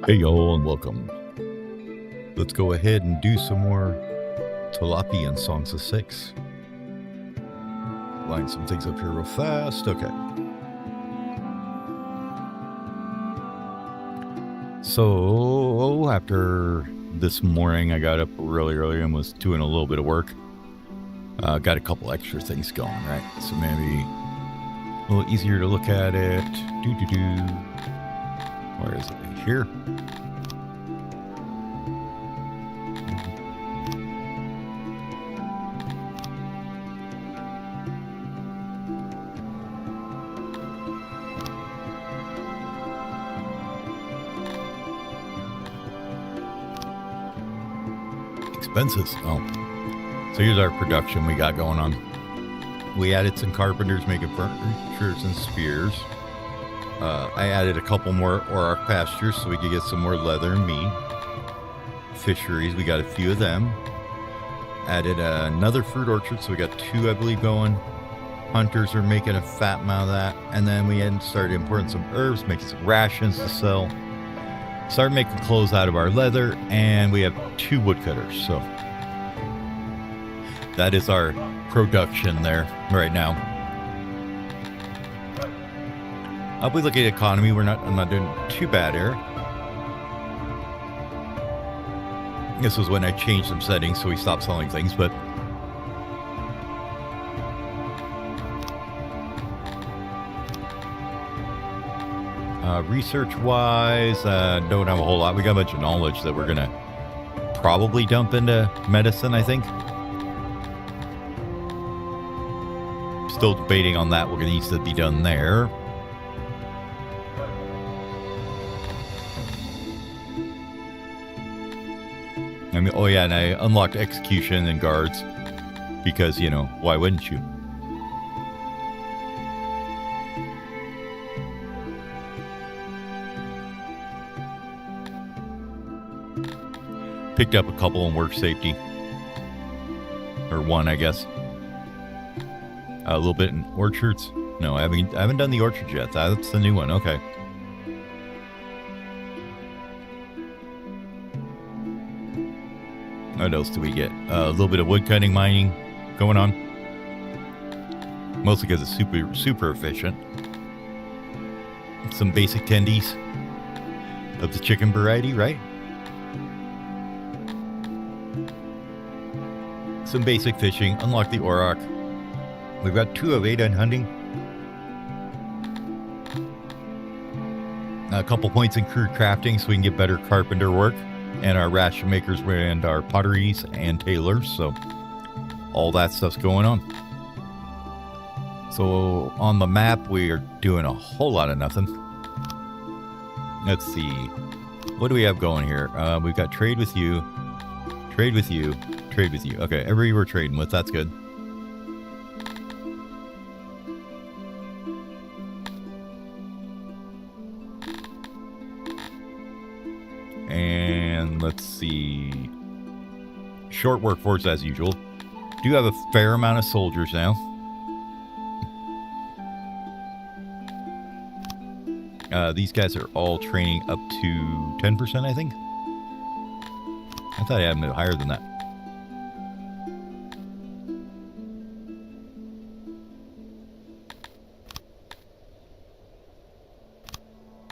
Hey y'all and welcome. Let's go ahead and do some more Tilapi and Songs of Six. Line some things up here real fast. Okay. So after this morning, I got up really early and was doing a little bit of work. Got a couple extra things going, right? So maybe a little easier to look at it. Where is it? Here. Expenses. Oh. So here's our production we got going on. We added some carpenters making furnitures and spears. I added a couple more auroch pastures so we could get some more leather and meat. Fisheries, we got a few of them. Added another fruit orchard, so we got 2, I believe, going. Hunters are making a fat amount of that. And then we started importing some herbs, making some rations to sell. Started making clothes out of our leather, and we have 2 woodcutters. So that is our production there right now. We look at the economy. I'm not doing too bad here. This was when I changed some settings, so we stopped selling things, but research-wise, don't have a whole lot. We got a bunch of knowledge that we're going to probably dump into medicine, I think. Still debating on that. What needs to be done there. I mean, oh yeah, and I unlocked execution and guards because, you know, why wouldn't you? Picked up a couple in work safety. Or 1, I guess. A little bit in orchards. No, I haven't done the orchard yet. That's the new one. Okay. What else do we get? A little bit of wood cutting mining going on. Mostly because it's super efficient. Some basic tendies of the chicken variety, right? Some basic fishing. Unlock the auroch. We've got 2 of 8 on hunting. A couple points in crude crafting so we can get better carpenter work. And our ration makers and our potteries and tailors. So all that stuff's going on. So on the map, we are doing a whole lot of nothing. Let's see. What do we have going here? We've got trade with you. Trade with you. Trade with you. Okay, everybody we're trading with. That's good. And let's see. Short workforce as usual. Do have a fair amount of soldiers now. These guys are all training up to 10%, I think. I thought I had them higher than that.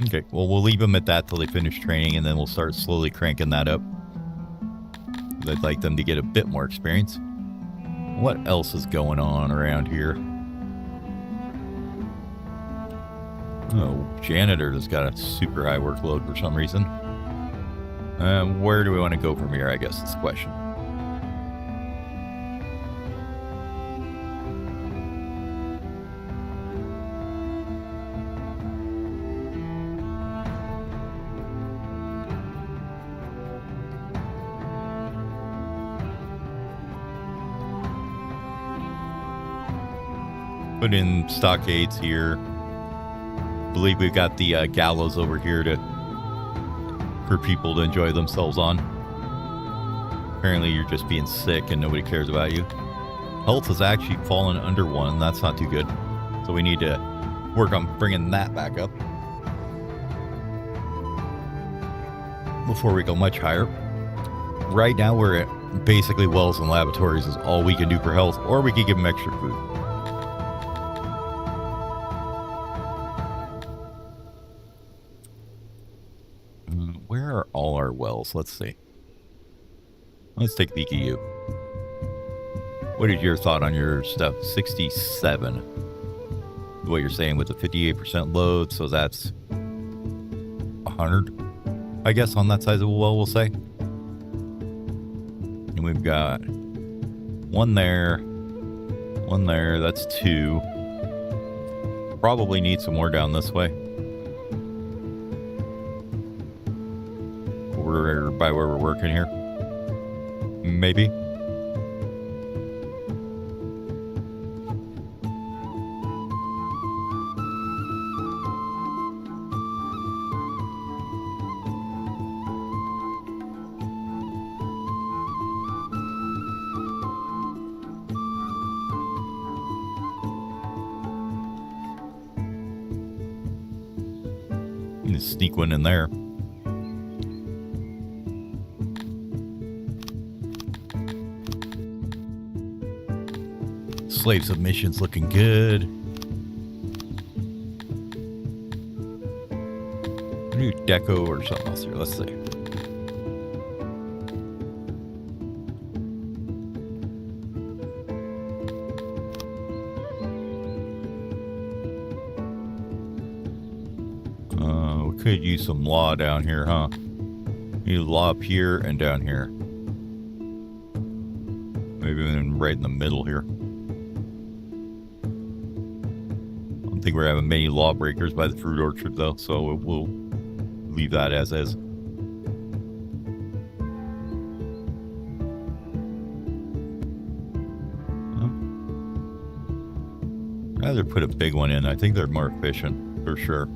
Okay, well, we'll leave them at that till they finish training, and then we'll start slowly cranking that up. I'd like them to get a bit more experience. What else is going on around here? Oh, janitor has got a super high workload for some reason. Where do we want to go from here, I guess is the question. Put in stockades here. Believe we've got the gallows over here for people to enjoy themselves on. Apparently you're just being sick and nobody cares about you. Health has actually fallen under 1. That's not too good. So we need to work on bringing that back up. before we go much higher. Right now, we're at basically wells and laboratories is all we can do for health, or we could give them extra food. Where are all our wells? Let's see. Let's take a peek at you. What is your thought on your stuff? 67. What you're saying with the 58% load, so that's 100, I guess, on that size of a well, we'll say. And we've got one there, that's 2. Probably need some more down this way. We're by where we're working here. Maybe. Sneak one in there. Slave submission's looking good. New deco or something else here. Let's see. Could use some law down here, huh? Need law up here and down here. Maybe even right in the middle here. I don't think we're having many lawbreakers by the fruit orchard, though, so we'll leave that as is. Rather put a big one in. I think they're more efficient, for sure.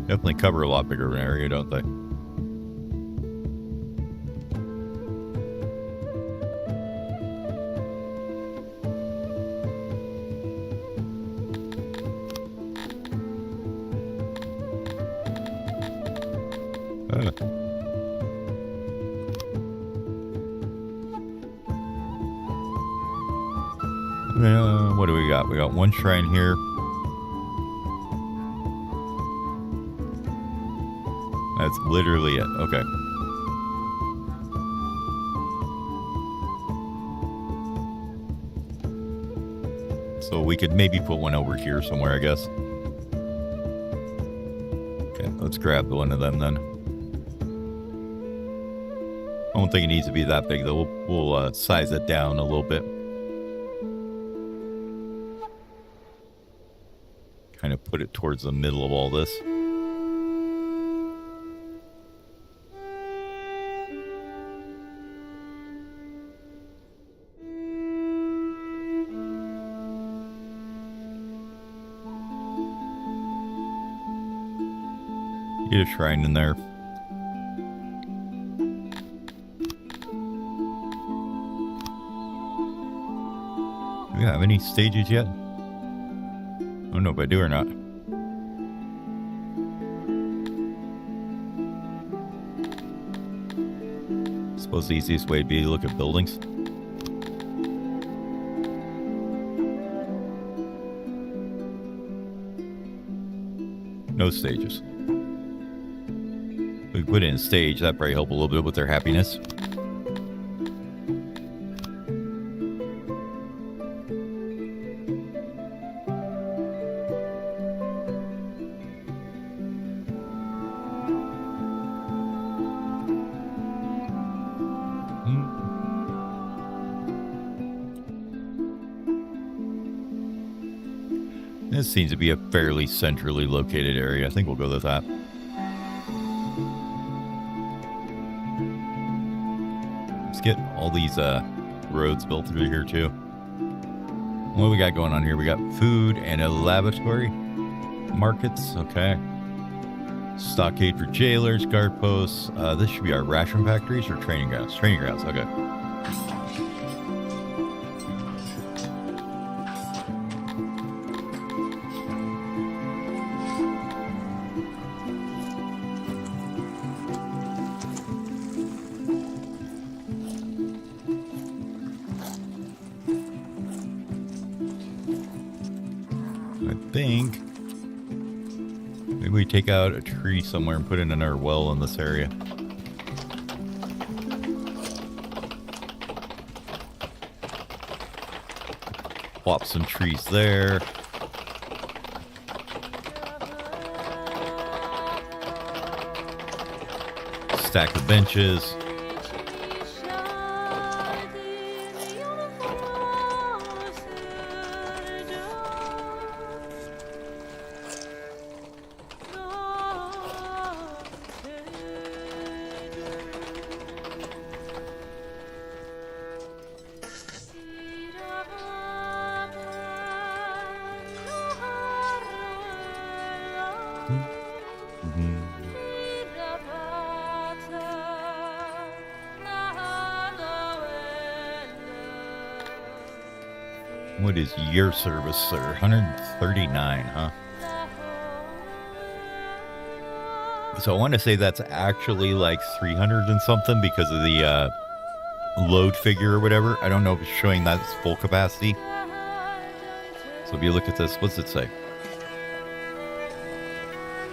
Definitely cover a lot bigger of an area, don't they? What do we got? We got one shrine here. That's literally it. Okay. So we could maybe put one over here somewhere, I guess. Okay, let's grab one of them then. I don't think it needs to be that big, though. We'll size it down a little bit. Kind of put it towards the middle of all this. Get a shrine in there. Do we have any stages yet? I don't know if I do or not. I suppose the easiest way would be to look at buildings. No stages. If we put in a stage, that'd probably help a little bit with their happiness. This seems to be a fairly centrally located area. I think we'll go with that. Let's get all these roads built through here too. What do we got going on here? We got food and a laboratory. Markets, okay. Stockade for jailers, guard posts. This should be our ration factories or training grounds? Training grounds, okay. think maybe we take out a tree somewhere and put in another well in this area. Plop some trees there. Stack the benches. What is your service, sir? 139, huh? So I want to say that's actually like 300 and something because of the load figure or whatever. I don't know if it's showing that's full capacity. So if you look at this, what's it say?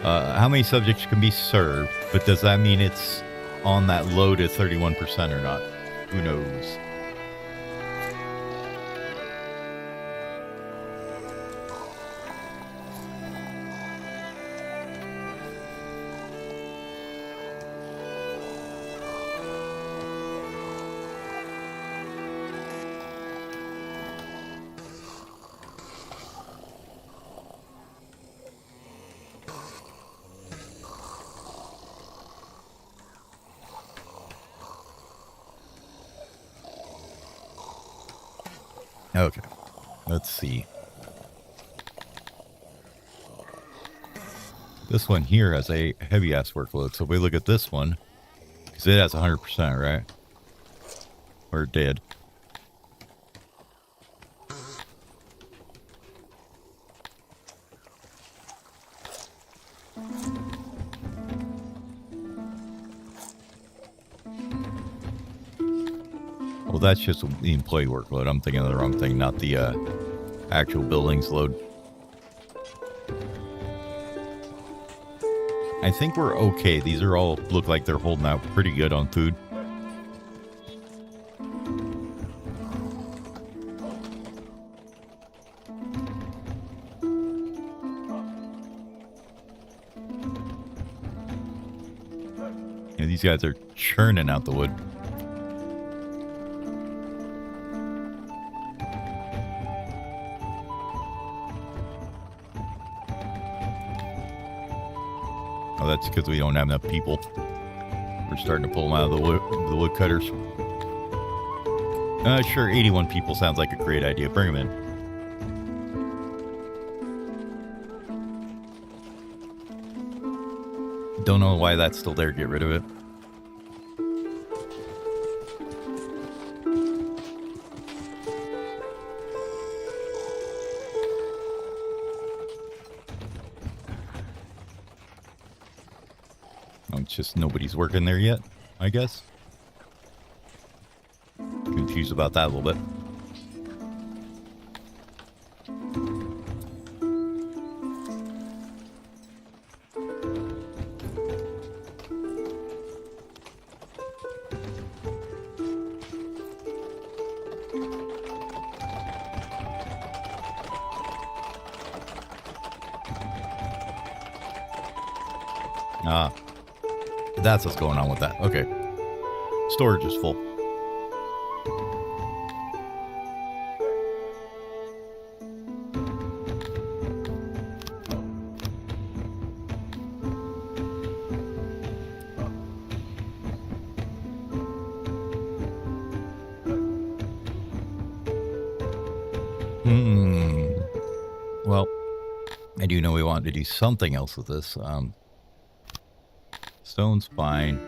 How many subjects can be served? But does that mean it's on that load at 31% or not? Who knows? Okay, let's see. This one here has a heavy-ass workload, so if we look at this one, because it has 100%, right? Or it did. Well, that's just the employee workload. I'm thinking of the wrong thing, not the actual buildings load. I think we're okay. These are all look like they're holding out pretty good on food. Yeah, these guys are churning out the wood. Oh, that's because we don't have enough people. We're starting to pull them out of the woodcutters. Sure, 81 people sounds like a great idea. Bring them in. Don't know why that's still there. Get rid of it. It's just nobody's working there yet, I guess. Confused about that a little bit. Ah. That's what's going on with that. Okay. Storage is full. Well, I do know we want to do something else with this. Stone's fine.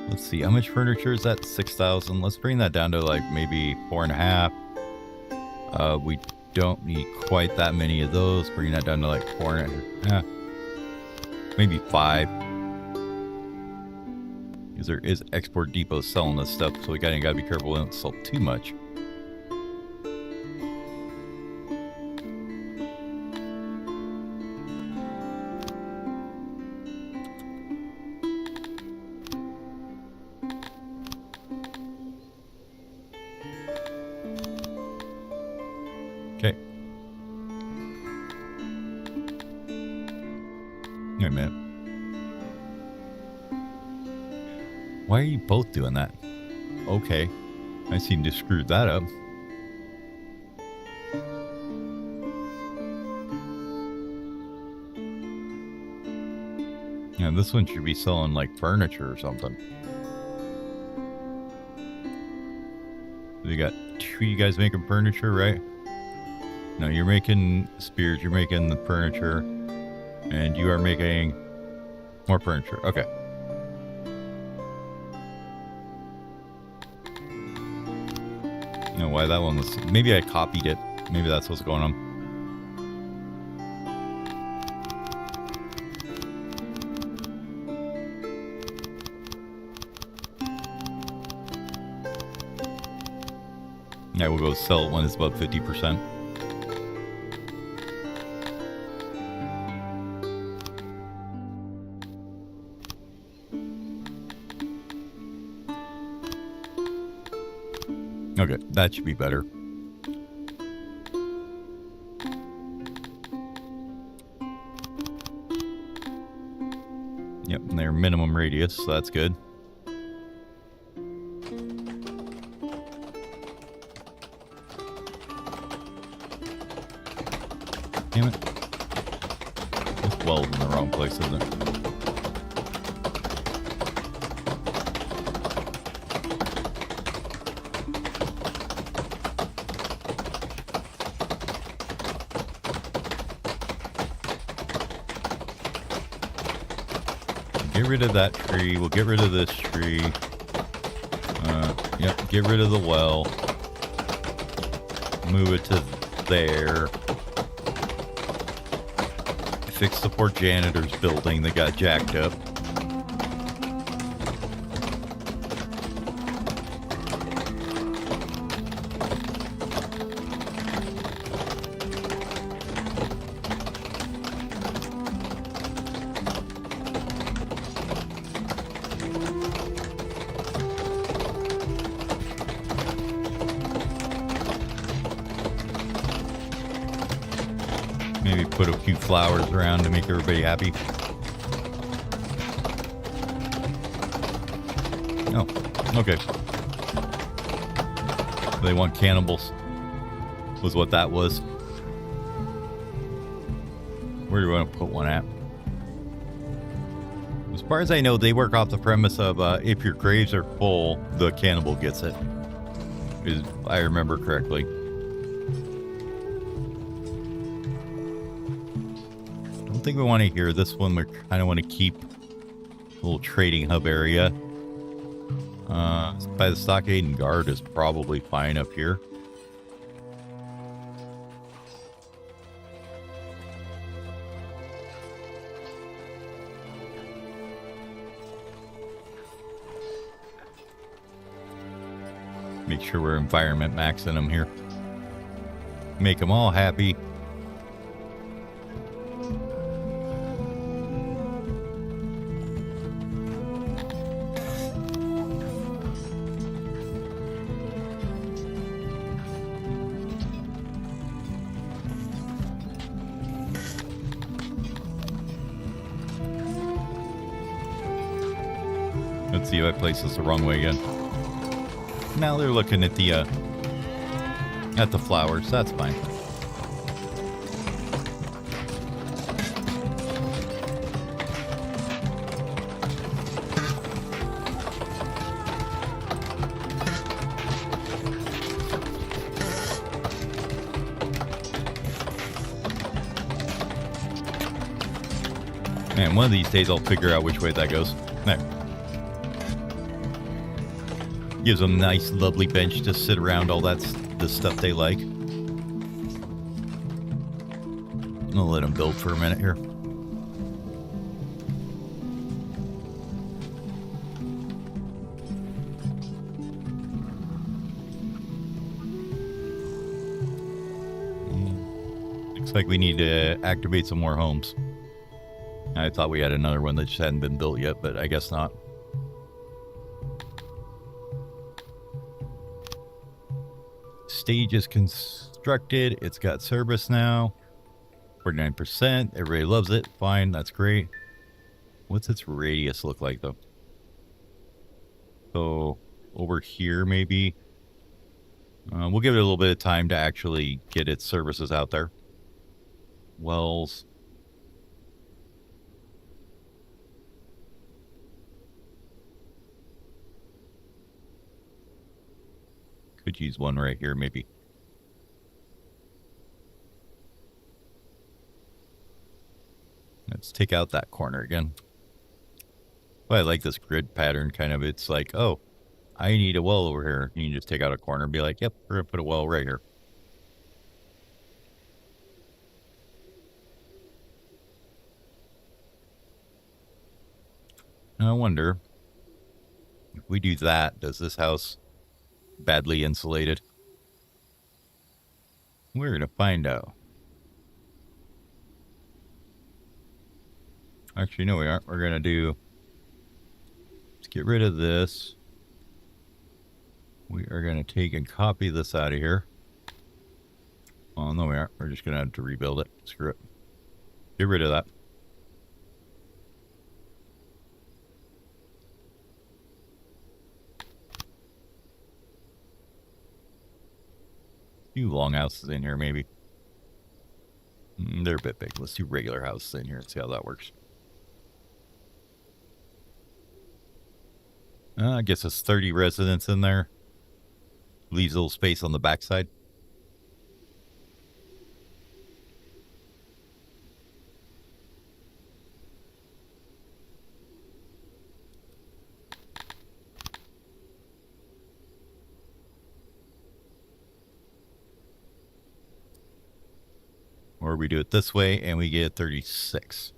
Let's see, how much furniture is that? 6,000. Let's bring that down to like maybe 4.5. We don't need quite that many of those. Bring that down to like 4.5. Maybe 5. Because there is Export Depot selling this stuff, so we gotta be careful we don't sell too much. Okay. Wait a minute. Why are you both doing that? Okay. I seem to screw that up. Yeah, this one should be selling like furniture or something. You got two of you guys making furniture, right? No, you're making spears, you're making the furniture, and you are making more furniture. Okay. No, why that one was... Maybe I copied it. Maybe that's what's going on. Yeah, we'll go sell it when it's above 50%. Okay, that should be better. Yep, and their minimum radius, so that's good. Damn it. This well's in the wrong place, isn't it? Get rid of that tree. We'll get rid of this tree. Yep, get rid of the well. Move it to there. Fix the poor janitor's building that got jacked up. Maybe put a few flowers around to make everybody happy. Oh, okay. They want cannibals. Was what that was. Where do you want to put one at? As far as I know, they work off the premise of if your graves are full, the cannibal gets it. If I remember correctly. I think we want to hear this one. We kind of want to keep a little trading hub area. By the stockade and guard is probably fine up here. Make sure we're environment maxing them here. Make them all happy. Let's see if I place this the wrong way again. Now they're looking at the flowers. That's fine. Man, one of these days I'll figure out which way that goes. There. Gives them a nice, lovely bench to sit around all the stuff they like. I'll let them build for a minute here. Looks like we need to activate some more homes. I thought we had another one that just hadn't been built yet, but I guess not. Stage is constructed. It's got service now. 49%. Everybody loves it. Fine. That's great. What's its radius look like, though? So, over here, maybe. We'll give it a little bit of time to actually get its services out there. Wells. Could use one right here, maybe. Let's take out that corner again. Well, I like this grid pattern, kind of. It's like, oh, I need a well over here. You can just take out a corner and be like, yep, we're going to put a well right here. Now, I wonder, if we do that, does this house badly insulated? We're going to find out. Actually, no, we aren't. We're going to do... Let's get rid of this. We are going to take and copy this out of here. Oh, no, we aren't. We're just going to have to rebuild it. Screw it. Get rid of that. Few long houses in here, maybe. They're a bit big. Let's do regular houses in here and see how that works. I guess it's 30 residents in there. Leaves a little space on the backside. Or we do it this way and we get 36.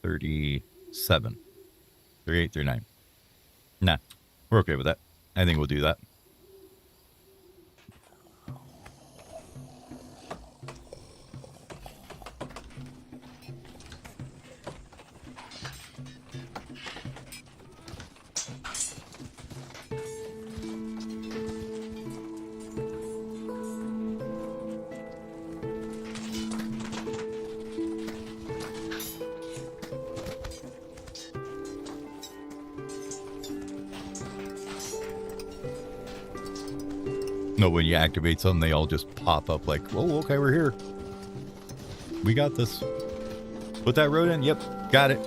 37. 38, 39. Nah, we're okay with that. I think we'll do that. No, when you activate something, they all just pop up like, oh, okay, we're here. We got this. Put that road in? Yep, got it.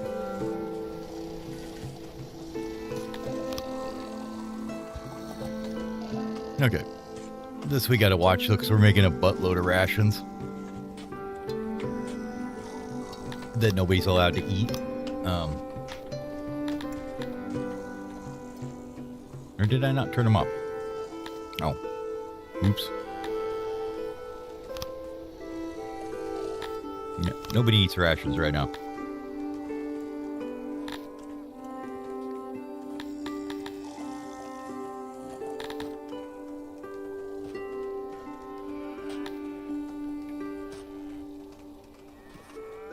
Okay. This we gotta watch because we're making a buttload of rations that nobody's allowed to eat. Or did I not turn them up? Oh. Oops. Yeah, nobody eats rations right now.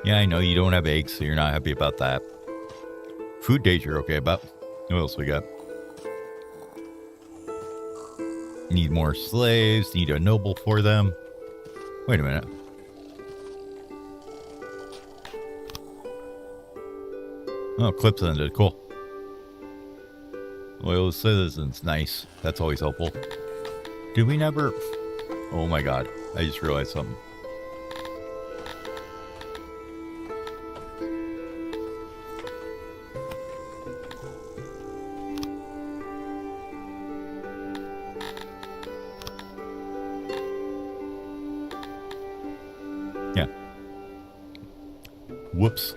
Yeah, I know you don't have eggs, so you're not happy about that. Food days you're okay about. What else we got? Need more slaves. Need a noble for them. Wait a minute. Oh, clips ended. Cool. Loyal citizens. Nice. That's always helpful. Did we never... Oh my god. I just realized something. Yeah. Whoops.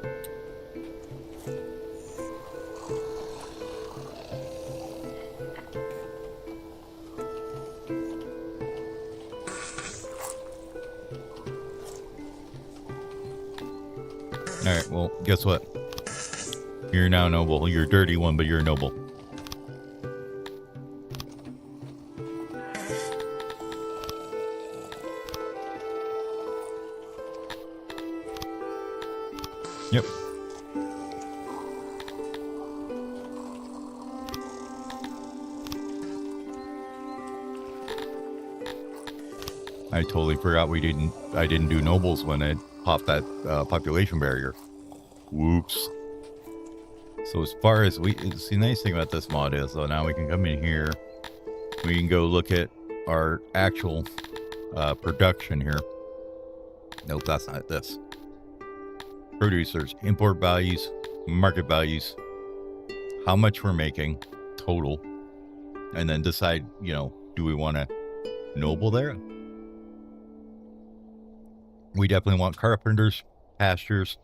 Alright, well, guess what? You're now noble. You're a dirty one, but you're noble. Yep. I totally forgot I didn't do nobles when it popped that population barrier. Whoops. So as far as see, the nice thing about this mod is, now we can come in here. We can go look at our actual production here. Nope, that's not this. Producers, import values, market values, how much we're making total, and then decide, you know, do we want to noble there? We definitely want carpenters, pastures,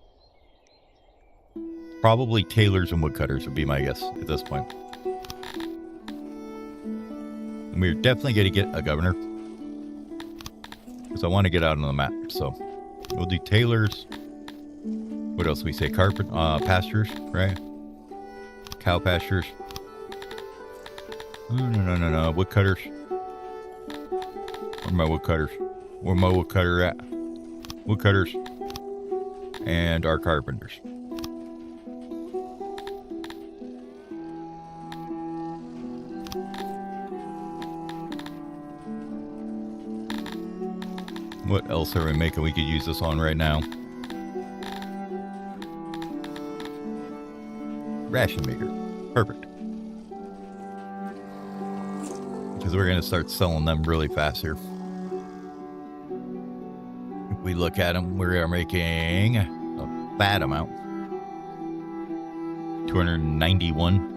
probably tailors and woodcutters would be my guess at this point. And we're definitely going to get a governor because I want to get out on the map. So we'll do tailors. What else do we say? Pastures, right? Cow pastures. No. Woodcutters. Where are my woodcutters? Where my woodcutter at? Woodcutters. And our carpenters. What else are we making we could use this on right now? Ration maker. Perfect. Because we're going to start selling them really fast here. If we look at them, we are making a bad amount. 291.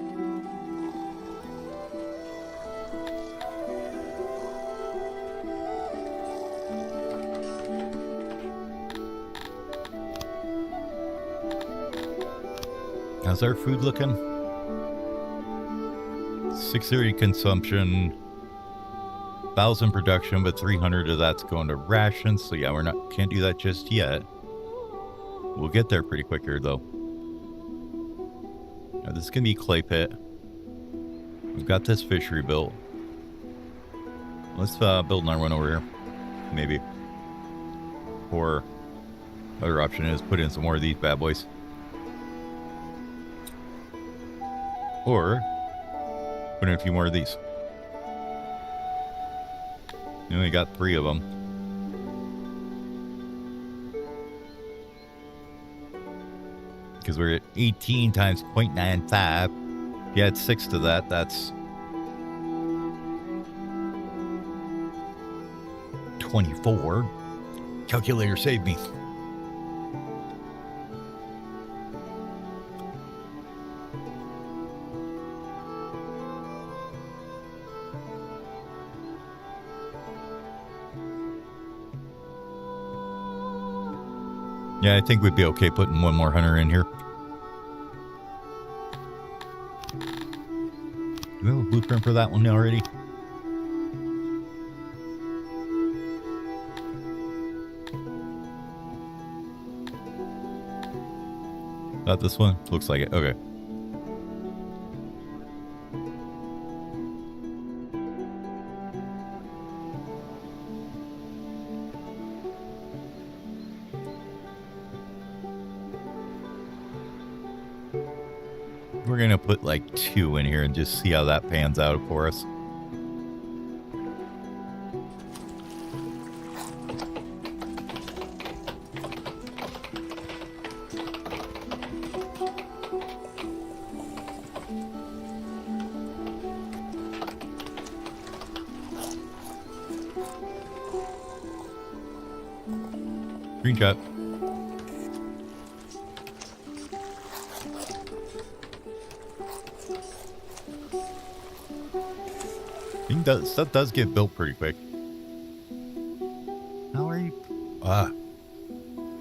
How's our food looking? 630 consumption, 1,000 production, but 300 of that's going to rations. So yeah, can't do that just yet. We'll get there pretty quick here though. Now, this is gonna be clay pit. We've got this fishery built. Let's build another one over here, maybe. Or other option is put in some more of these bad boys. Or put in a few more of these. We only got 3 of them. Because we're at 18 times 0.95. If you add 6 to that, that's 24. Calculator saved me. Yeah, I think we'd be okay putting one more hunter in here. Do we have a blueprint for that one already? Not this one? Looks like it. Okay. We're going to put like 2 in here and just see how that pans out for us. Screenshot. Stuff does get built pretty quick. How are you?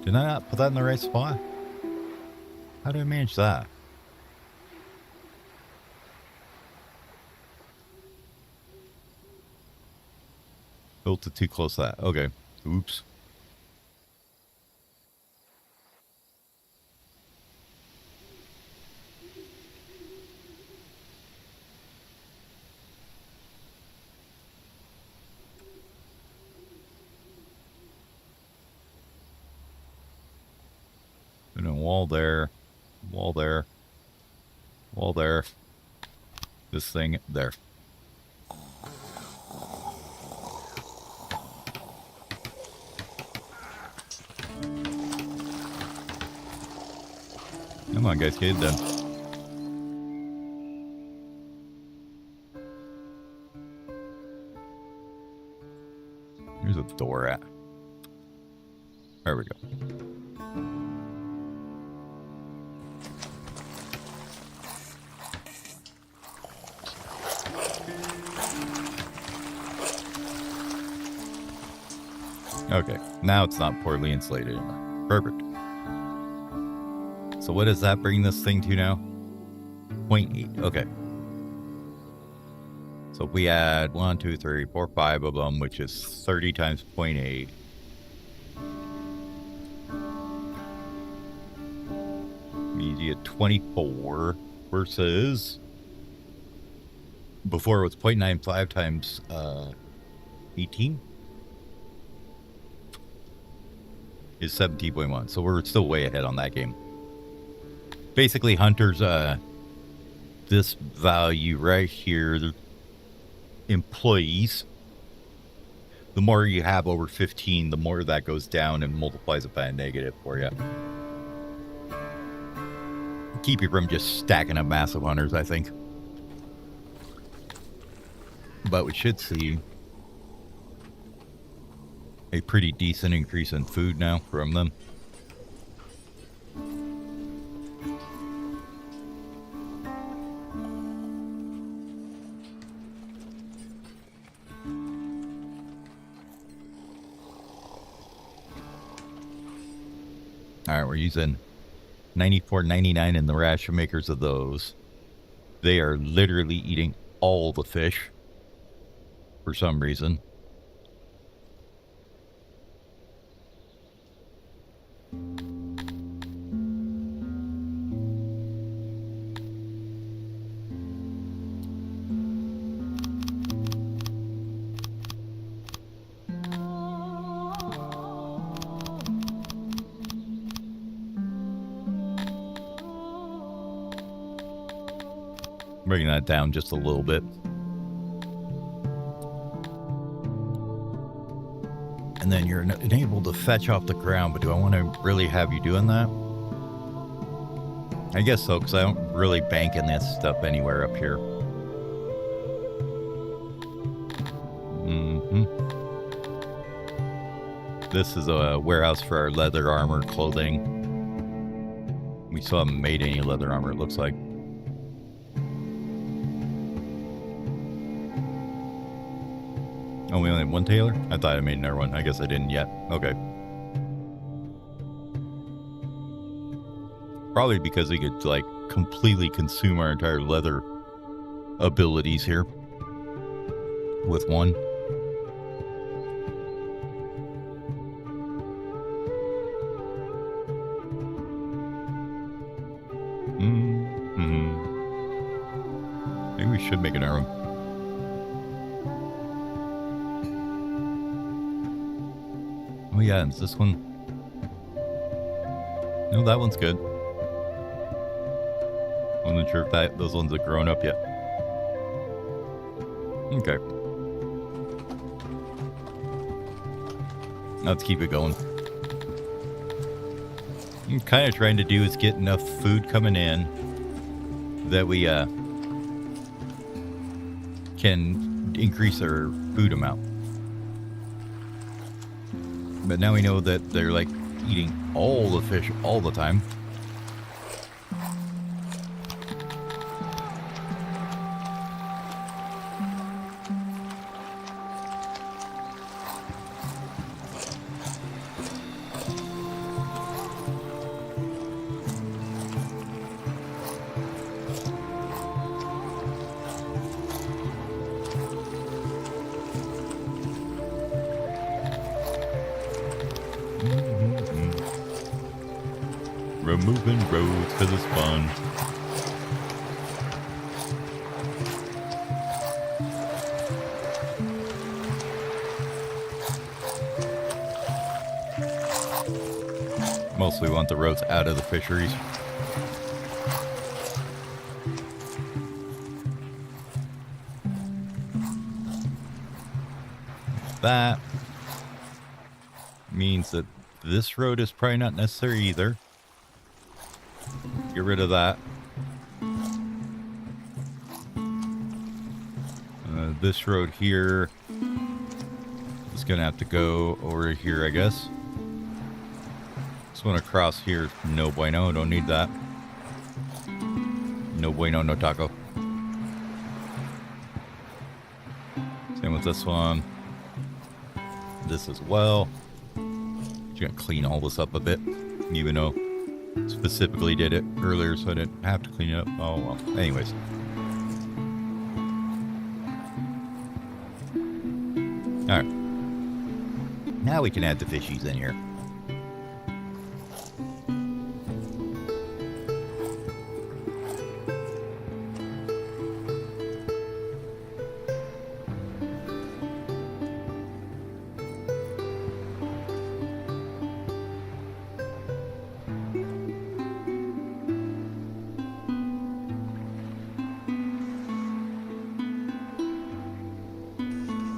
Did I not put that in the right spot? How did I manage that? Built it too close to that. Okay. Oops. And a wall there, wall there, wall there, this thing there. Come on, guys, get it done. Here's a door at. There we go. Okay, now it's not poorly insulated anymore. Perfect. So what does that bring this thing to now? 0.8. Okay. So if we add 1, 2, 3, 4, 5 of them, which is 30 times 0.8. Means you get 24 versus before it was 0.95 times 18 is 17.1. So we're still way ahead on that game. Basically, hunters, this value right here, the employees, the more you have over 15, the more that goes down and multiplies it by a negative for you. Keep you from just stacking up massive hunters, I think. But we should see a pretty decent increase in food now from them. All right, we're using $94.99 in the ration makers of those. They are literally eating all the fish for some reason. Bringing that down just a little bit. And then you're enabled to fetch off the ground, but do I want to really have you doing that? I guess so, because I don't really bank in that stuff anywhere up here. This is a warehouse for our leather armor clothing. We still haven't made any leather armor, it looks like. Oh, we only have one tailor? I thought I made another one. I guess I didn't yet. Okay. Probably because we could, like, completely consume our entire leather abilities here with one. Maybe we should make another one. Oh yeah, is this one? No, that one's good. I wasn't sure if those ones have grown up yet. Okay. Let's keep it going. What I'm kind of trying to do is get enough food coming in that we can increase our food amount. But now we know that they're like eating all the fish all the time. Removing roads because it's fun. Mostly want the roads out of the fisheries. That means that this road is probably not necessary either. Get rid of that. This road here is going to have to go over here, I guess. This one across here, no bueno. Don't need that. No bueno, no taco. Same with this one. This as well. Just gonna clean all this up a bit, even though specifically did it earlier, so I didn't have to clean it up. Oh well. Anyways. All right. Now we can add the fishies in here.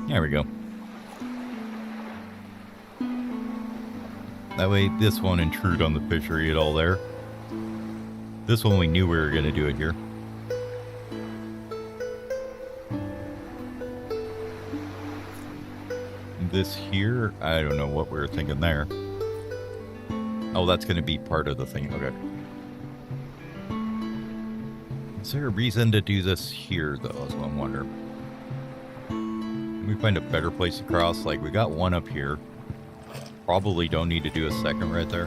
There we go. That way this won't intrude on the fishery at all there. This one we knew we were going to do it here. This here, I don't know what we were thinking there. Oh, that's going to be part of the thing. Okay. Is there a reason to do this here, though, is what I'm wondering. Can we find a better place to cross? Like, we got one up here. Probably don't need to do a second right there.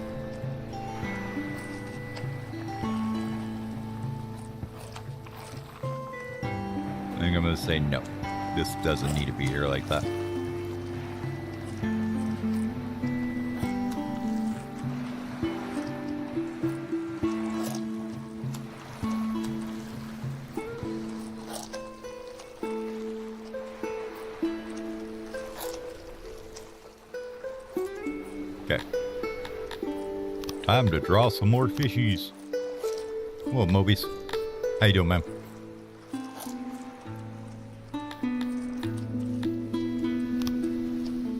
I think I'm going to say no. This doesn't need to be here like that. Okay. Time to draw some more fishies. Whoa, Mobies. How you doing, man?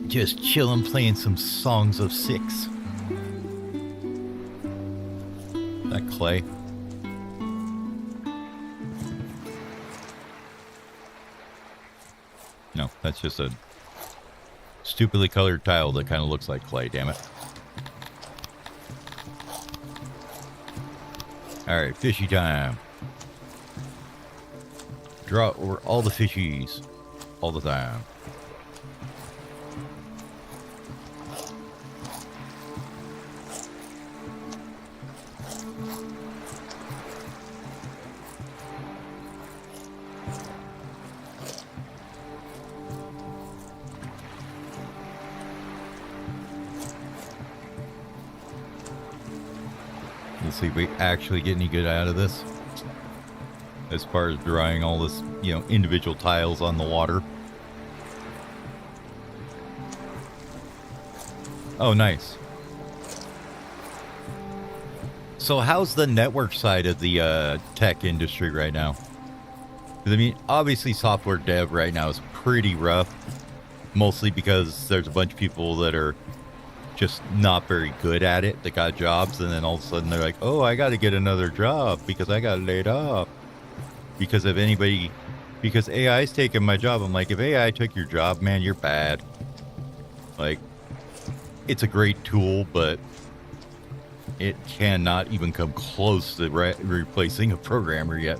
Just chilling, playing some Songs of Six. That clay. No, that's just a stupidly colored tile that kind of looks like clay, damn it. Alright, fishy time. Draw over all the fishies. All the time. Let's see if we actually get any good out of this. As far as drawing all this, you know, individual tiles on the water. Oh, nice. So how's the network side of the tech industry right now? Because, I mean, obviously software dev right now is pretty rough. Mostly because there's a bunch of people that are just not very good at it. They got jobs, and then all of a sudden they're like, oh, I got to get another job because I got laid off. Because if anybody, because AI's taking my job. I'm like, if AI took your job, man, you're bad. Like, it's a great tool, but it cannot even come close to replacing a programmer yet.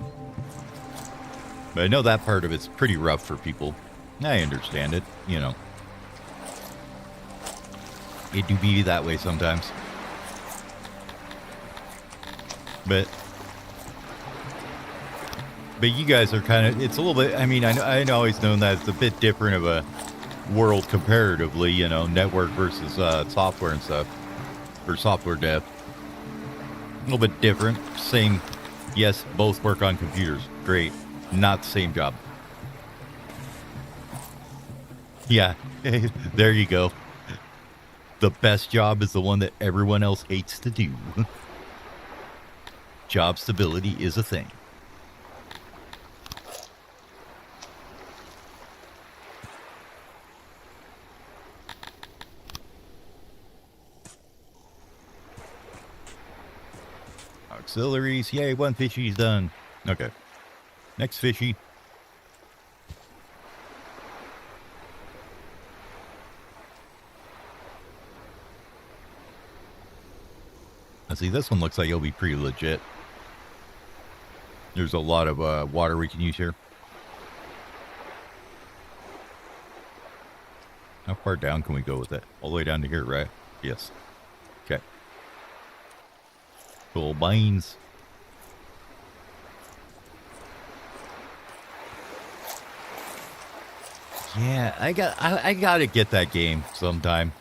But I know that part of it's pretty rough for people. I understand it, you know. It do be that way sometimes. But you guys are kind of, it's a little bit, I mean, I always known that it's a bit different of a world comparatively, you know, network versus software and stuff. Or software dev. A little bit different. Same, yes, both work on computers. Great. Not the same job. Yeah, there you go. The best job is the one that everyone else hates to do. Job stability is a thing. Auxiliaries. Yay, one fishy's done. Okay. Next fishy. I see this one looks like it'll be pretty legit. There's a lot of water we can use here. How far down can we go with it? All the way down to here, right? Yes. Okay. Cool beans. Yeah, I gotta get that game sometime.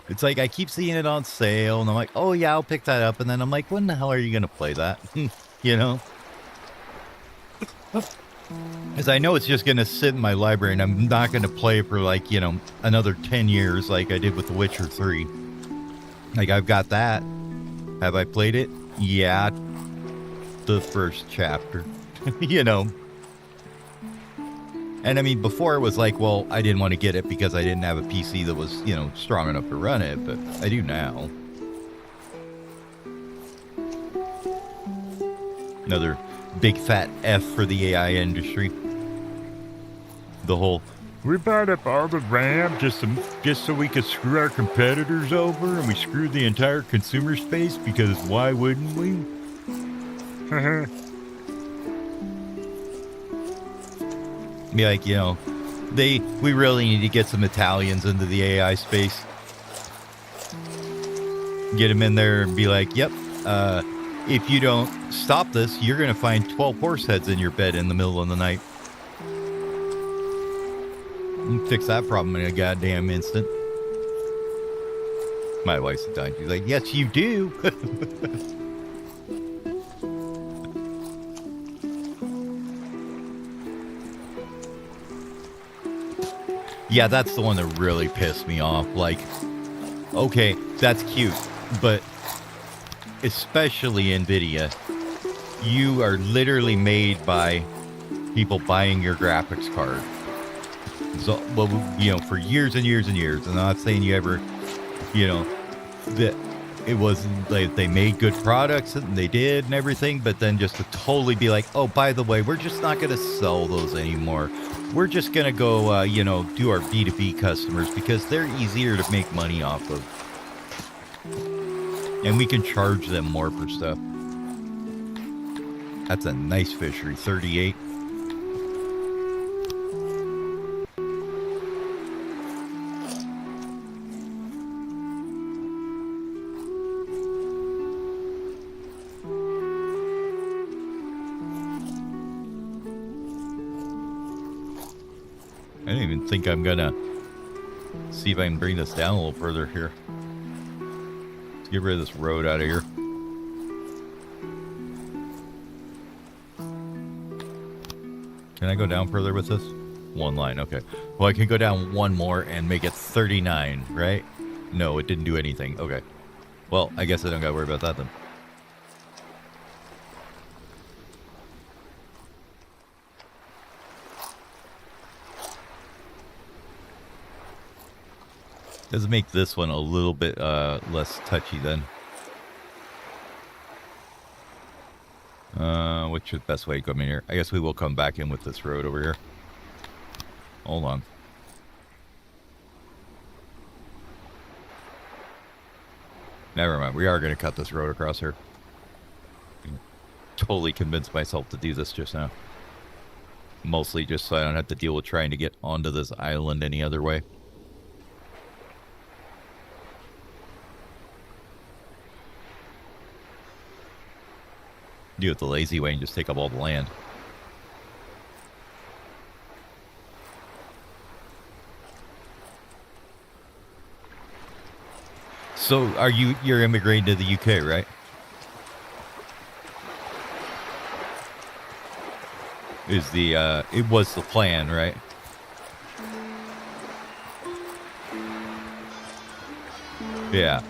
It's like I keep seeing it on sale, and I'm like, oh yeah, I'll pick that up. And then I'm like, when the hell are you gonna play that? You know? Because I know it's just going to sit in my library, and I'm not going to play it for, like, you know, another 10 years like I did with The Witcher 3. Like, I've got that. Have I played it? Yeah. The first chapter. You know. And, I mean, before it was like, well, I didn't want to get it because I didn't have a PC that was, you know, strong enough to run it, but I do now. Another big fat F for the AI industry. The whole, we bought up all the RAM just so we could screw our competitors over, and we screwed the entire consumer space because why wouldn't we? Be like, you know, we really need to get some Italians into the AI space. Get them in there and be like, yep, if you don't stop this, you're going to find 12 horse heads in your bed in the middle of the night. You can fix that problem in a goddamn instant. My wife's dying. She's like, yes, you do. Yeah, that's the one that really pissed me off. Like, okay, that's cute, but especially NVIDIA, you are literally made by people buying your graphics card. So, well, you know, for years and years and years, and I'm not saying you ever, you know, that it wasn't like they made good products and they did and everything, but then just to totally be like, oh, by the way, we're just not going to sell those anymore. We're just going to go, you know, do our B2B customers because they're easier to make money off of. And we can charge them more for stuff. That's a nice fishery, 38. I don't even think I'm gonna see if I can bring this down a little further here. Let's get rid of this road out of here. Can I go down further with this? One line, okay. Well, I can go down one more and make it 39, right? No, it didn't do anything. Okay. Well, I guess I don't gotta worry about that then. Does make this one a little bit less touchy then. Which is the best way to come in here? I guess we will come back in with this road over here. Hold on. Never mind. We are going to cut this road across here. Totally convinced myself to do this just now. Mostly just so I don't have to deal with trying to get onto this island any other way. Do it the lazy way and just take up all the land. So you're immigrating to the UK, right? It was the plan, right? Yeah.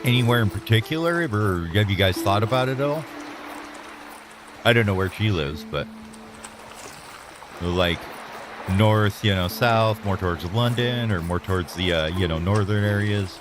Anywhere in particular, or have you guys thought about it at all? I don't know where she lives, but like, north, south, more towards London or more towards the, northern areas.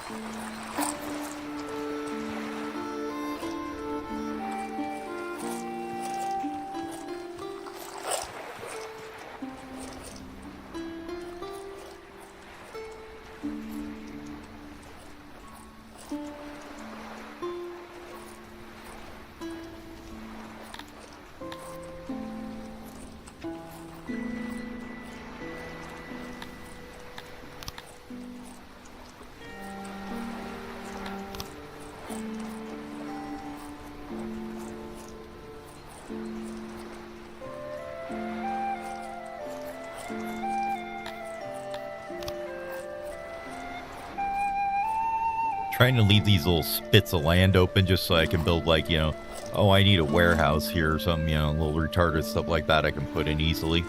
Trying to leave these little spits of land open just so I can build like, oh, I need a warehouse here or something, a little retarded stuff like that I can put in easily.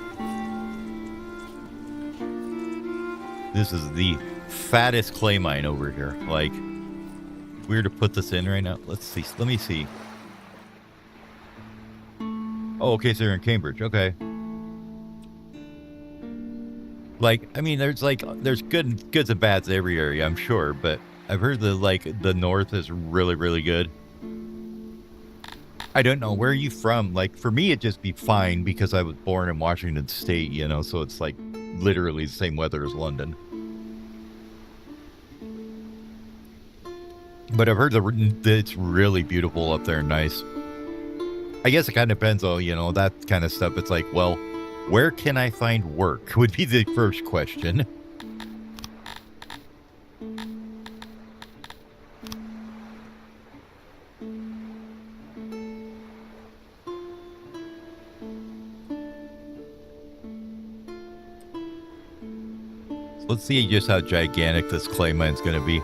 This is the fattest clay mine over here. Like, weird to put this in right now. Let's see. Let me see. Oh, okay, so you're in Cambridge. Okay. Like, I mean, there's goods and bads in every area, I'm sure, but I've heard that, like, the north is really, really good. I don't know. Where are you from? Like, for me, it'd just be fine because I was born in Washington State, so it's, like, literally the same weather as London. But I've heard that it's really beautiful up there and nice. I guess it kind of depends on, that kind of stuff. It's like, well, where can I find work would be the first question. So let's see just how gigantic this clay mine's going to be.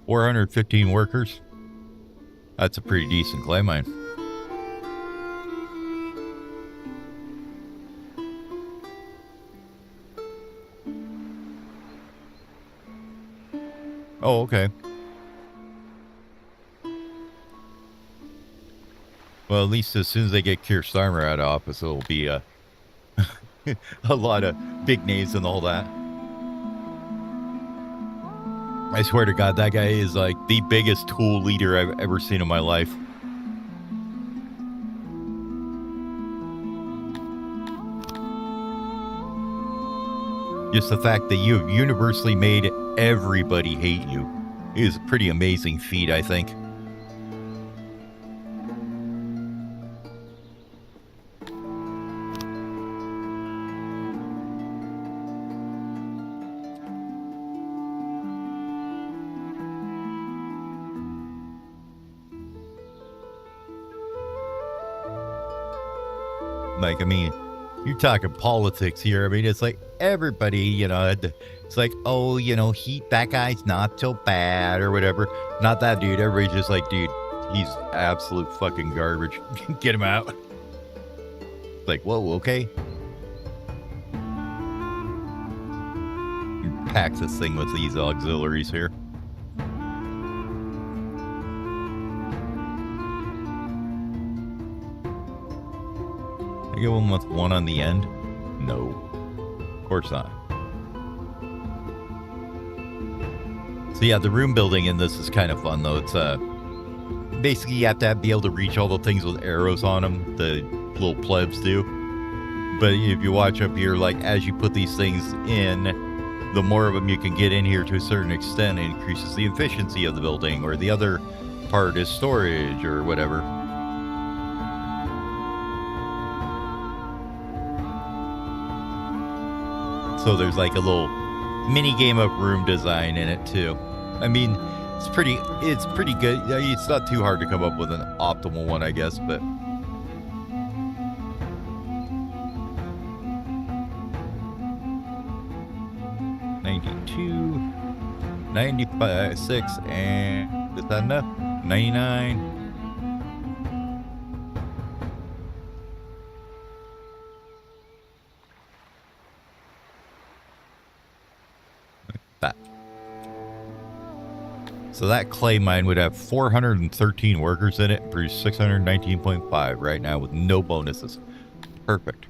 $415 workers. That's a pretty decent clay mine. Oh, okay. Well, at least as soon as they get Keir Starmer out of office, it'll be a lot of big names and all that. I swear to God, that guy is like the biggest tool leader I've ever seen in my life. Just the fact that you have universally made everybody hate you is a pretty amazing feat, I think. Like, I mean, you're talking politics here. I mean, it's like everybody, it's like, oh, that guy's not so bad or whatever. Not that dude. Everybody's just like, dude, he's absolute fucking garbage. Get him out. It's like, whoa, okay. Packs this thing with these auxiliaries here. Get one with one on the end? No. Of course not. So yeah, the room building in this is kind of fun though. It's basically you have to be able to reach all the things with arrows on them. The little plebs do. But if you watch up here, like as you put these things in, the more of them you can get in here to a certain extent, it increases the efficiency of the building, or the other part is storage or whatever. So there's like a little mini game of room design in it too. I mean, it's pretty good. It's not too hard to come up with an optimal one, I guess, but 92, 96, and is that enough? 99. That. So that clay mine would have 413 workers in it, produce 619.5 right now with no bonuses. Perfect.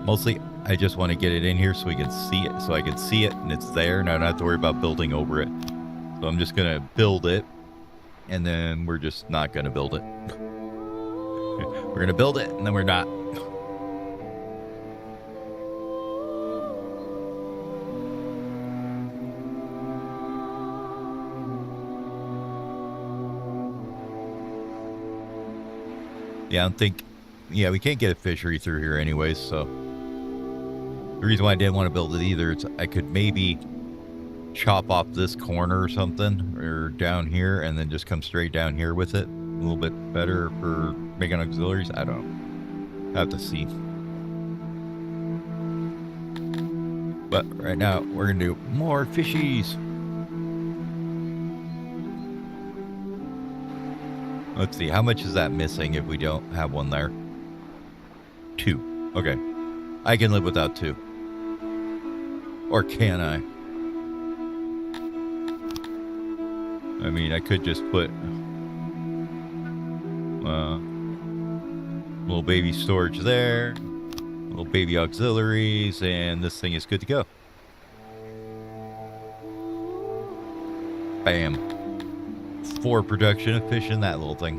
Mostly, I just want to get it in here so we can see it, so I can see it and it's there, and I don't have to worry about building over it. So I'm just gonna build it, and then we're just not gonna build it. We're gonna build it, and then we're not. Yeah, I don't think... Yeah, we can't get a fishery through here anyways, so... The reason why I didn't want to build it either is I could maybe chop off this corner or something, or down here, and then just come straight down here with it. A little bit better for making auxiliaries. I don't know. I have to see. But right now, we're going to do more fishies. Let's see, how much is that missing if we don't have one there? 2. Okay. I can live without 2. Or can I? I mean, I could just put little baby storage there, little baby auxiliaries, and this thing is good to go. Bam. 4 production of fish in that little thing.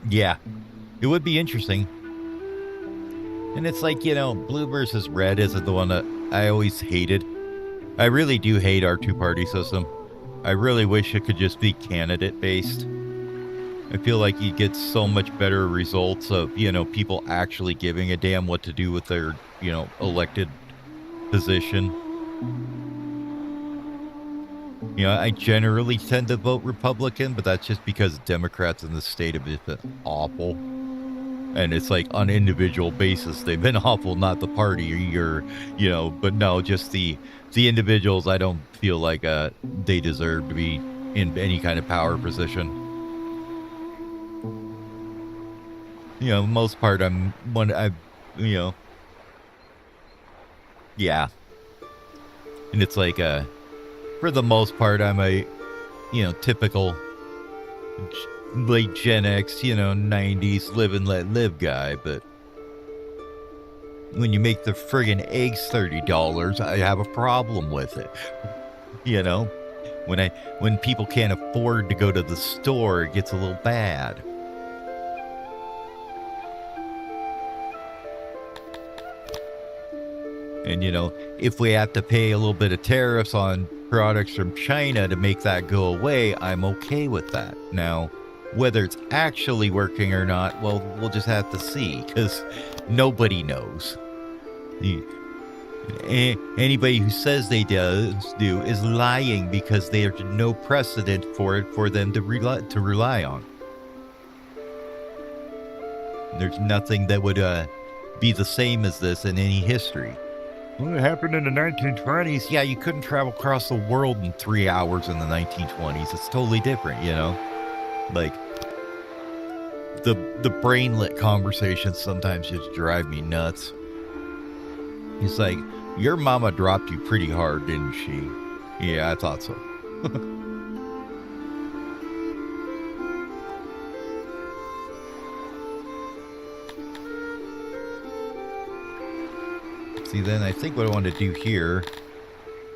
Yeah, it would be interesting. And it's like, you know, blue versus red isn't the one that I always hated. I really do hate our 2-party system. I really wish it could just be candidate based. I feel like you get so much better results of, you know, people actually giving a damn what to do with their, you know, elected position. You know, I generally tend to vote Republican, but that's just because Democrats in the state have been awful. And it's like on individual basis, they've been awful, not the party or, you know, but no, just the individuals. I don't feel like they deserve to be in any kind of power position. You know, most part, you know, yeah. And it's like, for the most part, I'm a, you know, typical late Gen X, you know, 90s live and let live guy, but when you make the friggin' eggs $30, I have a problem with it. You know, when people can't afford to go to the store, it gets a little bad. And, you know, if we have to pay a little bit of tariffs on products from China to make that go away, I'm okay with that. Now, whether it's actually working or not, well, we'll just have to see, because nobody knows. Anybody who says they do is lying, because there's no precedent for it for them to rely on. There's nothing that would be the same as this in any history. Well, it happened in the 1920s. Yeah, you couldn't travel across the world in 3 hours in the 1920s. It's totally different, you know? Like, the brainlet conversations sometimes just drive me nuts. It's like, your mama dropped you pretty hard, didn't she? Yeah, I thought so. See, then I think what I want to do here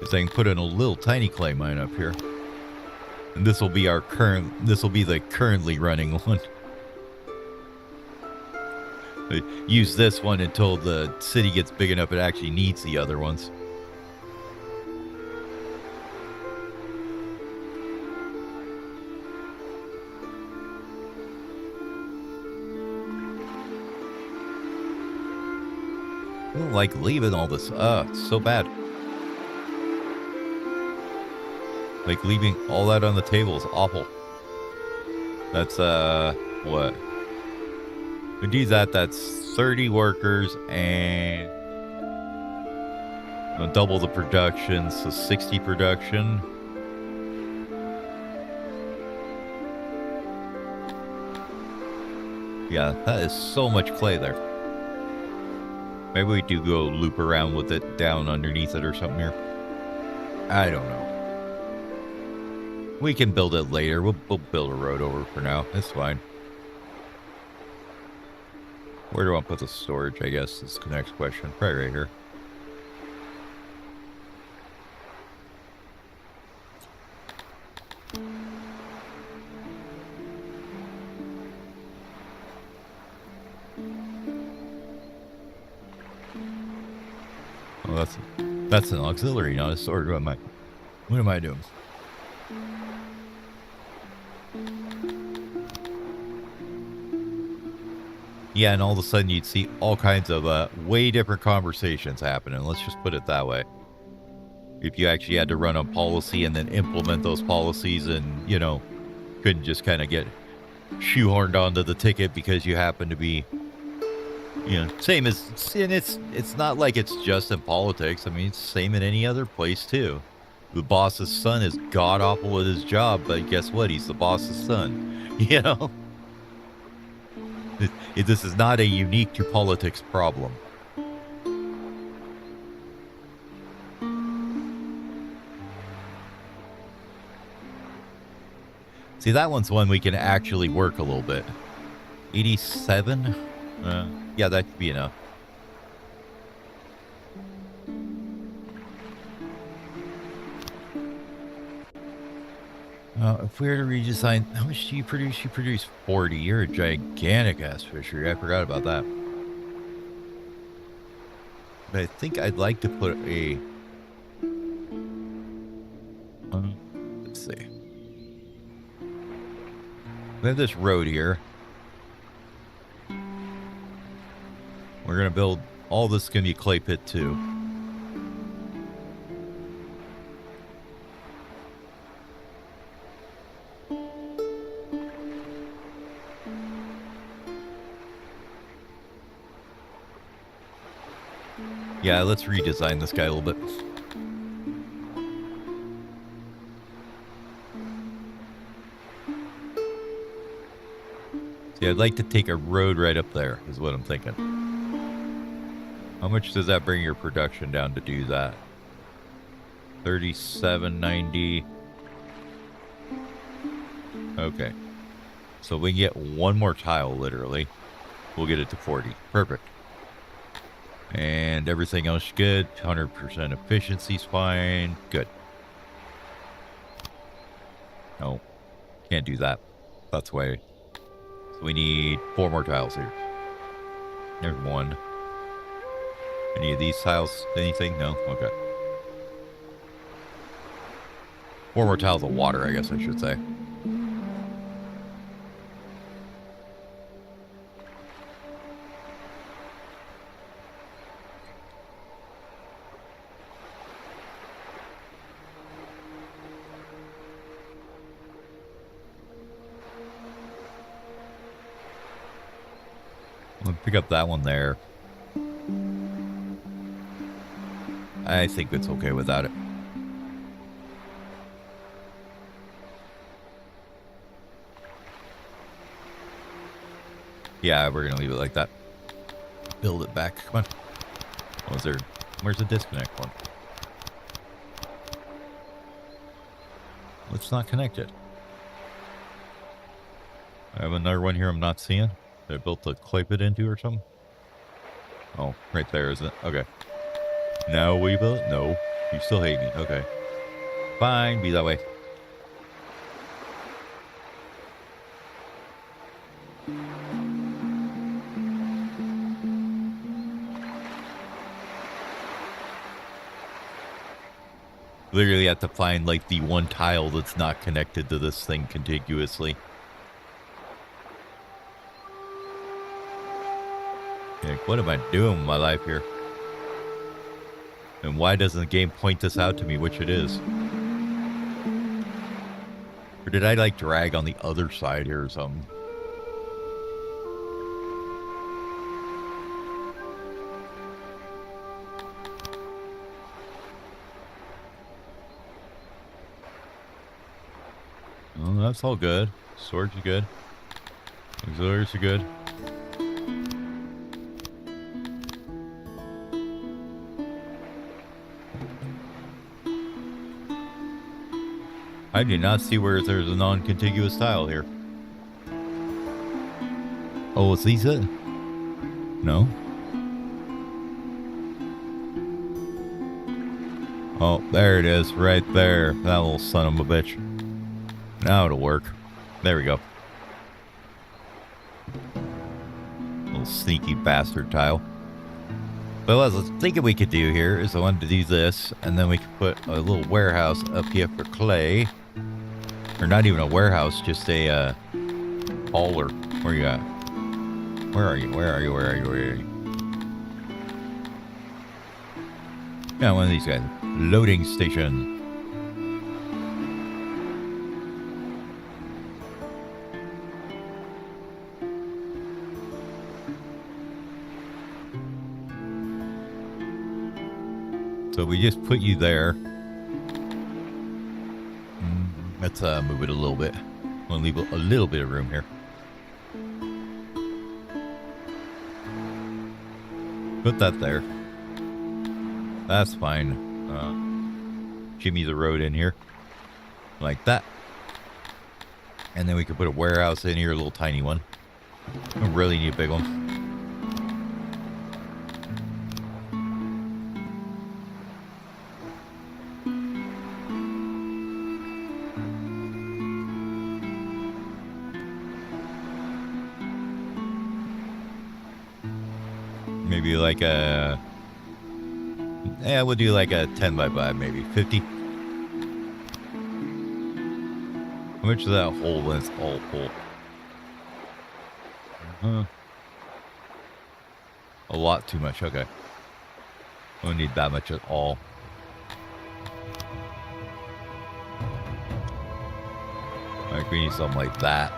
is I can put in a little tiny clay mine up here. And this will be the currently running one. Use this one until the city gets big enough it actually needs the other ones. I don't like leaving all this. It's so bad. Like, leaving all that on the table is awful. That's, what? We do that, that's 30 workers and double the production, so 60 production. Yeah, that is so much clay there. Maybe we do go loop around with it down underneath it or something here. I don't know. We can build it later. We'll build a road over for now. It's fine. Where do I put the storage, I guess, is the next question. Probably right here. Oh, that's an auxiliary, not a storage. What am I doing? Yeah, and all of a sudden you'd see all kinds of way different conversations happening. Let's just put it that way. If you actually had to run a policy and then implement those policies and, you know, couldn't just kind of get shoehorned onto the ticket because you happen to be, you know, same as, and it's not like it's just in politics. I mean, it's same in any other place too. The boss's son is god awful at his job, but guess what? He's the boss's son, you know? This is not a unique to politics problem. See, that one's one we can actually work a little bit. 87? Yeah, that could be enough. If we were to redesign, how much do you produce? You produce 40. You're a gigantic ass fishery. I forgot about that. But I think I'd like to put a... let's see. We have this road here. We're going to build... all this is going to be clay pit too. Yeah, let's redesign this guy a little bit. See, I'd like to take a road right up there, is what I'm thinking. How much does that bring your production down to do that? 37.90. Okay. So we can get one more tile, literally. We'll get it to 40. Perfect. And everything else good. 100% efficiency's fine. Good. No. Can't do that. That's why. So we need 4 more tiles here. There's one. Any of these tiles? Anything? No? Okay. 4 more tiles of water, I guess I should say. I'll pick up that one there. I think it's okay without it. Yeah, we're going to leave it like that. Build it back. Come on. Oh, is there... where's the disconnect one? Let's not connect it. I have another one here I'm not seeing. That I built the clay pit into or something. Oh, right there, isn't it? Okay. Now will you build it? No. You still hate me. Okay. Fine, be that way. Literally have to find like the one tile that's not connected to this thing contiguously. Like, what am I doing with my life here? And why doesn't the game point this out to me, which it is? Or did I like drag on the other side here or something? Well, that's all good. Storage is good. Auxiliaries are good. I did not see where there's a non-contiguous tile here. Oh, is these it? No? Oh, there it is, right there. That little son of a bitch. Now it'll work. There we go. Little sneaky bastard tile. But what I was thinking we could do here is I wanted to do this, and then we could put a little warehouse up here for clay. Or not even a warehouse, just a hauler. Where you at? Where are you? Where are you? Where are you? Where are you? Yeah, one of these guys. Loading station. So we just put you there. Let's move it a little bit. We'll leave a little bit of room here. Put that there. That's fine. Jimmy the road in here. Like that. And then we could put a warehouse in here, a little tiny one. Don't really need a big one. Maybe like a... Yeah, we'll do like a 10 by 5, maybe 50. How much of that hole was all full? A lot too much, okay. Don't need that much at all. Like we need something like that.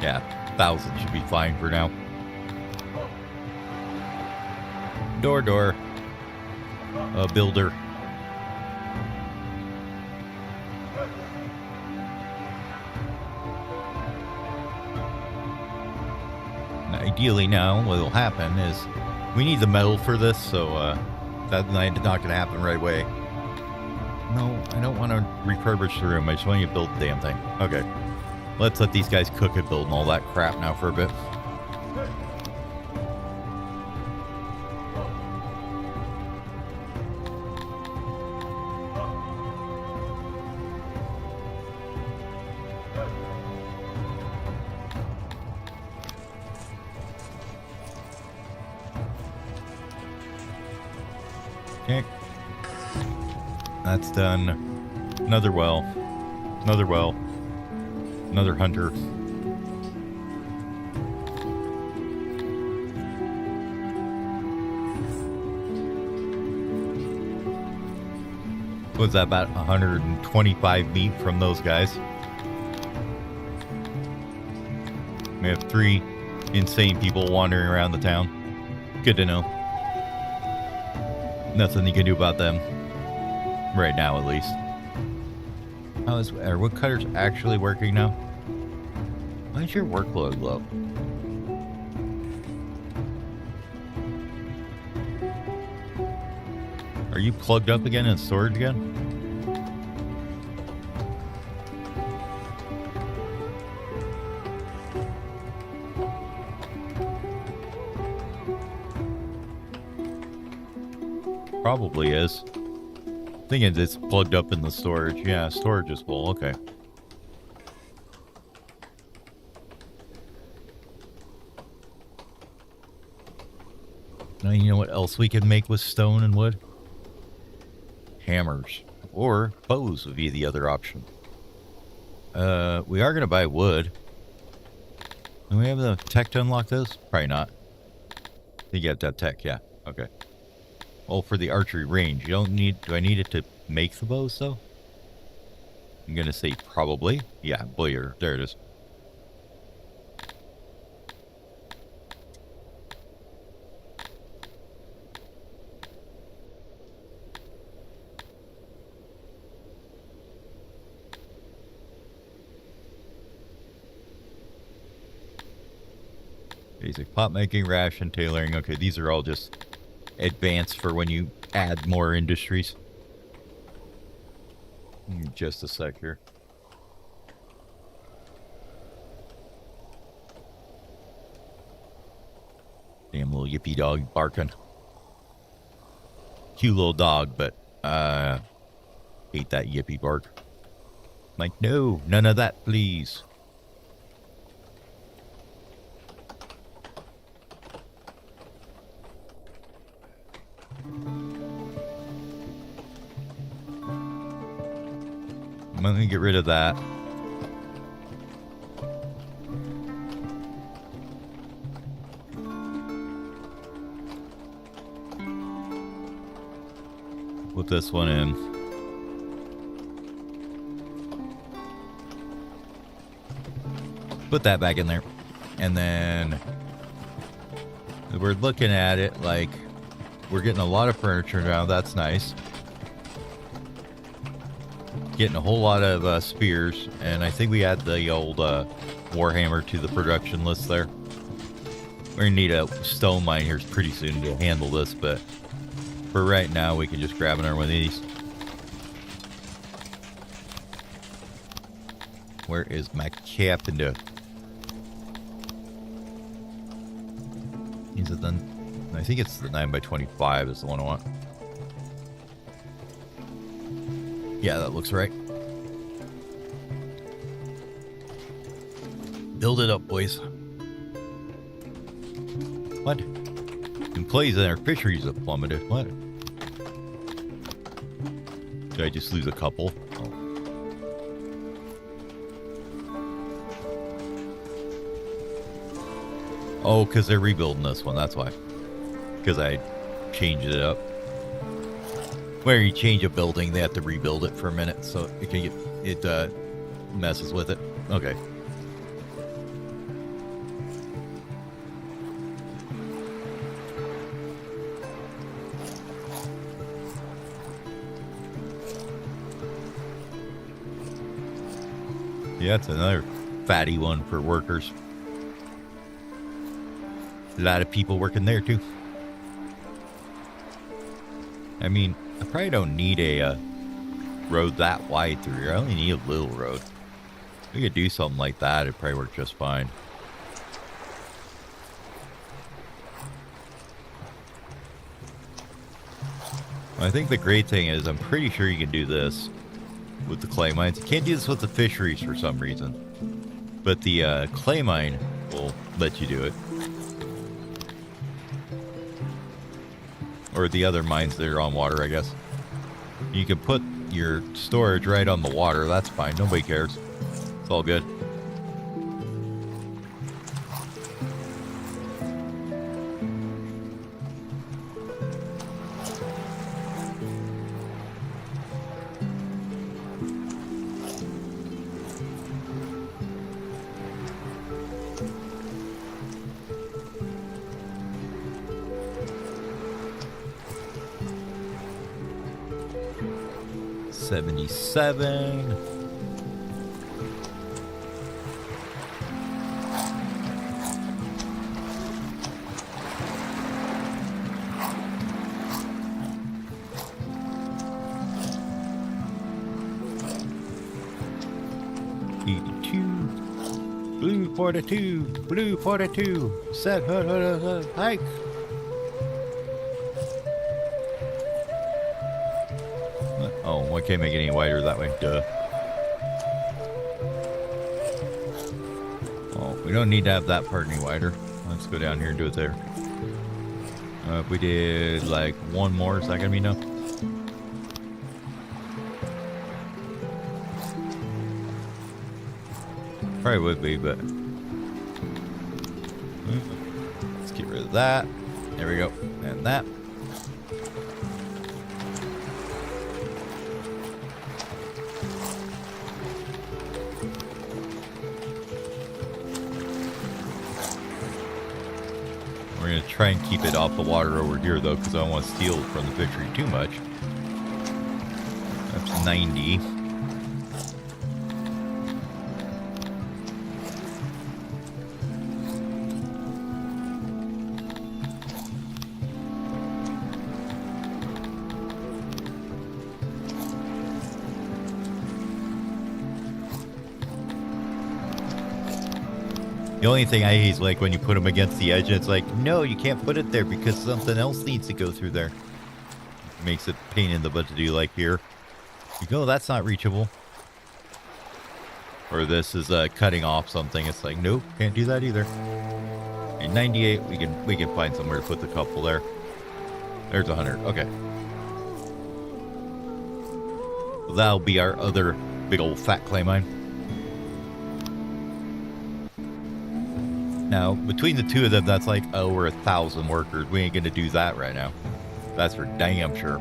Yeah, 1,000 should be fine for now. Door. A builder. And ideally now, what'll happen is we need the metal for this, so that's not going to happen right away. No, I don't want to refurbish the room. I just want you to build the damn thing. Okay. Let's let these guys cook and build and all that crap now for a bit. Okay. That's done. Another well. Another well. Another hunter. Was that about 125 meat from those guys? We have 3 insane people wandering around the town. Good to know. Nothing you can do about them. Right now, at least. Are wood cutters actually working now? Why is your workload low? Are you plugged up again in storage again? Probably is. I think it's plugged up in the storage. Yeah, storage is full. Okay. Now you know what else we can make with stone and wood? Hammers. Or bows would be the other option. We are going to buy wood. Do we have the tech to unlock those? Probably not. I think you have to have tech, yeah. Okay. Well, for the archery range, you don't need... Do I need it to make the bows, though? I'm going to say probably. Yeah, boy, there it is. Basic pot making, ration, tailoring. Okay, these are all just advanced for when you add more industries. Just a sec here. Damn little yippy dog barking. Cute little dog, but hate that yippy bark. Like, no, none of that, please. I'm gonna get rid of that. Put this one in. Put that back in there. And then we're looking at it like we're getting a lot of furniture now. That's nice. Getting a whole lot of spears. And I think we add the old Warhammer to the production list there. We're going to need a stone mine here pretty soon to handle this, but for right now, we can just grab another one of these. Where is my captain? Is it then? I think it's the 9x25 is the one I want. Yeah, that looks right. Build it up, boys. What? Employees in our fisheries have plummeted. What? Did I just lose a couple? Oh, because they're rebuilding this one. That's why. Because I changed it up. Where you change a building, they have to rebuild it for a minute, so it can get it messes with it. Okay. Yeah, it's another fatty one for workers. A lot of people working there too. I mean, I probably don't need a road that wide through here. I only need a little road. We could do something like that. It'd probably work just fine. I think the great thing is I'm pretty sure you can do this with the clay mines. You can't do this with the fisheries for some reason. But the clay mine will let you do it. Or the other mines that are on water, I guess. You can put your storage right on the water. That's fine. Nobody cares. It's all good. $77. Blue 42, blue 42, set, hike. Oh, I can't make it any wider that way, duh. Oh, we don't need to have that part any wider. Let's go down here and do it there. If we did like one more, is that gonna be enough? Probably would be, but let's get rid of that. There we go. And that. We're going to try and keep it off the water over here, though, because I don't want to steal from the fishery too much. That's 90. The only thing I hate is like when you put them against the edge and it's like, no, you can't put it there because something else needs to go through there. It makes it pain in the butt to do like here. You go, that's not reachable. Or this is cutting off something. It's like, nope, can't do that either. In 98, we can find somewhere to put the couple there. There's 100. Okay. Well, that'll be our other big old fat clay mine. Now, between the two of them, that's like over 1,000 workers. We ain't gonna do that right now. That's for damn sure.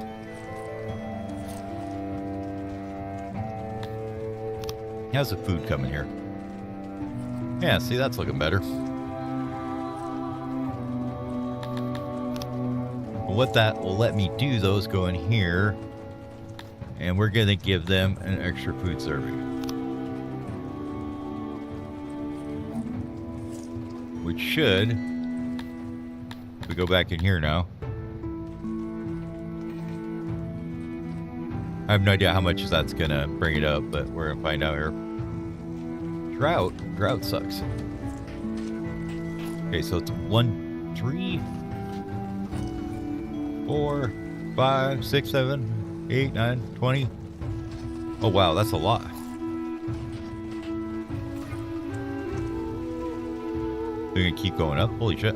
How's the food coming here? Yeah, see, that's looking better. What that will let me do, though, is go in here, and we're gonna give them an extra food serving. Which should, if we go back in here now, I have no idea how much that's gonna bring it up, but we're gonna find out here. Drought sucks. Okay, so it's 1, 3, 4, 5, 6, 7, 8, 9, 20. Oh wow, that's a lot. We're gonna keep going up. Holy shit.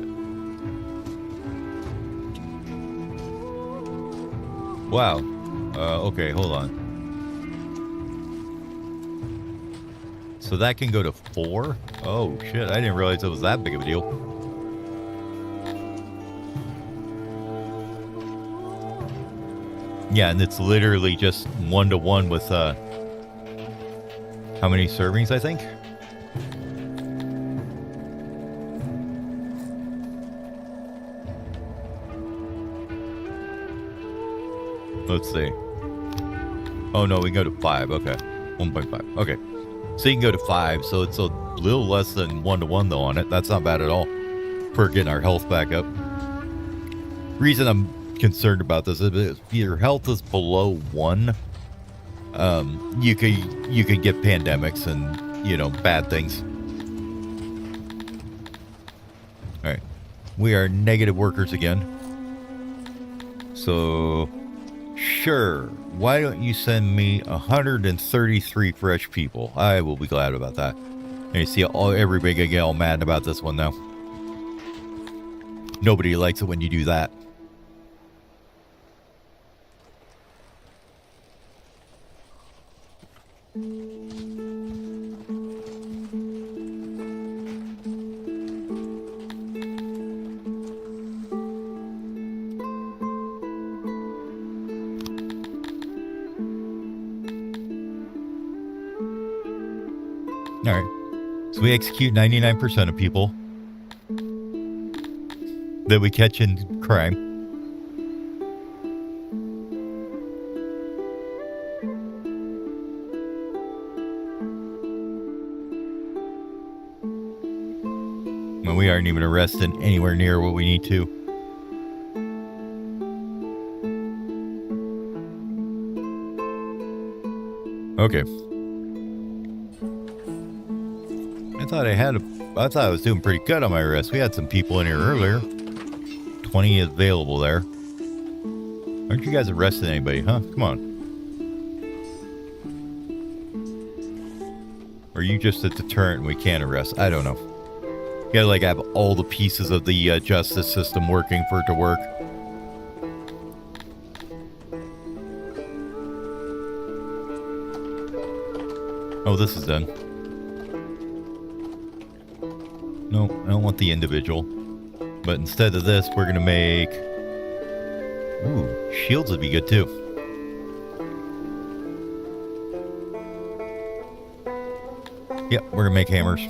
Wow. Okay, hold on. So that can go to 4? Oh shit, I didn't realize it was that big of a deal. Yeah, and it's literally just 1-to-1 with how many servings, I think? Let's see. Oh no, we can go to 5. Okay. 1.5. Okay. So you can go to 5. So it's a little less than 1-to-1 though on it. That's not bad at all for getting our health back up. Reason I'm concerned about this is if your health is below 1, you could get pandemics and, you know, bad things. All right. We are negative workers again. So sure, why don't you send me 133 fresh people? I will be glad about that. And you see everybody gonna get all mad about this one now. Nobody likes it when you do that. All right. So we execute 99% of people that we catch in crime. And we aren't even arrested anywhere near what we need to. Okay. I thought I was doing pretty good on my arrest. We had some people in here earlier. 20 available there. Aren't you guys arresting anybody, huh? Come on. Or are you just a deterrent and we can't arrest? I don't know. You gotta like have all the pieces of the justice system working for it to work. Oh, this is done. No, I don't want the individual. But instead of this, we're going to make... Ooh, shields would be good too. Yep, we're going to make hammers.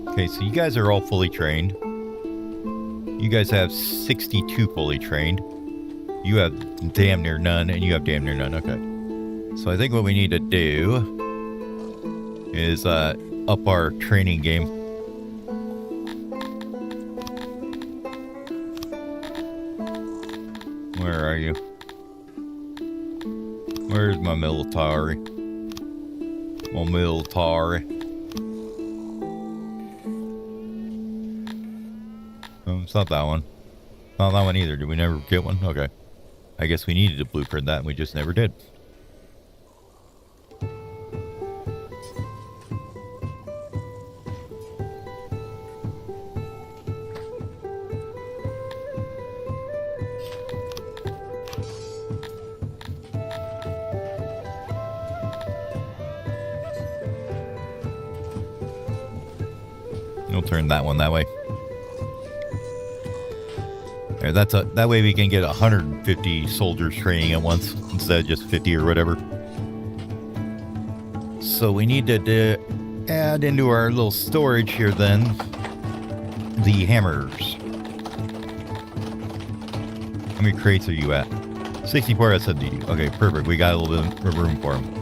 Okay, so you guys are all fully trained. You guys have 62 fully trained. You have damn near none, and you have damn near none. Okay. So I think what we need to do is up our training game. Where are you? Where's my military? My military. Oh, it's not that one. Not that one either. Did we never get one? Okay. I guess we needed to blueprint that and we just never did. We'll turn that one that way. There, that way we can get 150 soldiers training at once instead of just 50 or whatever. So we need to add into our little storage here then the hammers. How many crates are you at? 64 out of 72. Okay, perfect. We got a little bit of room for them.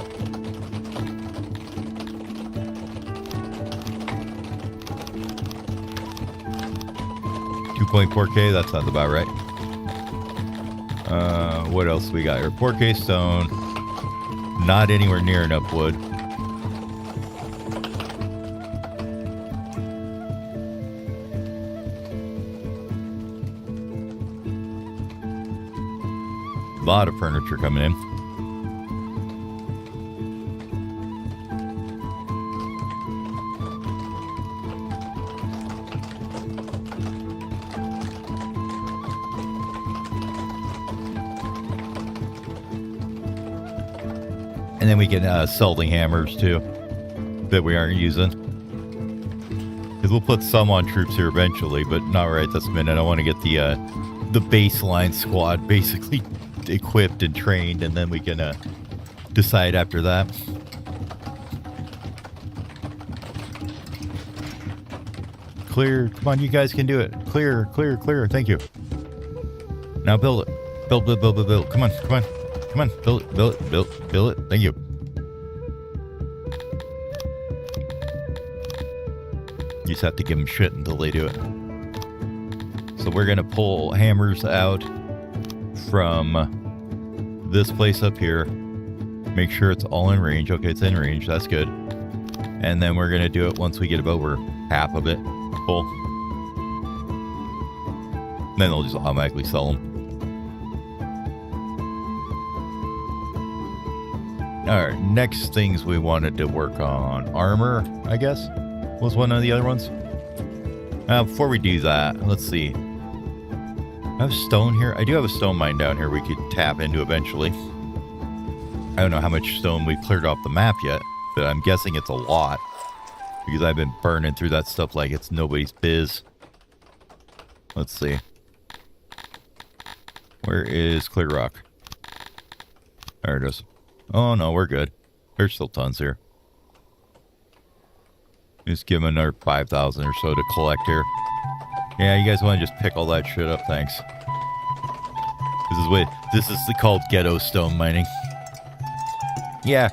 .4K, that sounds about right. What else we got here? 4K stone. Not anywhere near enough wood. A lot of furniture coming in. And then we can sell the hammers too that we aren't using. Because we'll put some on troops here eventually, but not right this minute. I want to get the baseline squad basically equipped and trained, and then we can decide after that. Clear. Come on, you guys can do it. Clear, clear, clear. Thank you. Now build it. Build, build, build, build, build. Come on, come on. Come on, build it, build it, build it. Thank you. You just have to give them shit until they do it. So we're going to pull hammers out from this place up here. Make sure it's all in range. Okay, it's in range. That's good. And then we're going to do it once we get about over half of it full. Then they'll just automatically sell them. Alright, next things we wanted to work on. Armor, I guess, was one of the other ones. Before we do that, let's see. I have stone here. I do have a stone mine down here we could tap into eventually. I don't know how much stone we've cleared off the map yet, but I'm guessing it's a lot. Because I've been burning through that stuff like it's nobody's biz. Let's see. Where is Clear Rock? There it is. Oh, no, we're good. There's still tons here. Just give them another 5,000 or so to collect here. Yeah, you guys want to just pick all that shit up? Thanks. This is called ghetto stone mining. Yeah,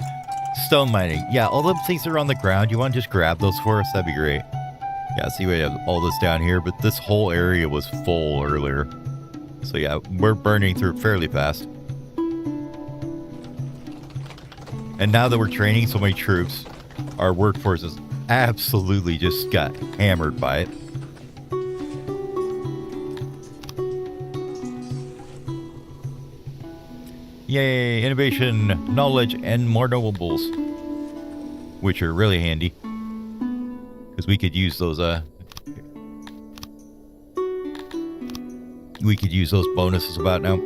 stone mining. Yeah, all them things are on the ground. You want to just grab those for us? That'd be great. Yeah, see, we have all this down here, but this whole area was full earlier. So yeah, we're burning through it fairly fast. And now that we're training so many troops, our workforce is absolutely just got hammered by it. Yay, innovation, knowledge, and more nobles. Which are really handy. Because we could use those, bonuses about now.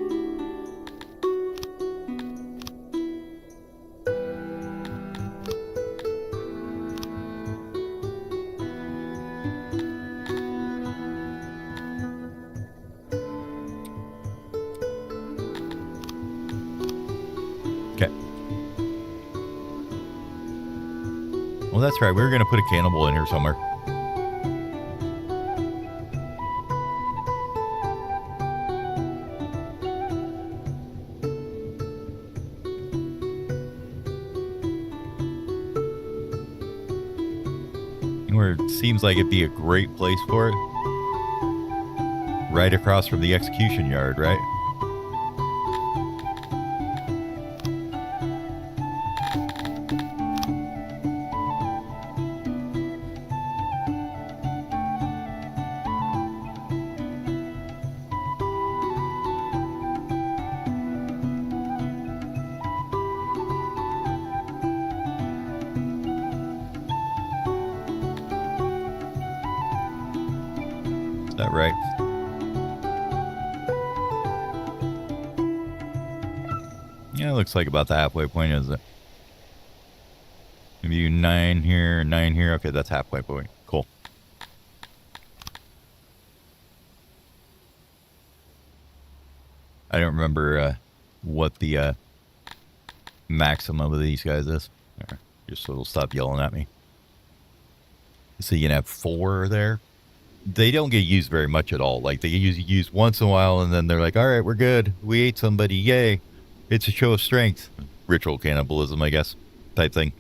Well, that's right. We were going to put a cannibal in here somewhere. Where it seems like it'd be a great place for it. Right across from the execution yard, right? that right? Yeah, it looks like about the halfway point, isn't it? Maybe 9 here, 9 here. Okay, that's halfway point. Cool. I don't remember what the maximum of these guys is. There, just so it'll stop yelling at me. So you can have 4 there. They don't get used very much at all. Like, they get used once in a while, and then they're like, all right, we're good. We ate somebody. Yay. It's a show of strength. Ritual cannibalism, I guess, type thing.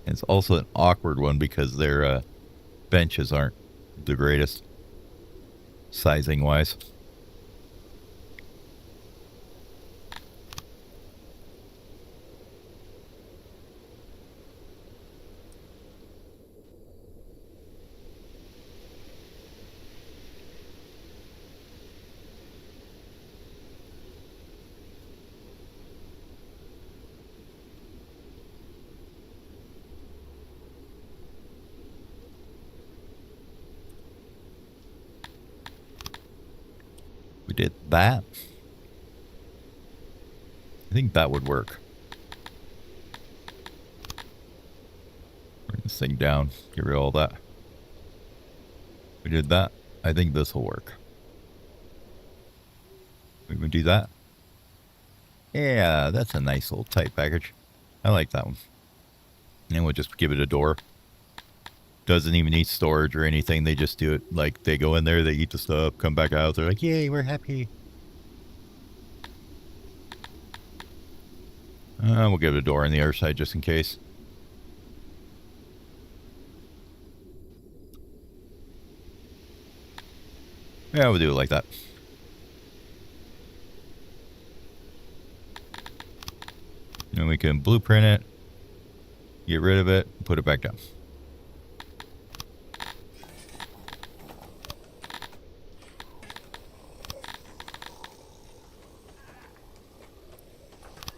It's also an awkward one because their benches aren't the greatest, sizing-wise. We did that. I think that would work. Bring this thing down. Get rid of all that. We did that. I think this will work. We would do that. Yeah, that's a nice little tight package. I like that one. And we'll just give it a door. Doesn't even need storage or anything. They just do it like they go in there, they eat the stuff, come back out. They're like, yay, we're happy. We'll give it a door on the other side just in case. Yeah, we'll do it like that. And we can blueprint it, get rid of it, put it back down.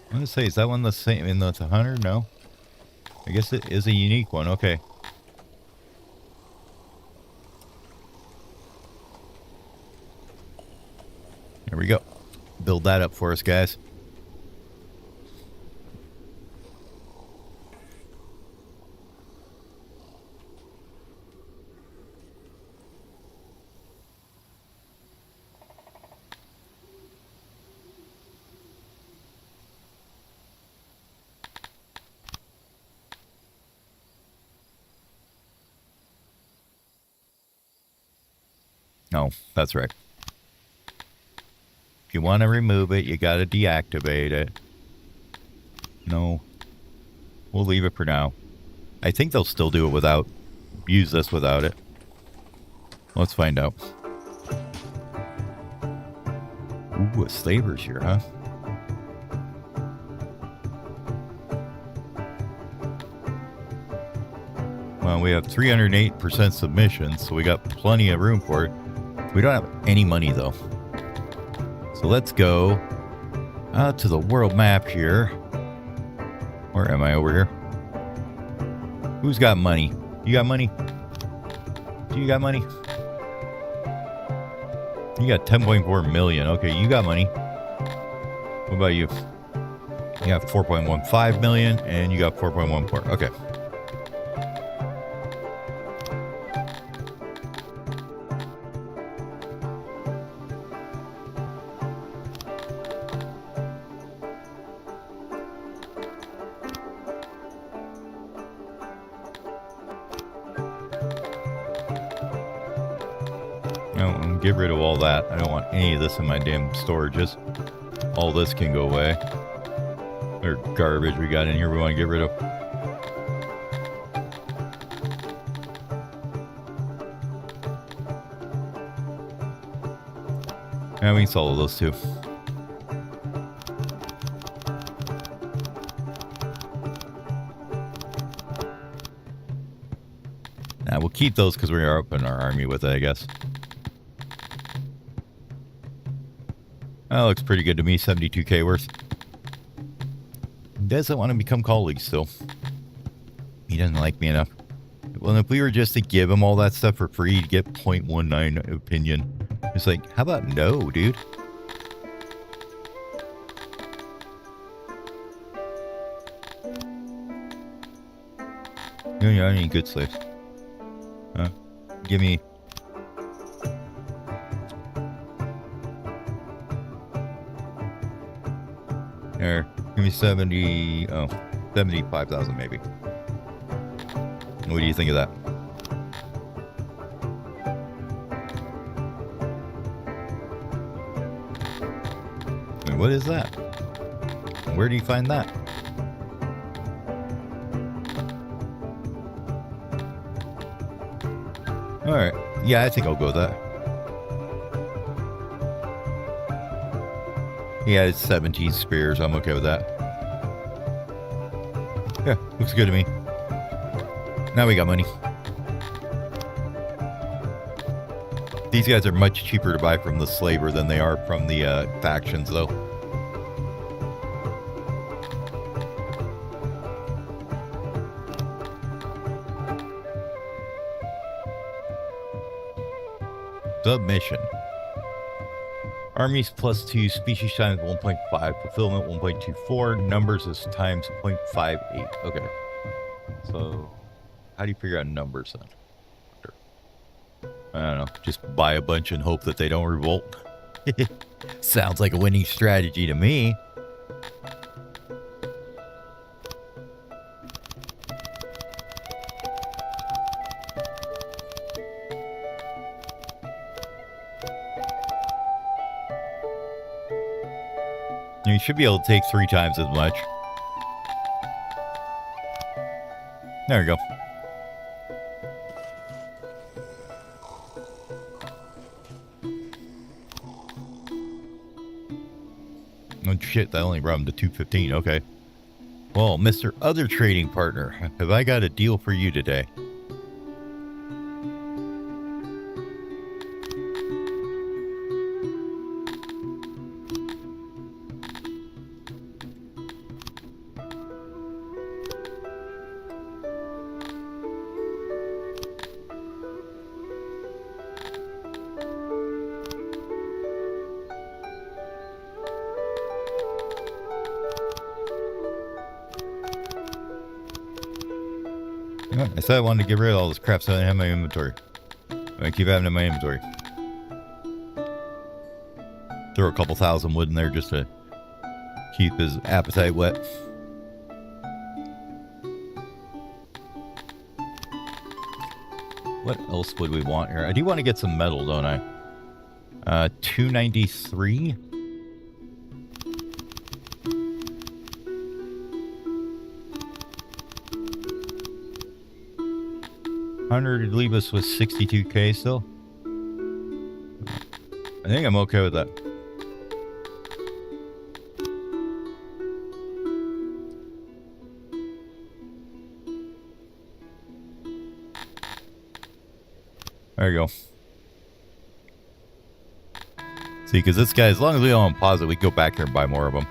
I'm gonna say, is that one the same in the 100? No. I guess it is a unique one. Okay. There we go. Build that up for us, guys. No, that's right. If you want to remove it, you got to deactivate it. No. We'll leave it for now. I think they'll still do it without... use this without it. Let's find out. Ooh, a slaver's here, huh? Well, we have 308% submission, so we got plenty of room for it. We don't have any money, though. So let's go out to the world map here. Where am I over here? Who's got money? You got money? Do you got money? You got 10.4 million. Okay, you got money. What about you? You got 4.15 million and you got 4.14. Okay. Get rid of all that. I don't want any of this in my damn storages. All this can go away. Or garbage we got in here we want to get rid of. Yeah, we can solve those too. Now we'll keep those because we are up in our army with it, I guess. That looks pretty good to me, 72k worth. doesn't want to become colleagues still. He doesn't like me enough. Well, if we were just to give him all that stuff for free, he'd get 0.19 opinion. It's like, how about no, dude? Yeah, I need good slaves. Huh? Give me... There. Give me 70... Oh, 75,000 maybe. What do you think of that? And what is that? Where do you find that? Alright. Yeah, I think I'll go with that. Yeah, it's 17 spears. I'm okay with that. Yeah, looks good to me. Now we got money. These guys are much cheaper to buy from the slaver than they are from the factions, though. Submission. Armies +2, species times 1.5, fulfillment 1.24, numbers is times 0.58. Okay. So, how do you figure out numbers then? I don't know. Just buy a bunch and hope that they don't revolt. Sounds like a winning strategy to me. You should be able to take 3 times as much. There we go. Oh shit, that only brought him to 215. Okay. Well, Mr. Other Trading Partner, have I got a deal for you today? I said I wanted to get rid of all this crap so I didn't have my inventory. I keep having it in my inventory. Throw a couple thousand wood in there just to keep his appetite wet. What else would we want here? I do want to get some metal, don't I? 293. Would leave us with 62k still. I think I'm okay with that. There you go. See, because this guy, as long as we don't pause it, we can go back here and buy more of them.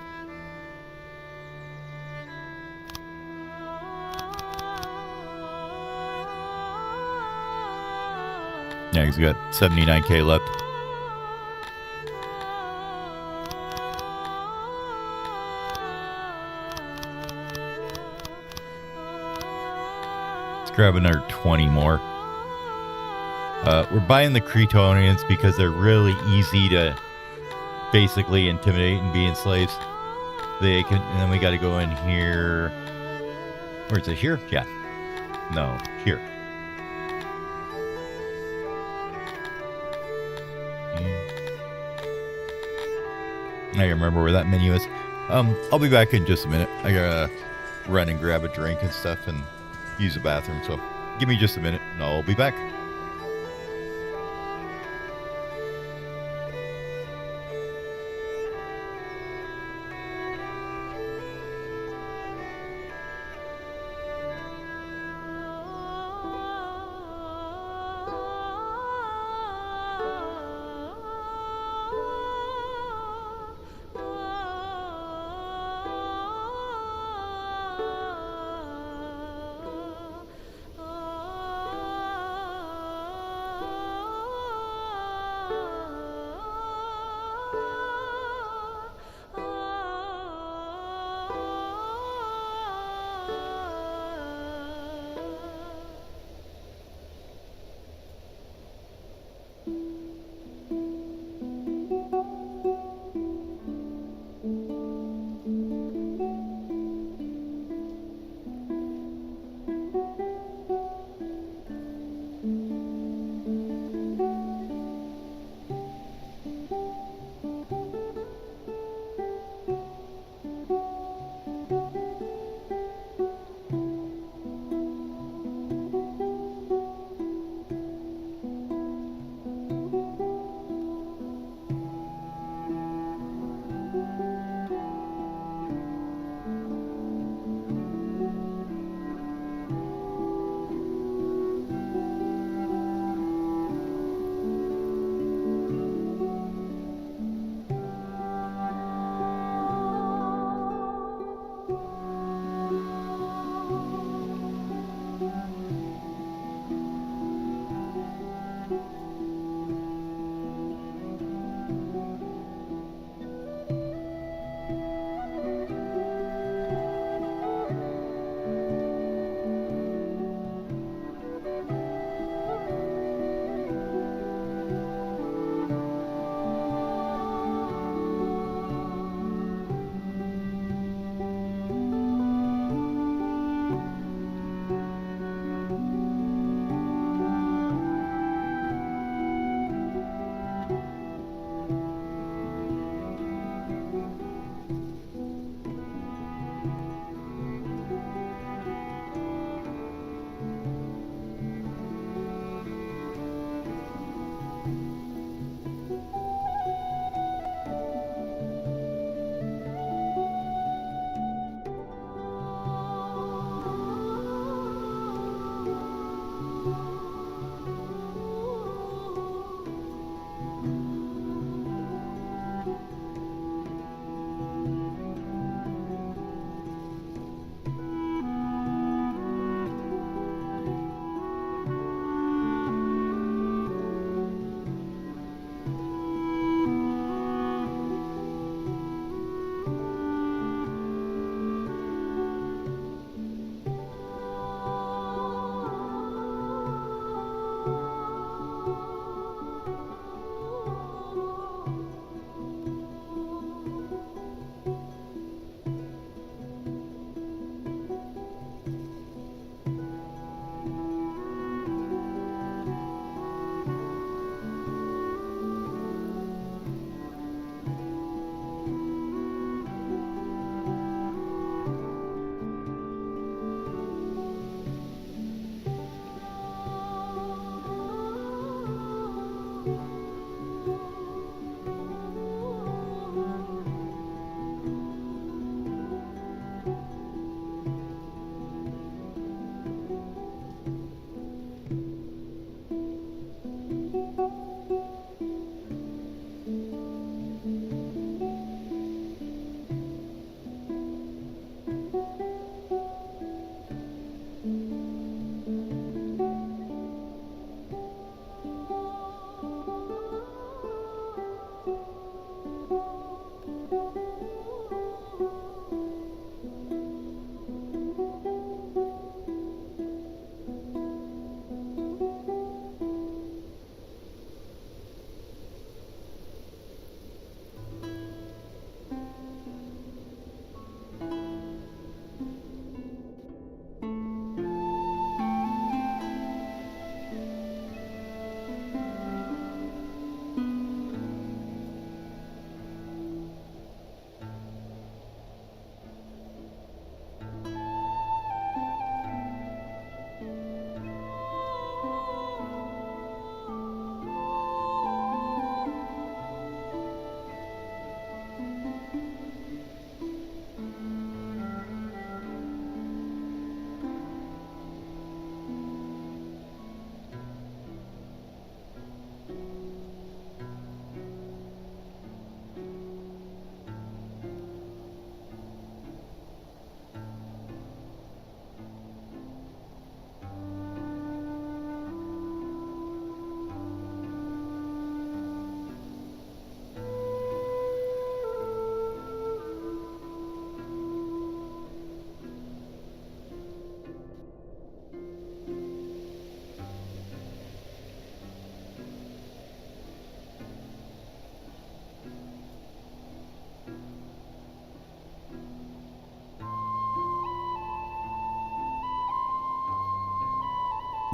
Yeah, he's got 79k left. Let's grab another 20 more. We're buying the Cretonians because they're really easy to basically intimidate and be slaves. They can, and then we got to go in here. Where is it? Here? Yeah. No, here. I don't remember where that menu is. I'll be back in just a minute. I gotta run and grab a drink and stuff and use the bathroom. So give me just a minute and I'll be back.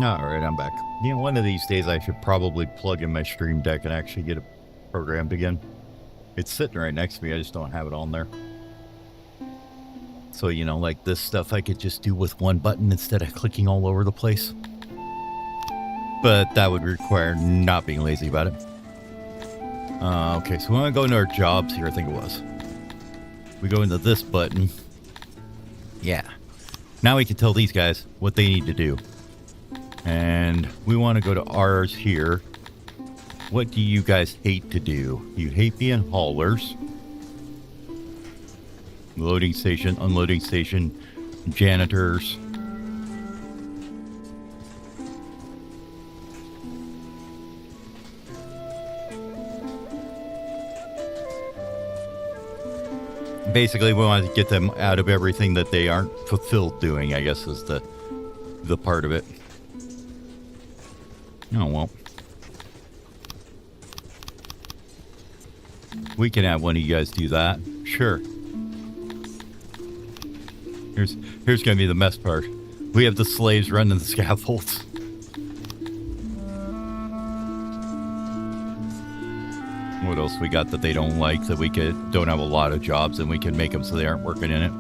All right, I'm back. You know, one of these days I should probably plug in my stream deck and actually get it programmed again. It's sitting right next to me. I just don't have it on there. So, you know, like this stuff I could just do with one button instead of clicking all over the place. But that would require not being lazy about it. Okay, so we want to go into our jobs here, I think it was. We go into this button. Yeah. Now we can tell these guys what they need to do. And we want to go to ours here. What do you guys hate to do? You hate being haulers. Loading station, unloading station, janitors. Basically, we want to get them out of everything that they aren't fulfilled doing, I guess, is the part of it. Oh, well. We can have one of you guys do that. Sure. Here's going to be the mess part. We have the slaves running the scaffolds. What else we got that they don't like, that we don't have a lot of jobs and we can make them so they aren't working in it?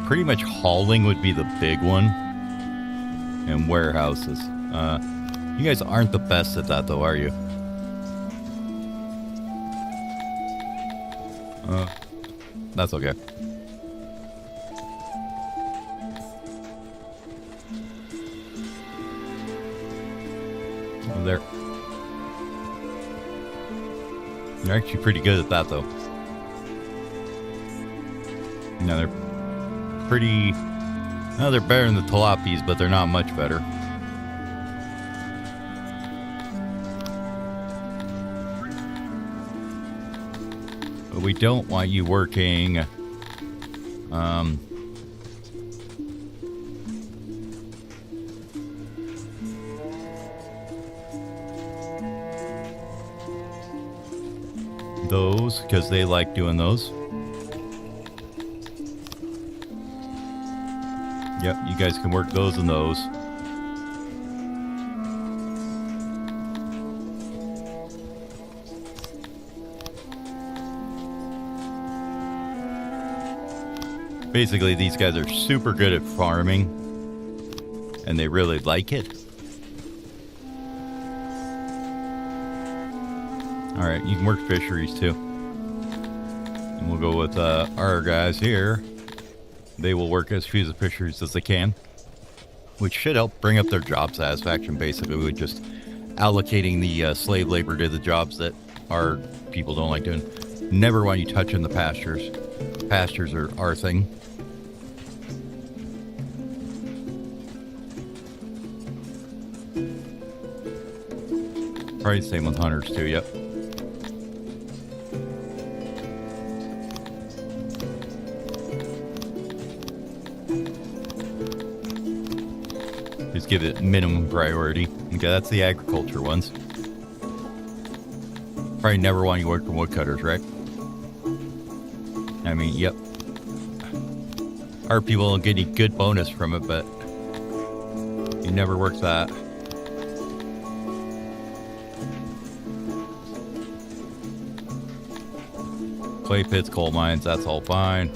Pretty much hauling would be the big one. And warehouses. You guys aren't the best at that though, are you? That's okay. Oh, there. They're actually pretty good at that though. No, they're pretty... No, they're better than the Tilapis, but they're not much better. But we don't want you working... those, because they like doing those. Yep, you guys can work those and those. Basically, these guys are super good at farming, and they really like it. Alright, you can work fisheries too. And we'll go with our guys here. They will work as few fisheries as they can, which should help bring up their job satisfaction, basically, with just allocating the slave labor to the jobs that our people don't like doing. Never want you touching the pastures. Pastures are our thing. Probably the same with hunters too, yep. Just give it minimum priority. Okay, that's the agriculture ones. Probably never want you working woodcutters, right? I mean, yep. Our people will get a good bonus from it, but you never work that. Clay pits, coal mines, that's all fine.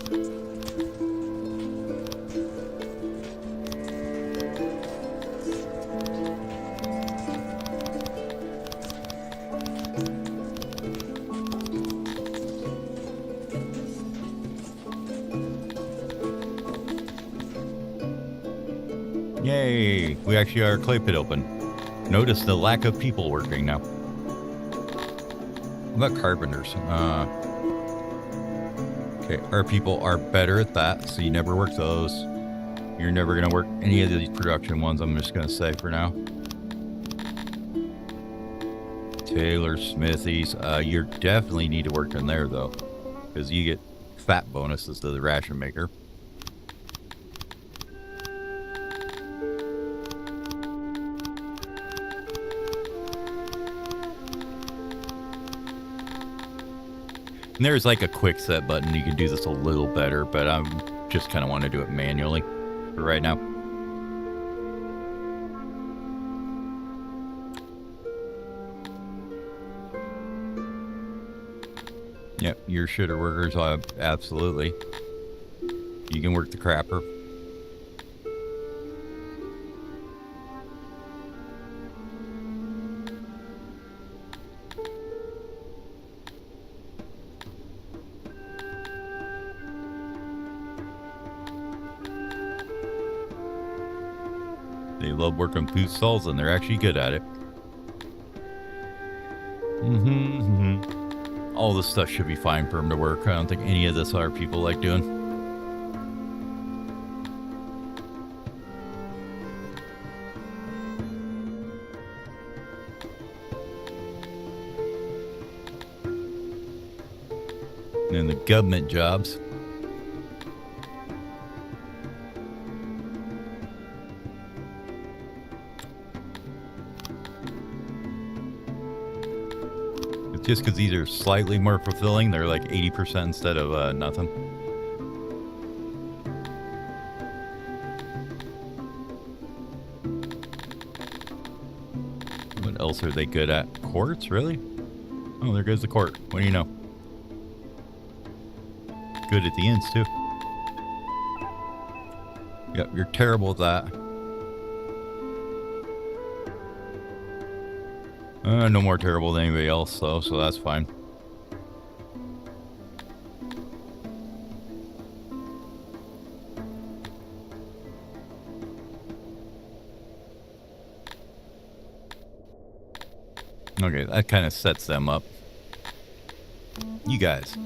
Yay! We actually are a clay pit open. Notice the lack of people working now. What about carpenters? Okay, our people are better at that, so you never work those. You're never going to work any of these production ones, I'm just going to say for now. Tailor, smithies. You definitely need to work in there, though, because you get fat bonuses to the ration maker. And there's like a quick set button. You can do this a little better, but I'm just kind of want to do it manually. for right now. Yep, your shitter workers, absolutely. You can work the crapper. They love working food stalls, and they're actually good at it. All this stuff should be fine for them to work. I don't think any of this other people like doing. And then the government jobs. Just because these are slightly more fulfilling, they're like 80% instead of nothing. What else are they good at? Quartz, really? Oh, there goes the quart. What do you know? Good at the ends, too. Yep, you're terrible at that. No more terrible than anybody else, though, so that's fine. Okay, that kind of sets them up. You guys.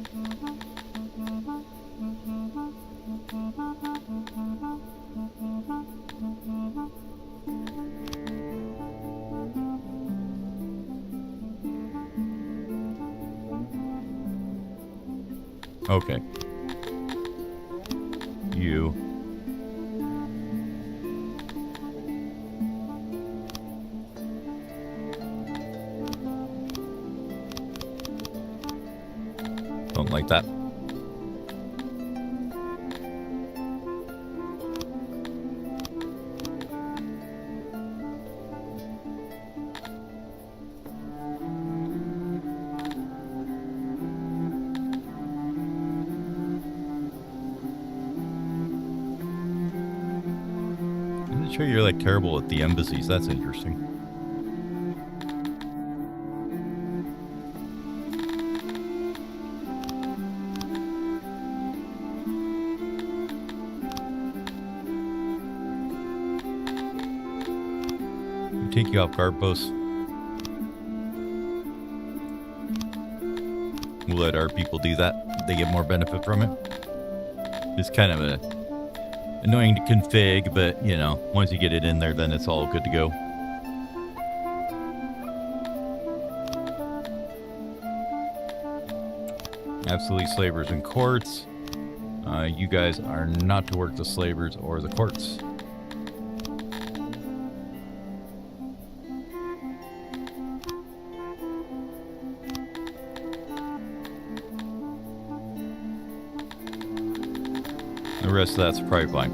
Okay. You. Don't like that. Sure, you're like terrible at the embassies. That's interesting. We take you off guard posts. We'll let our people do that. They get more benefit from it. It's kind of a annoying to config, but, you know, once you get it in there, then it's all good to go. Absolutely slavers and quartz. You guys are not to work the slavers or the quartz. The rest of that's probably fine.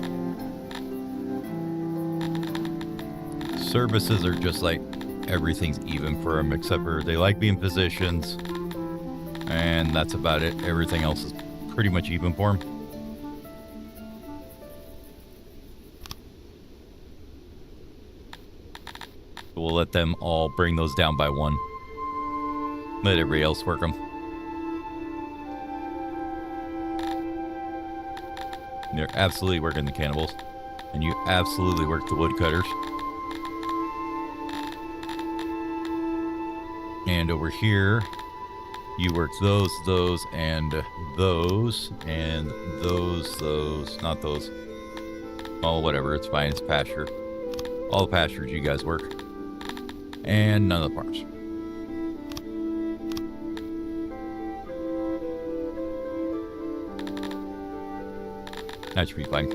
Services are just like everything's even for them, except for they like being physicians, and that's about it. Everything else is pretty much even for them. We'll let them all bring those down by one. Let everybody else work them. They're absolutely working the cannibals. And you absolutely work the woodcutters. And over here, you work those, and those, not those. Oh, whatever, it's fine, it's pasture. All the pastures you guys work. And none of the farms. That should be fine.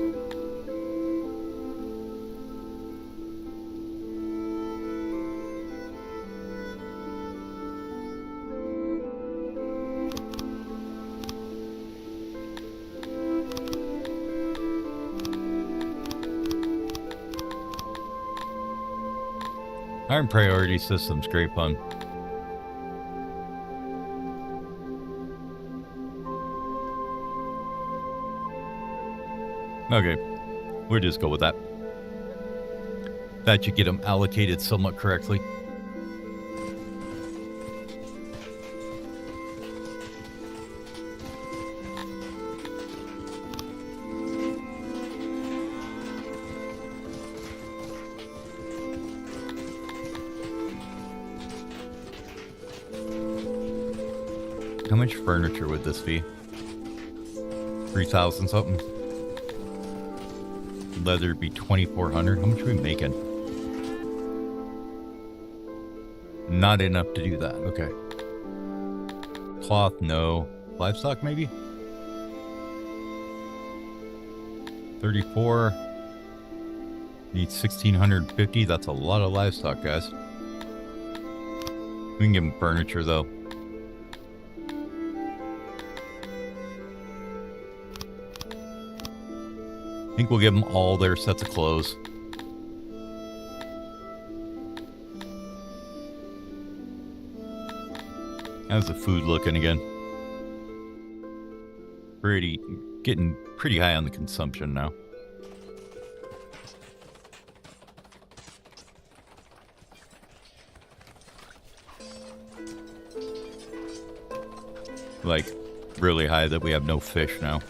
Our priority system's great fun. Okay, we'll just go with that. That should get them allocated somewhat correctly. How much furniture would this be? 3,000 something. Leather would be 2,400. How much are we making? Not enough to do that. Okay. Cloth, no. Livestock, maybe? 34. Need 1,650. That's a lot of livestock, guys. We can give them furniture, though. I think we'll give them all their sets of clothes. How's the food looking again? Getting pretty high on the consumption now. Like, really high that we have no fish now.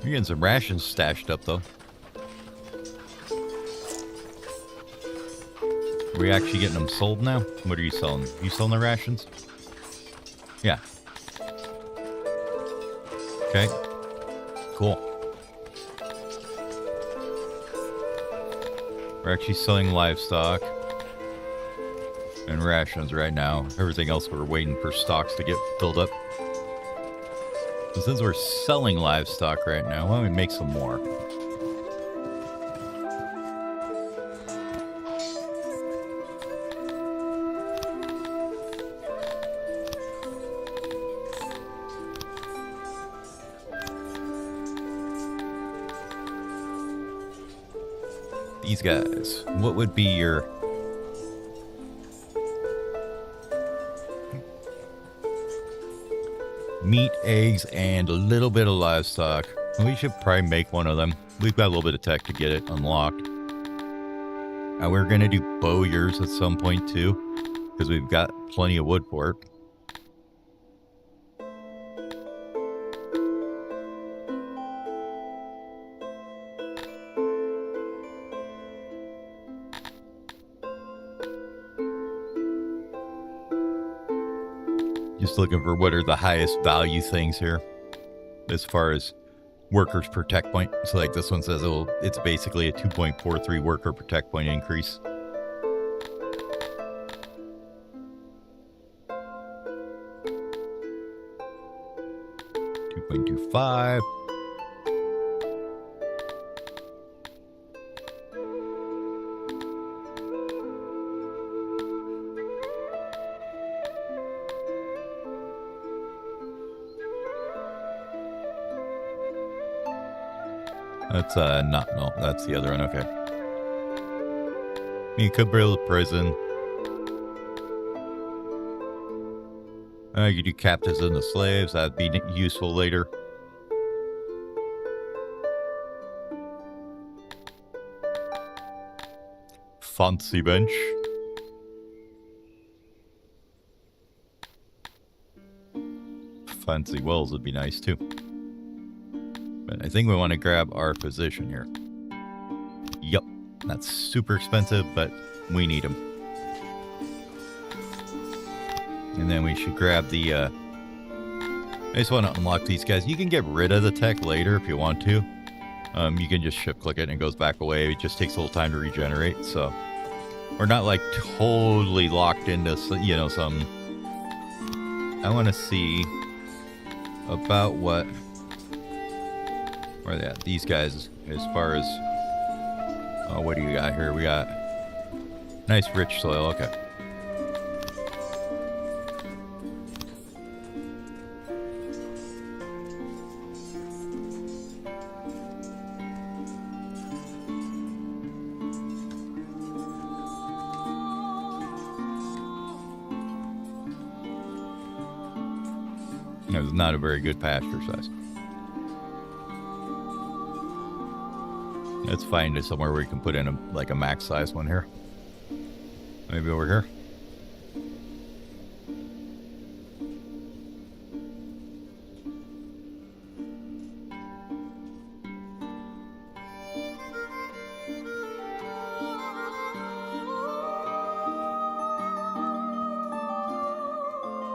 You're getting some rations stashed up, though. Are we actually getting them sold now? What are you selling? You selling the rations? Yeah. Okay. Cool. We're actually selling livestock and rations right now. Everything else we're waiting for stocks to get filled up. So since we're selling livestock right now, why don't we make some more? These guys, what would be your... meat, eggs, and a little bit of livestock. We should probably make one of them. We've got a little bit of tech to get it unlocked. And we're going to do bowyers at some point too, because we've got plenty of wood for it. Just looking for what are the highest value things here as far as workers per tech point. So like this one says it's basically a 2.43 worker per tech point increase. $2.25. That's no, that's the other one. Okay. You could build a prison. You could do captives and the slaves. That'd be useful later. Fancy bench. Fancy wells would be nice too. But I think we want to grab our position here. Yup. That's super expensive, but we need them. And then we should grab the... I just want to unlock these guys. You can get rid of the tech later if you want to. You can just shift click it and it goes back away. It just takes a little time to regenerate. So we're not like totally locked into, you know, some... I want to see about what... Where are they at? These guys, as far as... Oh, what do you got here? We got nice rich soil. Okay. It's not a very good pasture size. Let's find somewhere where we can put in a max size one here. Maybe over here.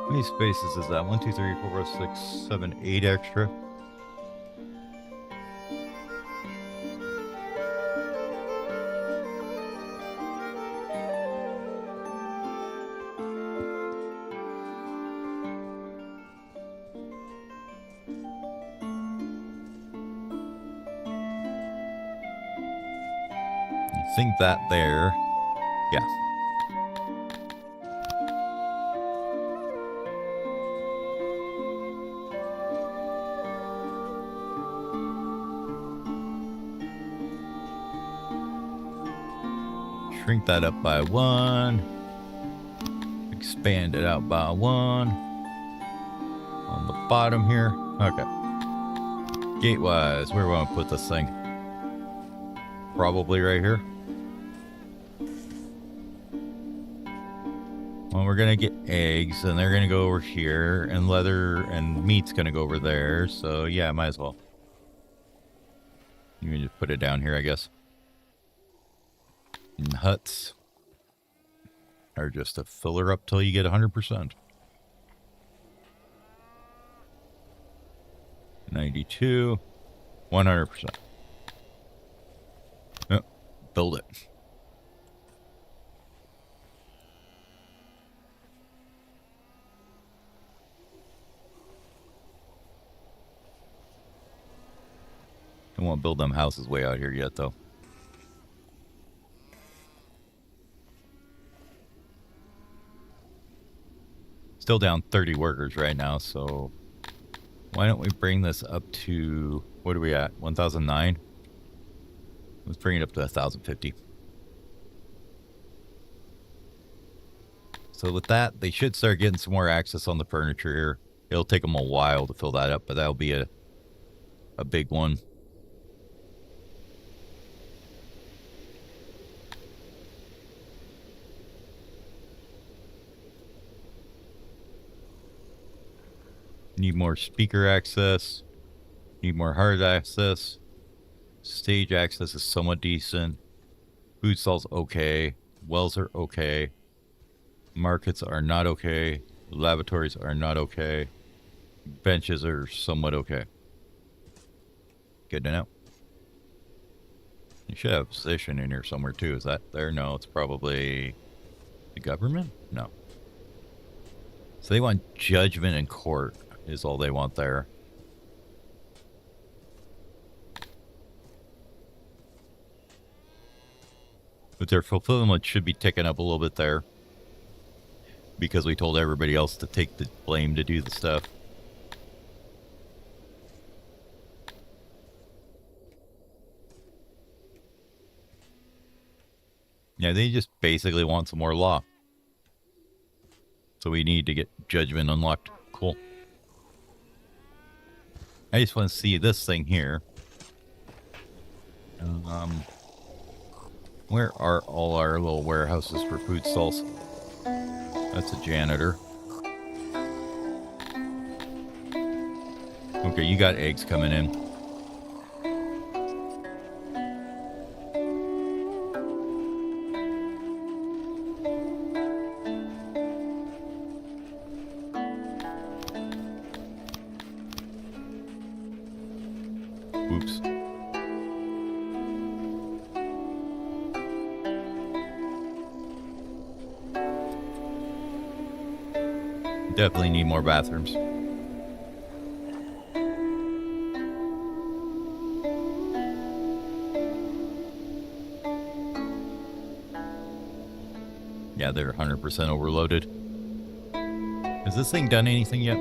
How many spaces is that? 1, 2, 3, 4, 5, 6, 7, 8 extra. I think that there. Yeah. Shrink that up by 1. Expand it out by 1. On the bottom here. Okay. Gate-wise, where do I want to put this thing? Probably right here. Well, we're going to get eggs, and they're going to go over here, and leather and meat's going to go over there. So, yeah, might as well. You can just put it down here, I guess. And huts are just a filler up till you get 100%. 92, 100%. Oh, build it. Don't want to build them houses way out here yet, though. Still down 30 workers right now, so why don't we bring this up to, what are we at, 1,009? Let's bring it up to 1,050. So with that, they should start getting some more access on the furniture here. It'll take them a while to fill that up, but that'll be a big one. Need more speaker access. Need more hard access. Stage access is somewhat decent. Food stalls okay. Wells are okay. Markets are not okay. Lavatories are not okay. Benches are somewhat okay. Good to know. You should have a position in here somewhere too. Is that there? No, it's probably the government? No. So they want judgment in court is all they want there. But their fulfillment should be ticking up a little bit there. Because we told everybody else to take the blame to do the stuff. Yeah, they just basically want some more law. So we need to get judgment unlocked. Cool. I just want to see this thing here. Where are all our little warehouses for food stalls? That's a janitor. Okay, you got eggs coming in. Oops. Definitely need more bathrooms. Yeah, they're 100% overloaded. Has this thing done anything yet?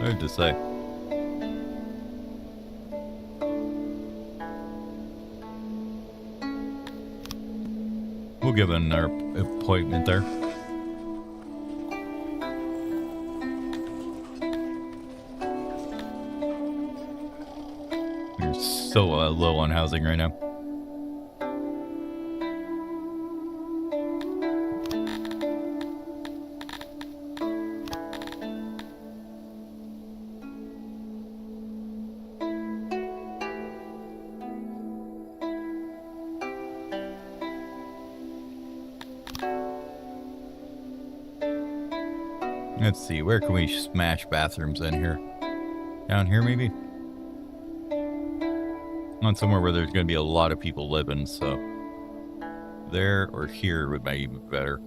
Hard to say. We'll give in our appointment there. We're so low on housing right now. Let's see, where can we smash bathrooms in here? Down here, maybe? Not somewhere where there's going to be a lot of people living, so there or here would be even better.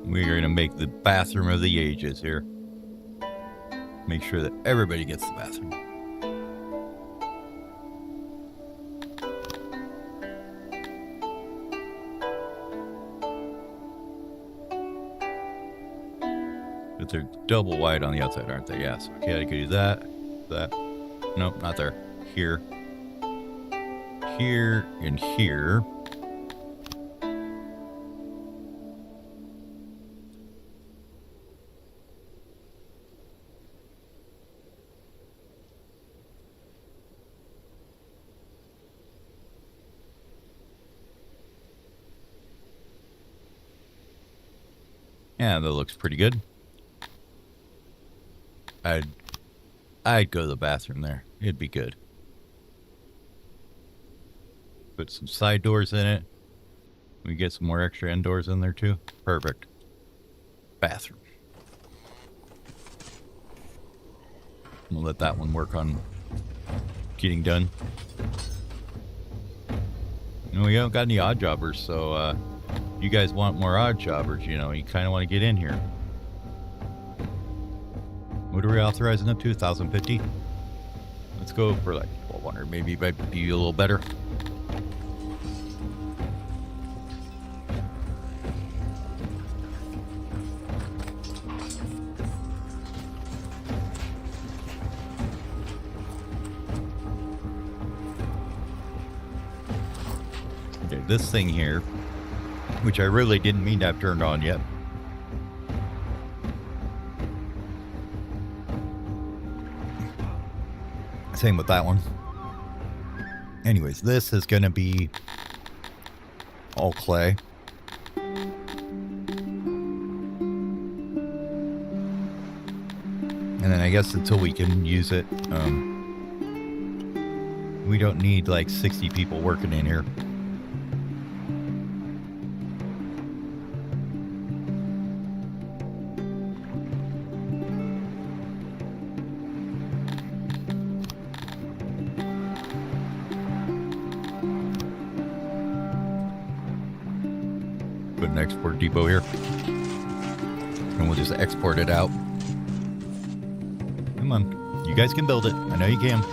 We're going to make the bathroom of the ages here. Make sure that everybody gets the bathroom. But they're double wide on the outside, aren't they? Yes. Okay, I could do that. That. Nope, not there. Here. Here and here. Yeah, that looks pretty good. I'd go to the bathroom there. It'd be good. Put some side doors in it. We get some more extra end doors in there too. Perfect. Bathroom. I'm gonna let that one work on getting done. You know, we haven't got any odd jobbers, so you guys want more odd jobbers, you know, you kind of want to get in here. What are we authorizing up to? 1,050? Let's go for like 1,200. Maybe it might be a little better. Okay, this thing here, which I really didn't mean to have turned on yet. Same with that one. Anyways, this is going to be all clay. And then I guess until we can use it, we don't need like 60 people working in here. Put an export depot here. And we'll just export it out. Come on. You guys can build it. I know you can.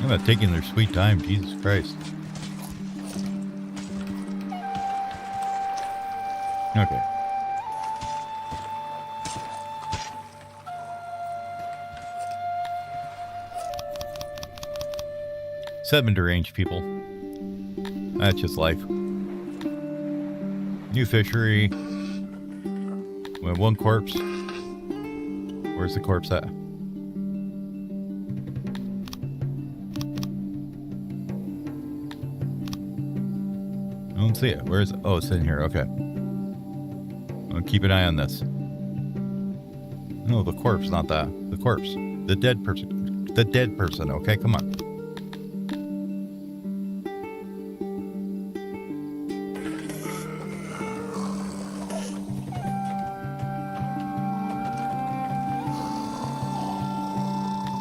I'm not taking their sweet time. Jesus Christ. Okay. Seven deranged people. That's just life. New fishery. We have one corpse. Where's the corpse at? I don't see it. Where is it? Oh, it's in here. Okay. I'll keep an eye on this. No, the corpse, not that. The corpse. The dead person. The dead person. Okay, come on.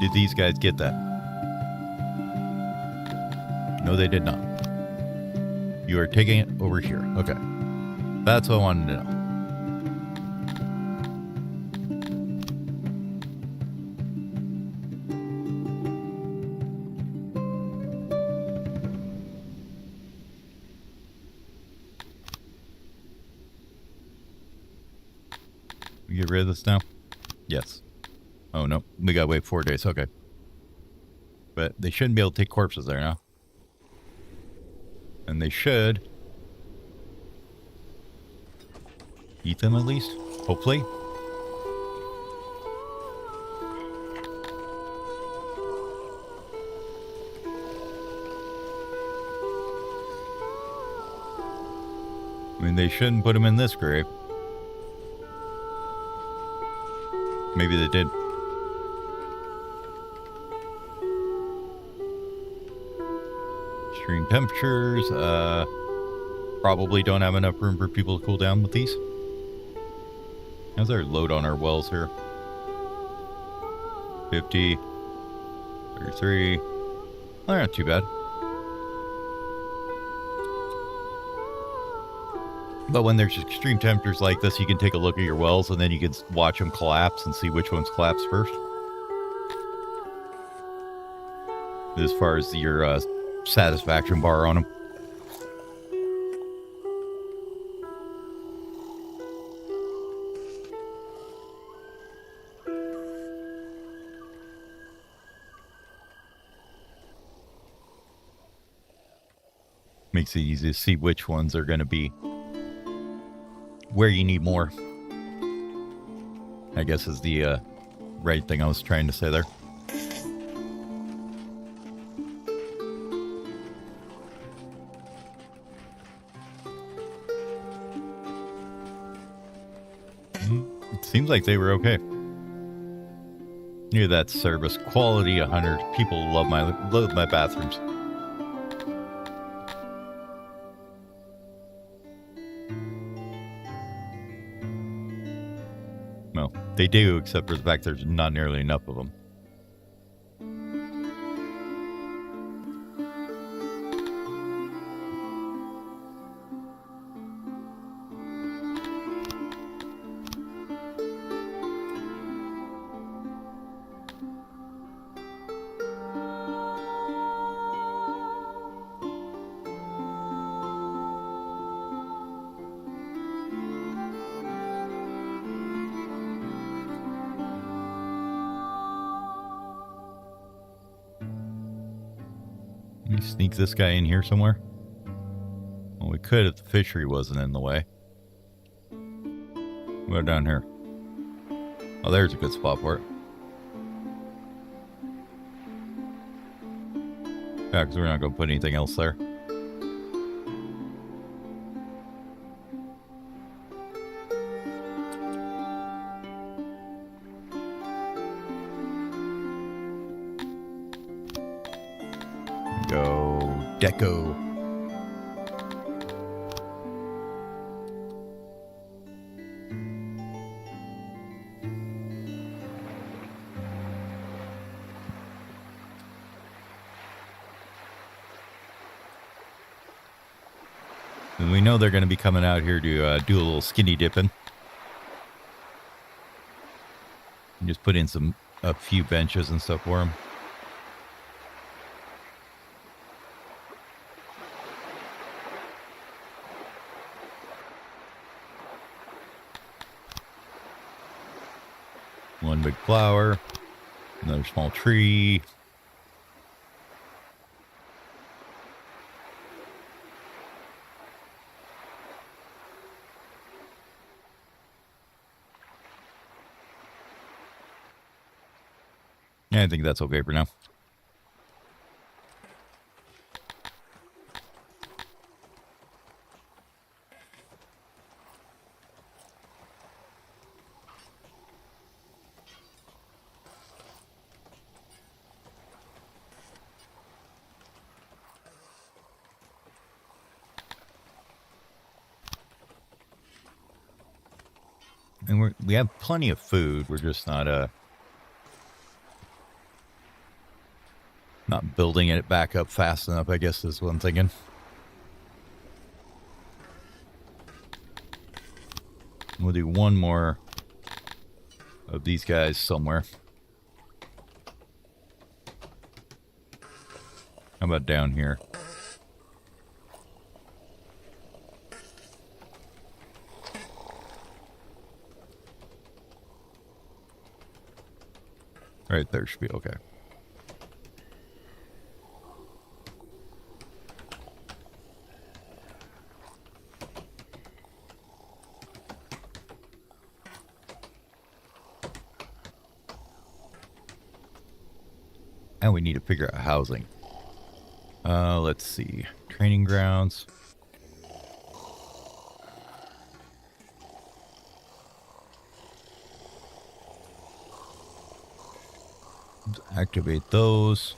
Did these guys get that? No, they did not. You are taking it over here. Okay. That's what I wanted to know. We get rid of this now? Yes. Oh, no. We gotta wait 4 days. Okay. But they shouldn't be able to take corpses there now. And they should eat them at least. Hopefully. I mean, they shouldn't put them in this grave. Maybe they did. Extreme temperatures. Probably don't have enough room for people to cool down with these. How's our load on our wells here? 50. 33. They're not too bad. But when there's extreme temperatures like this, you can take a look at your wells and then you can watch them collapse and see which ones collapse first. As far as your satisfaction bar on them. Makes it easy to see which ones are going to be where you need more. I guess is the right thing I was trying to say there. It seems like they were okay. Near that service quality 100. People love my bathrooms. Well, they do, except for the fact there's not nearly enough of them. Let me sneak this guy in here somewhere. Well, we could if the fishery wasn't in the way. What about down here? Oh, there's a good spot for it. Yeah, because we're not going to put anything else there. Go deco. And we know they're going to be coming out here to do a little skinny dipping. And just put in a few benches and stuff for them. One big flower, another small tree. Yeah, I think that's okay for now. And we have plenty of food. We're just not Not building it back up fast enough, I guess is what I'm thinking. We'll do one more of these guys somewhere. How about down here? Right there should be okay. And we need to figure out housing. Let's see. Training grounds. Let's activate those.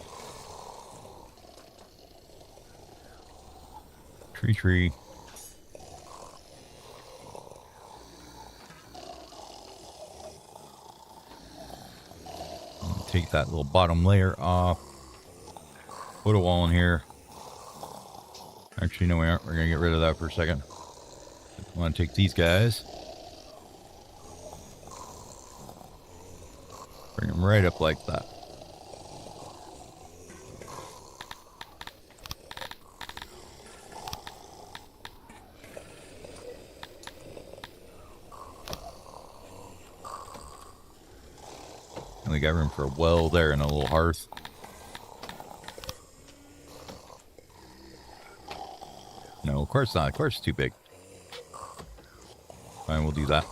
Tree. Take that little bottom layer off. Put a wall in here. Actually, no, we aren't. We're going to get rid of that for a second. I want to take these guys. Bring them right up like that. And we got room for a well there and a little hearth. No, of course not. Of course it's too big. Fine, we'll do that.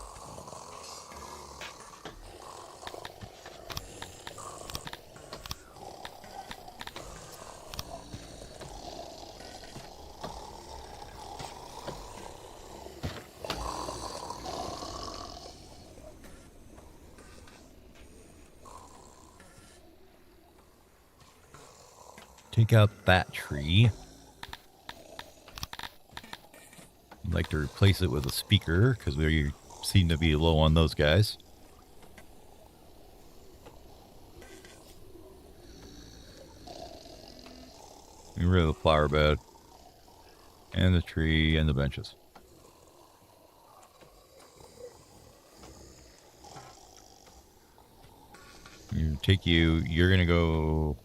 Take out that tree. I'd like to replace it with a speaker because we seem to be low on those guys. Get rid of the flower bed and the tree and the benches. You're gonna go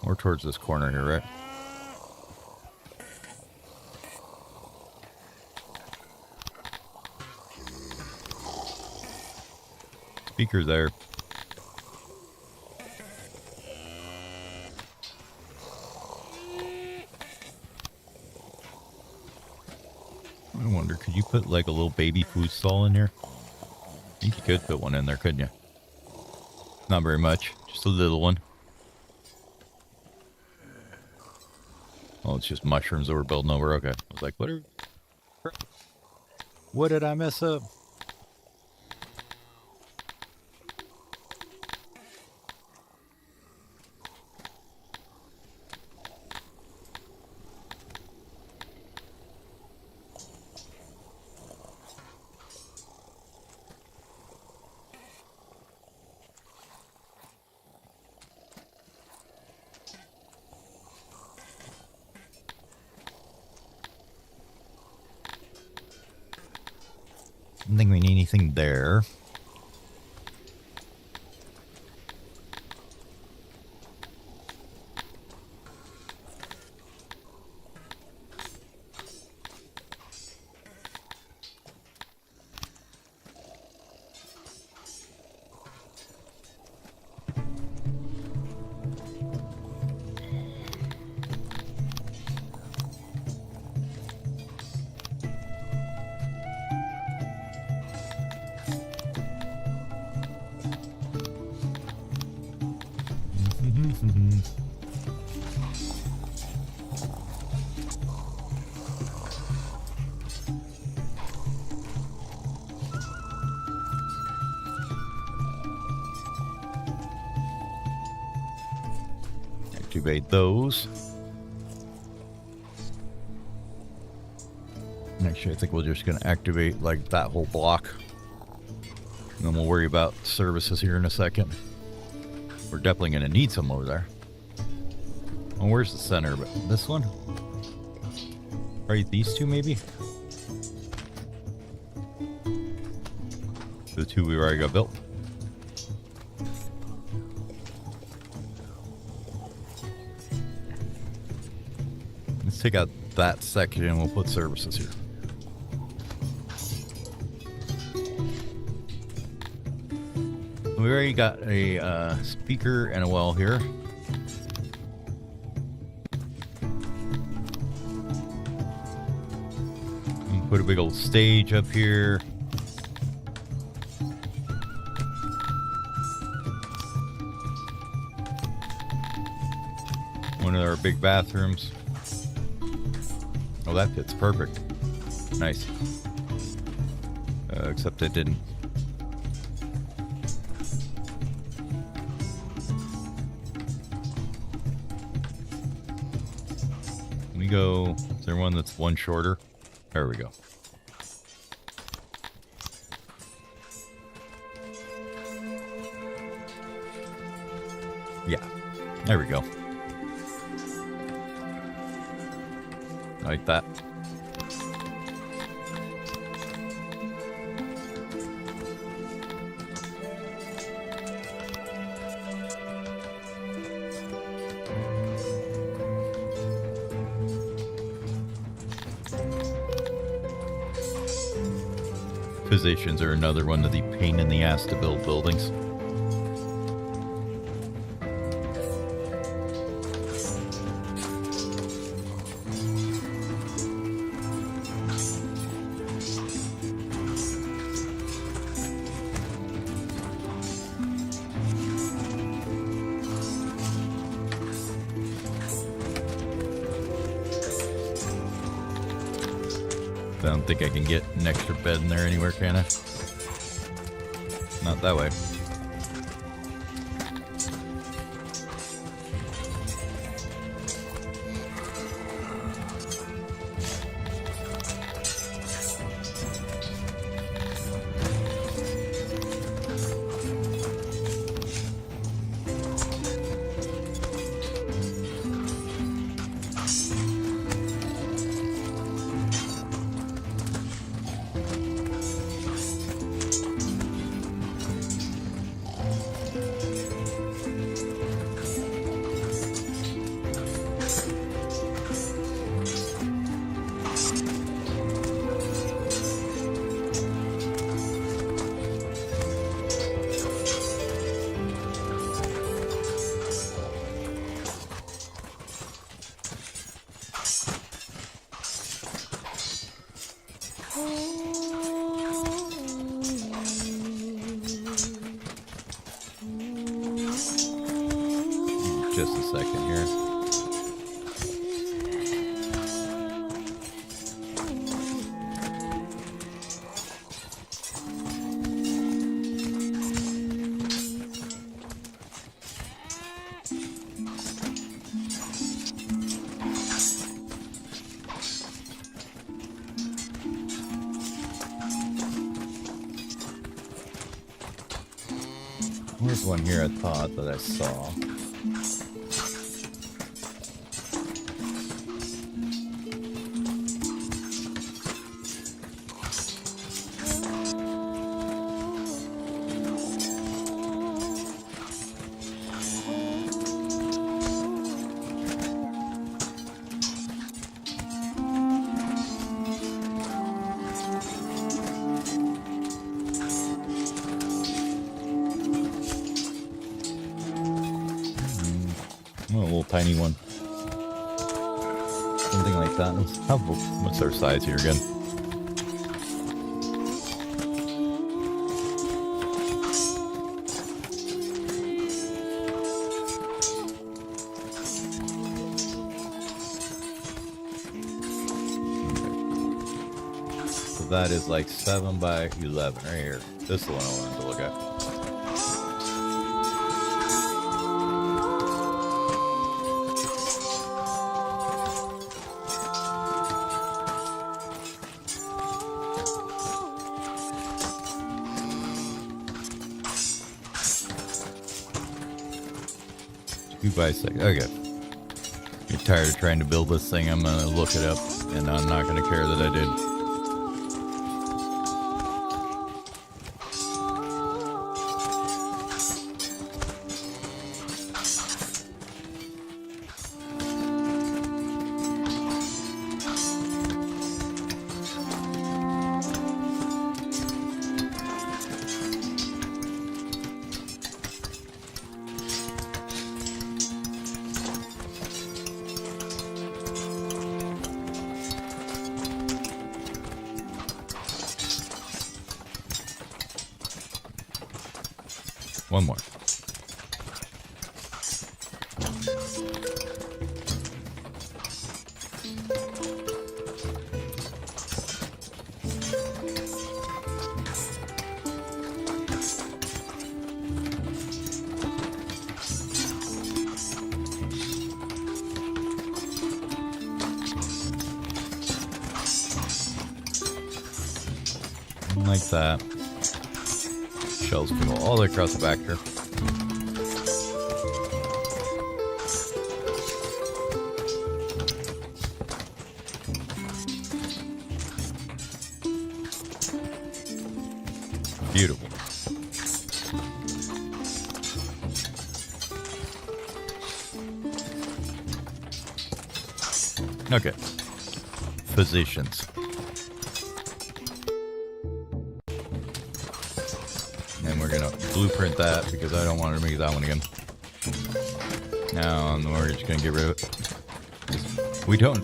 more towards this corner here, right? Speaker there. I wonder, could you put like a little baby food stall in here? I think you could put one in there, couldn't you? Not very much, just a little one. Oh, it's just mushrooms that we're building over. Okay. I was like, what did I mess up? I don't think we need anything there. Activate those. Actually, I think we're just going to activate like that whole block. And then we'll worry about services here in a second. We're definitely going to need some over there. Well, where's the center? But this one? Right, these two maybe? The two we already got built. Let's take out that section and we'll put services here. We already got a speaker and a well here. And put a big old stage up here. One of our big bathrooms. Oh, that fits perfect. Nice. Except it didn't. We go. Is there one that's one shorter? There we go. Yeah. There we go. Like that. Physicians are another one of the pain in the ass to build buildings. I don't think I can get an extra bed in there anywhere, can I? Not that way. Just a second here. There's one here I thought that I saw. Oh, a little tiny one. Something like that. What's our size here again? So that is like 7 by 11 right here. This is the one I wanted to look at. By 6. Okay. Get tired of trying to build this thing. I'm gonna look it up, and I'm not gonna care that I did. One more. Like that. Shells can go all the way across the back here. Beautiful. Okay. Physicians. And we're gonna blueprint that because I don't want to make that one again. Now we're just gonna get rid of it. We don't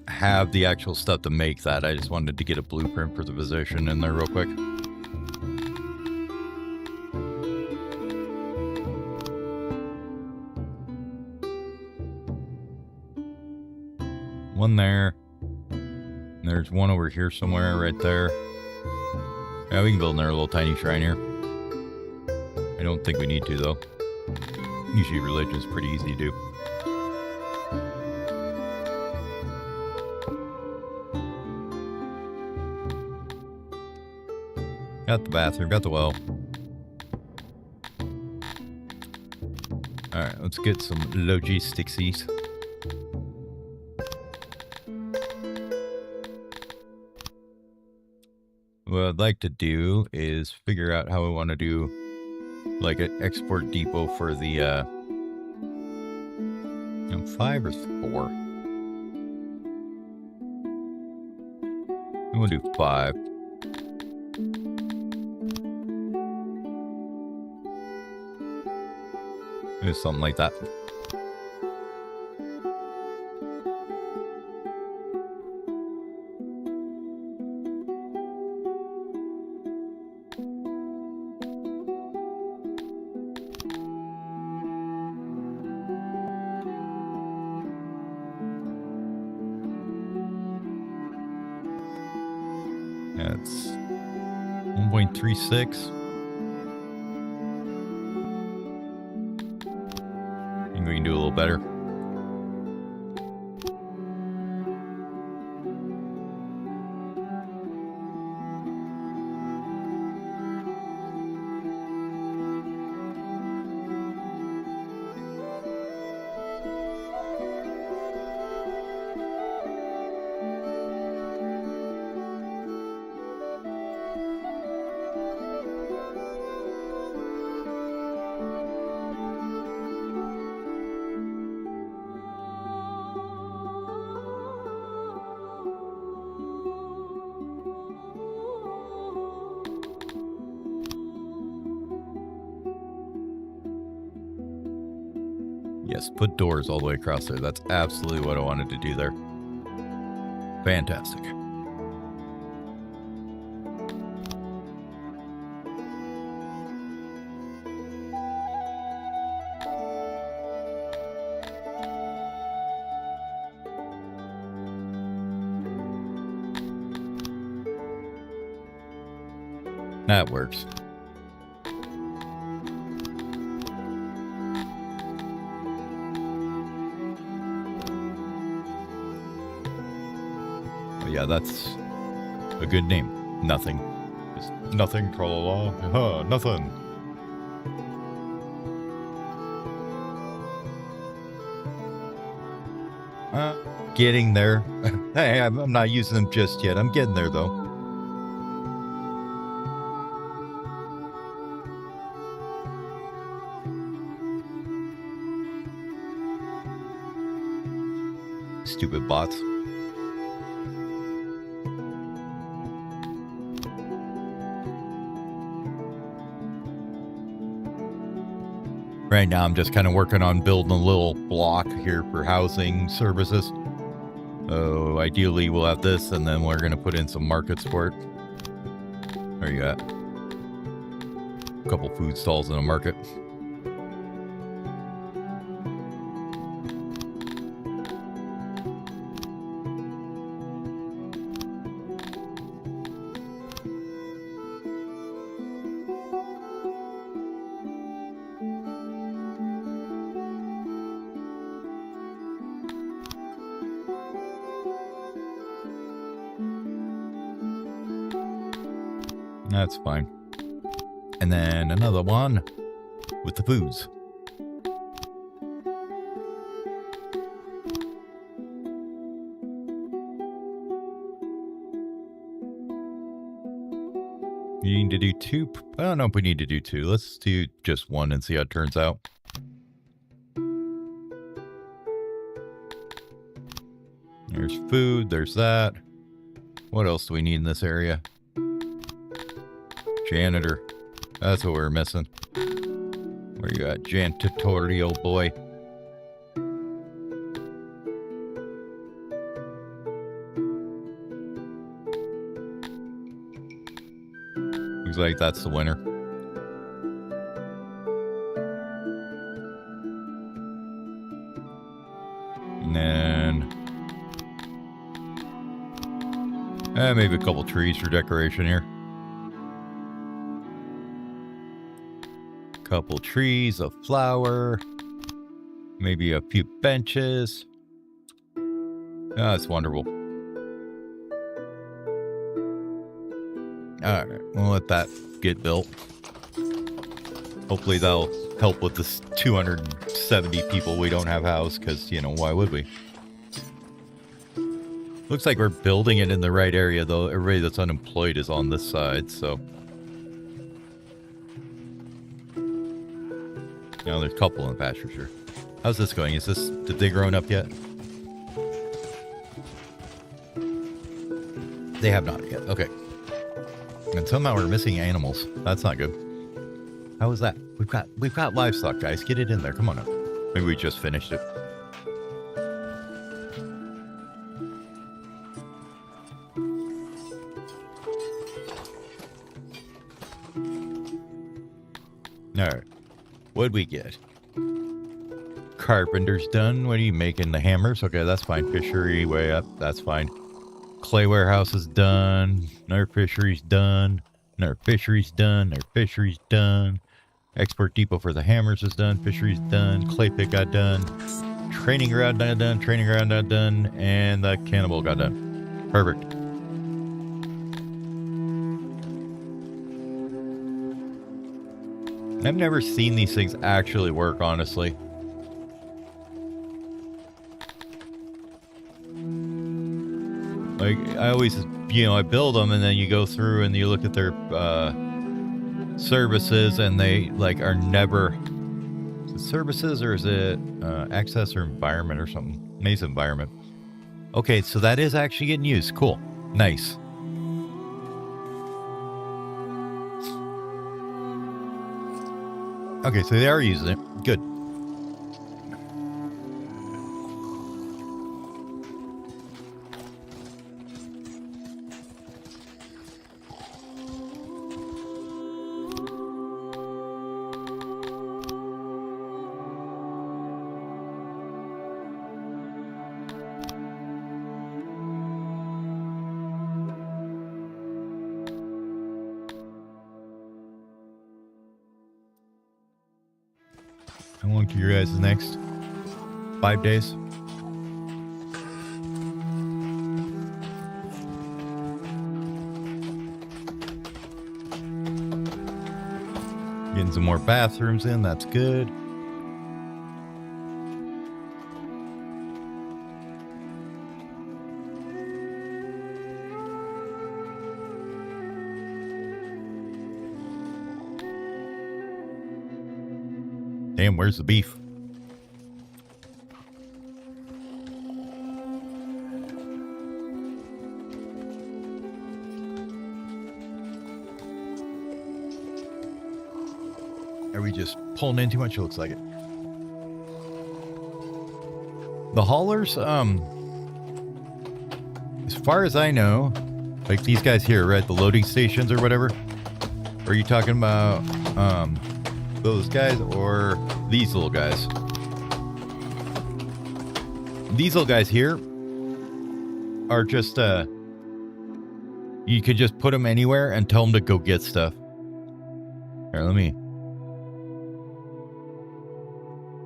have the actual stuff to make that. I just wanted to get a blueprint for the physician in there real quick. One there. And there's one over here somewhere right there. Yeah, we can build another little tiny shrine here. I don't think we need to, though. Usually religion's pretty easy to do. Got the bathroom, got the well. Alright, let's get some logisticsies. What I'd like to do is figure out how we want to do like an export depot for the 5 or 4. We'll do 5. Maybe something like that. That's 1.36. I think we can do a little better. Yes, put doors all the way across there. That's absolutely what I wanted to do there. Fantastic. That works. Yeah, that's a good name. Nothing. Just nothing, tra-la-la. Nothing. Getting there. Hey, I'm not using them just yet. I'm getting there, though. Stupid bots. Right now, I'm just kind of working on building a little block here for housing services. Oh, ideally, we'll have this, and then we're going to put in some markets for it. There you got a couple food stalls in a market. That's fine. And then another one with the foods. You need to do two. I don't know if we need to do two. Let's do just one and see how it turns out. There's food. There's that. What else do we need in this area? Janitor. That's what we're missing. Where you at, janitorial boy? Looks like that's the winner. And then maybe a couple trees for decoration here. Couple trees, a flower, maybe a few benches. That's wonderful. All right, we'll let that get built. Hopefully that'll help with this 270 people we don't have housed, because, you know, why would we? Looks like we're building it in the right area, though. Everybody that's unemployed is on this side, so. Now there's a couple in the pastures here. How's this going? Did they grown up yet? They have not yet. Okay. And somehow we're missing animals. That's not good. How is that? We've got livestock, guys. Get it in there. Come on up. Maybe we just finished it. Alright. What'd we get? Carpenter's done. What are you making? The hammers? Okay, that's fine. Fishery way up. That's fine. Clay warehouse is done. Another fishery's done. Another fishery's done. Another fishery's done. Export depot for the hammers is done. Fishery's done. Clay pit got done. Training ground got done. Training ground got done. And the cannibal got done. Perfect. I've never seen these things actually work, honestly. Like, I always, I build them and then you go through and you look at their services and they, like, are never... Is it services or is it access or environment or something? Maybe it's environment. Okay, so that is actually getting used. Cool. Nice. Okay, so they are using it. Good. How long to your guys' next? 5 days? Getting some more bathrooms in, that's good. Damn, where's the beef? Are we just pulling in too much? It looks like it. The haulers, as far as I know, like these guys here, right? The loading stations or whatever. Are you talking about those guys or these little guys? These little guys here are just, you could just put them anywhere and tell them to go get stuff. Here,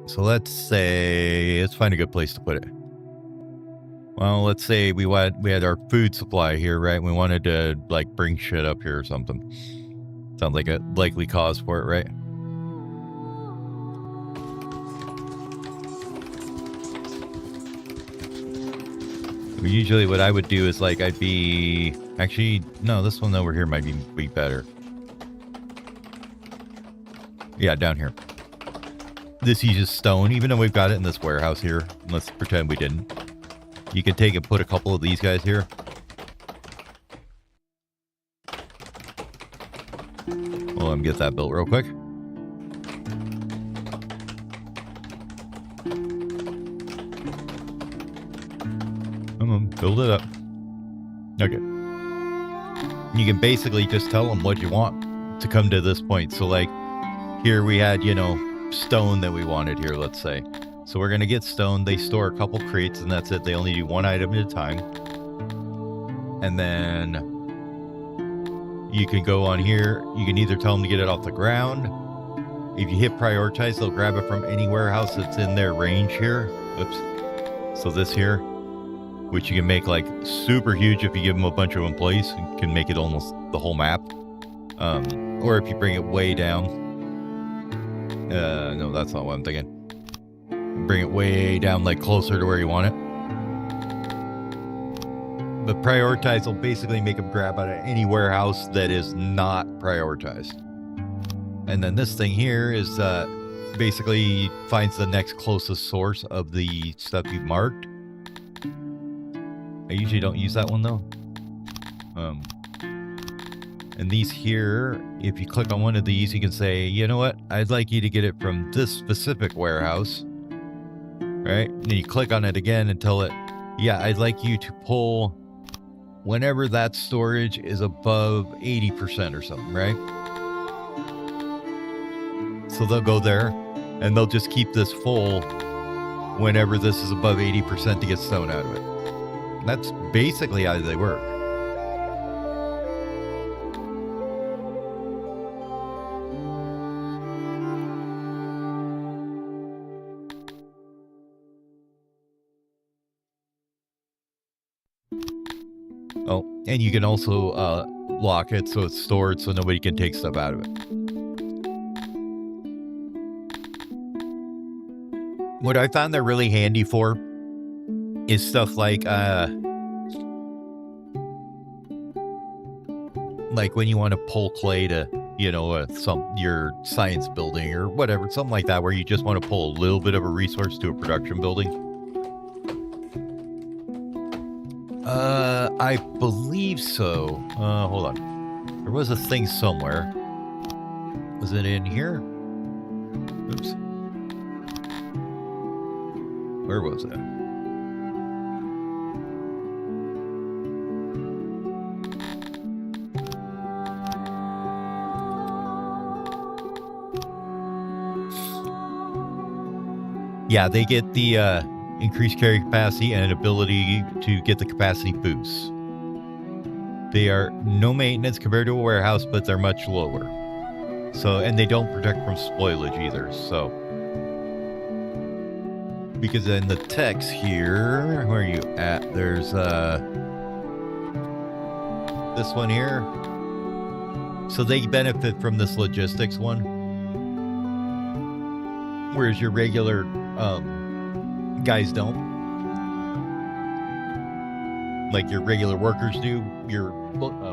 so let's say, let's find a good place to put it. Well, let's say we had our food supply here, right? We wanted to like bring shit up here or something. Sounds like a likely cause for it, right? Usually what I would do is like actually, no, this one over here might be better. Yeah, down here. This uses stone, even though we've got it in this warehouse here. Let's pretend we didn't. You can take and put a couple of these guys here. Well, let me get that built real quick. Come on, build it up. Okay. You can basically just tell them what you want to come to this point. So like here we had, stone that we wanted here, let's say. So we're going to get stone. They store a couple crates and that's it. They only do one item at a time. And then you can go on here. You can either tell them to get it off the ground. If you hit prioritize, they'll grab it from any warehouse that's in their range here. Oops. So this here, which you can make like super huge if you give them a bunch of employees. You can make it almost the whole map. Or if you bring it way down. No, that's not what I'm thinking. Bring it way down, like closer to where you want it. But prioritize will basically make them grab out of any warehouse that is not prioritized. And then this thing here is basically finds the next closest source of the stuff you've marked. I usually don't use that one though. And these here, if you click on one of these, you can say, you know what? I'd like you to get it from this specific warehouse. Right? And then you click on it again and tell it, yeah, I'd like you to pull whenever that storage is above 80% or something, right? So they'll go there and they'll just keep this full whenever this is above 80% to get stone out of it. And that's basically how they work. Oh, and you can also lock it so it's stored so nobody can take stuff out of it. What I found they're really handy for is stuff like when you want to pull clay to, your science building or whatever, something like that, where you just want to pull a little bit of a resource to a production building. I believe so. Hold on. There was a thing somewhere. Was it in here? Oops. Where was it? Yeah, they get the increased carry capacity and an ability to get the capacity boosts. They are no maintenance compared to a warehouse, but they're much lower. So, and they don't protect from spoilage either. So, because in the text here, where are you at? There's this one here. So they benefit from this logistics one, whereas your regular guys don't. Like your regular workers do, your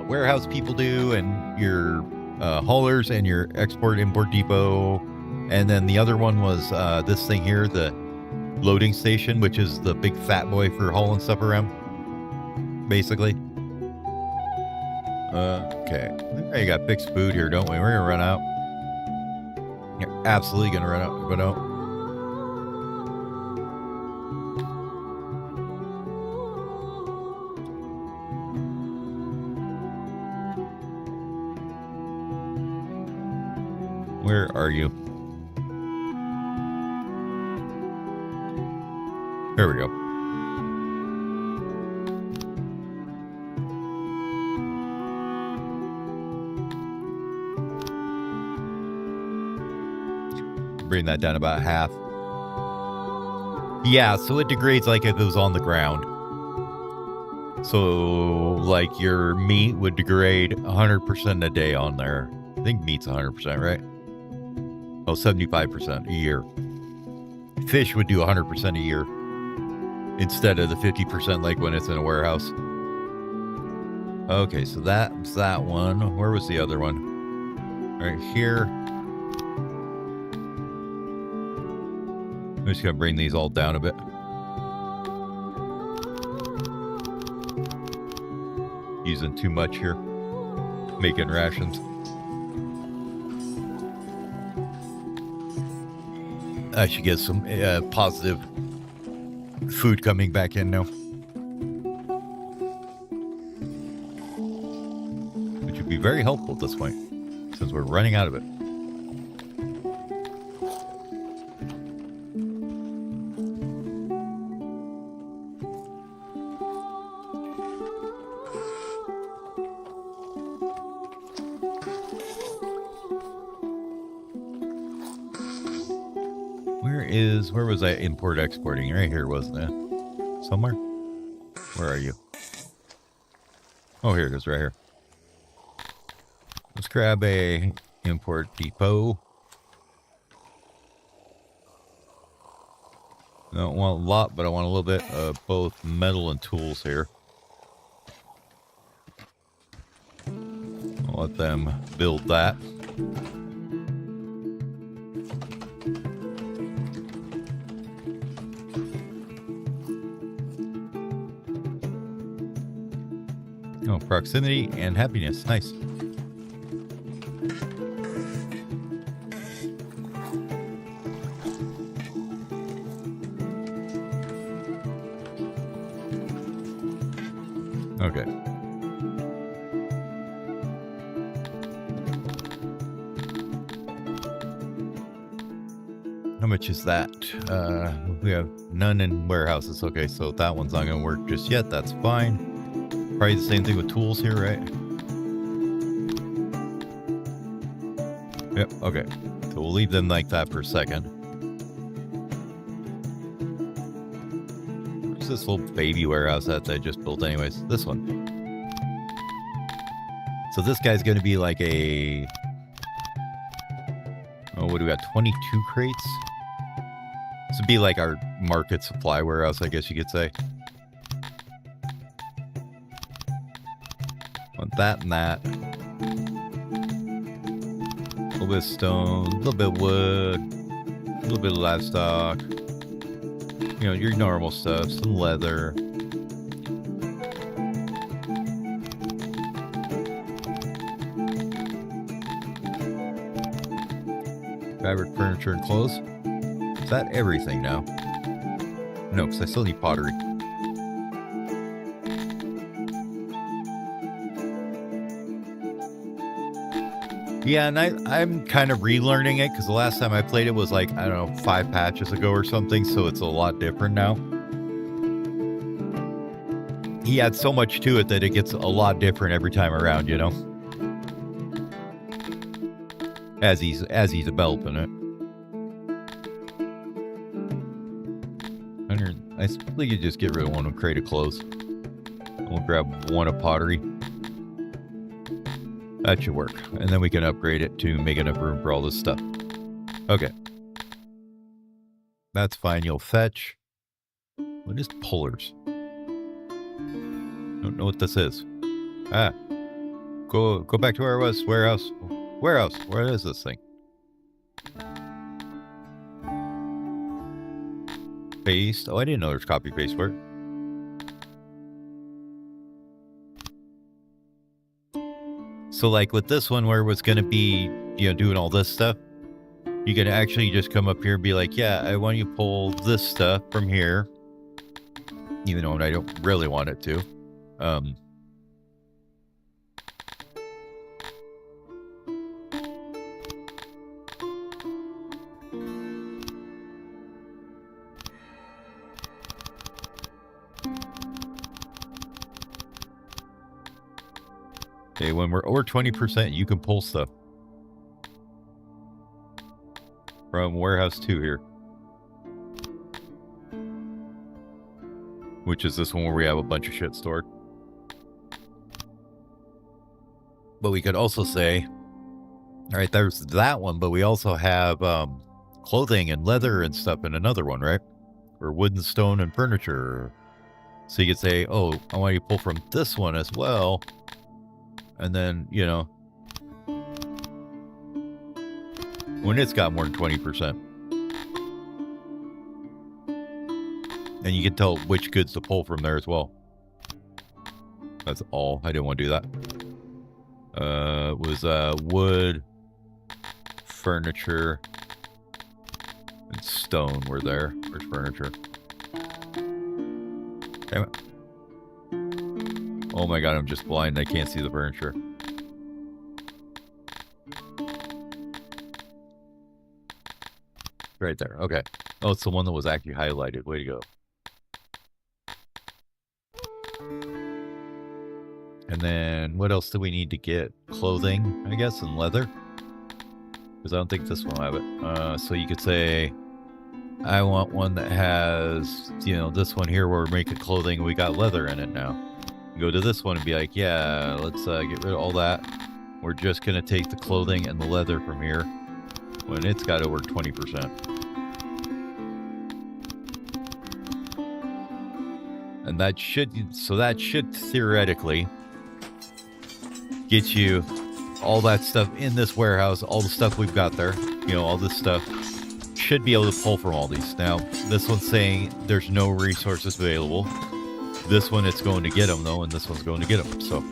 warehouse people do, and your haulers and your export-import depot And then the other one was this thing here, the loading station, which is the big fat boy for hauling stuff around, basically. Okay. Hey, you got fixed food here, don't we? We're gonna run out. You're absolutely gonna run out, but no. Where are you? There we go. Bring that down about half. Yeah, so it degrades like if it was on the ground. So, like, your meat would degrade 100% a day on there. I think meat's 100%, right? Oh, 75% a year. Fish would do 100% a year instead of the 50% like when it's in a warehouse. Okay, so that's that one. Where was the other one? Right here. I'm just going to bring these all down a bit. Using too much here. Making rations. I should get some positive food coming back in now. Which would be very helpful at this point, since we're running out of it. Where was I import exporting? Right here, wasn't it? Somewhere? Where are you? Oh, here it is, right here. Let's grab a import depot. I don't want a lot, but I want a little bit of both metal and tools here. I'll let them build that. Oh, proximity and happiness. Nice. Okay. How much is that? We have none in warehouses. Okay, so that one's not going to work just yet. That's fine. Probably the same thing with tools here, right? Yep, okay. So we'll leave them like that for a second. Where's this little baby warehouse that I just built anyways? This one. So this guy's going to be like a... Oh, what do we got? 22 crates? This would be like our market supply warehouse, I guess you could say. Want that and that. A little bit of stone, a little bit of wood, a little bit of livestock. You know, your normal stuff, some leather. Fabric, furniture, and clothes. Is that everything now? No, because I still need pottery. Yeah, and I'm kind of relearning it because the last time I played it was like, I don't know, 5 patches ago or something, so it's a lot different now. He adds so much to it that it gets a lot different every time around, you know? As he's developing it. I simply could just get rid of one crate of clothes. We'll grab one of pottery. That should work. And then we can upgrade it to make enough room for all this stuff. Okay. That's fine. You'll fetch. What is pullers? Don't know what this is. Ah. Go back to where I was. Warehouse. Where is this thing? paste. Oh, I didn't know there's copy paste for it. So like with this one where it was going to be, you know, doing all this stuff, you can actually just come up here and be like, yeah, I want you to pull this stuff from here, even though I don't really want it to. Okay, when we're over 20%, you can pull stuff from warehouse 2 here, which is this one where we have a bunch of shit stored. But we could also say, all right, there's that one, but we also have clothing and leather and stuff in another one, right? Or wood and stone and furniture. So you could say, oh, I want you to pull from this one as well. And then, you know, when it's got more than 20%. And you can tell which goods to pull from there as well. That's all. I didn't want to do that. It was wood, furniture, and stone were there. Where's furniture? Damn it. Oh my god, I'm just blind. I can't see the furniture. Right there. Okay. Oh, it's the one that was actually highlighted. Way to go. And then what else do we need to get? Clothing, I guess, and leather. Because I don't think this one will have it. So you could say, I want one that has, you know, this one here where we're making clothing. We got leather in it now. Go to this one and be like, yeah, let's get rid of all that. We're just going to take the clothing and the leather from here when it's got over 20%. And that should theoretically get you all that stuff in this warehouse, all the stuff we've got there, you know, all this stuff should be able to pull from all these. Now, this one's saying there's no resources available. This one, it's going to get them, though, and this one's going to get them, so.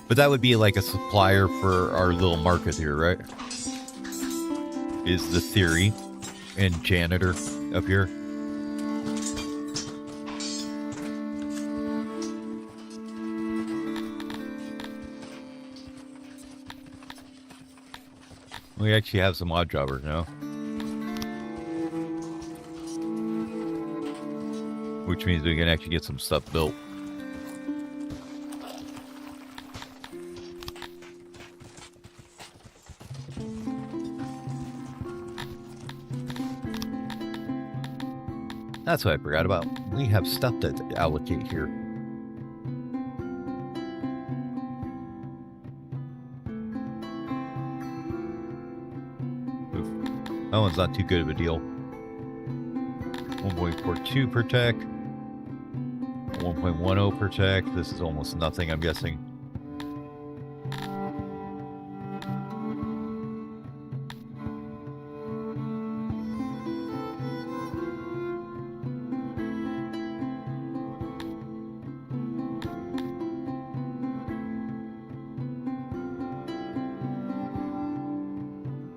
But that would be like a supplier for our little market here, right? Is the theory. And janitor up here. We actually have some odd jobbers now. Which means we can actually get some stuff built. That's what I forgot about. We have stuff to allocate here. Oof. That one's not too good of a deal. 1.42 per tech. 1.10 per tech. This is almost nothing, I'm guessing.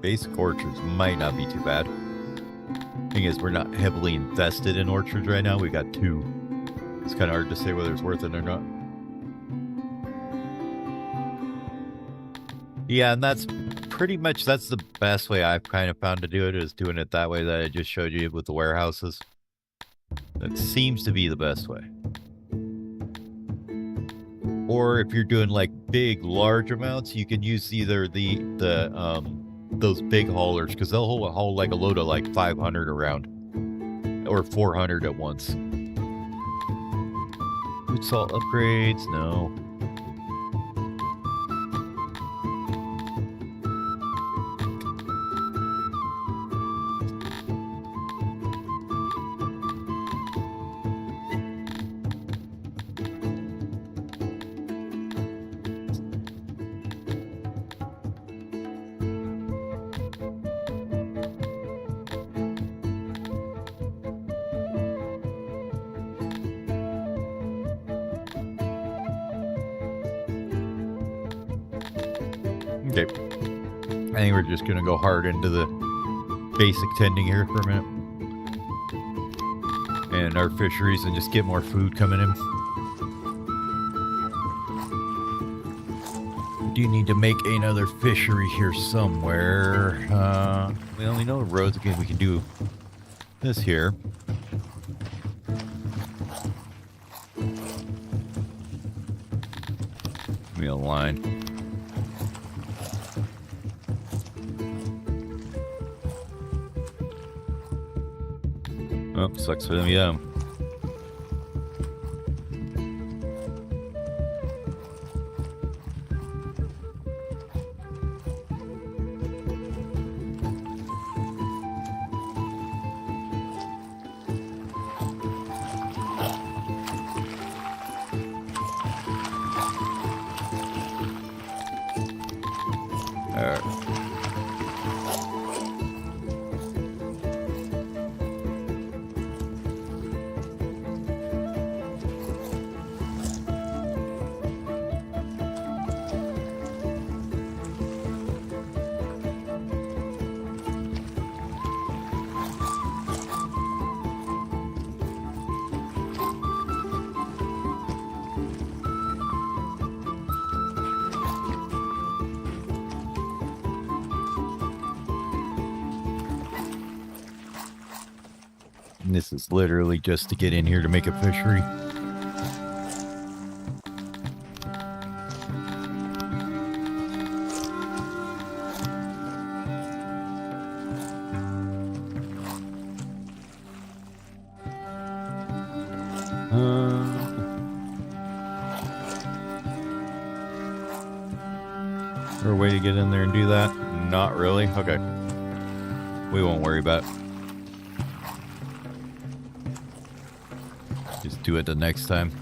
Basic orchards might not be too bad. Thing is, we're not heavily invested in orchards right now. We got 2. It's kind of hard to say whether it's worth it or not. Yeah, and that's pretty much, that's the best way I've kind of found to do it, is doing it that way that I just showed you with the warehouses. That seems to be the best way. Or if you're doing like big, large amounts, you can use either those big haulers, because they'll haul like a load of like 500 around, or 400 at once. Food salt upgrades, no. Okay. I think we're just going to go hard into the basic tending here for a minute. And our fisheries and just get more food coming in. Do need to make another fishery here somewhere. We only know the roads. Again, we can do this here. Give me a line. Oh, sucks for them, yeah. And this is literally just to get in here to make a fishery. Is there a way to get in there and do that? Not really. Okay. We won't worry about it. Just do it the next time.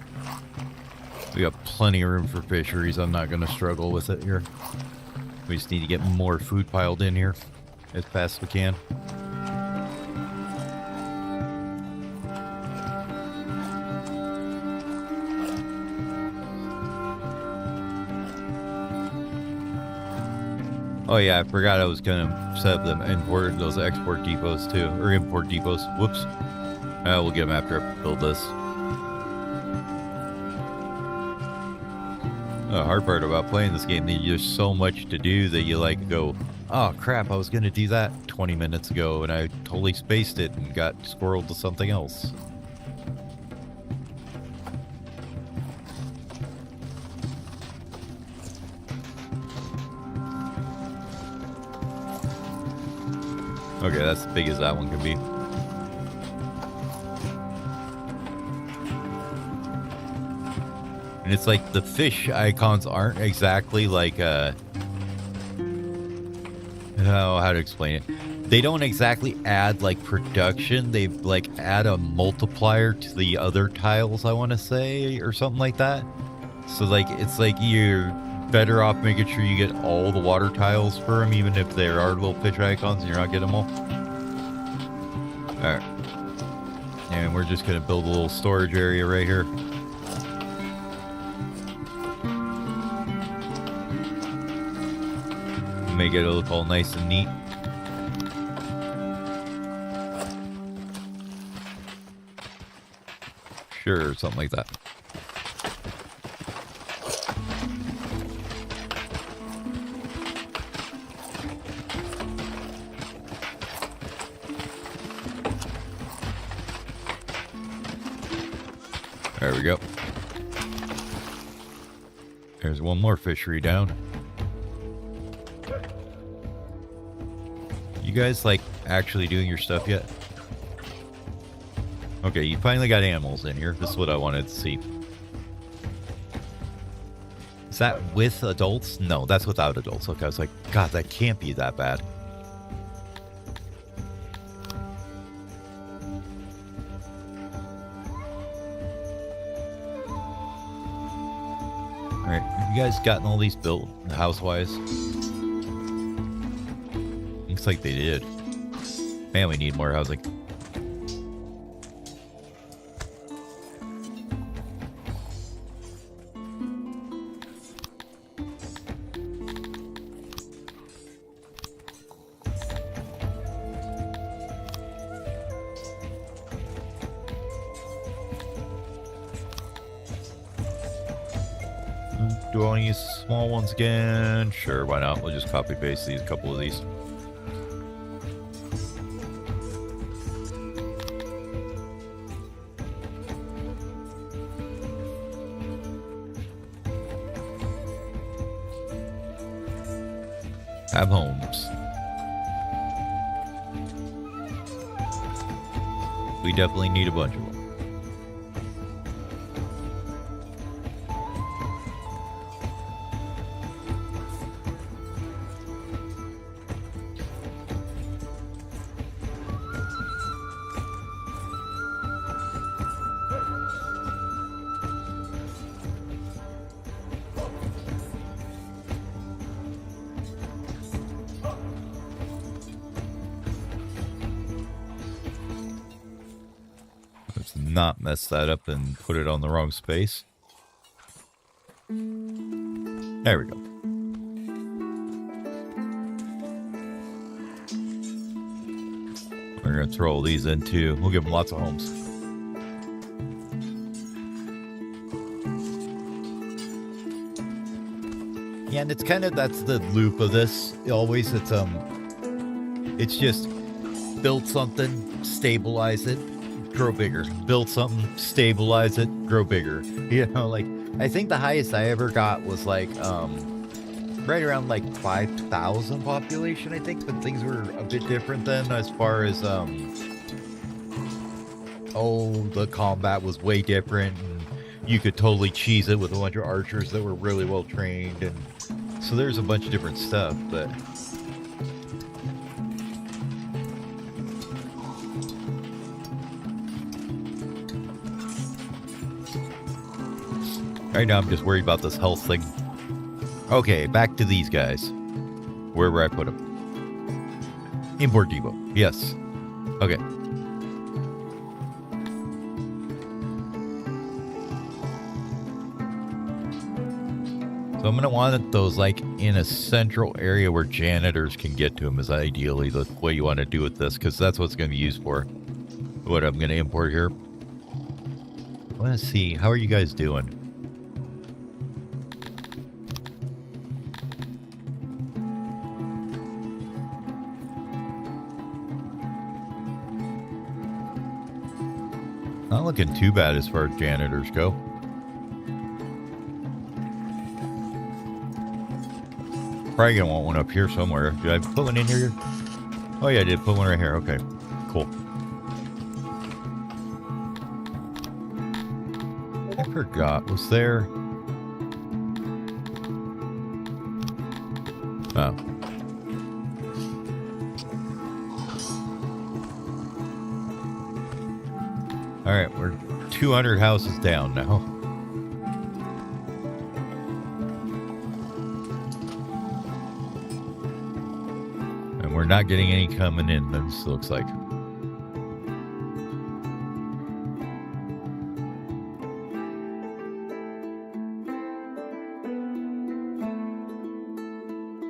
We got plenty of room for fisheries. I'm not going to struggle with it here. We just need to get more food piled in here as fast as we can. Oh yeah, I forgot I was going to set up them import those export depots too, or import depots. Whoops. We'll get them after I build this. The hard part about playing this game, there's just so much to do that you like go, oh crap, I was going to do that 20 minutes ago and I totally spaced it and got squirreled to something else. Okay, that's as big as that one can be. And it's like the fish icons aren't exactly like I don't know how to explain it. They don't exactly add like production. They like add a multiplier to the other tiles, I want to say, or something like that. So like it's like you're better off making sure you get all the water tiles for them, even if there are little fish icons and you're not getting them all. All right. And we're just going to build a little storage area right here. Make it look all nice and neat. Sure, something like that. There we go. There's one more fishery down. You guys like actually doing your stuff yet? Okay, you finally got animals in here. This is what I wanted to see. Is that with adults? No, that's without adults. Okay, I was like, God, that can't be that bad. Alright, have you guys gotten all these built house-wise? Looks like they did. Man, we need more housing. we want to use small ones again? Sure, why not? We'll just copy paste these, a couple of these. Have homes. We definitely need a bunch of them. Not mess that up and put it on the wrong space. There we go. We're going to throw all these in too. We'll give them lots of homes. Yeah, and it's kind of, that's the loop of this. Always, it's just build something, stabilize it, grow bigger. Build something, stabilize it, grow bigger. You know, like, I think the highest I ever got was like, right around like 5,000 population, I think, but things were a bit different then as far as, the combat was way different, and you could totally cheese it with a bunch of archers that were really well trained, and so there's a bunch of different stuff, but right now I'm just worried about this health thing. Okay, back to these guys. Wherever I put them. Import depot. Yes. Okay. So I'm going to want those like in a central area where janitors can get to them is ideally the way you want to do with this, because that's what it's going to be used for. What I'm going to import here. I want to see, how are you guys doing? Not looking too bad as far as janitors go. Probably gonna want one up here somewhere. Did I put one in here? Oh yeah, I did put one right here. Okay, cool. I forgot. Was there? Oh. All right, we're 200 houses down now. And we're not getting any coming in, this looks like.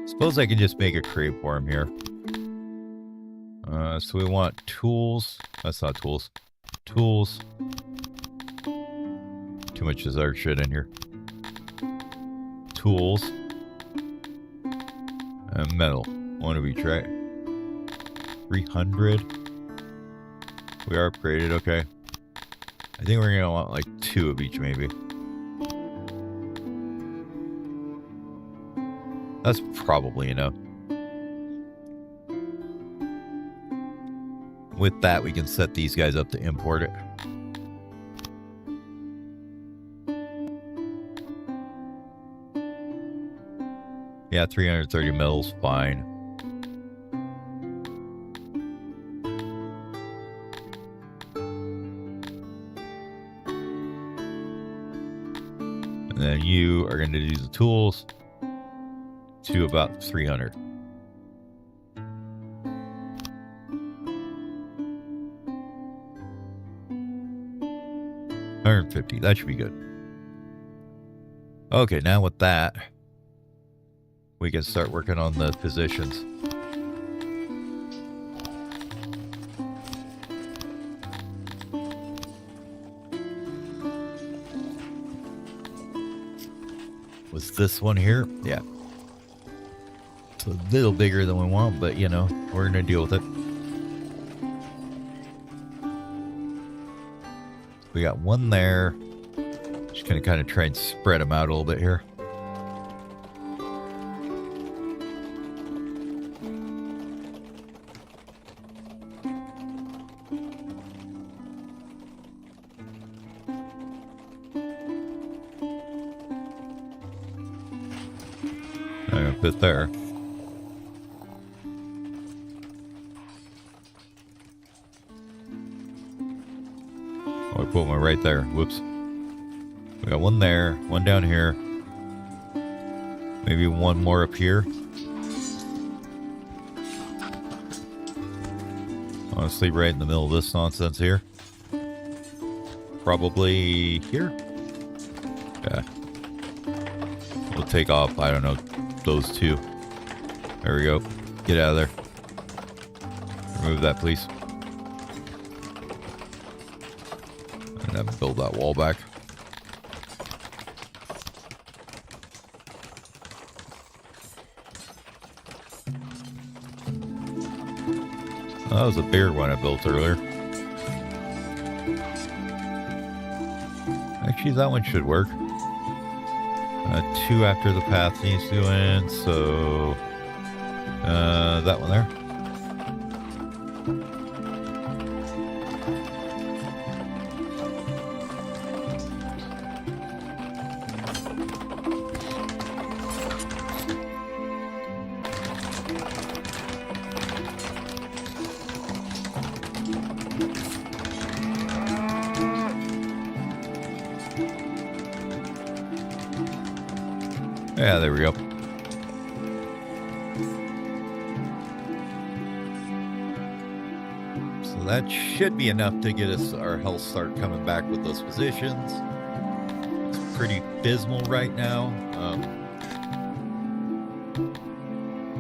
Suppose I can just make a crate for him here. So we want tools. That's not tools. Tools. Too much desired shit in here. Tools. And metal. One of each, right? 300. We are upgraded, okay. I think we're gonna want like 2 of each, maybe. That's probably enough. With that, we can set these guys up to import it. Yeah, 330 mils, fine. And then you are going to do the tools to about 300. $150. That should be good. Okay, now with that, we can start working on the positions. was this one here. Yeah. It's a little bigger than we want, but you know, we're going to deal with it. We got one there. Just going to kind of try and spread them out a little bit here. A bit there. Oh, I put one right there. Whoops. We got one there, one down here. Maybe one more up here. Honestly, right in the middle of this nonsense here. Probably here. Yeah. We'll take off, I don't know, those two. There we go. Get out of there. Remove that, please. And then build that wall back. Oh, that was a bigger one I built earlier. Actually, that one should work. 2 after the path needs doing, so that one there. Yeah, there we go. So that should be enough to get us our health start coming back with those positions. It's pretty abysmal right now.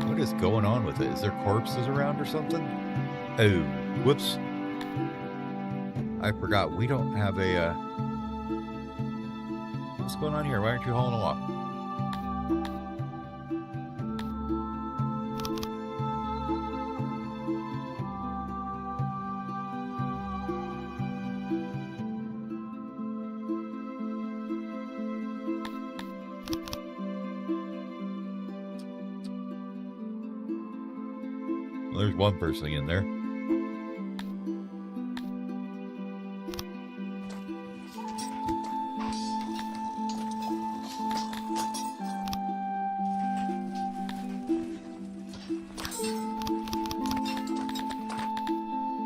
What is going on with it? Is there corpses around or something? Oh, whoops. I forgot. We don't have a... What's going on here? Why aren't you hauling them off? Well, there's one person in there.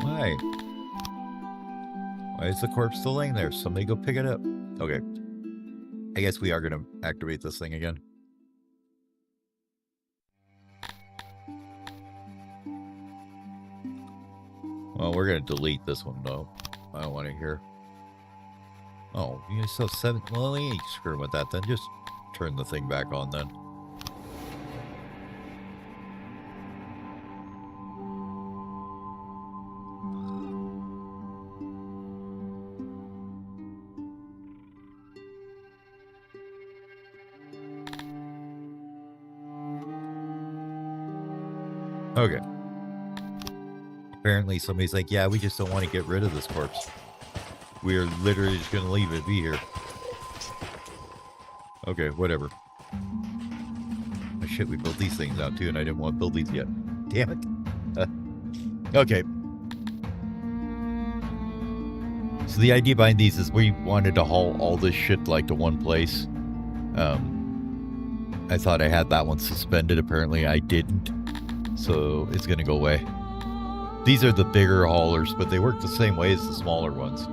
Why? Why is the corpse still laying there? Somebody go pick it up. Okay. I guess we are going to activate this thing again. Well, we're going to delete this one, though. I don't want to hear. Oh, you still have 7. Well, we ain't screwing with that then. Just turn the thing back on then. Okay. Apparently somebody's like, yeah, we just don't want to get rid of this corpse. We are literally just going to leave it be here. Okay, whatever. Oh, shit, we built these things out too, and I didn't want to build these yet. Damn it. Okay. So the idea behind these is we wanted to haul all this shit like to one place. I thought I had that one suspended. Apparently I didn't. So it's going to go away. These are the bigger haulers, but they work the same way as the smaller ones.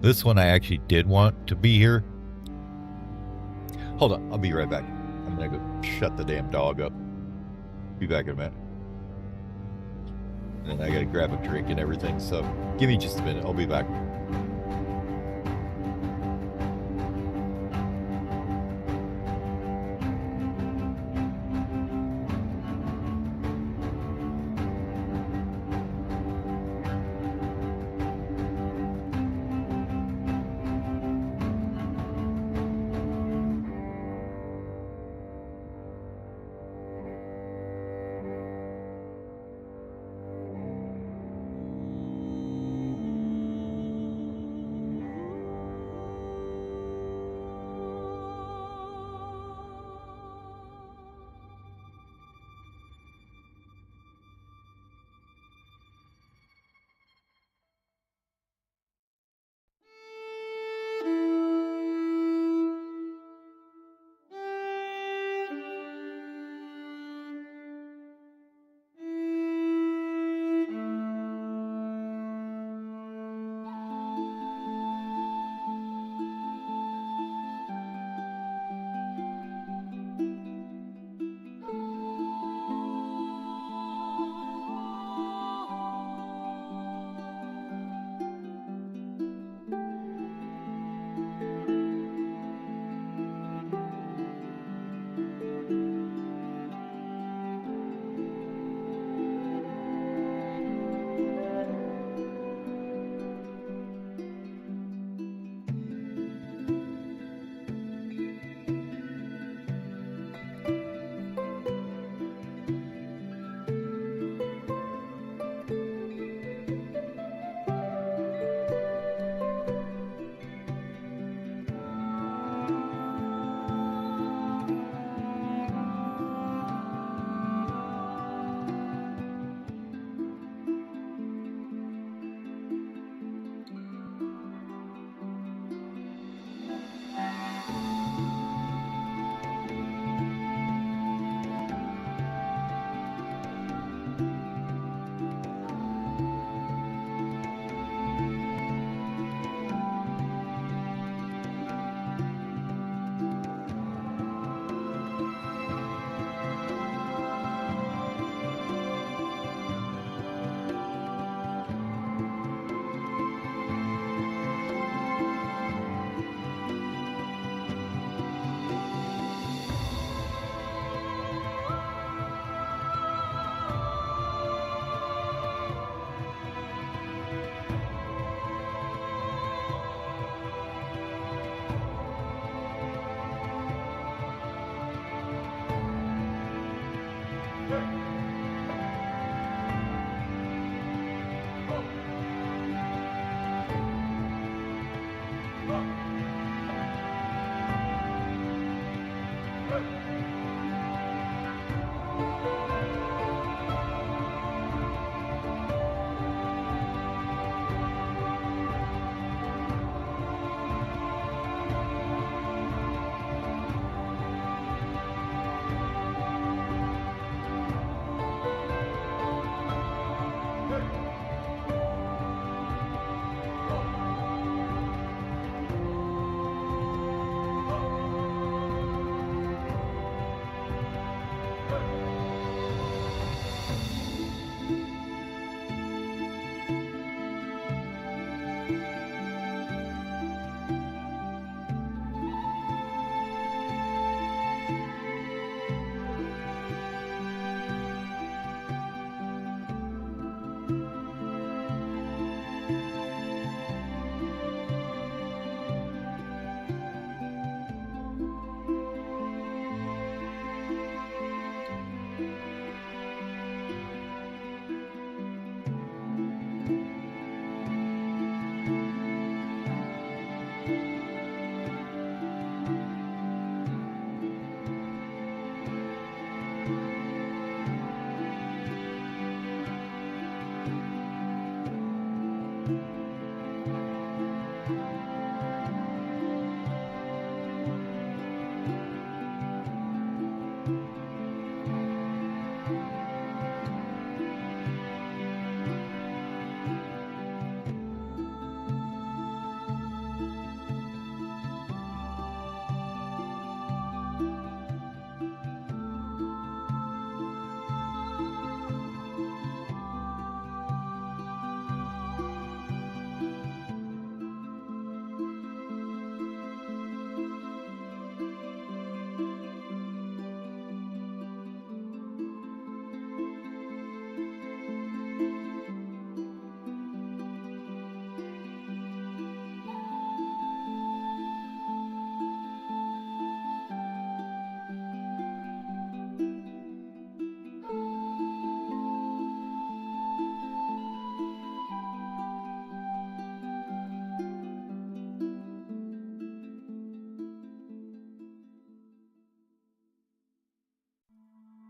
This one I actually did want to be here. Hold on, I'll be right back. I'm going to go shut the damn dog up. Be back in a minute. And I gotta grab a drink and everything, so give me just a minute, I'll be back.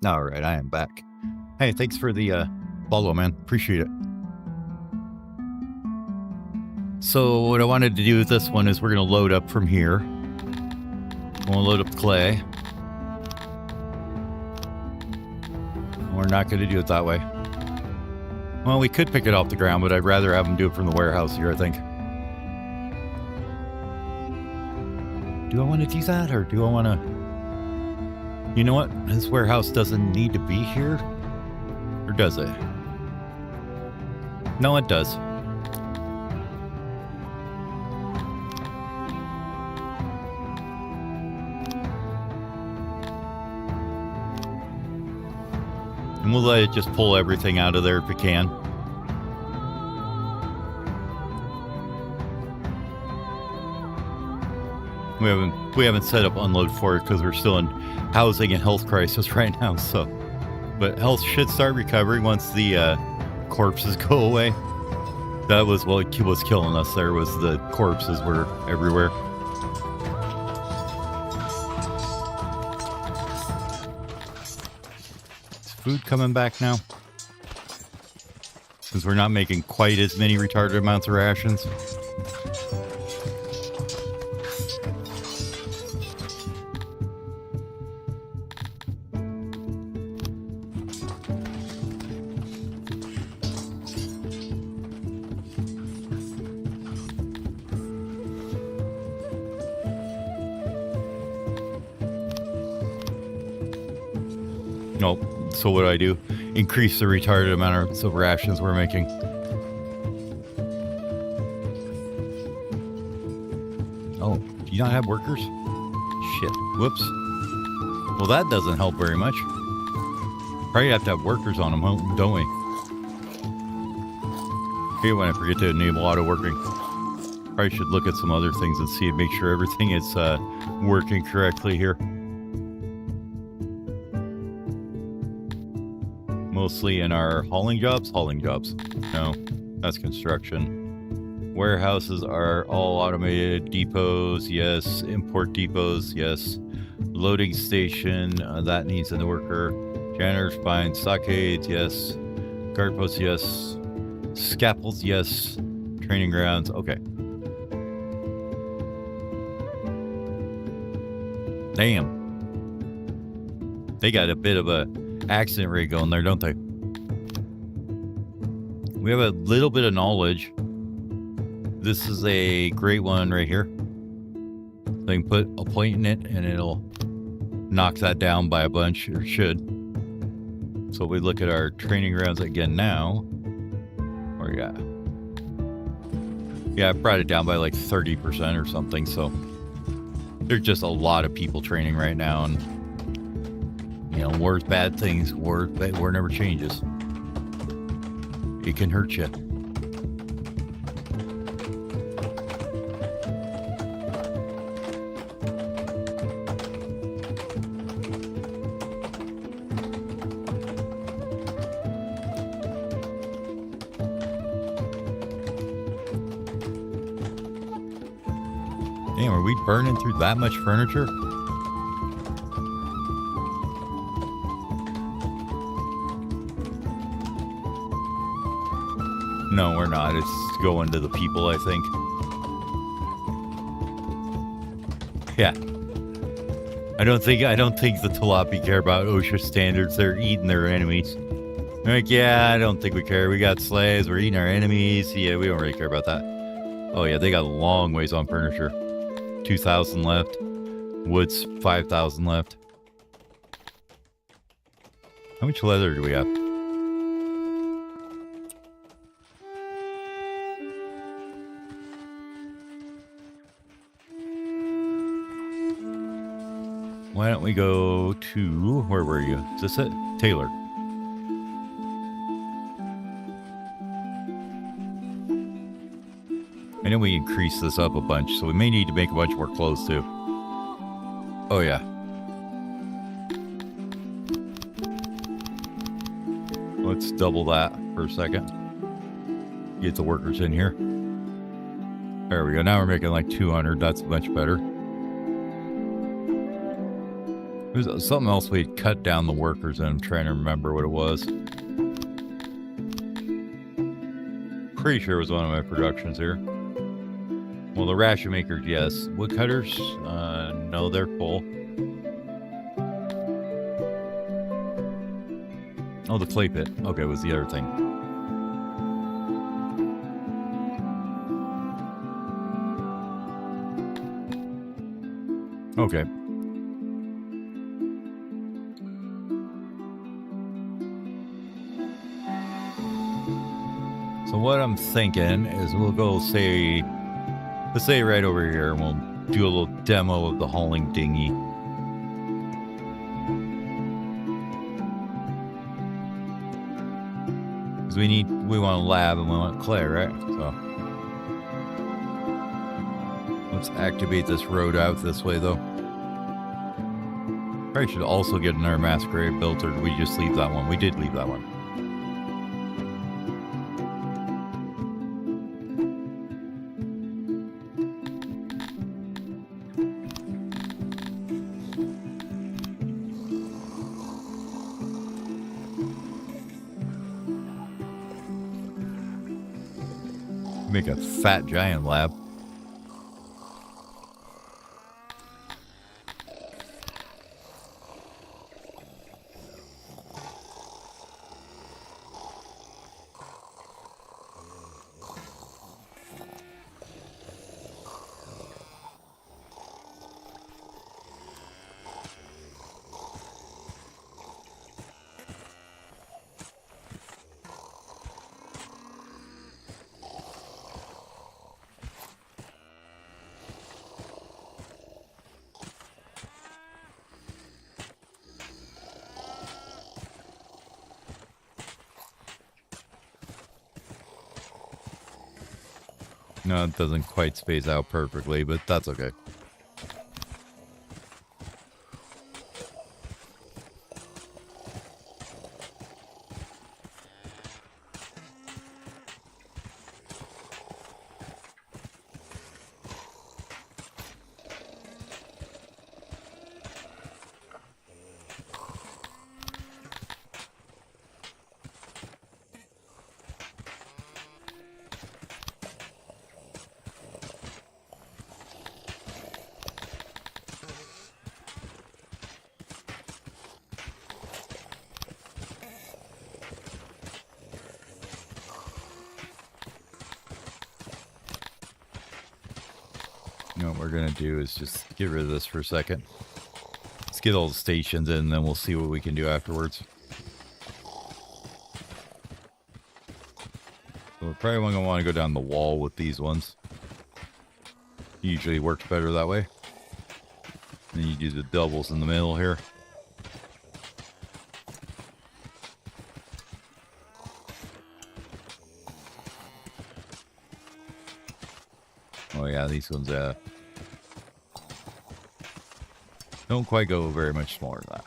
All right, I am back. Hey, thanks for the follow, man. Appreciate it. So what I wanted to do with this one is we're going to load up from here. We'll load up clay. We're not going to do it that way. Well, we could pick it off the ground, but I'd rather have them do it from the warehouse here, I think. Do I want to do that, or do I want to... You know what? This warehouse doesn't need to be here. Or does it? No, it does. And we'll let it just pull everything out of there if it can. We haven't set up unload for it because we're still in housing and health crisis right now. So, but health should start recovering once the corpses go away. That was what was killing us. There was the corpses were everywhere. Food coming back now? Because we're not making quite as many retarded amounts of rations. Nope. So what do? Increase the retarded amount of rations we're making. Oh, do you not have workers? Shit. Whoops. Well, that doesn't help very much. Probably have to have workers on them, don't we? Okay, when I forget to enable auto working. Probably should look at some other things and see and make sure everything is working correctly here. Mostly in our hauling jobs? No, that's construction. Warehouses are all automated. Depots, yes. Import depots, yes. Loading station, that needs a worker. Janitors, fine. Stockades, yes. Guard posts, yes. Scaffolds, yes. Training grounds, okay. Damn. They got a bit of a accident rate going there, don't they? We have a little bit of knowledge. This is a great one right here. They can put a point in it and it'll knock that down by a bunch, or should. So we look at our training grounds again now. Or yeah, I brought it down by like 30% or something. So there's just a lot of people training right now, and you know, war's bad things. War never changes. It can hurt you. Damn, are we burning through that much furniture? No, we're not. It's going to the people, I think. Yeah. I don't think the Tilapi care about OSHA standards. They're eating their enemies. They're like, yeah, I don't think we care. We got slaves. We're eating our enemies. Yeah, we don't really care about that. Oh, yeah, they got a long ways on furniture. 2,000 left. Wood's 5,000 left. How much leather do we have? Why don't we go to, where were you? Is this it? Taylor. I know we increased this up a bunch, so we may need to make a bunch more clothes too. Oh yeah. Let's double that for a second. Get the workers in here. There we go. Now we're making like 200. That's much better. There's something else we'd cut down the workers, and I'm trying to remember what it was. Pretty sure it was one of my productions here. Well, the ration makers, yes. Woodcutters, no, they're full. Oh, the clay pit. Okay, was the other thing. Okay. So what I'm thinking is we'll go say, let's say right over here, and we'll do a little demo of the hauling dinghy. Because we want a lab and we want clay, right? So let's activate this road out this way, though. Probably should also get another mass grave built, or did we just leave that one? We did leave that one. Make a fat giant lab. No, it doesn't quite space out perfectly, but that's okay. What we're going to do is just get rid of this for a second. Let's get all the stations in, and then we'll see what we can do afterwards. So we're probably going to want to go down the wall with these ones. Usually works better that way. And then you do the doubles in the middle here. Oh yeah, these ones don't quite go very much smaller than that.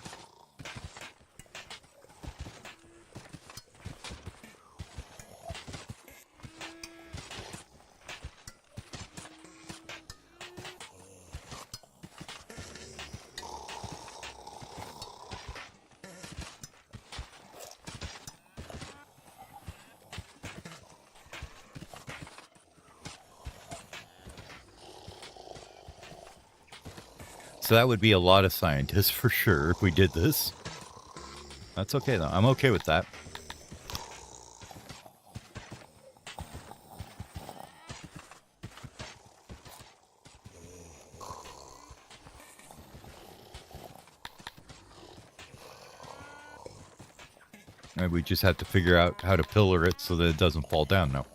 So that would be a lot of scientists for sure if we did this. That's okay though. I'm okay with that. And we just have to figure out how to pillar it so that it doesn't fall down now.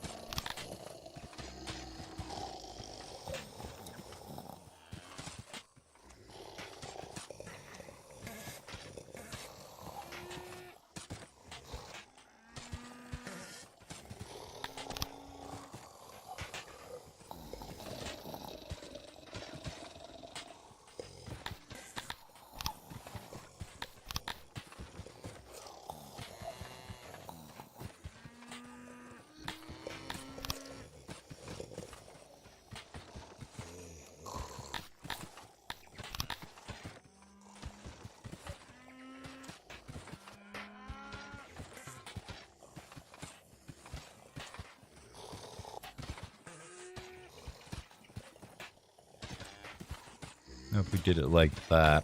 Now if we did it like that,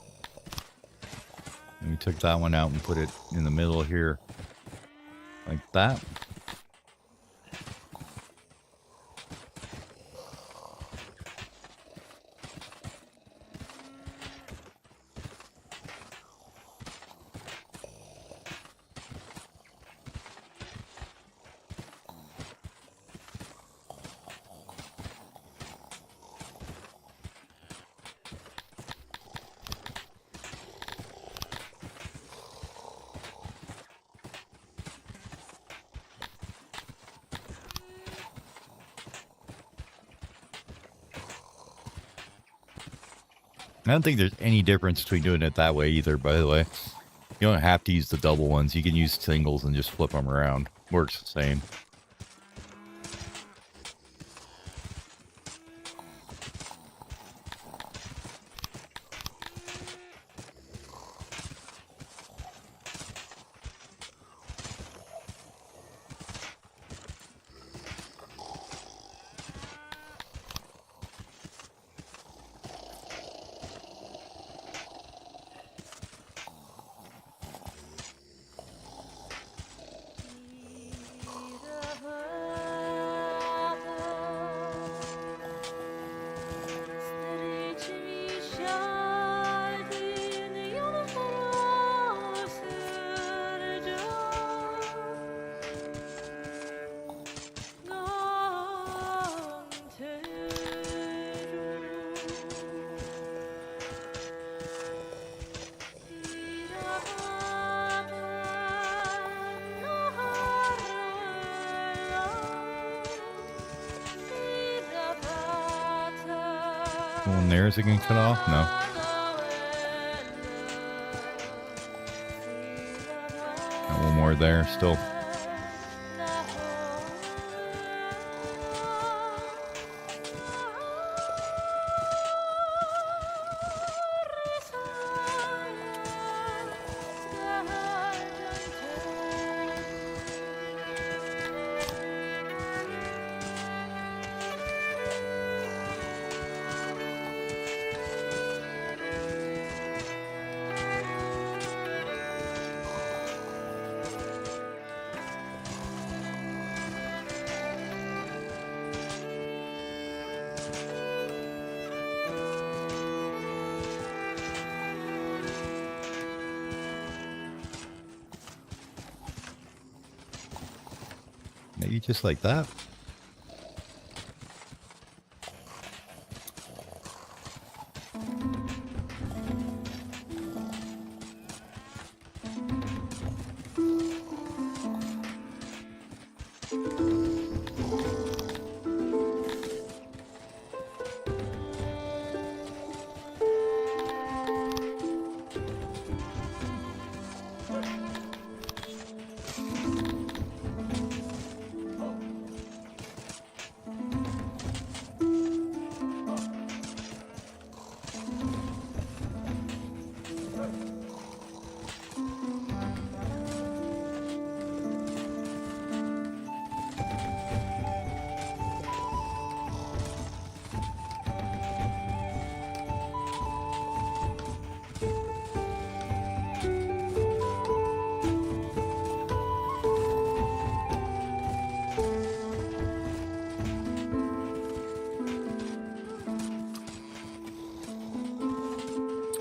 and we took that one out and put it in the middle here, like that. I don't think there's any difference between doing it that way either, by the way. You don't have to use the double ones. You can use singles and just flip them around. Works the same. One there, is it going to cut off? No. Got one more there still. Maybe just like that.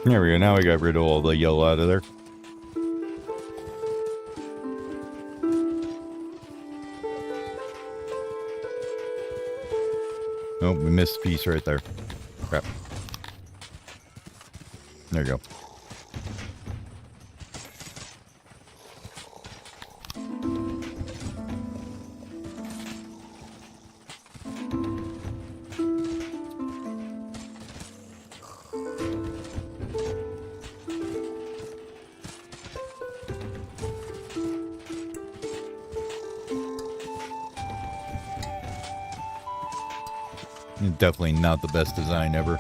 There we go. Now we got rid of all the yellow out of there. Oh, we missed a piece right there. Crap. There you go. Definitely not the best design ever.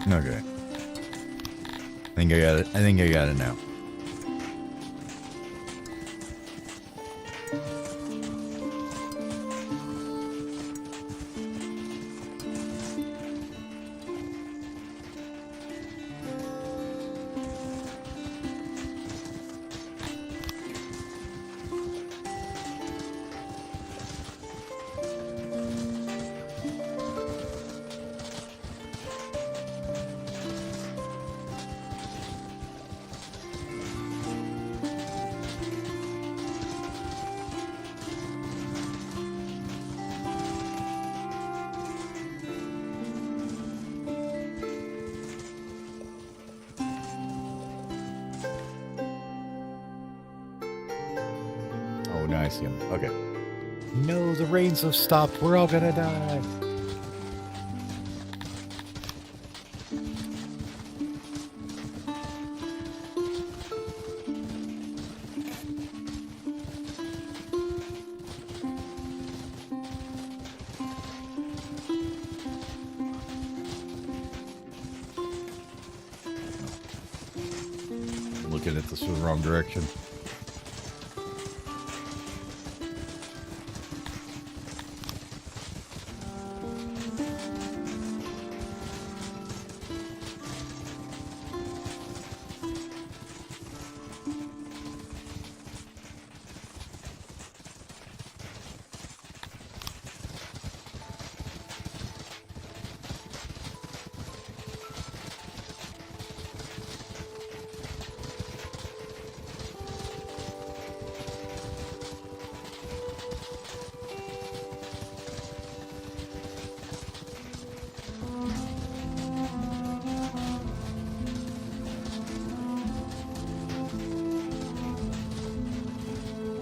Okay. I think I got it. I think I got it now. Oh, now I see him. Okay. No, the rains have stopped. We're all gonna die. I'm looking at this in the wrong direction.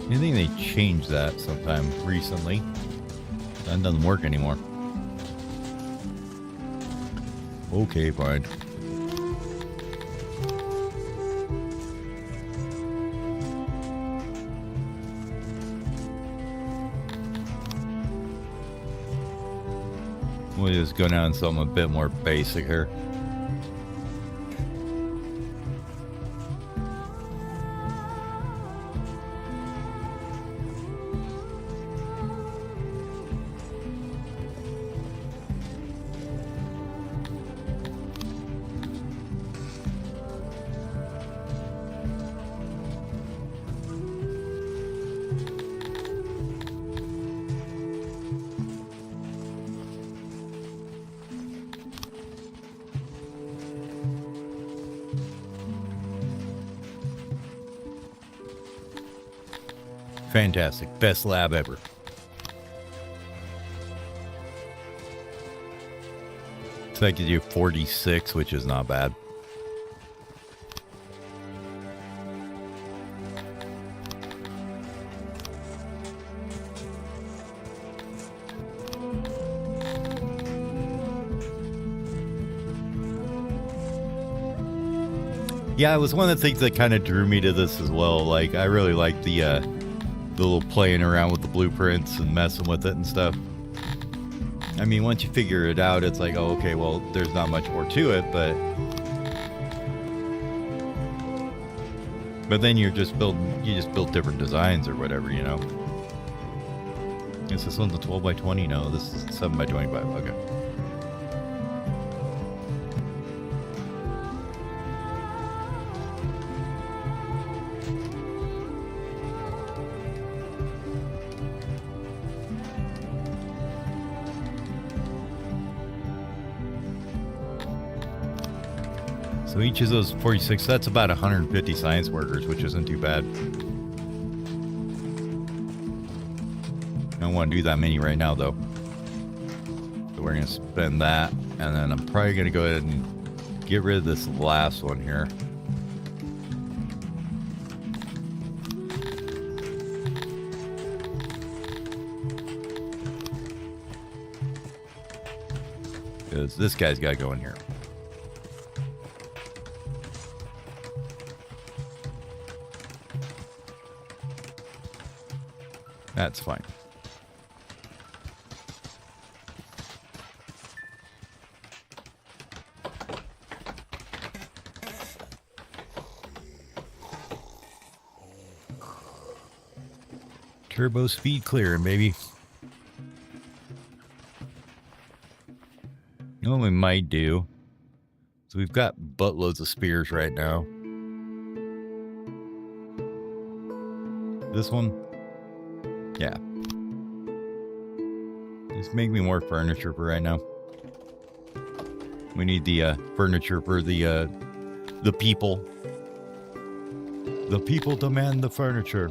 I think they changed that sometime recently. That doesn't work anymore. Okay, fine. We'll just go down something a bit more basic here. Fantastic. Best lab ever. So I could do 46, which is not bad. Yeah, it was one of the things that kind of drew me to this as well. Like, I really like the little playing around with the blueprints and messing with it and stuff. I mean, once you figure it out, it's like, oh, okay, well, there's not much more to it, but then you just build different designs or whatever, you know. Is this one's a 12 by 20? No, this is 7 by 25. Okay. So each of those 46, that's about 150 science workers, which isn't too bad. I don't want to do that many right now, though. So we're going to spend that, and then I'm probably going to go ahead and get rid of this last one here. Because this guy's got to go in here. That's fine. Turbo speed clearing, baby. You know what we might do? So we've got buttloads of spears right now. This one? Yeah. Just make me more furniture for right now. We need the furniture for the people. The people demand the furniture.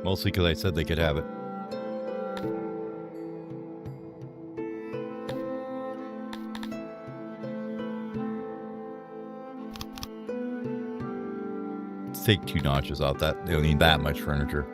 Mostly because I said they could have it. Let's take 2 notches off that. They don't need that much furniture.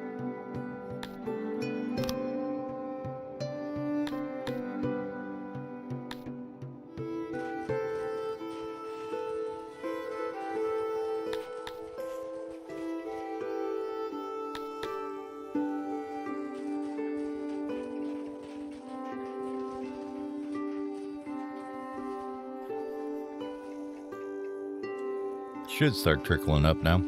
Should start trickling up now. I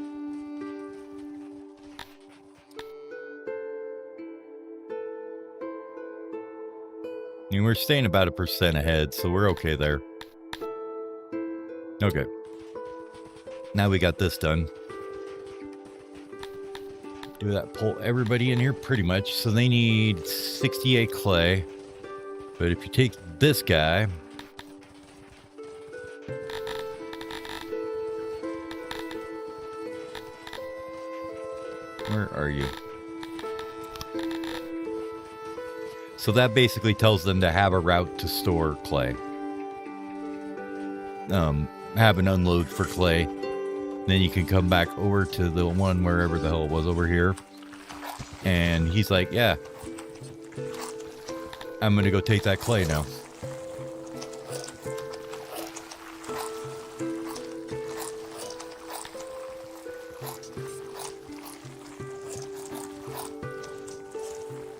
mean, we're staying about 1% ahead, so we're okay there. Okay. Now we got this done. Do that, pull everybody in here pretty much. So they need 68 clay. But if you take this guy... Where are you? So that basically tells them to have a route to store clay. Have an unload for clay. Then you can come back over to the one wherever the hell it was over here. And he's like, yeah. I'm going to go take that clay now.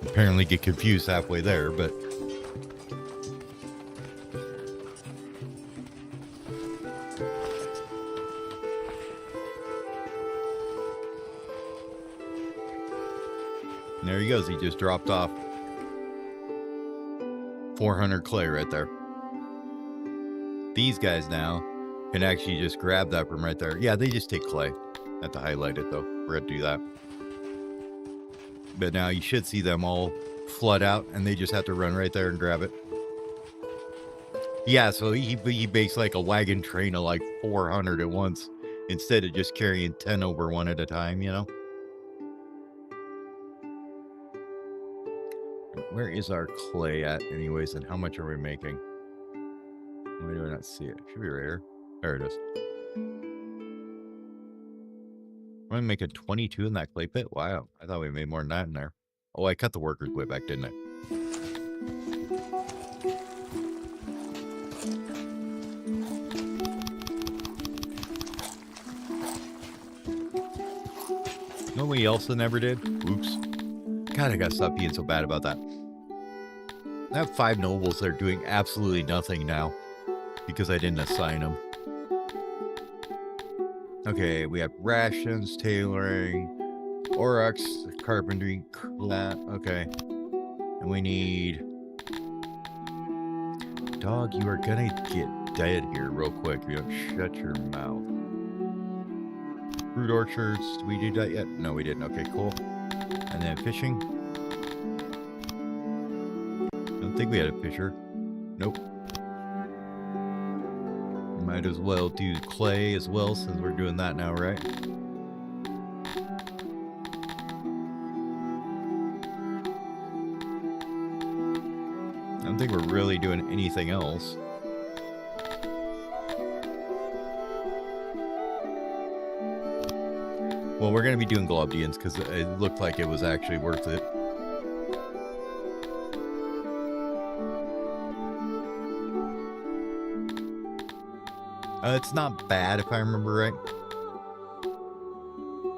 Apparently get confused halfway there, but... And there he goes. He just dropped off 400 clay right there. These guys now can actually just grab that from right there. Yeah, they just take clay. I have to highlight it, though. We're going to do that. But now you should see them all flood out, and they just have to run right there and grab it. Yeah, so he makes like a wagon train of like 400 at once, instead of just carrying 10 over one at a time, you know? Where is our clay at anyways, and how much are we making? Why do I not see it? Should be right here. There it is. We're making 22 in that clay pit? Wow, I thought we made more than that in there. Oh, I cut the workers way back, didn't I? Nobody else that never did? Oops. God, I gotta stop being so bad about that. I have 5 nobles that are doing absolutely nothing now because I didn't assign them. Okay, we have rations, tailoring, Oryx, carpentry, okay. And we need... Dog, you are gonna get dead here real quick if you don't shut your mouth. Fruit orchards, did we do that yet? No, we didn't. Okay, cool. And then fishing. I don't think we had a fisher. Nope. Might as well do clay as well, since we're doing that now, right? I don't think we're really doing anything else. Well, we're going to be doing Globdians because it looked like it was actually worth it. It's not bad if I remember right.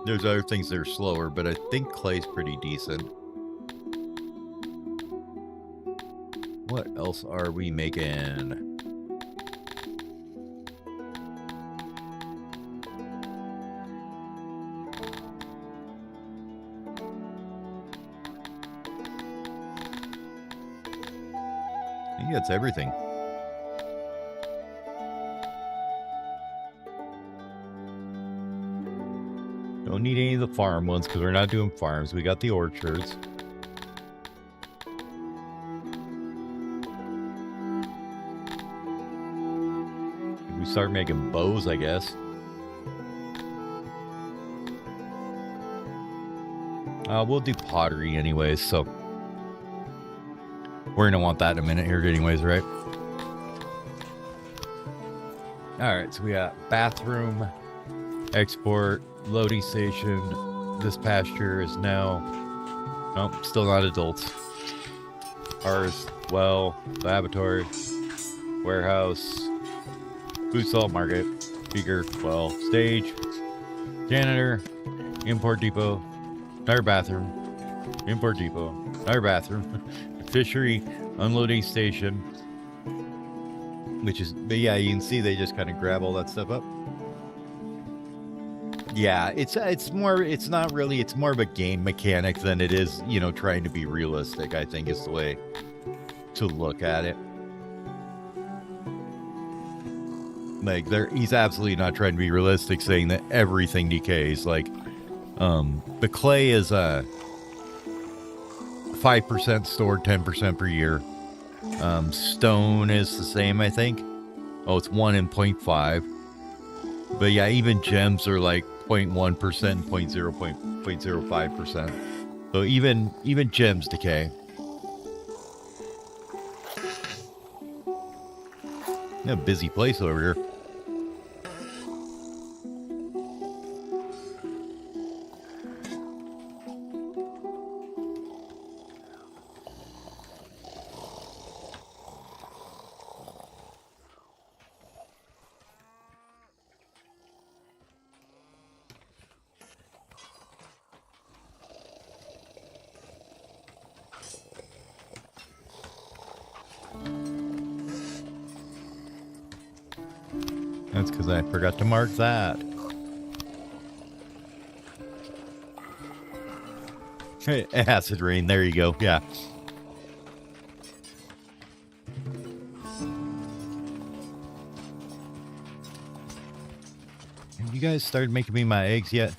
There's other things that are slower, but I think clay's pretty decent. What else are we making? think that's everything. Don't need any of the farm ones because we're not doing farms. We got the orchards. We start making bows, I guess. We'll do pottery anyways, so we're gonna want that in a minute here anyways, right? Alright, so we got bathroom, export, loading station. This pasture is now... Nope, still not adults. Ours, well, laboratory, warehouse, food salt market, speaker, well, stage, janitor, import depot, another bathroom, import depot, another bathroom, fishery, unloading station, which is, but yeah, you can see they just kind of grab all that stuff up. Yeah, it's more, it's not really, it's more of a game mechanic than it is, you know, trying to be realistic, I think is the way to look at it. Like, he's absolutely not trying to be realistic, saying that everything decays. Like, the clay is 5% stored, 10% per year. Stone is the same, I think. Oh, it's 1 and 0.5. But yeah, even gems are like 0.1%, 0.05%. So even gems decay. A busy place over here. That's because I forgot to mark that. Acid rain, there you go, yeah. Have you guys started making me my eggs yet?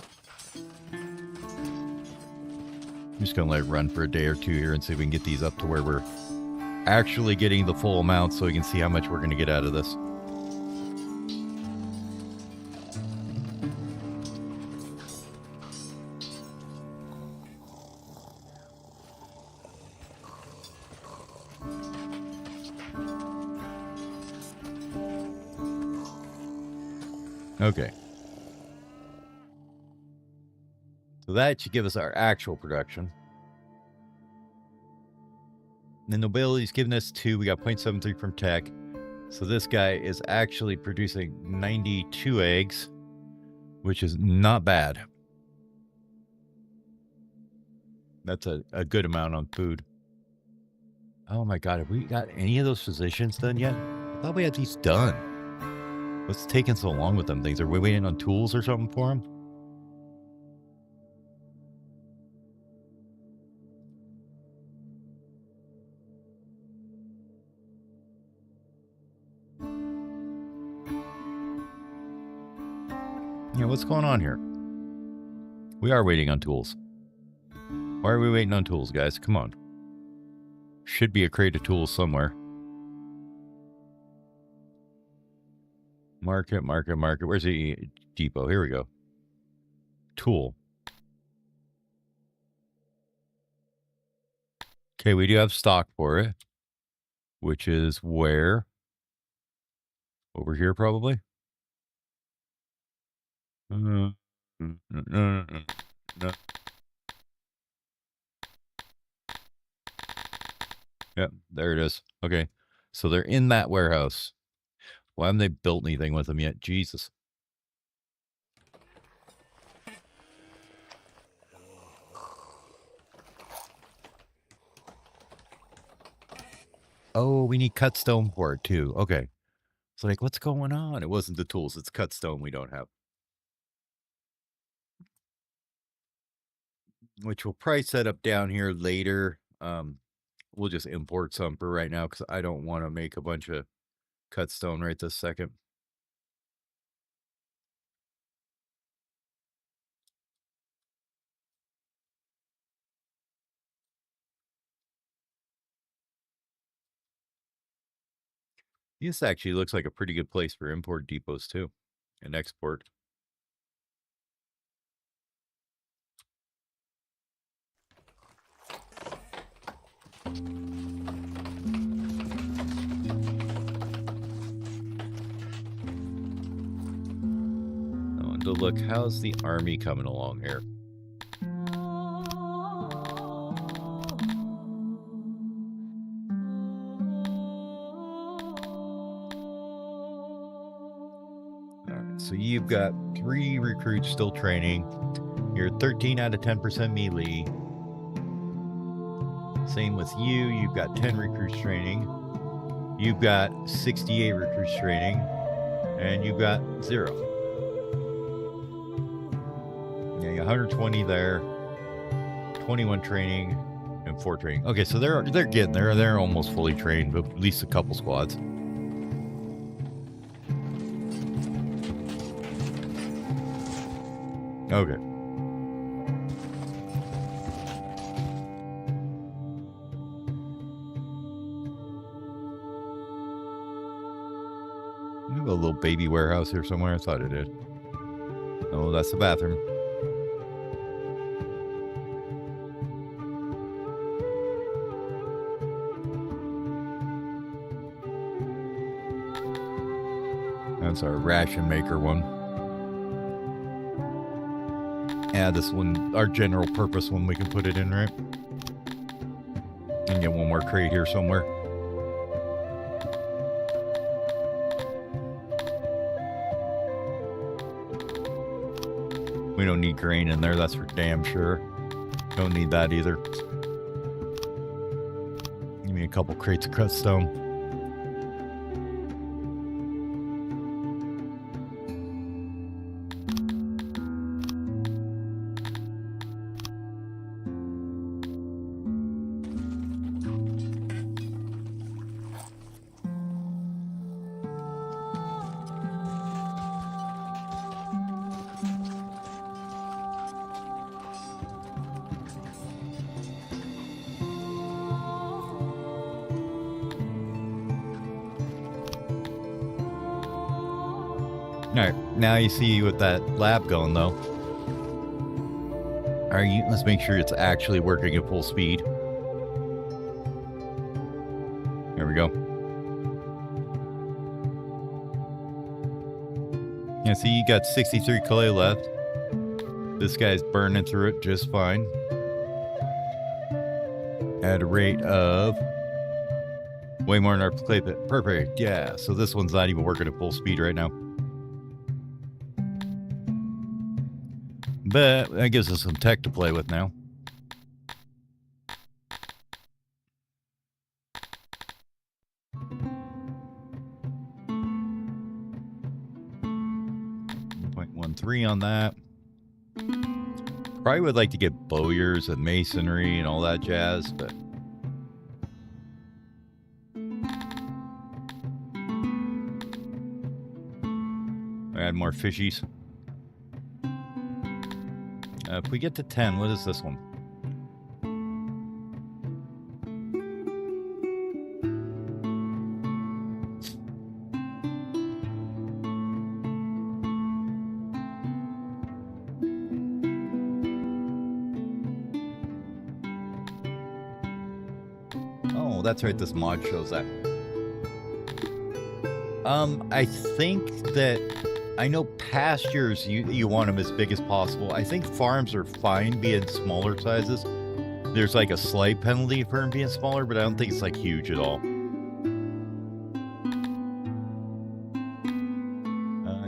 I'm just gonna let it run for a day or two here and see if we can get these up to where we're actually getting the full amount so we can see how much we're gonna get out of this. Okay. So that should give us our actual production. The nobility's giving us 2. We got 0.73 from tech. So this guy is actually producing 92 eggs, which is not bad. That's a good amount on food. Oh my god, have we got any of those physicians done yet? I thought we had these done. What's taking so long with them things? Are we waiting on tools or something for them? Yeah, what's going on here? We are waiting on tools. Why are we waiting on tools, guys? Come on. Should be a crate of tools somewhere. Market. Where's the depot? Here we go. Tool. Okay, we do have stock for it. Which is where? Over here, probably? No. Yep, there it is. Okay, so they're in that warehouse. Why haven't they built anything with them yet? Jesus. Oh, we need cut stone for it too. Okay. It's like, what's going on? It wasn't the tools. It's cut stone we don't have. Which we'll probably set up down here later. we'll just import some for right now because I don't want to make a bunch of cut stone right this second. This actually looks like a pretty good place for import depots too, and export. I wanted to look, how's the army coming along here? So you've got 3 recruits still training. You're 13 out of 10% melee. Same with you. You've got 10 recruits training. You've got 68 recruits training. And you've got 0. Yeah, you got 120 there. 21 training and 4 training. Okay, so they're getting there. They're almost fully trained, but at least a couple squads. Okay. We have a little baby warehouse here somewhere. I thought it did. Oh, that's the bathroom. That's our ration maker one. Yeah, this one, our general purpose one, we can put it in, right? And get one more crate here somewhere. We don't need grain in there, that's for damn sure. Don't need that either. Give me a couple crates of cut stone. Alright, now you see with that lab going though. Let's make sure it's actually working at full speed. There we go. Yeah, see, you got 63 clay left. This guy's burning through it just fine. At a rate of way more than our clay pit. Perfect, yeah. So this one's not even working at full speed right now. But that gives us some tech to play with now. .13 on that. Probably would like to get bowyers and masonry and all that jazz, but add more fishies. If we get to 10, what is this one? Oh, that's right, this mod shows that. I think that, I know pastures, you want them as big as possible. I think farms are fine being smaller sizes. There's like a slight penalty for them being smaller, but I don't think it's like huge at all.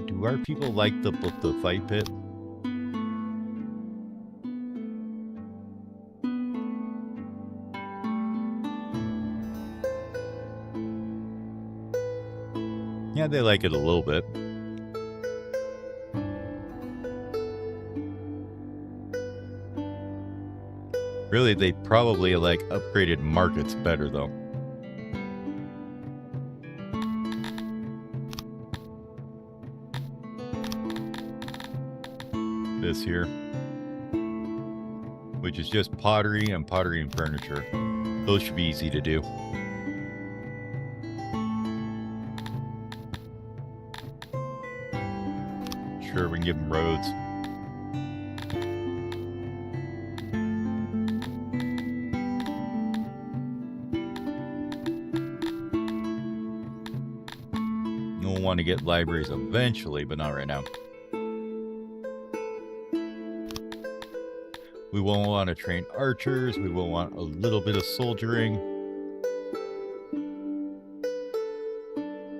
Do our people like the fight pit? Yeah, they like it a little bit. Really, they probably like upgraded markets better though. This here, which is just pottery and furniture. Those should be easy to do. Sure, we can give them roads. We'll want to get libraries eventually, but not right now. We will want to train archers. We will want a little bit of soldiering.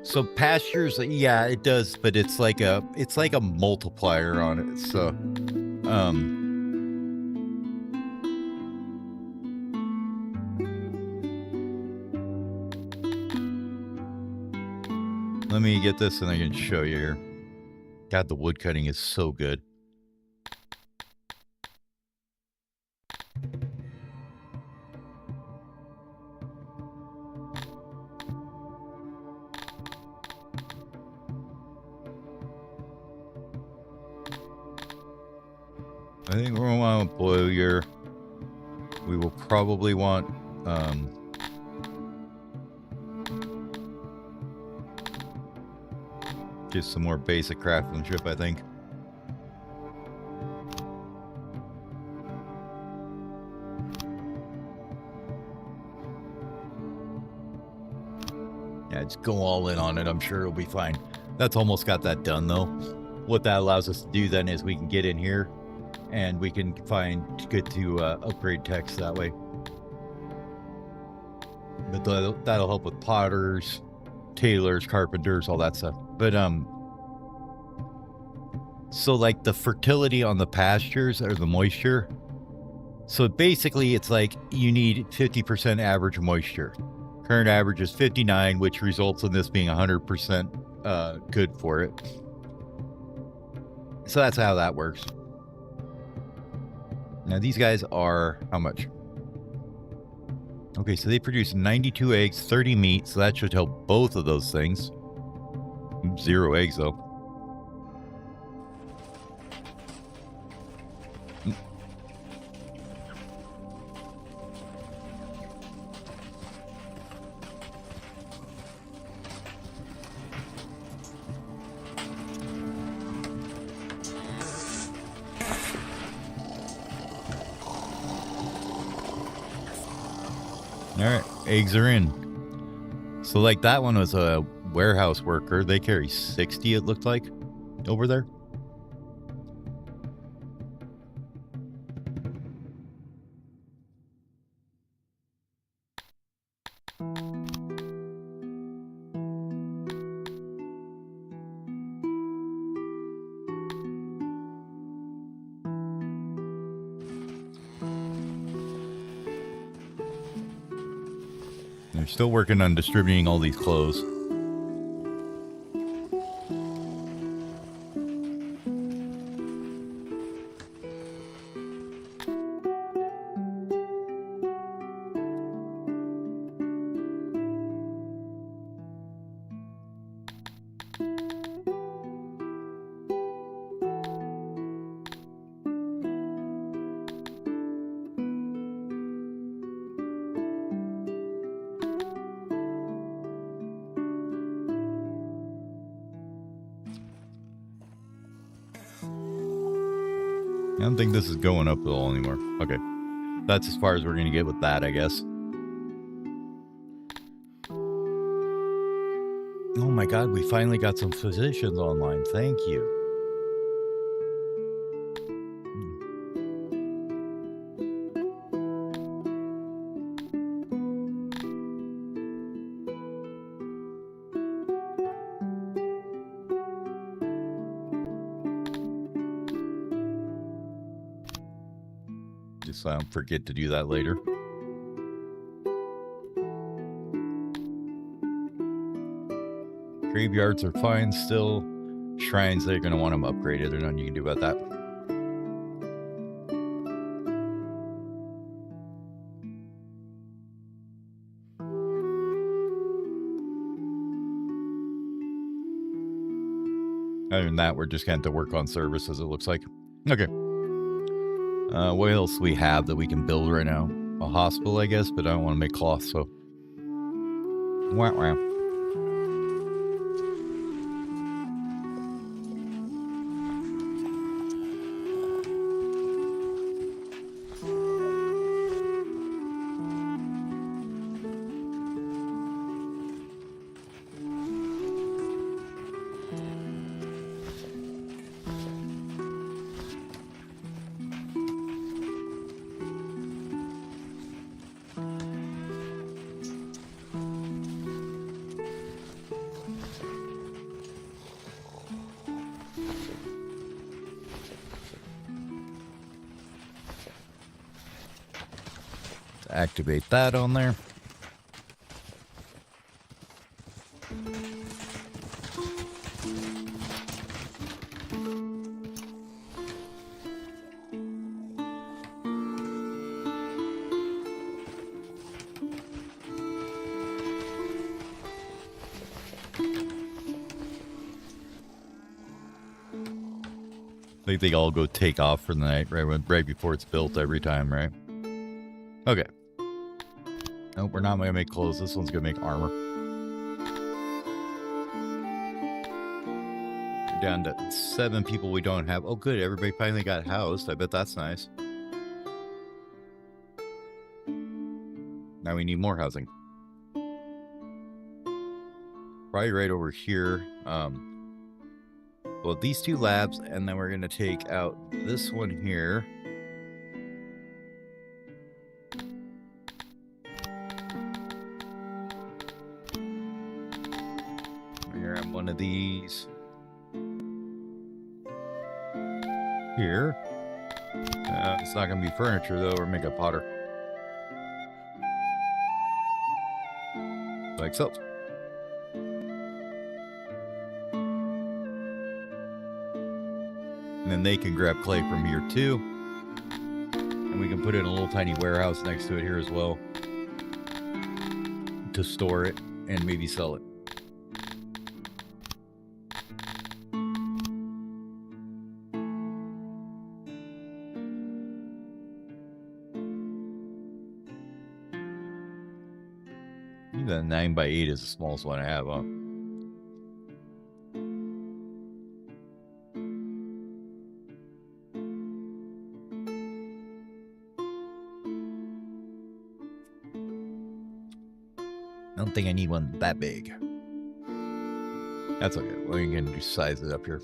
So pastures, yeah, it does, but it's like a multiplier on it. So, let me get this and I can show you here. God, the wood cutting is so good. I think we're going to want boiler. We will probably want just some more basic craftsmanship, I think. Yeah, just go all in on it. I'm sure it'll be fine. That's almost got that done, though. What that allows us to do then is we can get in here and we can get to upgrade text that way. But that'll help with potters, tailors, carpenters, all that stuff. But so like the fertility on the pastures or the moisture. So basically it's like you need 50% average moisture. Current average is 59, which results in this being 100% good for it. So that's how that works. Now these guys are how much? Okay, so they produce 92 eggs, 30 meat, so that should help both of those things. 0 eggs though. All right, eggs are in. So like that one was a warehouse worker. They carry 60, it looked like, over there. They're still working on distributing all these clothes. I don't think this is going up at all anymore. Okay. That's as far as we're going to get with that, I guess. Oh my God, we finally got some physicians online. Thank you. Just so I don't forget to do that later. Graveyards are fine still. Shrines, they're going to want them upgraded. There's nothing you can do about that. Other than that, we're just going to have to work on services, it looks like. Okay. What else do we have that we can build right now? A hospital, I guess, but I don't want to make cloth, so. Wah, wah. Activate that on there. I think they all go take off for the night right before it's built every time, right? Okay. Oh, we're not going to make clothes. This one's going to make armor. We're down to 7 people we don't have. Oh, good. Everybody finally got housed. I bet that's nice. Now we need more housing. Probably right over here. Well, these 2 labs, and then we're going to take out this one here. One of these here. It's not going to be furniture, though, or make a potter. Like so. And then they can grab clay from here, too. And we can put in a little tiny warehouse next to it here as well to store it and maybe sell it. The 9x8 is the smallest one I have, huh? I don't think I need one that big. That's okay. We're going to just size it up here.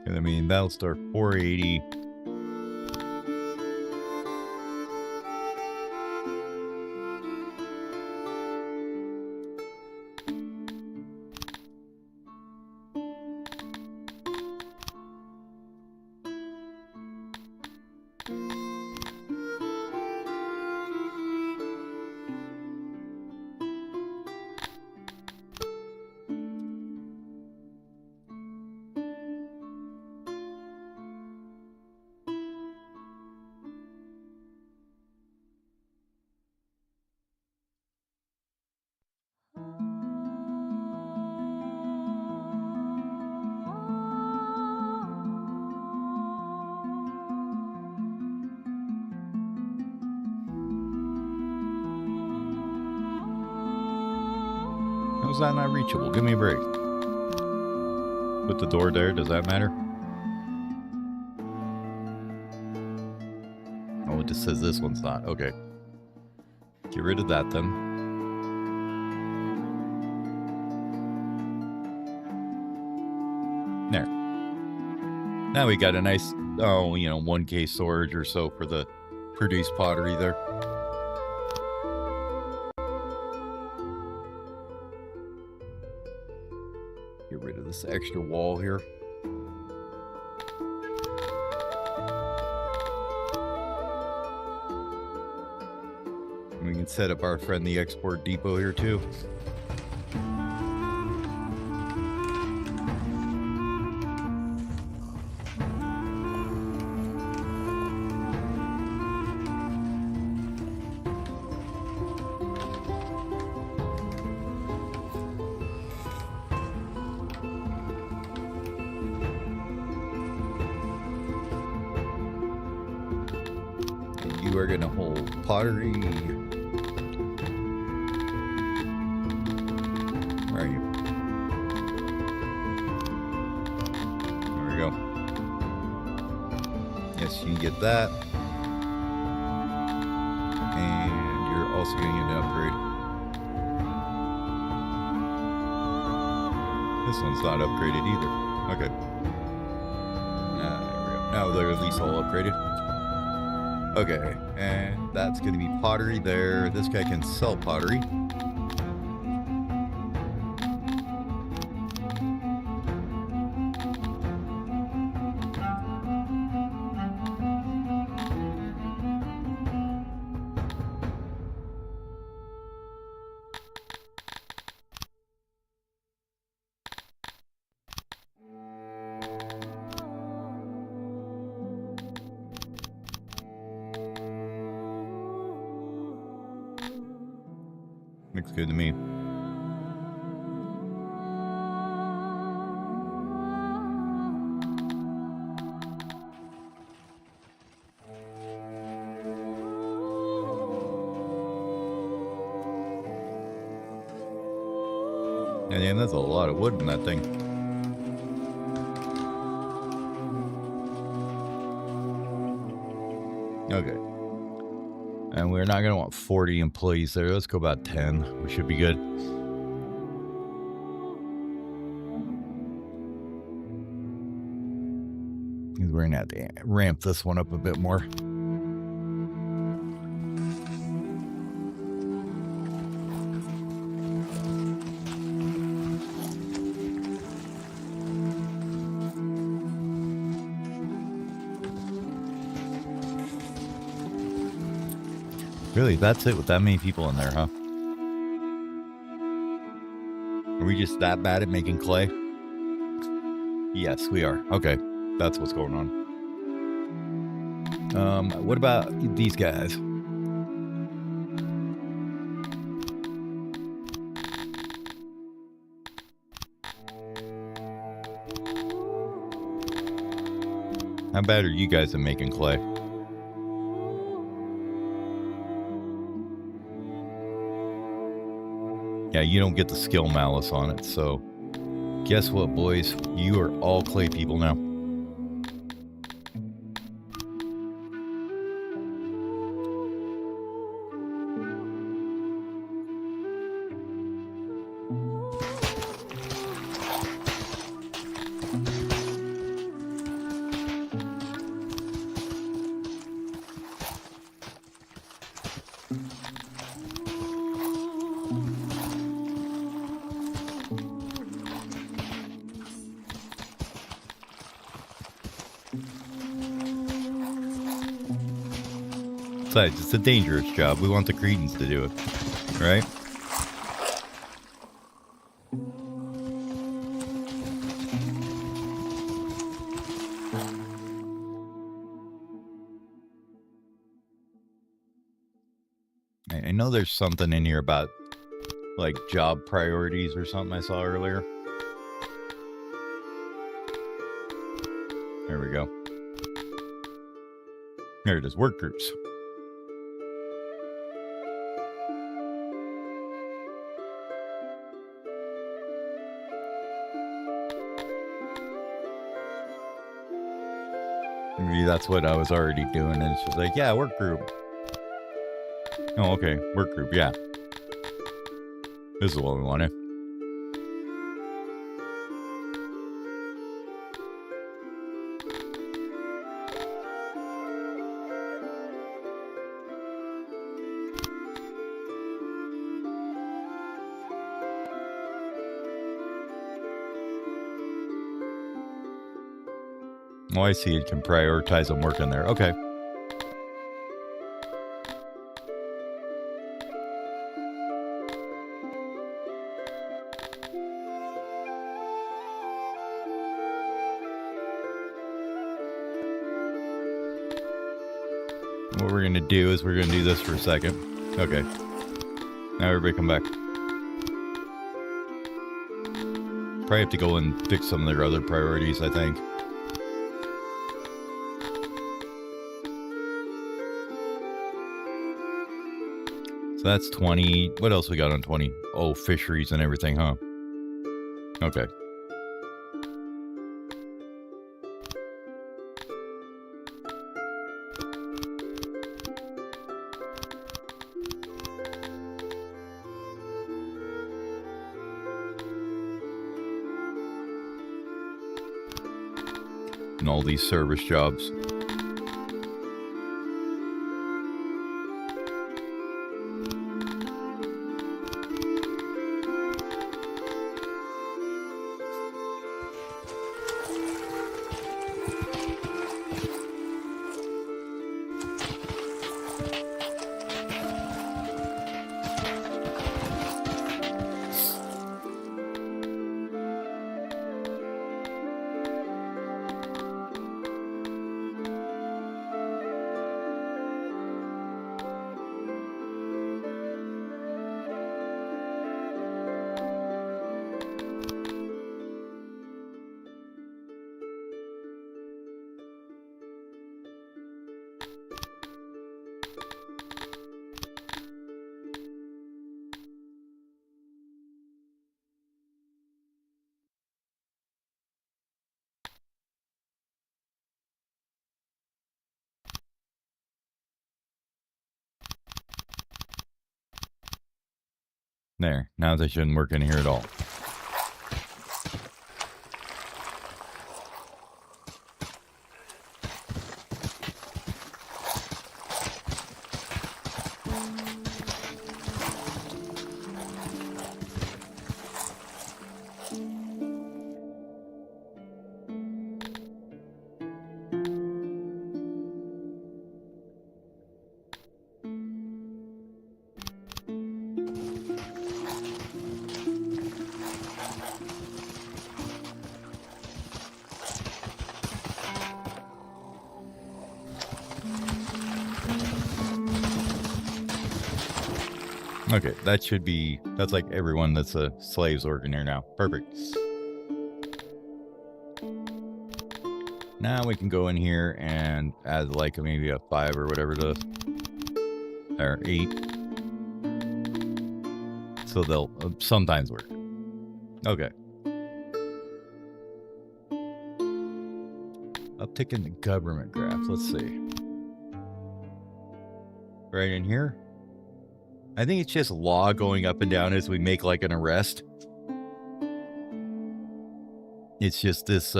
And I mean, that'll start 480. How's that not reachable? Give me a break. Put the door there. Does that matter? Oh, it just says this one's not. Okay. Get rid of that then. There. Now we got a nice, 1K storage or so for the produced pottery there. Get rid of this extra wall here. And we can set up our friendly export depot here too. we're going to hold pottery. Where are you? There we go. Yes, you can get that. And you're also going to get an upgrade. This one's not upgraded either. Okay. There we go. Now they're at least all upgraded. Okay, and that's going to be pottery there. This guy can sell pottery. Looks good to me. And yeah, that's a lot of wood in that thing. Okay. And we're not going to want 40 employees there. Let's go about 10. We should be good. We're going to have to ramp this one up a bit more. Really, that's it with that many people in there, huh? Are we just that bad at making clay? Yes, we are. Okay, that's what's going on. What about these guys? How bad are you guys at making clay? Yeah, you don't get the skill malice on it, so guess what, boys? You are all clay people now. Besides, it's a dangerous job. We want the Cretans to do it, right? I know there's something in here about, like, job priorities or something I saw earlier. There we go. There it is, work groups. Maybe that's what I was already doing, and it's just like, yeah, work group. Oh, okay, work group, yeah. This is what we wanted. Oh, I see. It can prioritize them working there. Okay. What we're going to do is we're going to do this for a second. Okay. Now everybody come back. Probably have to go and fix some of their other priorities, I think. So that's 20. What else we got on 20? Oh, fisheries and everything, huh? Okay. And all these service jobs. There. Now they shouldn't work in here at all. Okay, that should be, that's like everyone that's a slaves working here now. Perfect. Now we can go in here and add like maybe a 5 or whatever it is. Or 8. So they'll sometimes work. Okay. Uptick in the government graph. Let's see. Right in here. I think it's just law going up and down as we make like an arrest. It's just this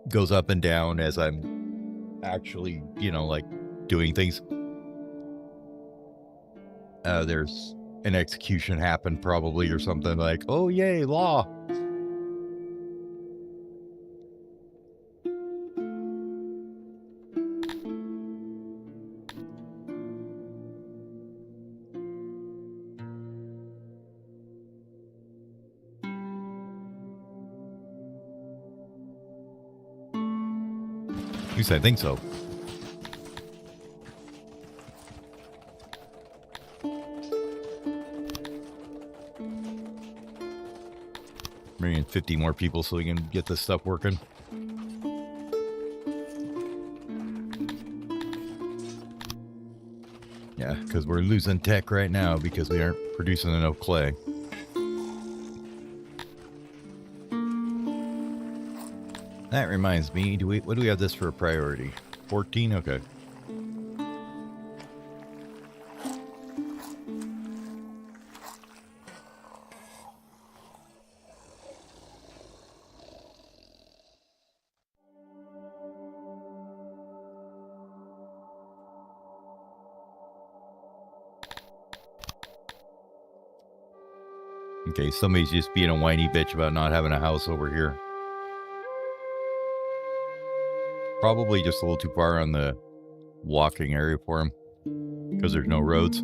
goes up and down as I'm actually, you know, like doing things. There's an execution happened probably or something like, oh, yay, law. At least I think so. Bring in 50 more people so we can get this stuff working. Yeah, because we're losing tech right now because we aren't producing enough clay. That reminds me, what do we have this for a priority? 14? Okay. Okay, somebody's just being a whiny bitch about not having a house over here. Probably just a little too far on the walking area for him because there's no roads.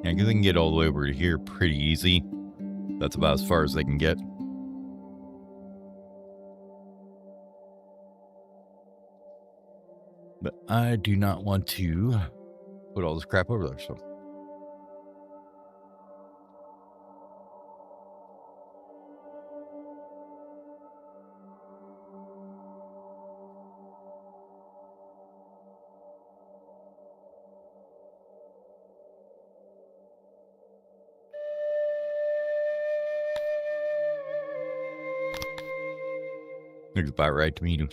Yeah, because they can get all the way over to here pretty easy. That's about as far as they can get. But I do not want to put all this crap over there, so. Looks about right to me.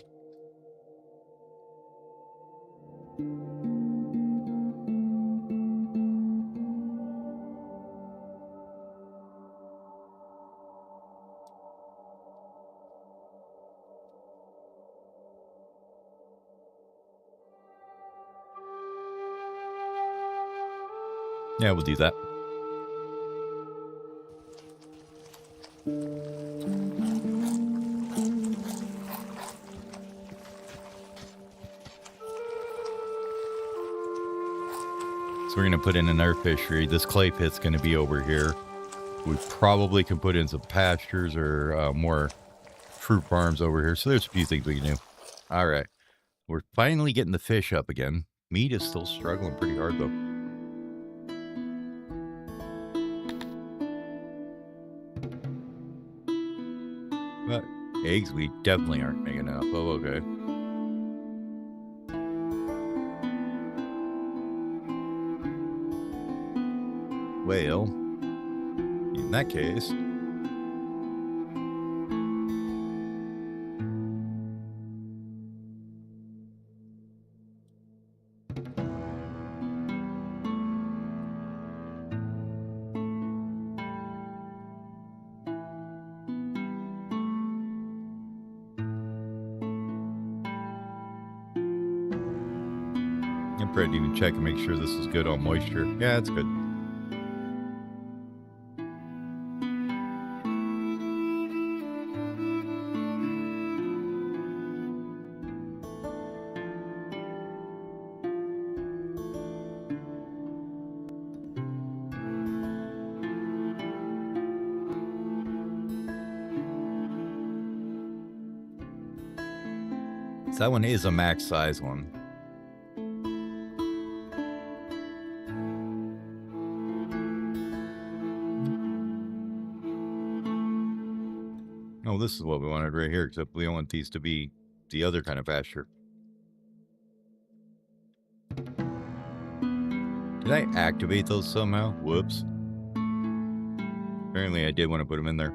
Yeah, we'll do that. So we're going to put in another fishery. This clay pit's going to be over here. We probably can put in some pastures or more fruit farms over here. So there's a few things we can do. All right. We're finally getting the fish up again. Meat is still struggling pretty hard, though. But eggs, we definitely aren't making enough. Oh, okay. Well, in that case, I'm probably to even check and make sure this is good on moisture. Yeah, it's good. So that one is a max size one. Oh, this is what we wanted right here, except we don't want these to be the other kind of pasture. Did I activate those somehow? Whoops. Apparently I did want to put them in there.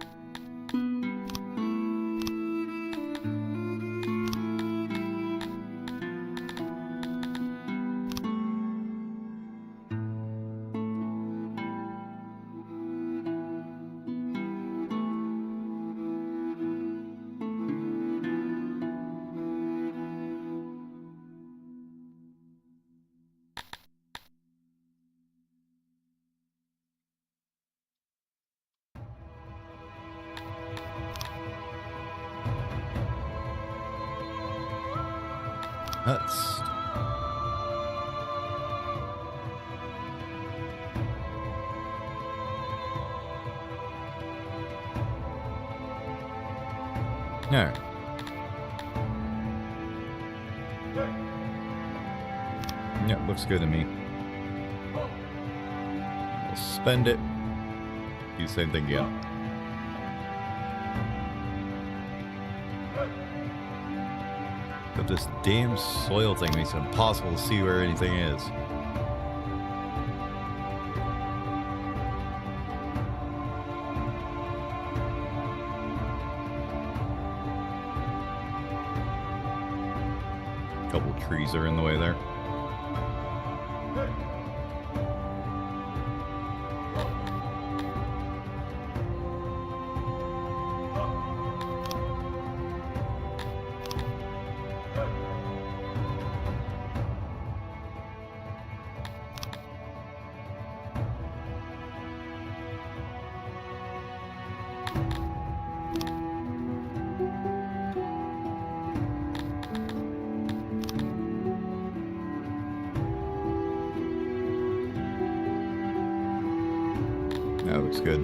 Huts. Alright. Yeah, looks good to me. We'll spend it. Do the same thing again. But this damn soil thing makes it impossible to see where anything is. A couple trees are in the way there. That looks good.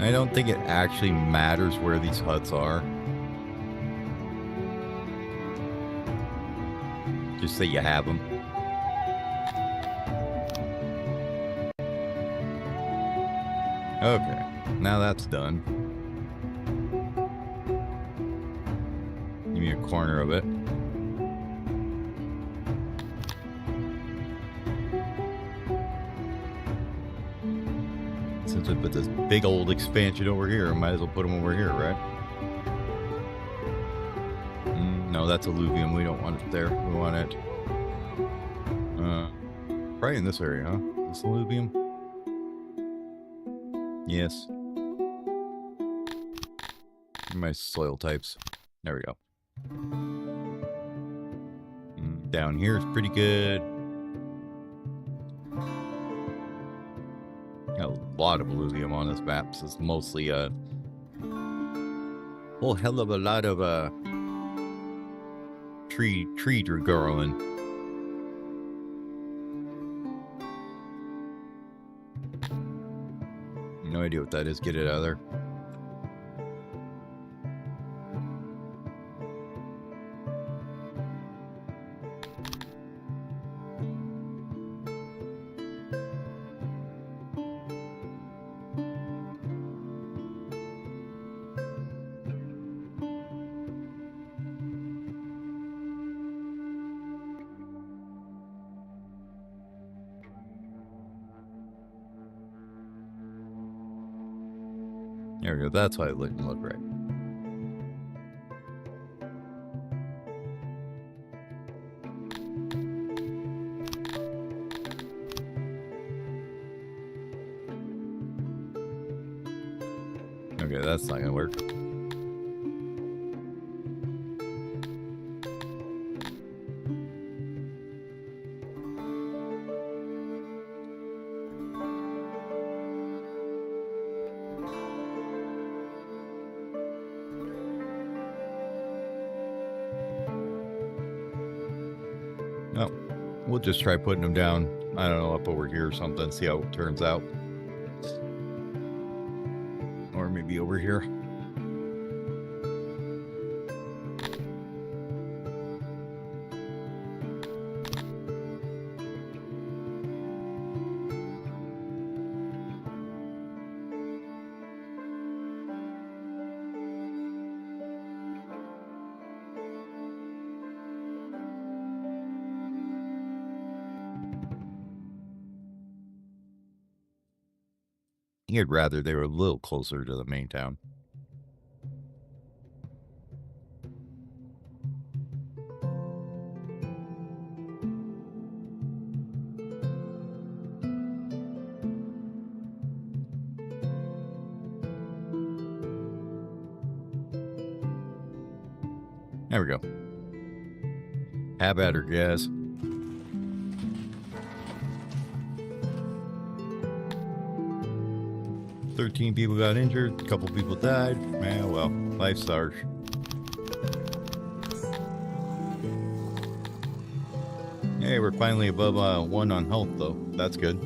I don't think it actually matters where these huts are. just say you have them. Okay, now that's done. Give me a corner of it. Since I put this big old expansion over here, I might as well put them over here, right? No, that's alluvium. We don't want it there. We want it probably in this area, huh? This alluvium? Yes. My soil types. There we go. Down here is pretty good. Got a lot of alluvium on this map. So it's mostly a whole hell of a lot of tree growing. No idea what that is. Get it out of there. There we go. That's why it didn't look right. Okay, that's not gonna work. No, we'll just try putting them down. I don't know, up over here or something. See how it turns out. Or maybe over here. I'd rather they were a little closer to the main town. There we go. Have at her, guys. $13 people got injured, a couple people died. Man, well, life's harsh. Hey, we're finally above 1 on health, though. That's good.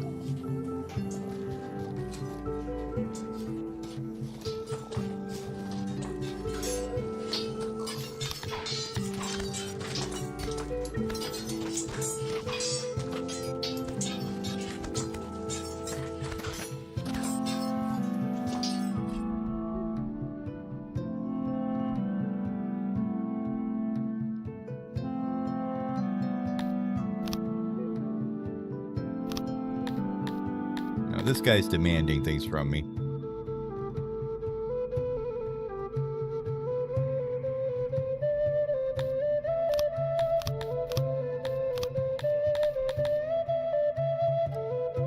This guy's demanding things from me.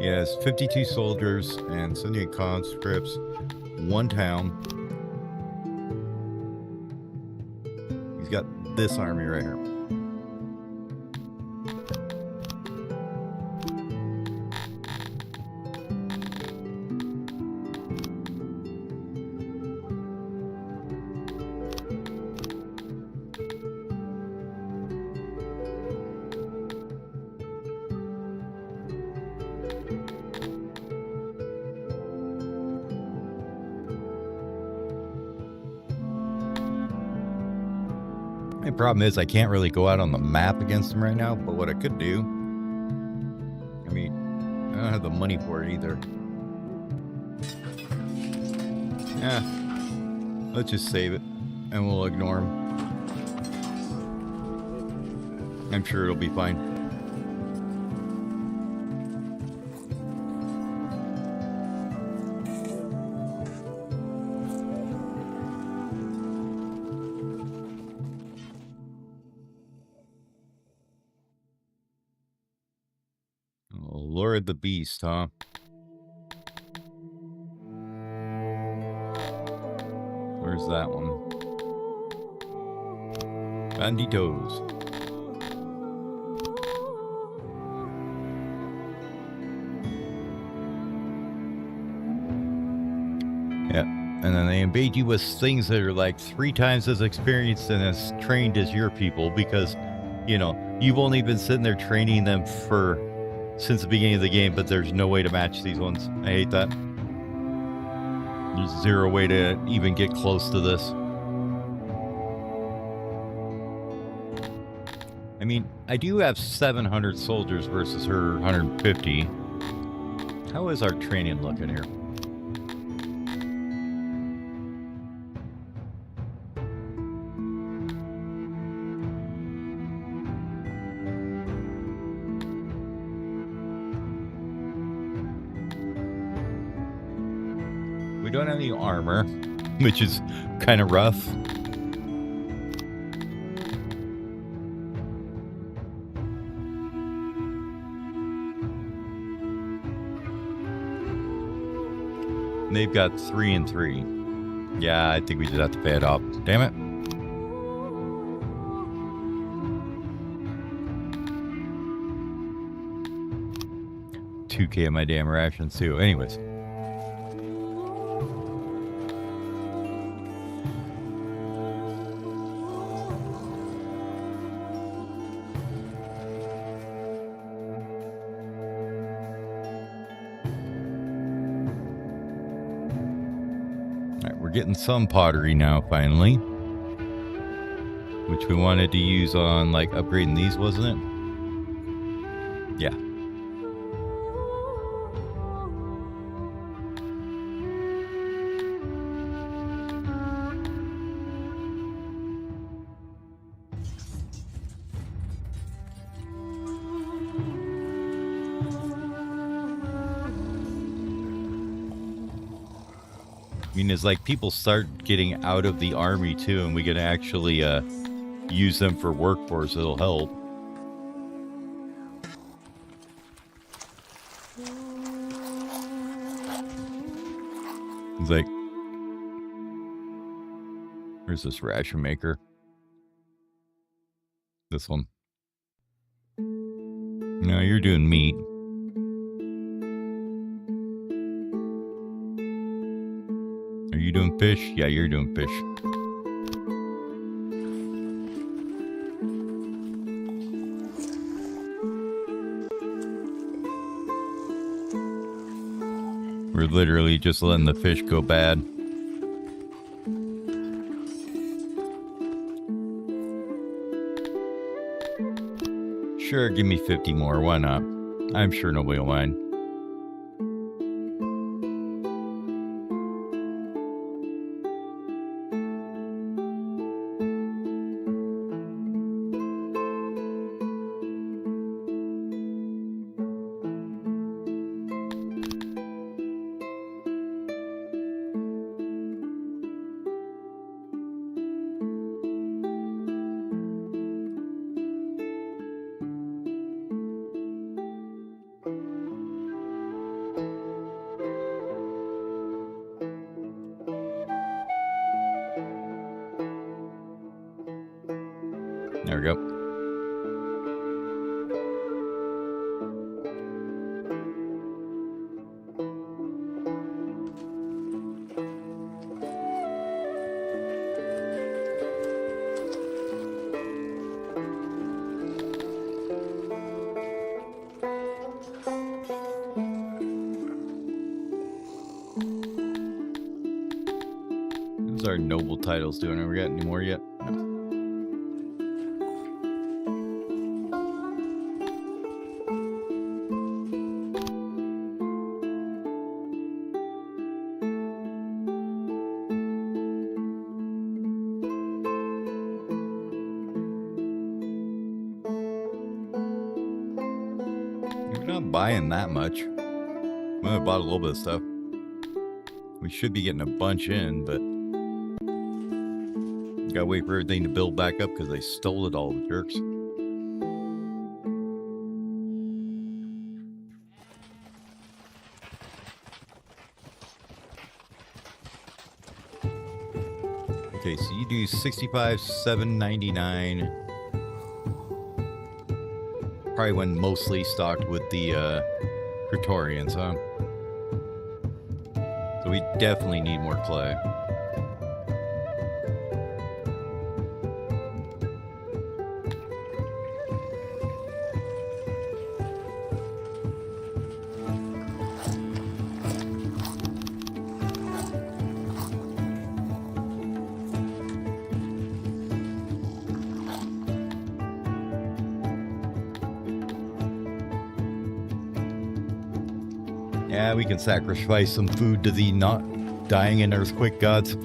He has 52 soldiers and 78 conscripts, 1 town. He's got this army right here. problem is I can't really go out on the map against them right now, but what I could do, I mean, I don't have the money for it either. Yeah, let's just save it, and we'll ignore them. I'm sure it'll be fine. Oh, Lord the Beast, huh? Where's that one? Banditos. Yeah, and then they invade you with things that are like 3 times as experienced and as trained as your people because, you know, you've only been sitting there training them since the beginning of the game, but there's no way to match these ones. I hate that. There's 0 way to even get close to this. I mean, I do have 700 soldiers versus her 150. How is our training looking here? We don't have any armor, which is kind of rough. They've got 3 and 3. Yeah, I think we just have to pay it off. Damn it. $2K of my damn rations too. Anyways. We're getting some pottery now, finally. Which we wanted to use on, like, upgrading these, wasn't it? Yeah. I mean, it's like people start getting out of the army too, and we can actually use them for workforce. It'll help. It's like, where's this ration maker? This one. No, you're doing meat. Are you doing fish? Yeah, you're doing fish. We're literally just letting the fish go bad. Sure, give me 50 more. Why not? I'm sure nobody will mind. There we go. How's our noble titles doing? Have we got any more yet? No. buying that much. We only bought a little bit of stuff. We should be getting a bunch in, but gotta wait for everything to build back up because they stole it all, the jerks. Okay, so you do 65, 799. Probably went mostly stocked with the Praetorians, huh? So we definitely need more clay. Yeah, we can sacrifice some food to the not dying in earthquake gods.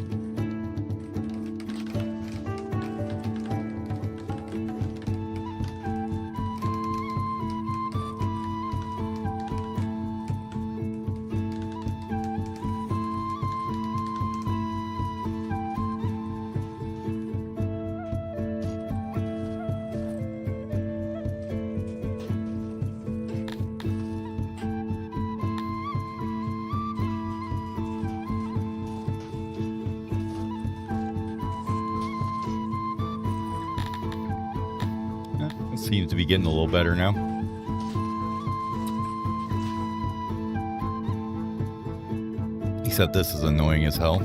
Seems to be getting a little better now. Except this is annoying as hell.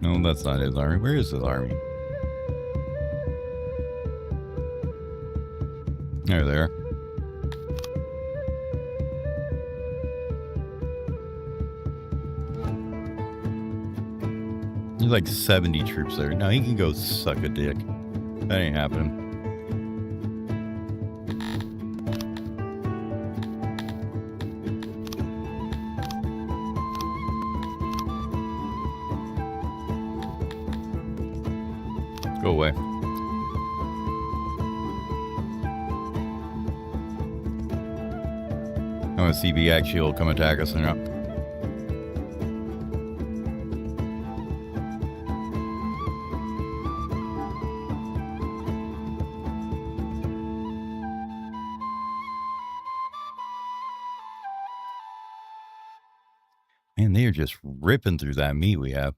No, that's not his army. Where is his army? There they are. There's like 70 troops there. Now he can go suck a dick. That ain't happening. Go away. I want to see if he actually will come attack us or not. Man, they are just ripping through that meat we have.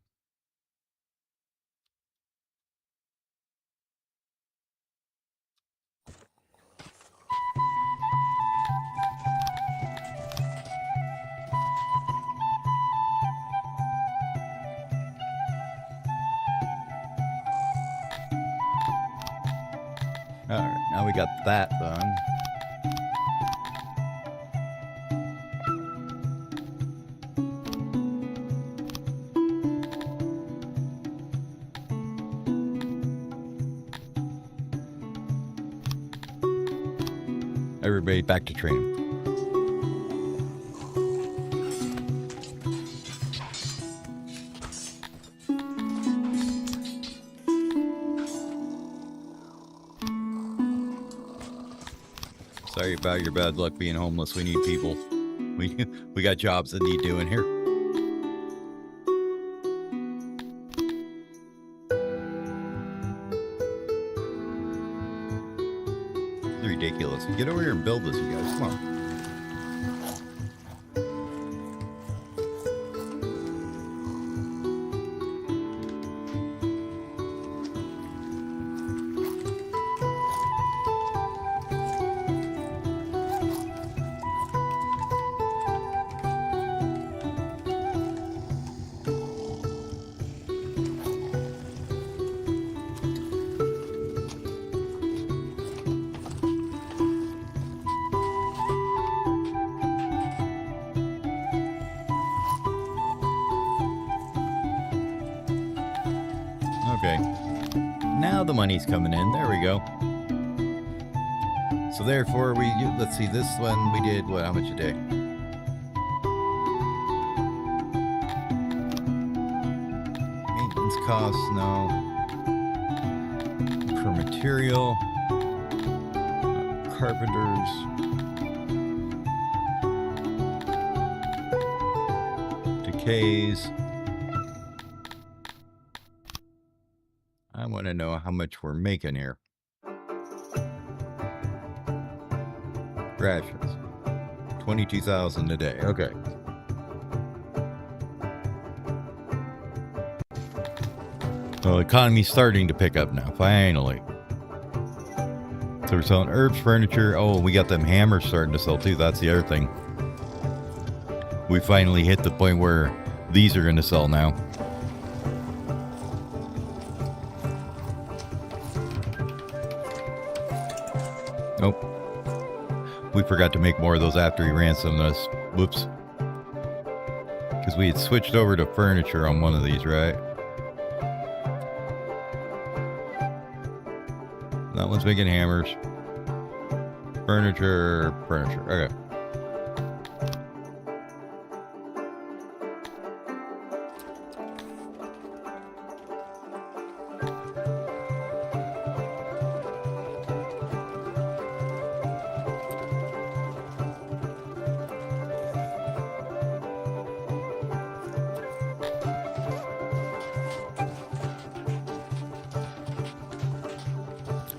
Alright, now we got that done. Everybody back to training. Sorry about your bad luck being homeless. We need people. We got jobs that need doing here. It's ridiculous. Get over here and build this, you guys. Come on. Now the money's coming in. There we go. So therefore, let's see, this one we did, what, how much a day? Maintenance costs, no. Per material. Carpenters. Decays. I want to know how much we're making here. Rations. 22,000 a day. Okay. So the economy's starting to pick up now, finally. So we're selling herbs, furniture. Oh, we got them hammers starting to sell too. That's the other thing. We finally hit the point where these are going to sell now. Nope. We forgot to make more of those after he ransomed us. Whoops. Because we had switched over to furniture on one of these, right? That one's making hammers. Furniture. Okay.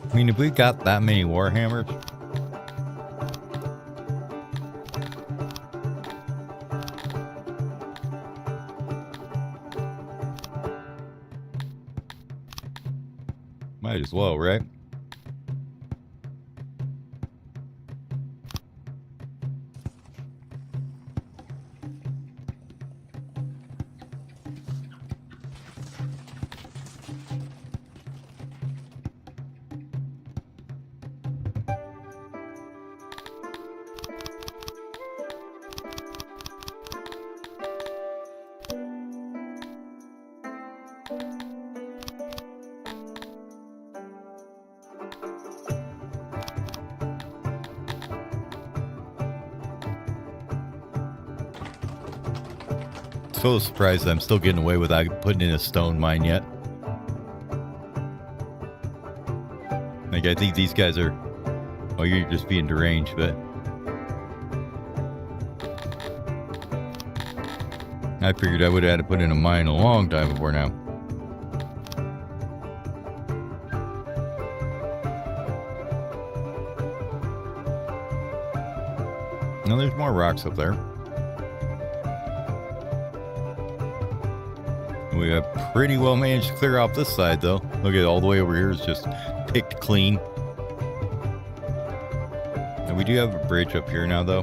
I mean, if we got that many warhammers, might as well, right? So surprised I'm still getting away without putting in a stone mine yet. Like, I think these guys are... Oh, you're just being deranged, but... I figured I would have had to put in a mine a long time before now. No, there's more rocks up there. We have pretty well managed to clear off this side, though. Look at all the way over here is just picked clean. And we do have a bridge up here now, though.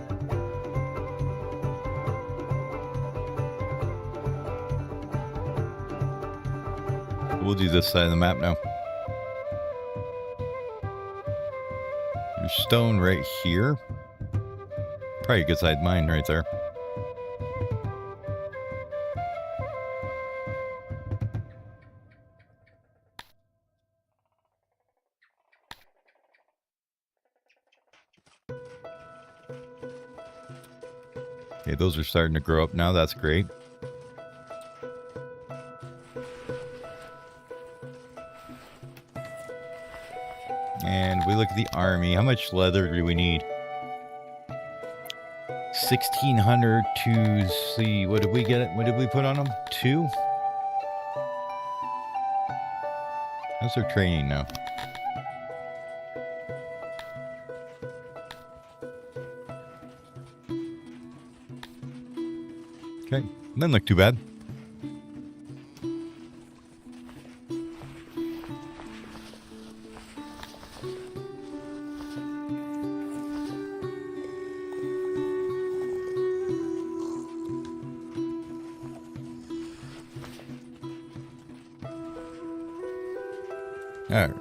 We'll do this side of the map now. There's stone right here. Probably a good side mine right there. Okay, those are starting to grow up now. That's great. And we look at the army. How much leather do we need? 1,600 to see. What did we get? What did we put on them? 2? How's their training now? Okay, doesn't look too bad. All right,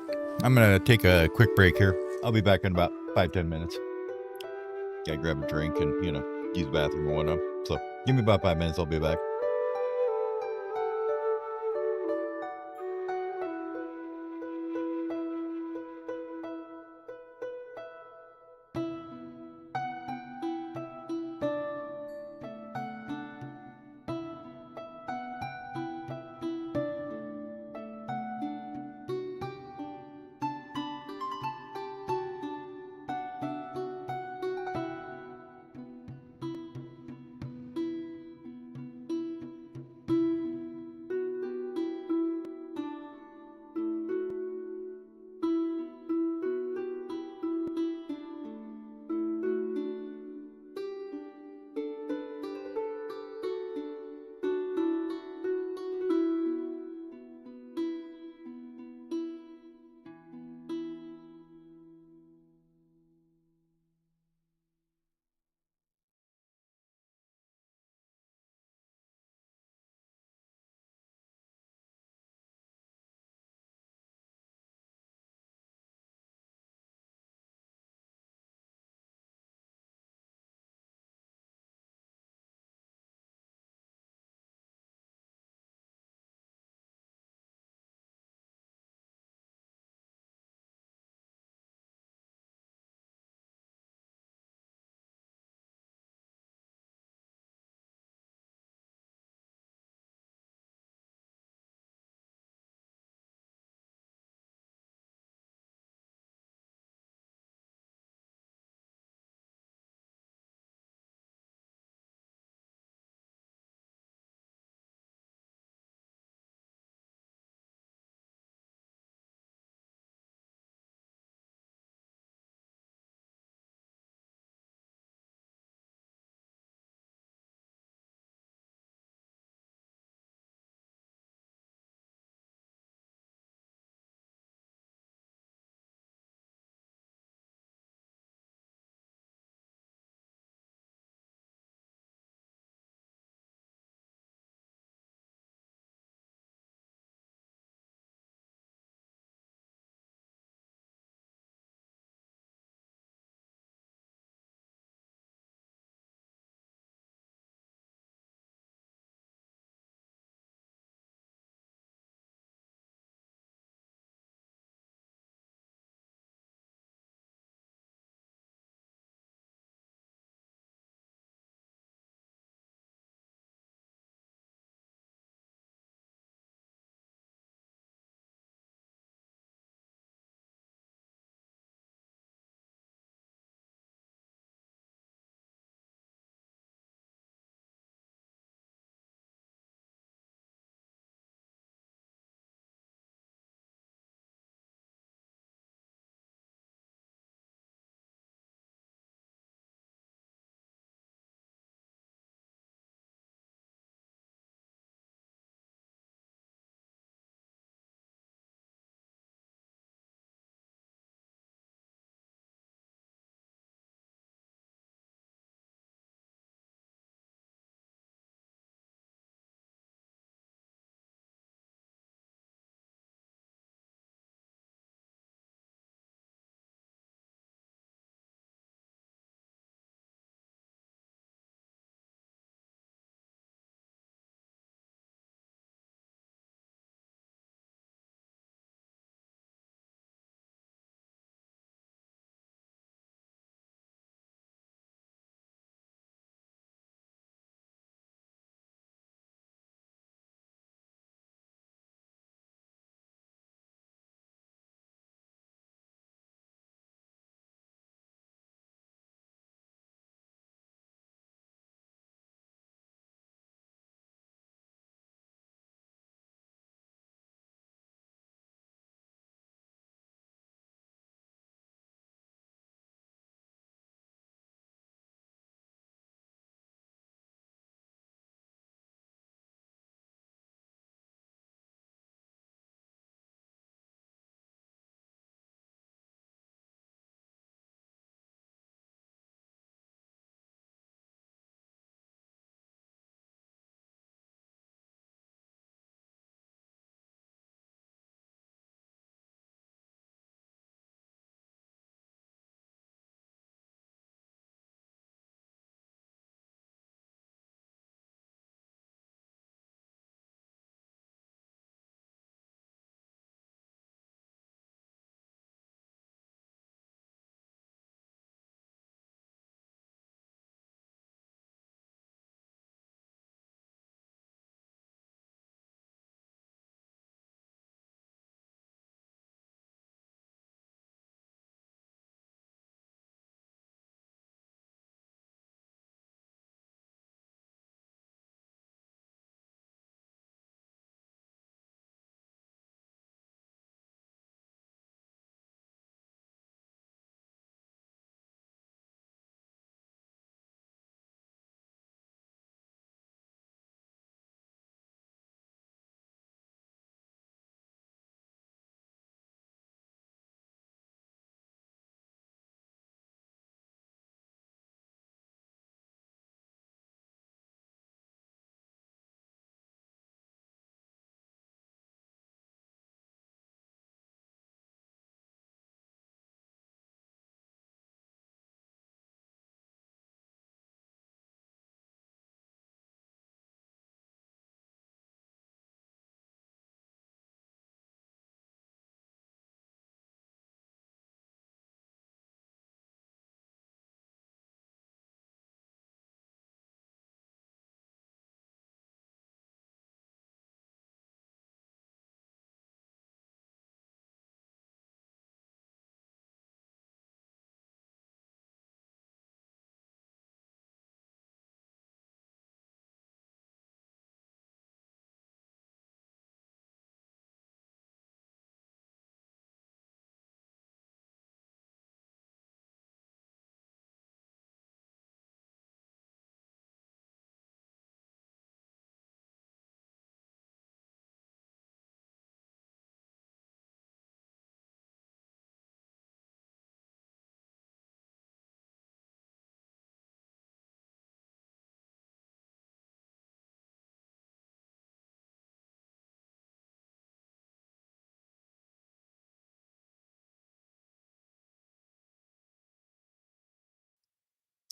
I'm gonna take a quick break here. I'll be back in about 5-10 minutes. Gotta grab a drink and, you know, use the bathroom or whatnot. So give me about 5 minutes, I'll be back.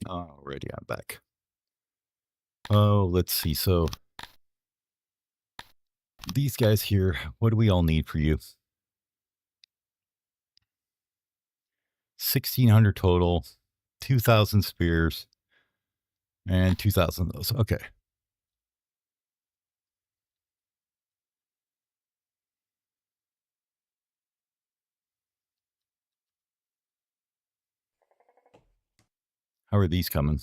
Alrighty, I'm back. Oh, let's see. So these guys here, what do we all need for you? 1,600 total, 2,000 spears, and 2,000 of those. Okay. How are these coming?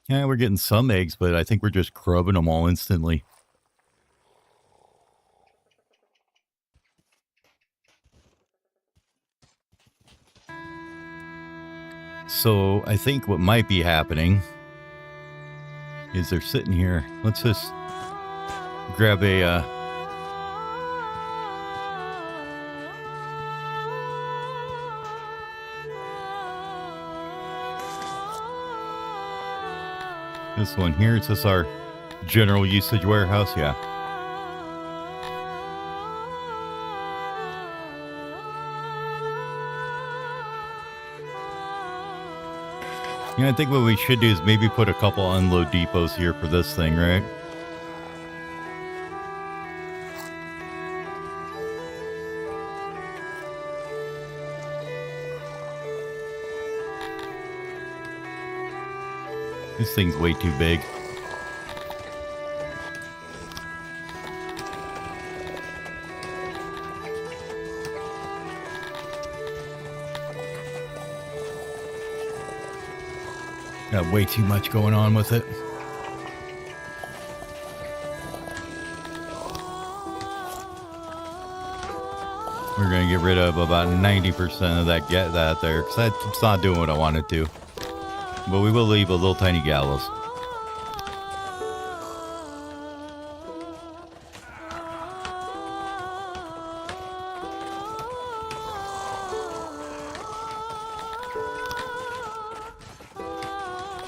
Yeah, we're getting some eggs, but I think we're just grubbing them all instantly. So I think what might be happening is they're sitting here. Let's just grab a this one here. Is this our general usage warehouse? Yeah. Yeah, I think what we should do is maybe put a couple unload depots here for this thing, right? This thing's way too big. Got way too much going on with it. We're going to get rid of about 90% of that there, because it's not doing what I wanted to. But we will leave a little tiny gallows.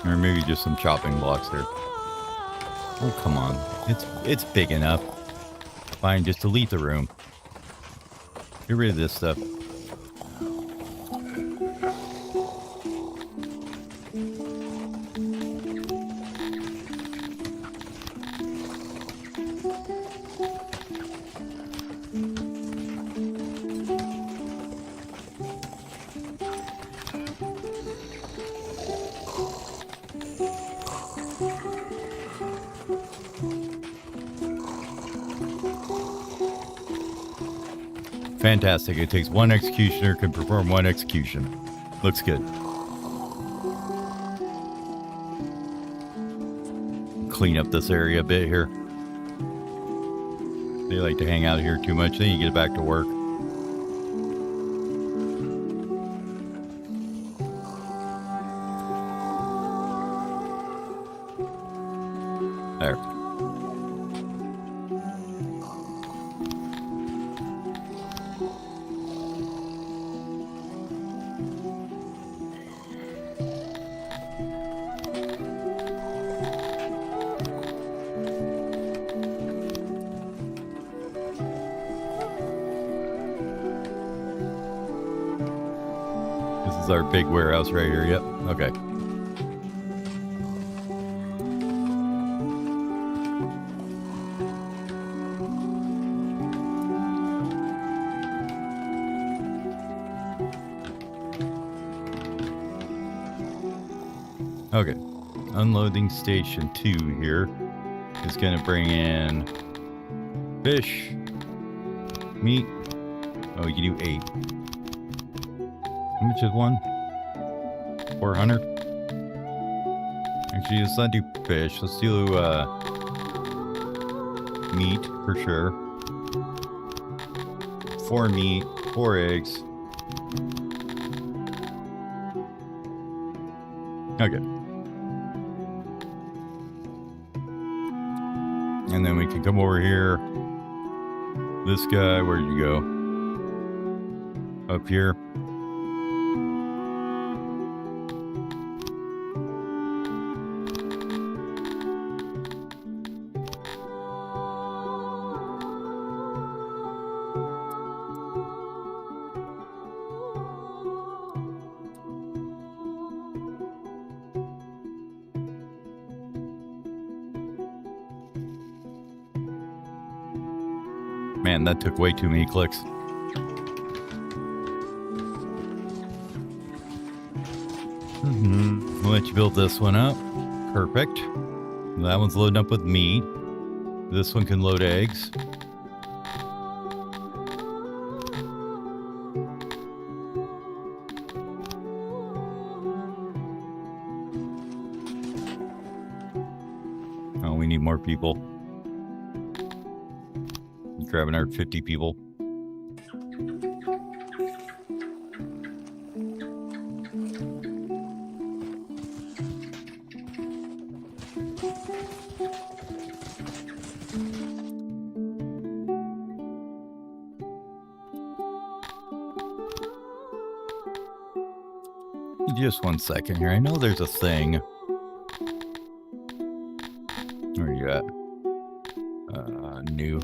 Or maybe just some chopping blocks there. Oh, come on. It's big enough. Fine, just delete the room. Get rid of this stuff. Fantastic. It takes one executioner, can perform one execution. Looks good. Clean up this area a bit here. They like to hang out here too much, then you get back to work. There. This is our big warehouse right here. Yep. Okay. Okay. Unloading station 2 here is going to bring in fish, meat. Oh, you can do 8. How much is one? 400? Actually, let's not do fish. Let's do meat for sure. 4 meat, 4 eggs. Okay. And then we can come over here. This guy, where'd you go? Up here. Man, that took way too many clicks. We'll let you build this one up. Perfect. That one's loading up with meat. This one can load eggs. Oh, we need more people. Grab another 50 people. Just 1 second here. I know there's a thing. Where you at? New.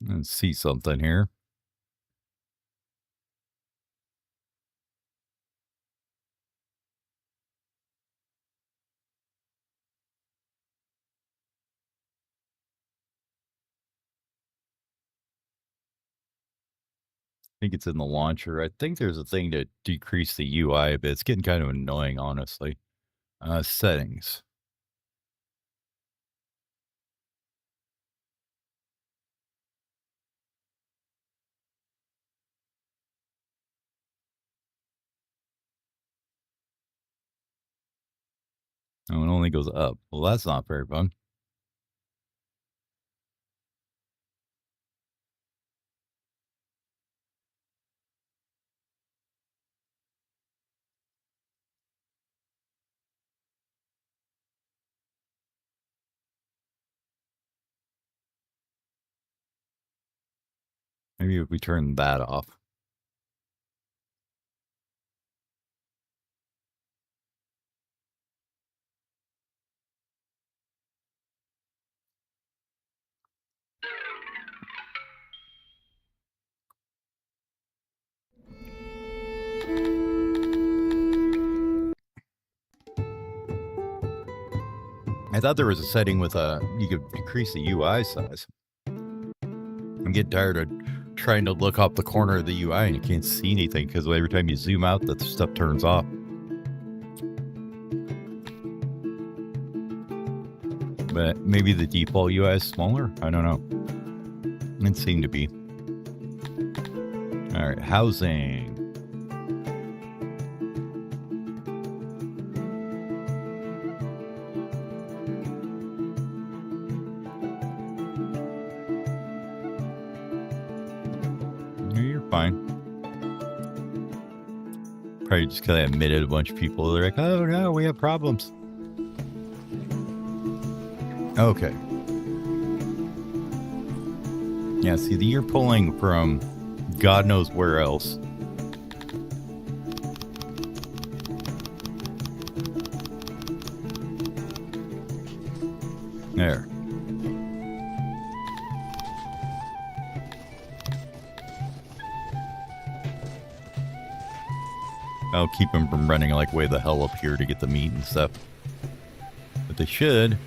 Let's see something here. I think it's in the launcher. I think there's a thing to decrease the UI a bit. It's getting kind of annoying, honestly. Settings. Oh, it only goes up. Well, that's not very fun. Maybe if we turn that off. I thought there was a setting with you could decrease the UI size. I'm getting tired of trying to look up the corner of the UI and you can't see anything because every time you zoom out, that stuff turns off. But maybe the default UI is smaller? I don't know. It seemed to be. All right, housing. You're fine. Probably just because I admitted a bunch of people. They're like, oh no, we have problems. Okay. Yeah, see, you're pulling from God knows where else. There. I'll keep them from running like way the hell up here to get the meat and stuff. But they should.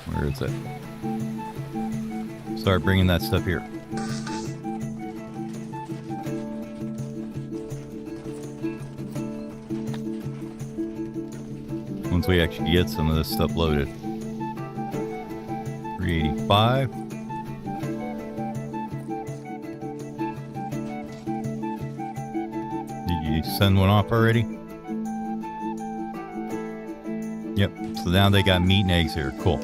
Where is it? Start bringing that stuff here. Once we actually get some of this stuff loaded. 385. Send one off already? Yep, so now they got meat and eggs here. Cool.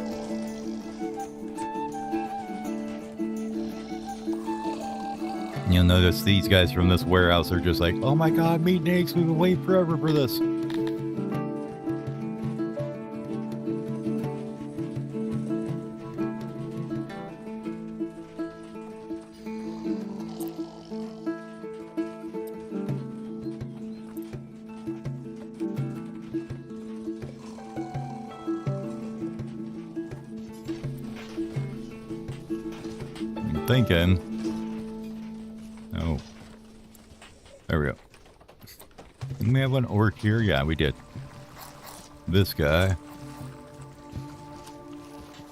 You'll notice these guys from this warehouse are just like, oh my god, meat and eggs, we've been waiting forever for this. thinking. Oh. There we go. Didn't we have one over here? Yeah, we did. This guy.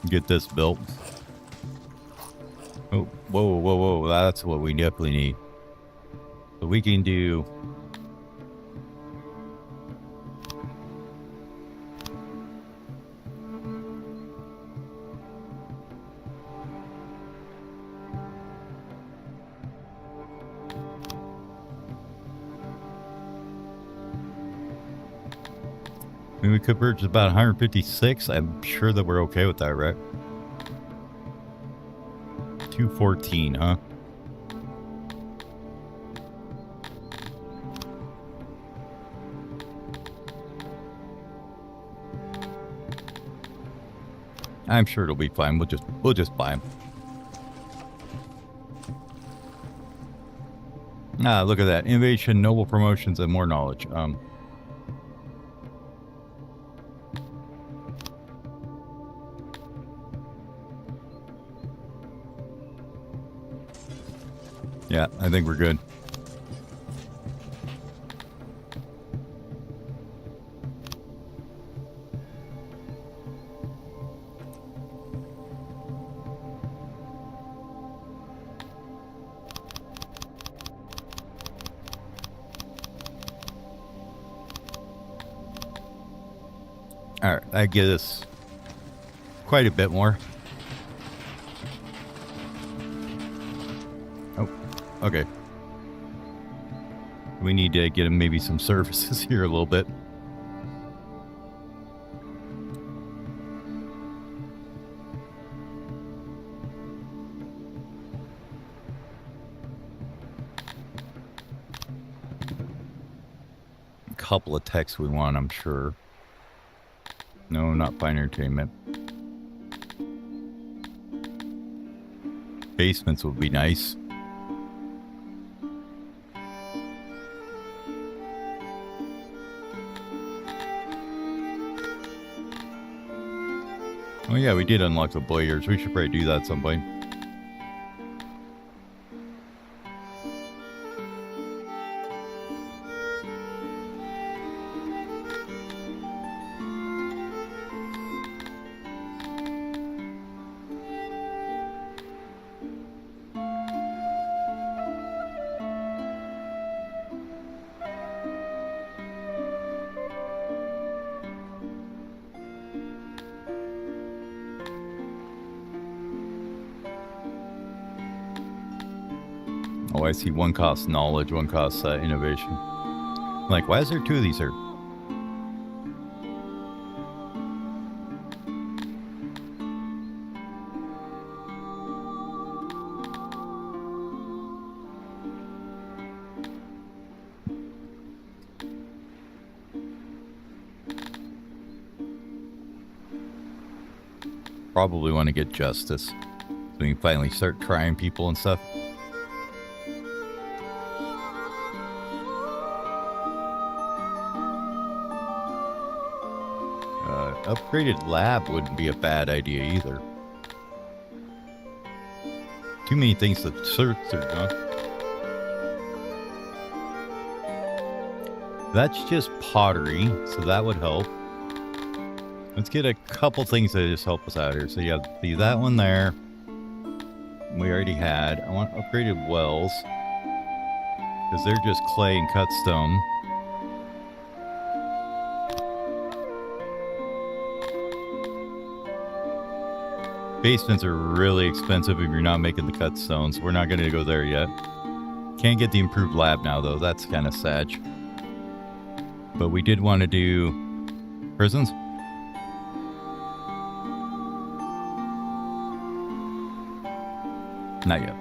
Get this built. Oh, whoa, whoa, whoa. That's what we definitely need. So we can do... I mean, we could purchase about 156. I'm sure that we're okay with that, right? 214, huh? I'm sure it'll be fine. We'll just buy them. Ah, look at that. Innovation, noble promotions, and more knowledge. Yeah, I think we're good. All right, that gives us quite a bit more. Oh, okay. We need to get him maybe some services here a little bit. A couple of techs we want, I'm sure. No, not fine entertainment. Basements would be nice. Oh yeah, we did unlock the bladers. We should probably do that at some point. Oh, I see. One costs knowledge, one costs innovation. Like, why is there two of these here? Probably want to get justice. So we can finally start trying people and stuff. Upgraded lab wouldn't be a bad idea either. Too many things to search through, huh? That's just pottery, so that would help. Let's get a couple things that just help us out here. So you have that one there. We already had. I want upgraded wells, because they're just clay and cut stone. Basements are really expensive if you're not making the cut stones. We're not going to go there yet. Can't get the improved lab now, though. That's kind of sad. But we did want to do prisons. Not yet.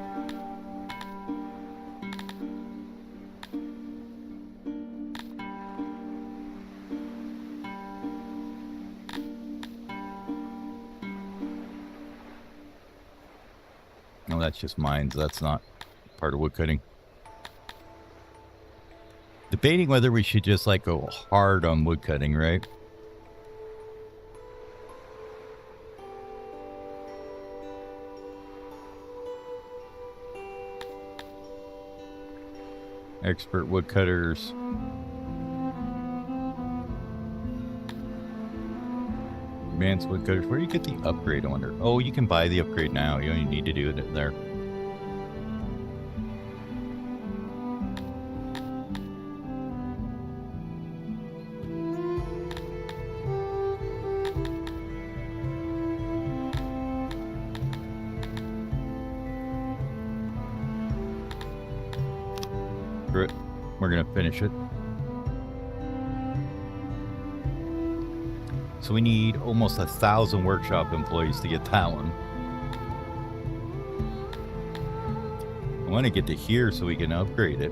No, that's just mines. That's not part of woodcutting. Debating whether we should just like go hard on woodcutting, right? Expert woodcutters. Advanced woodcutters. Where do you get the upgrade, I wonder? Oh, you can buy the upgrade now. You don't need to do it there. Screw it. We're gonna finish it. So we need almost 1,000 workshop employees to get that one. I want to get to here so we can upgrade it.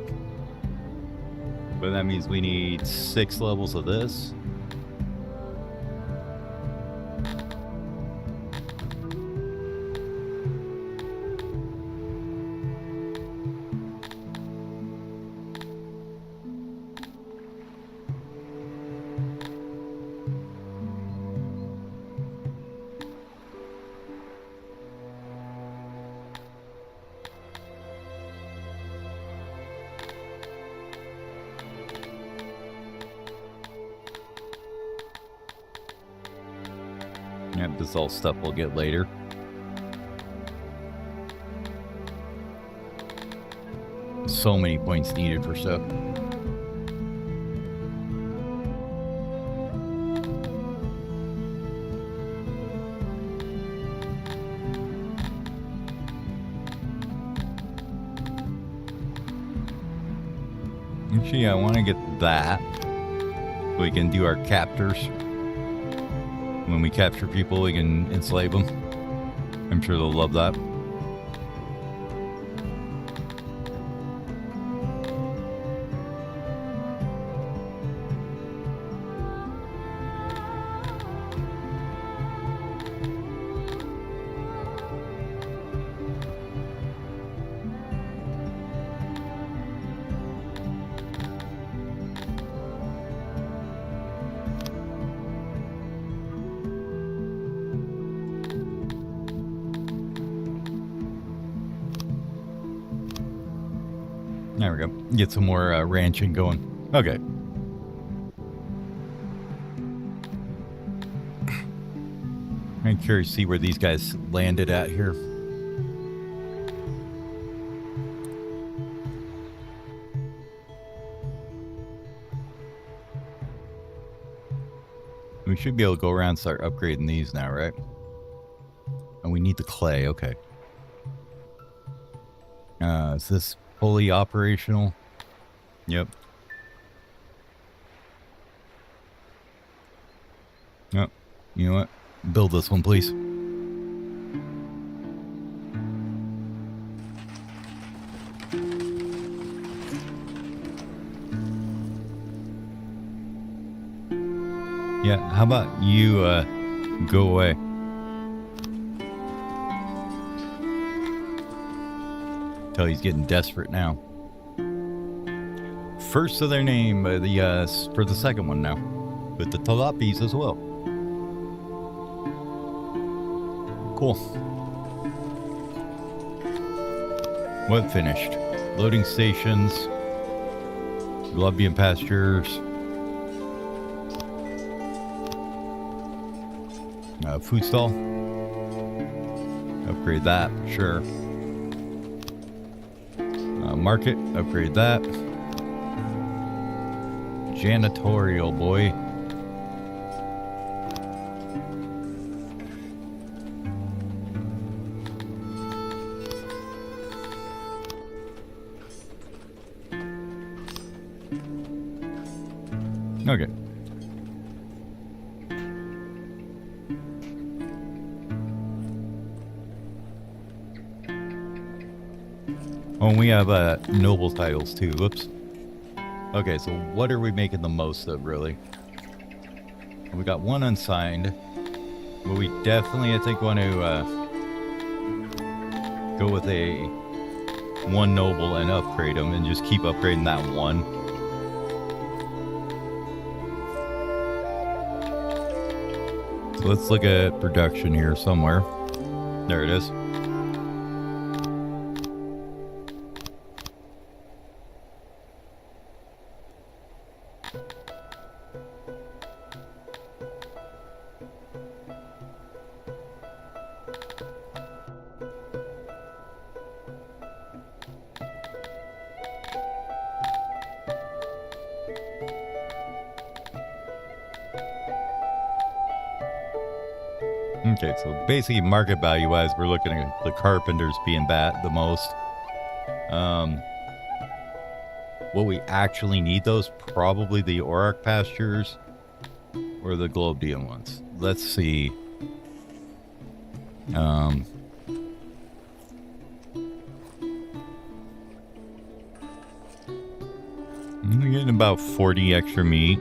But that means we need 6 levels of this. Yep, this is all stuff we'll get later. So many points needed for stuff. Actually, I want to get that so we can do our captors. When we capture people, we can enslave them. I'm sure they'll love that. There we go. Get some more ranching going. Okay. I'm curious to see where these guys landed at here. We should be able to go around and start upgrading these now, right? And we need the clay. Okay. Is this fully operational? Yep. Oh, you know what? Build this one, please. Yeah, how about you go away? Tell he's getting desperate now. First of their name, for the second one now, with the Tilapis as well. Cool. What finished? Loading stations, Globian pastures, food stall. Upgrade that, sure. Market, upgrade that. Janitorial, boy. Okay. Oh, and we have noble titles too. Whoops. Okay, so what are we making the most of, really? We got one unsigned, but we definitely, I think, want to go with a one noble and upgrade them, and just keep upgrading that one. So let's look at production here somewhere. There it is. Okay, so basically market value wise, we're looking at the carpenters being the most. What we actually need those, probably the Auroch pastures or the Globidian ones. Let's see. We're getting about 40 extra meat.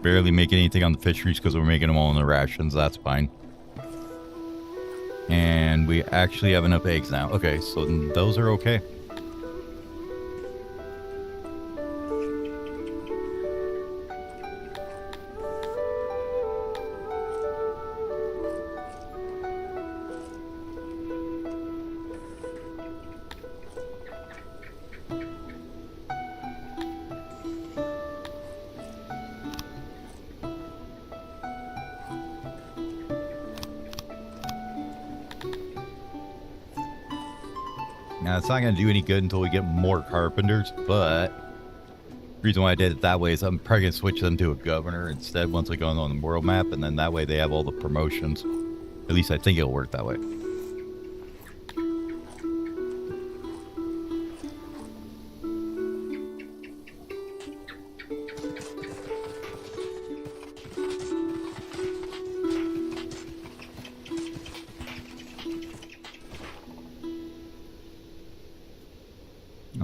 Barely making anything on the fisheries because we're making them all in the rations. That's fine. And we actually have enough eggs now. Okay, so those are okay. Now, it's not going to do any good until we get more carpenters, but the reason why I did it that way is I'm probably going to switch them to a governor instead once we go on the world map, and then that way they have all the promotions. At least I think it'll work that way.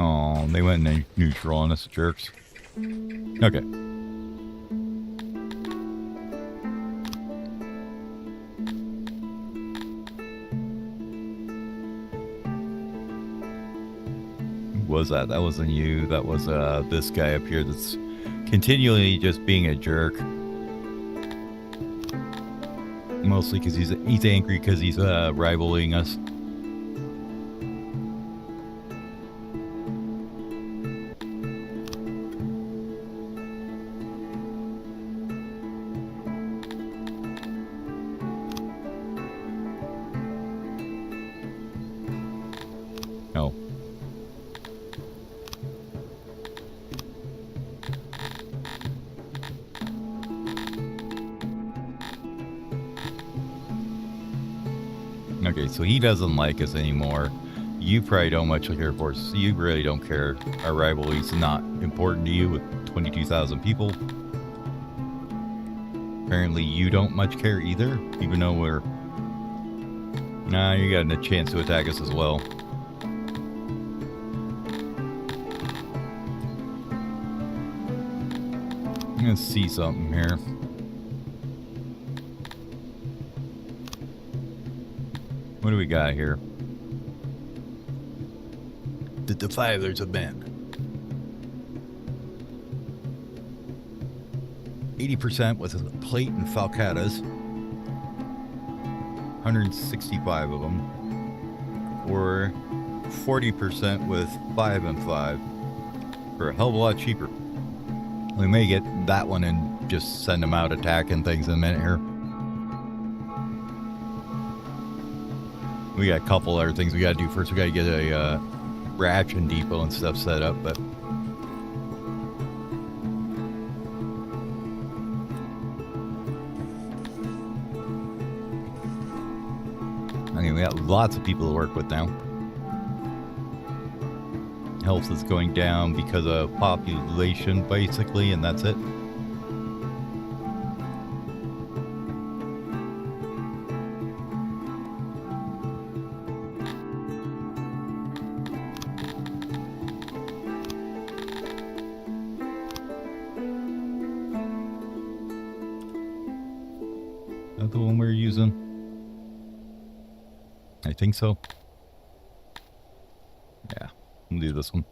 Oh, they went neutral on us, jerks. Okay. Who was that? That wasn't you. That was this guy up here that's continually just being a jerk. Mostly because he's angry because he's rivaling us. Oh. Okay, so he doesn't like us anymore. You probably don't much care for us. You really don't care. Our rivalry's not important to you with 22,000 people. Apparently you don't much care either, even though we're... Nah, you got a chance to attack us as well. I'm gonna see something here. What do we got here? The defilers have been 80% with plate and falcatas. 165 of them. Or 40% with 5 and 5. For a hell of a lot cheaper. We may get that one and just send them out attacking things in a minute here. We got a couple other things we got to do first. We got to get a ration depot and stuff set up, but I mean, we got lots of people to work with now. Health is going down because of population, basically, and that's it. Is that the one we're using? I think so. Yeah, we'll do this one.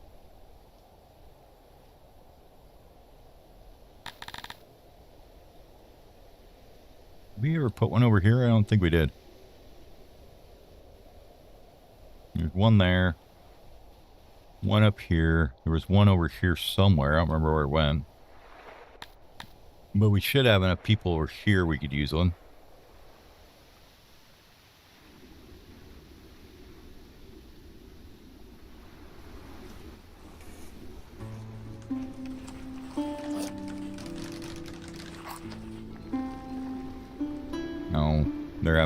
Did we ever put one over here? I don't think we did. There's one there. One up here. There was one over here somewhere. I don't remember where it went. But we should have enough people over here we could use one.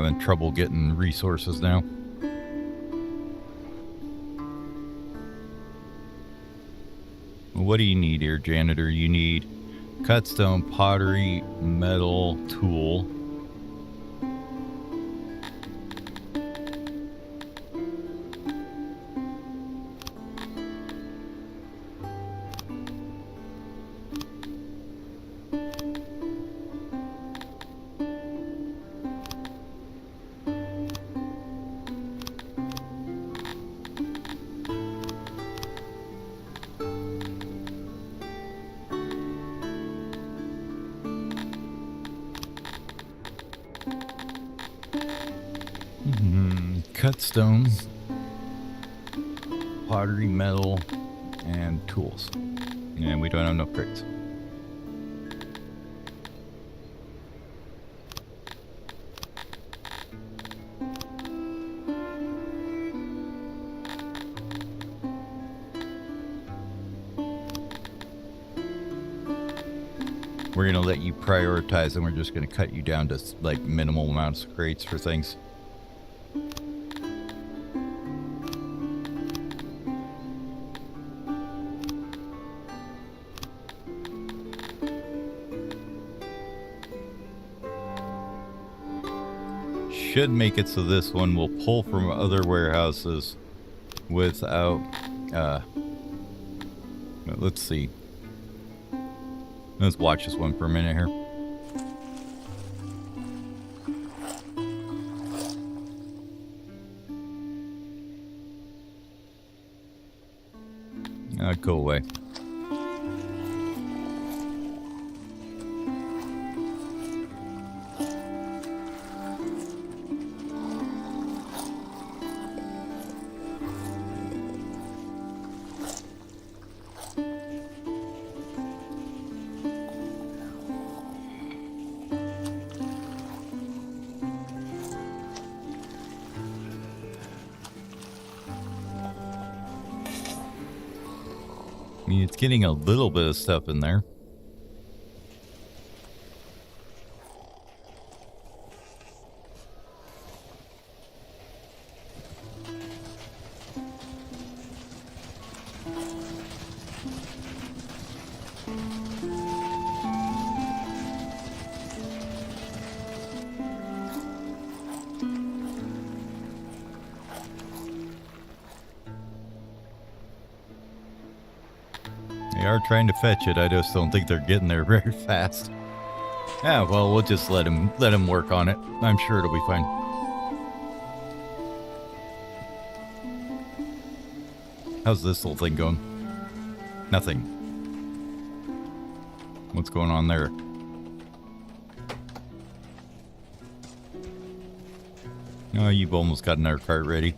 having trouble getting resources now. What do you need here, janitor? You need cut stone, pottery, metal, tool. Cut stone, pottery, metal, and tools. And we don't have enough crates. We're going to let you prioritize, and we're just going to cut you down to like minimal amounts of crates for things. Should make it so this one will pull from other warehouses without, let's see. Let's watch this one for a minute here. Go away. I mean, it's getting a little bit of stuff in there. They are trying to fetch it. I just don't think they're getting there very fast. Yeah, well, we'll just let him work on it. I'm sure it'll be fine. How's this little thing going? Nothing. What's going on there? Oh, you've almost got another cart ready.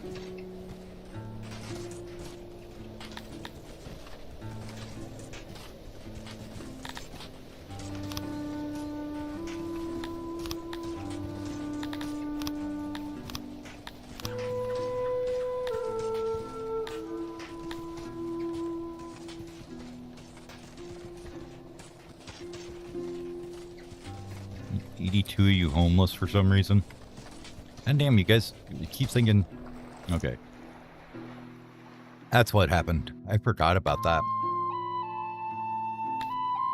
Two of you homeless for some reason. And damn, you guys keep thinking. Okay. That's what happened. I forgot about that.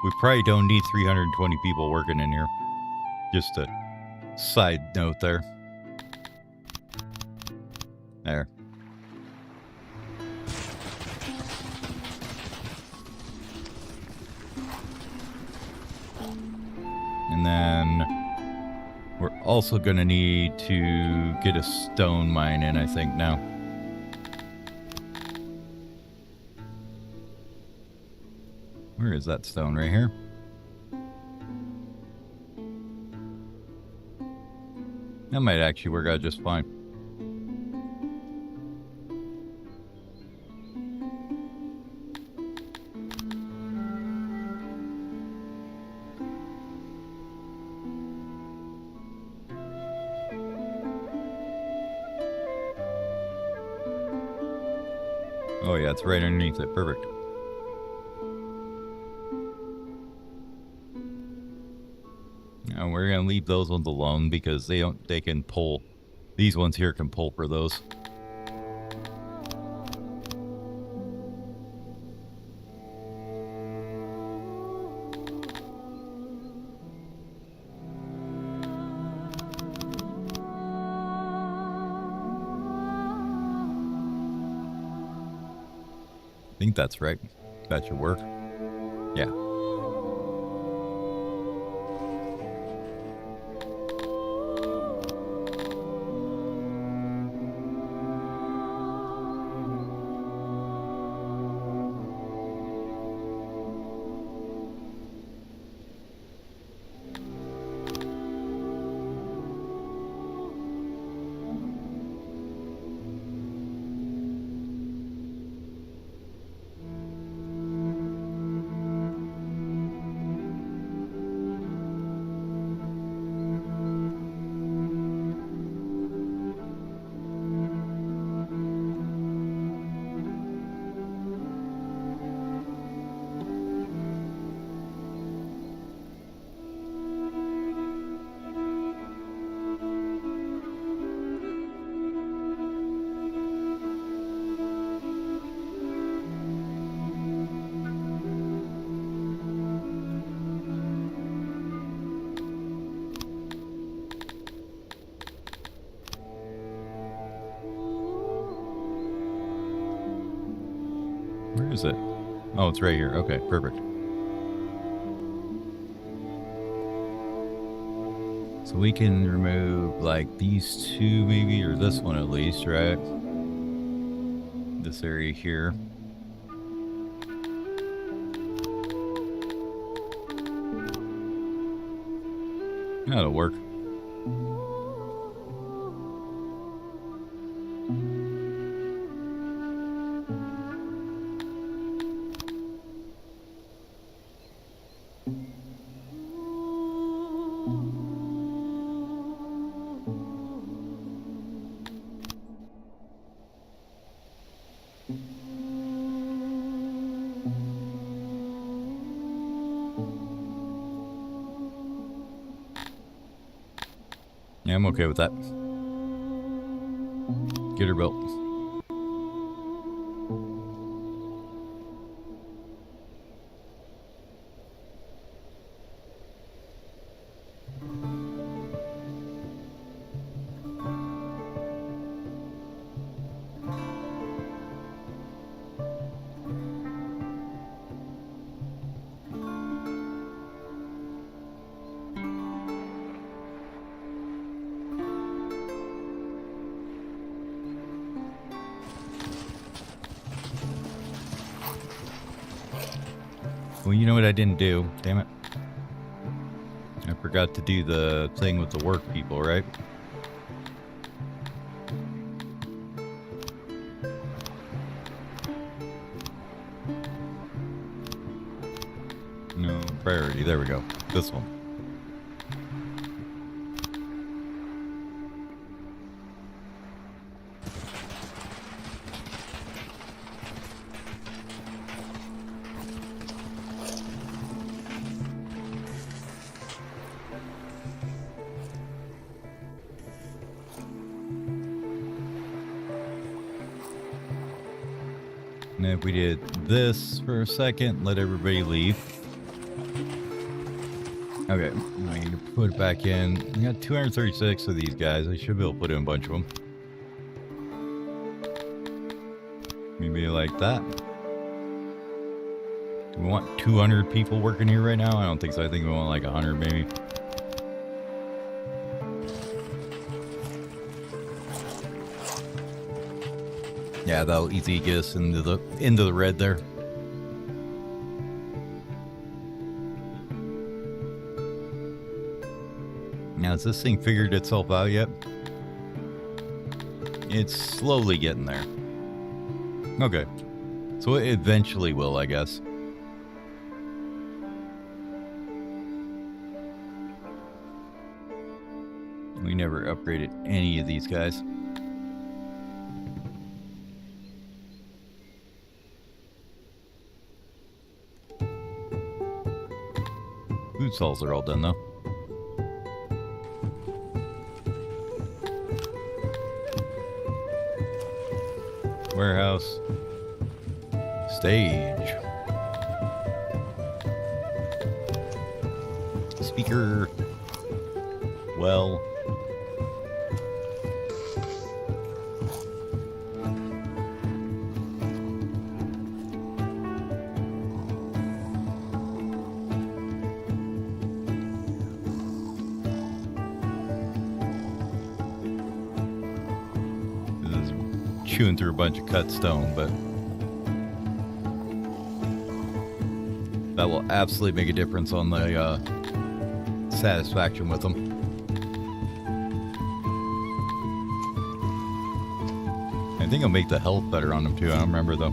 We probably don't need 320 people working in here. Just a side note there. There. And then we're also going to need to get a stone mine in, I think, now. Where is that stone? Right here? That might actually work out just fine. Oh yeah, it's right underneath it. Perfect. Now we're gonna leave those ones alone because they can pull. These ones here can pull for those. I think that's right. That should work. Yeah. Where is it? Oh, it's right here. Okay, perfect. So we can remove like these two maybe, or this one at least, right? This area here. That'll work. Yeah, I'm okay with that. Get her built. Well, you know what I didn't do? Damn it. I forgot to do the thing with the work people, right? No, priority. There we go. This one. And if we did this for a second, let everybody leave. Okay, I need to put it back in. We got 236 of these guys. I should be able to put in a bunch of them. Maybe like that. Do we want 200 people working here right now? I don't think so. I think we want like 100 maybe. Yeah, that'll easily get us into the red there. Now, has this thing figured itself out yet? It's slowly getting there. Okay. So it eventually will, I guess. We never upgraded any of these guys. Food stalls are all done, though. Warehouse. Stage. Speaker. Well. This is chewing through a bunch of cut stone, but that will absolutely make a difference on the satisfaction with them. I think it'll make the health better on them too. I don't remember though.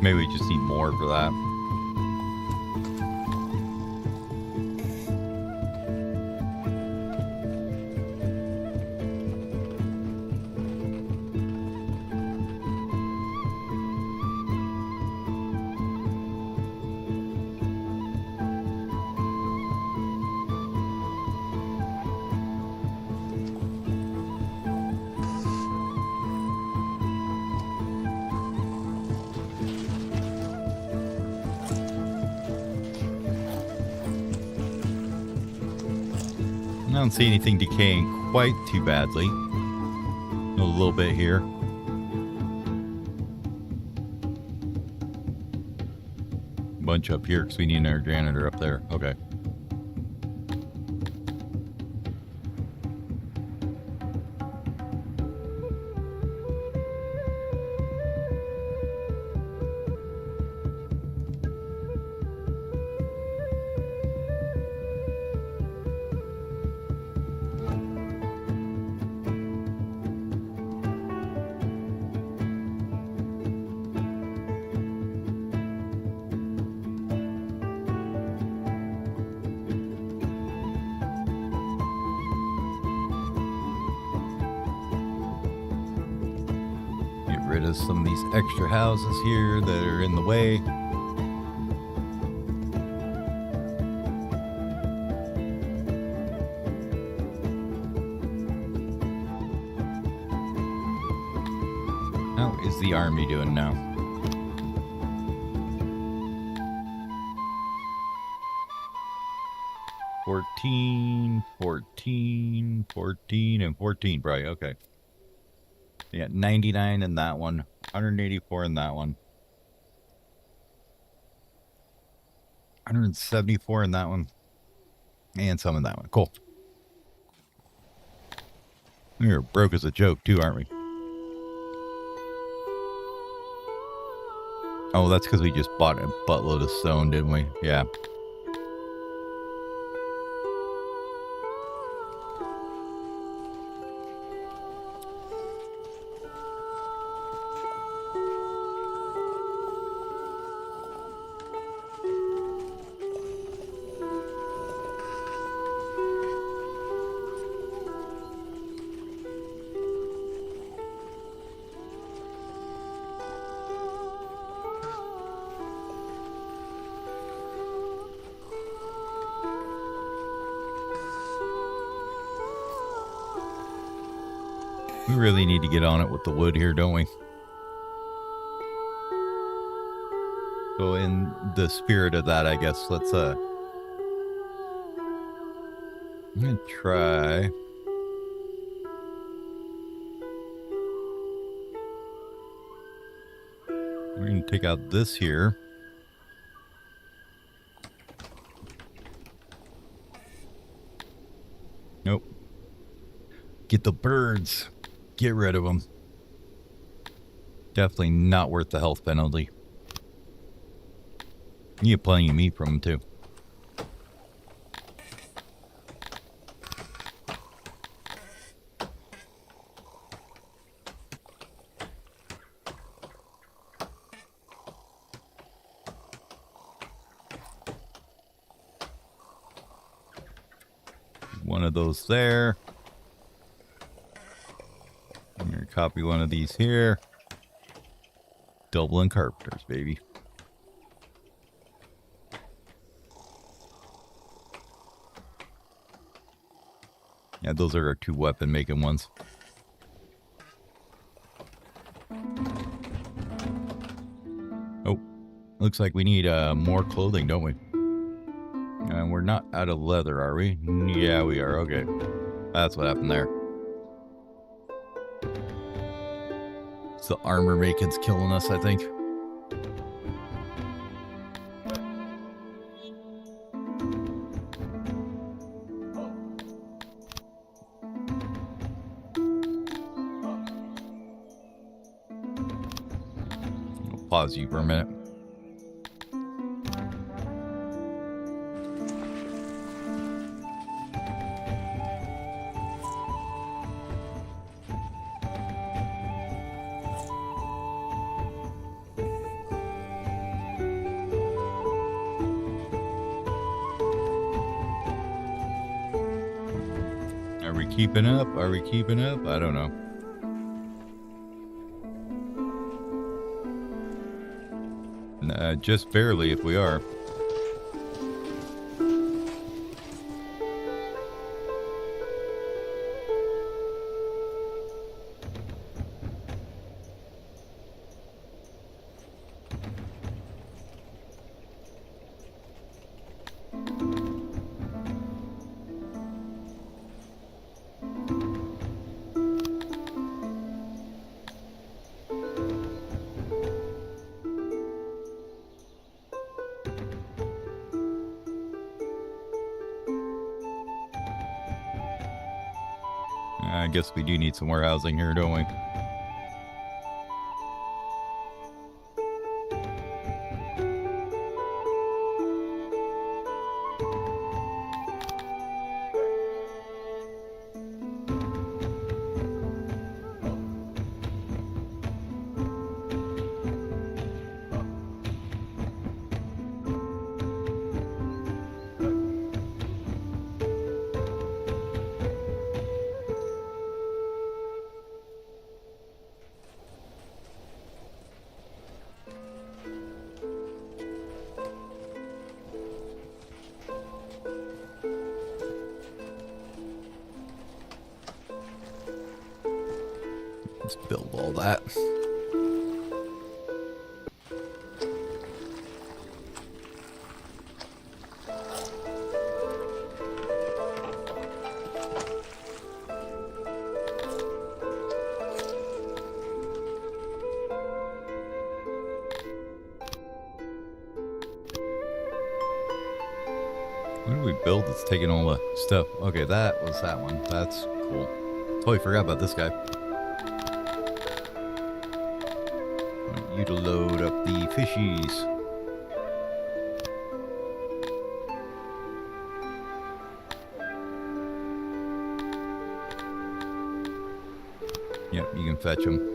Maybe we just need more for that. I don't see anything decaying quite too badly. A little bit here. Bunch up here because we need another janitor up there. Okay. Rid of some of these extra houses here that are in the way. How is the army doing now? $14, $14, $14, and $14, probably. Okay. Yeah, 99 in that one, 184 in that one, 174 in that one, and some in that one. Cool. We're broke as a joke too, aren't we? Oh, that's because we just bought a buttload of stone, didn't we? Yeah. We really need to get on it with the wood here, don't we? So in the spirit of that, I guess, let's, I'm gonna try. We're gonna take out this here. Nope. Get the birds. Get rid of them. Definitely not worth the health penalty. You get plenty of meat from them too. One of those there. I'm going to copy one of these here. Dublin Carpenters, baby. Yeah, those are our two weapon making ones. Looks like we need more clothing, don't we? And we're not out of leather, are we? Yeah, we are. Okay. That's what happened there. It's the armor making's killing us, I think. I'll pause you for a minute. Are we keeping up? Are we keeping up? I don't know. Just barely if we are. I guess we do need some more housing here, don't we? Let's build all that. What did we build that's taking all the stuff? Okay, that was that one. That's cool. Totally forgot about this guy. I want you to load up the fishies. Yep, you can fetch them.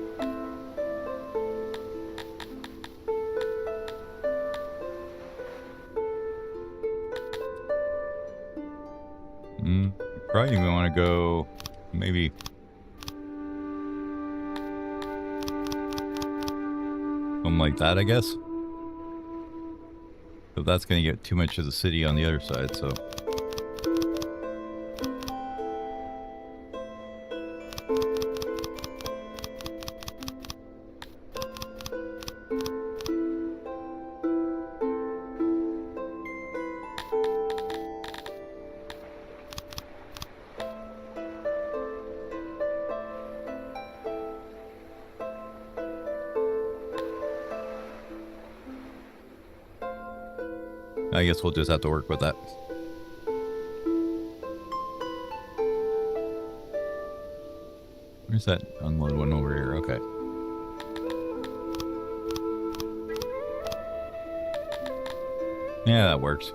Probably even want to go maybe something like that, I guess. But that's going to get too much of the city on the other side, so. I guess we'll just have to work with that. Where's that unload one over here? Okay. Yeah, that works.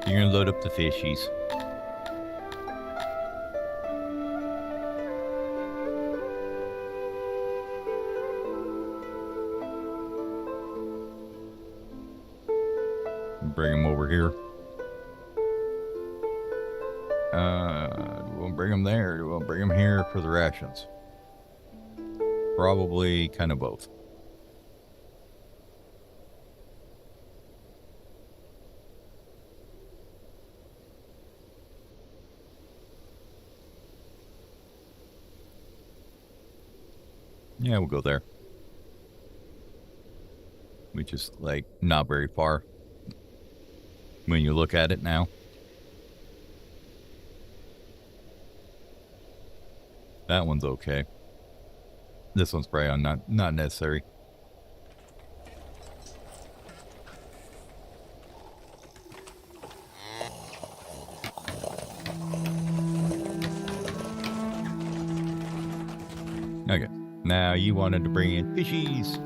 You're gonna load up the fishies. Bring them over here. We'll bring them there. We'll bring them here for the rations. Probably kind of both. Yeah, we'll go there. which is like not very far when you look at it now. That one's okay. This one's probably not necessary. Okay, now you wanted to bring in fishies.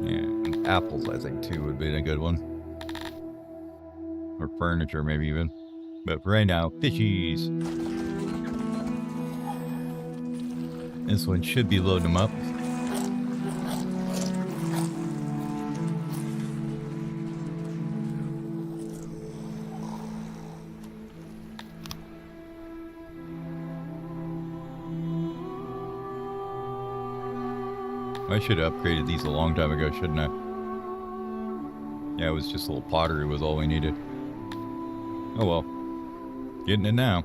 Yeah, apples I think too would be a good one. Or furniture maybe even. But for right now, fishies. This one should be loading them up. I should have upgraded these a long time ago, shouldn't I? Yeah, it was just a little pottery was all we needed. Oh well. Getting it now.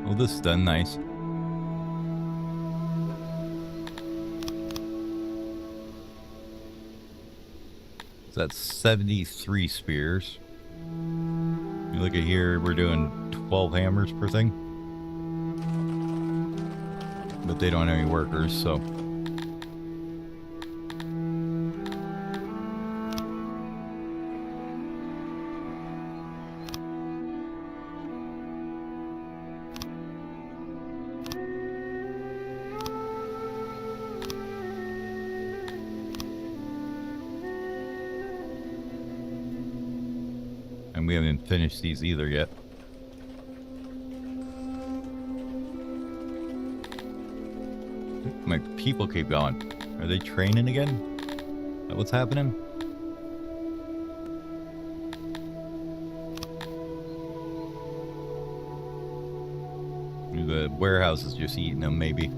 Well, this is done nice. So that's 73 spears. You look at here, we're doing 12 hammers per thing. But they don't have any workers, so. And we haven't finished these either yet. My people keep going. Are they training again? Is that what's happening? The warehouse is just eating them, maybe.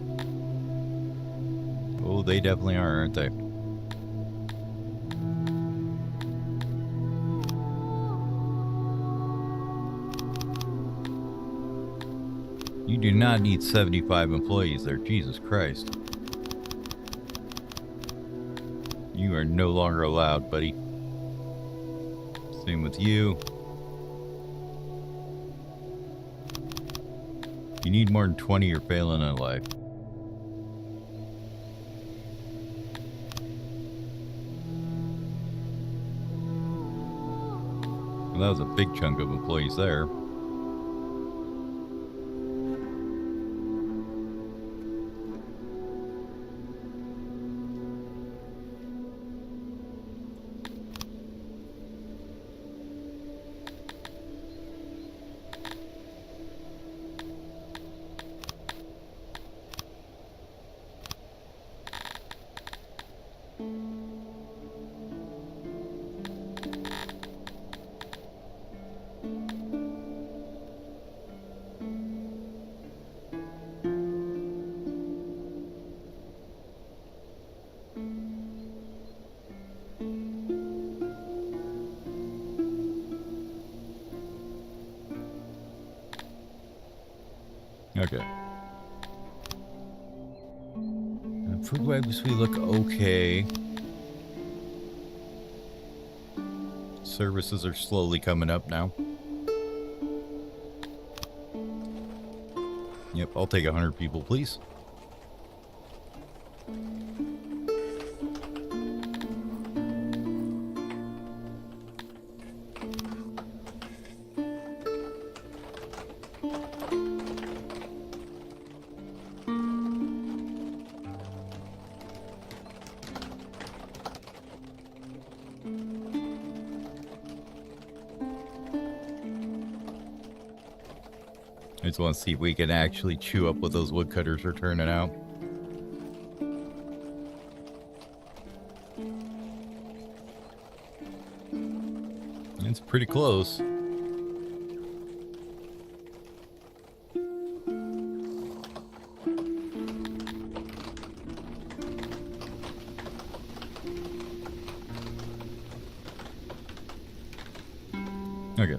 Oh, they definitely are, aren't they? You do not need 75 employees there, Jesus Christ. You are no longer allowed, buddy. Same with you. You need more than 20, you're failing in life. Well, that was a big chunk of employees there. Okay. Food webs, we look okay. Services are slowly coming up now. Yep, I'll take 100 people, please. I just want to see if we can actually chew up what those woodcutters are turning out. It's pretty close. Okay.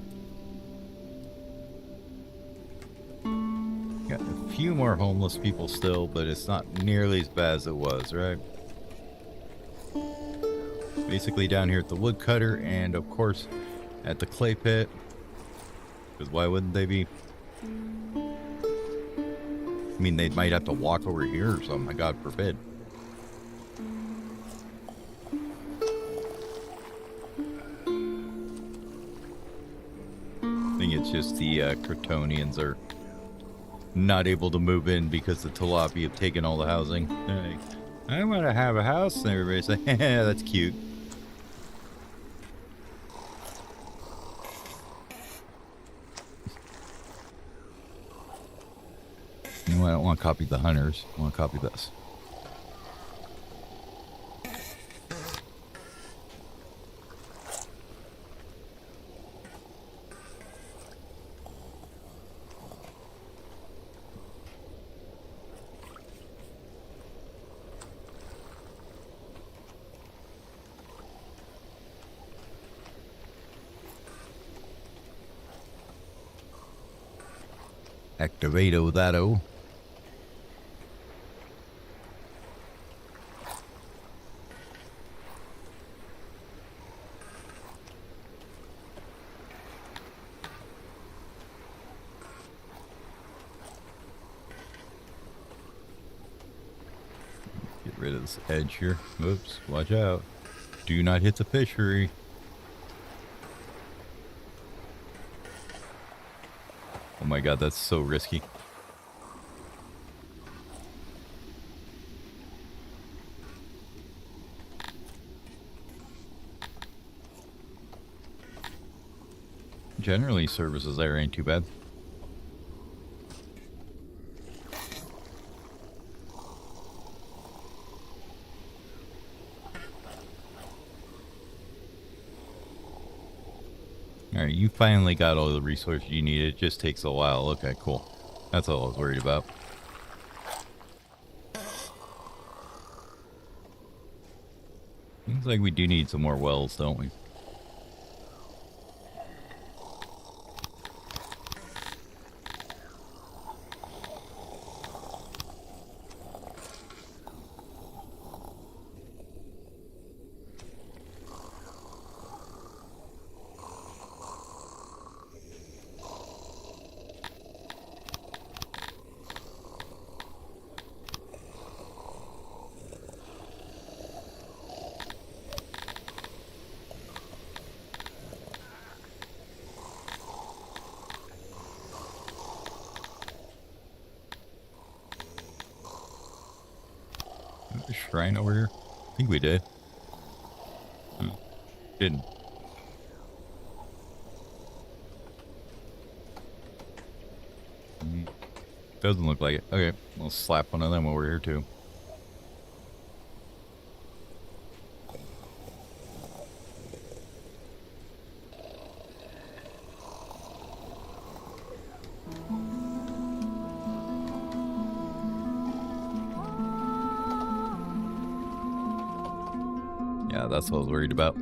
Got a few more homeless people still, but it's not nearly as bad as it was, right? Basically down here at the woodcutter and, of course, at the clay pit. Because why wouldn't they be? I mean, they might have to walk over here or something, God forbid. I think it's just the Kryptonians are not able to move in because the Tilapi have taken all the housing. They're like, I want to have a house, and everybody's like, yeah, that's cute. No, I don't want to copy the hunters. I want to copy this. Activate-o that-o. Get rid of this edge here. Oops, watch out. Do not hit the fishery. Oh my god, that's so risky. Generally, services there ain't too bad. Alright, you finally got all the resources you need. It just takes a while. Okay, cool. That's all I was worried about. Seems like we do need some more wells, don't we? A shrine over here? I think we did. Didn't. Doesn't look like it. Okay, we'll slap one of them over here too. Yeah, that's what I was worried about.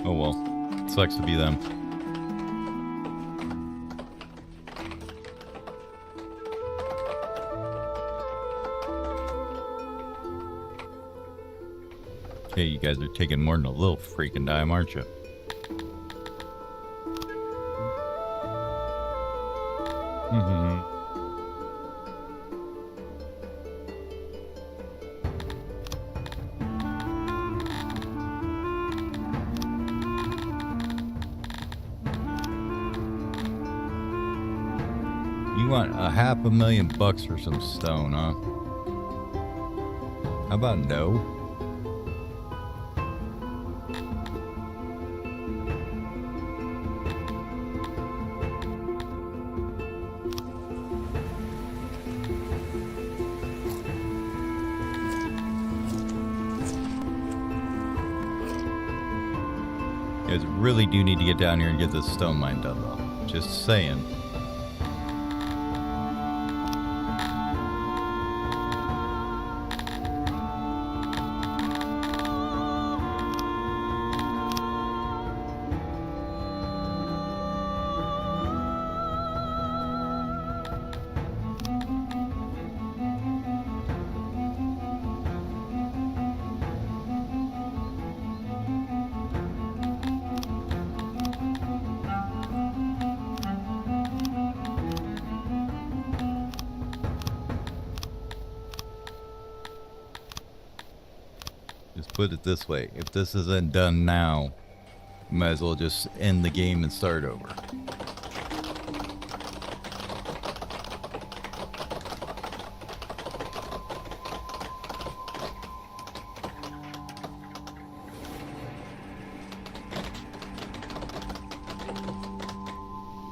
Oh well, sucks to be them. Hey, you guys are taking more than a little freaking dime, aren't you? You want $500,000 for some stone, huh? How about no? You guys really do need to get down here and get this stone mine done, though. Just saying. Just put it this way. If this isn't done now, might as well just end the game and start over.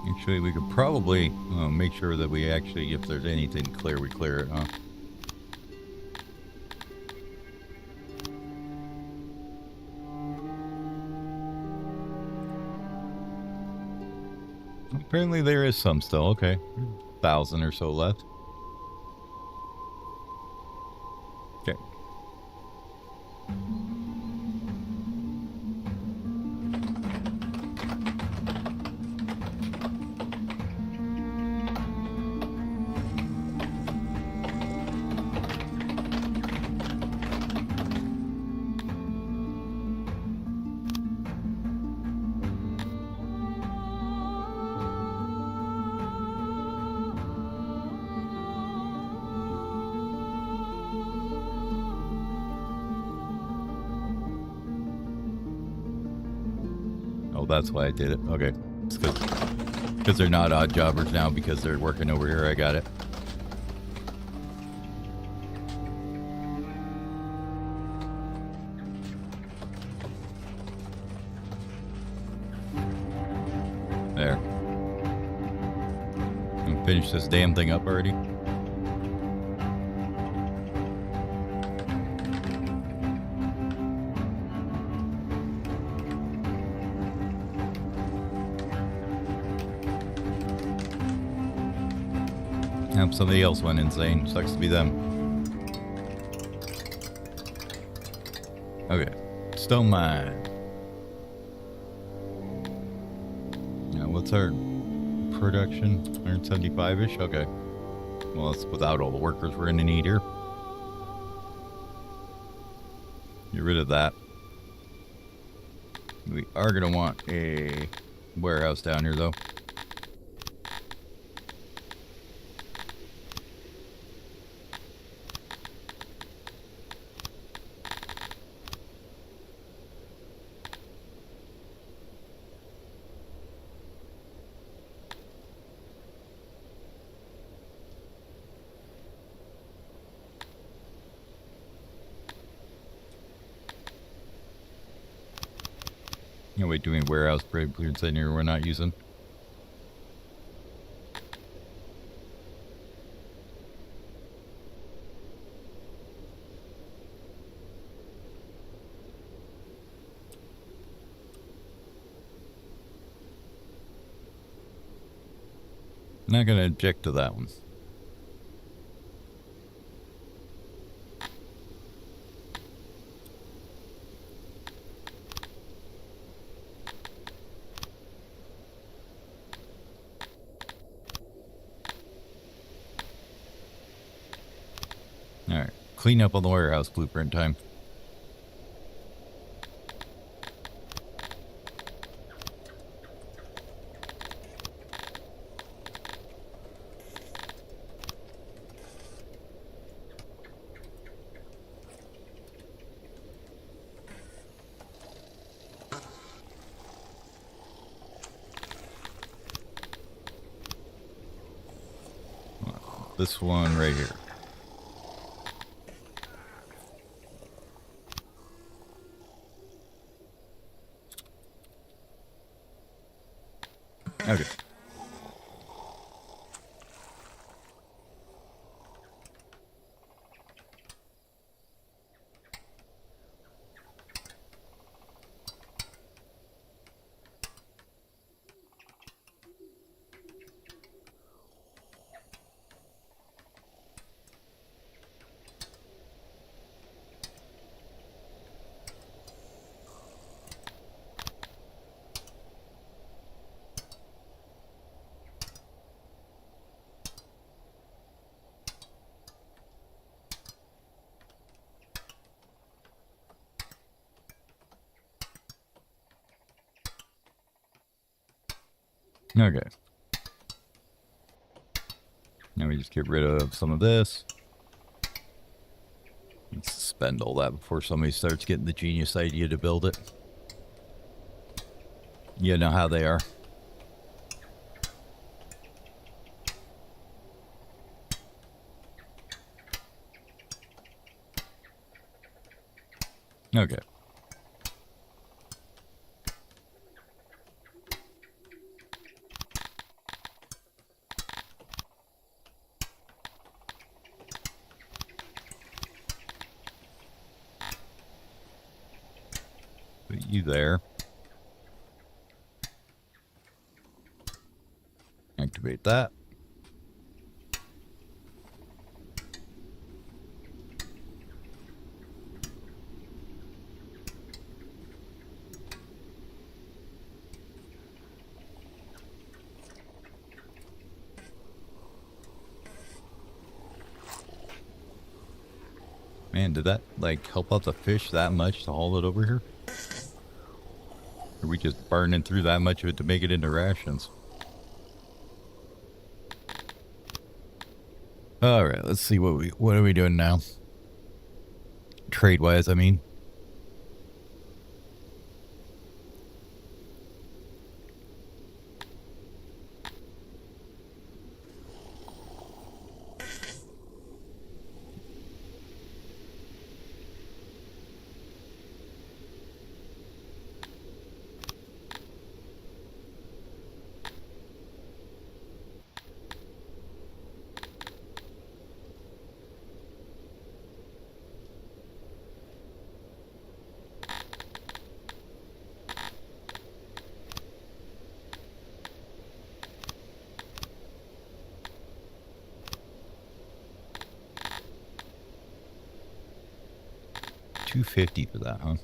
Actually, we could probably make sure that we actually, if there's anything clear, we clear it, huh? Apparently there is some still. Okay. 1,000 or so left. Okay. That's why I did it. Okay. It's because they're not odd jobbers now because they're working over here. I got it. There. I'm finish this damn thing up already. Somebody else went insane. Sucks to be them. Okay. Stone mine. Now, what's our production? 175-ish? Okay. Well, that's without all the workers we're going to need here. Get rid of that. We are going to want a warehouse down here, though. No, wait, doing warehouse blueprints in here we're not using. Not going to object to that one. Alright, clean up on the warehouse blueprint time. This one right here. Okay. Okay. Now we just get rid of some of this. And suspend all that before somebody starts getting the genius idea to build it. You know how they are. Okay. Put you there. Activate that. Man, did that, like, help out the fish that much to haul it over here? Or are we just burning through that much of it to make it into rations? Alright, let's see what are we doing now? Trade-wise, I mean. $250 for that, huh?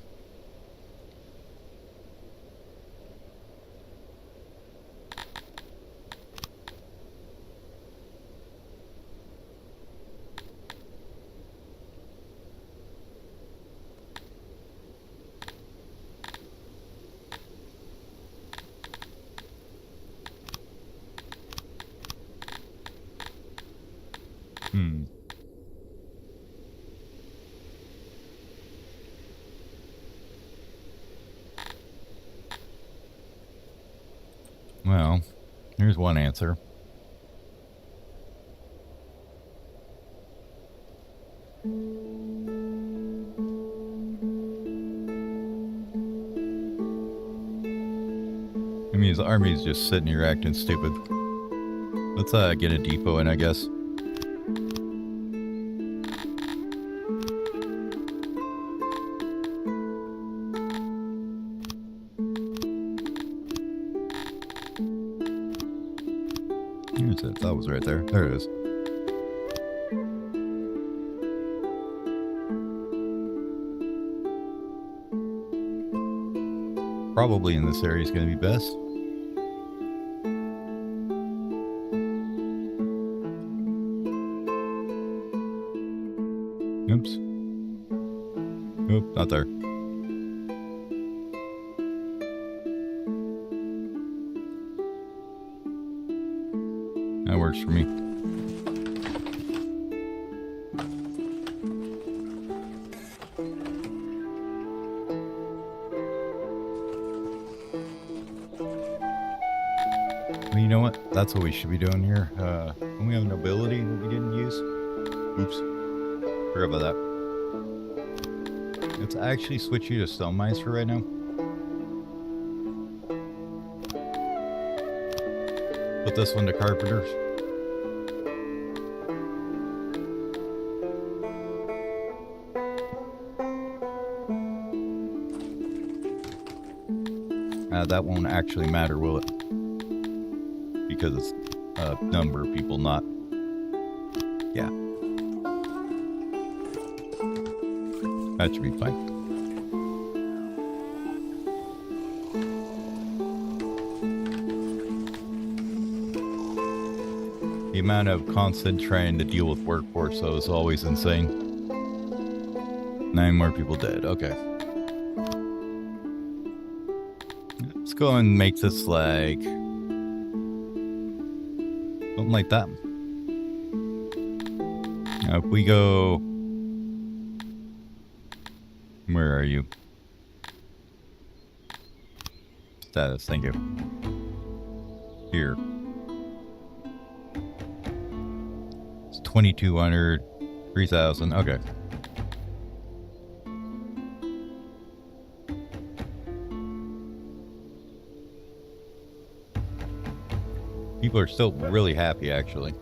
Well, here's one answer. I mean, his army's just sitting here acting stupid. Let's get a depot in, I guess. Here's it. That was right there. There it is. Probably in this area is going to be best. Oops. Nope, not there. That works for me. Well, you know what? That's what we should be doing here. When we have an ability that we didn't use. Oops. Forgot about that. Let's actually switch you to stone mines for right now. Put this one to carpenters. That won't actually matter, will it? Because it's a number of people, not... Yeah. That should be fine. The amount of constant trying to deal with workforce, though, is always insane. 9 more people dead. Okay. Let's go and make this like Something like that. Now, if we go... Where are you? Status, thank you. Here. It's 2,200, 3,000, okay. People are still really happy, actually.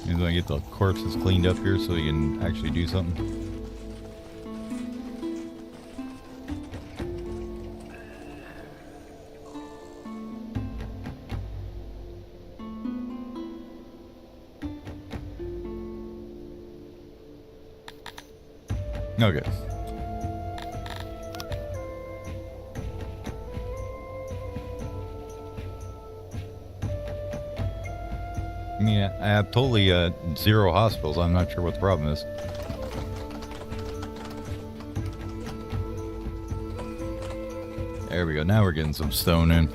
He's gonna get the corpses cleaned up here so he can actually do something. Okay. I mean, I have totally 0 hospitals. I'm not sure what the problem is. There we go. Now we're getting some stone in.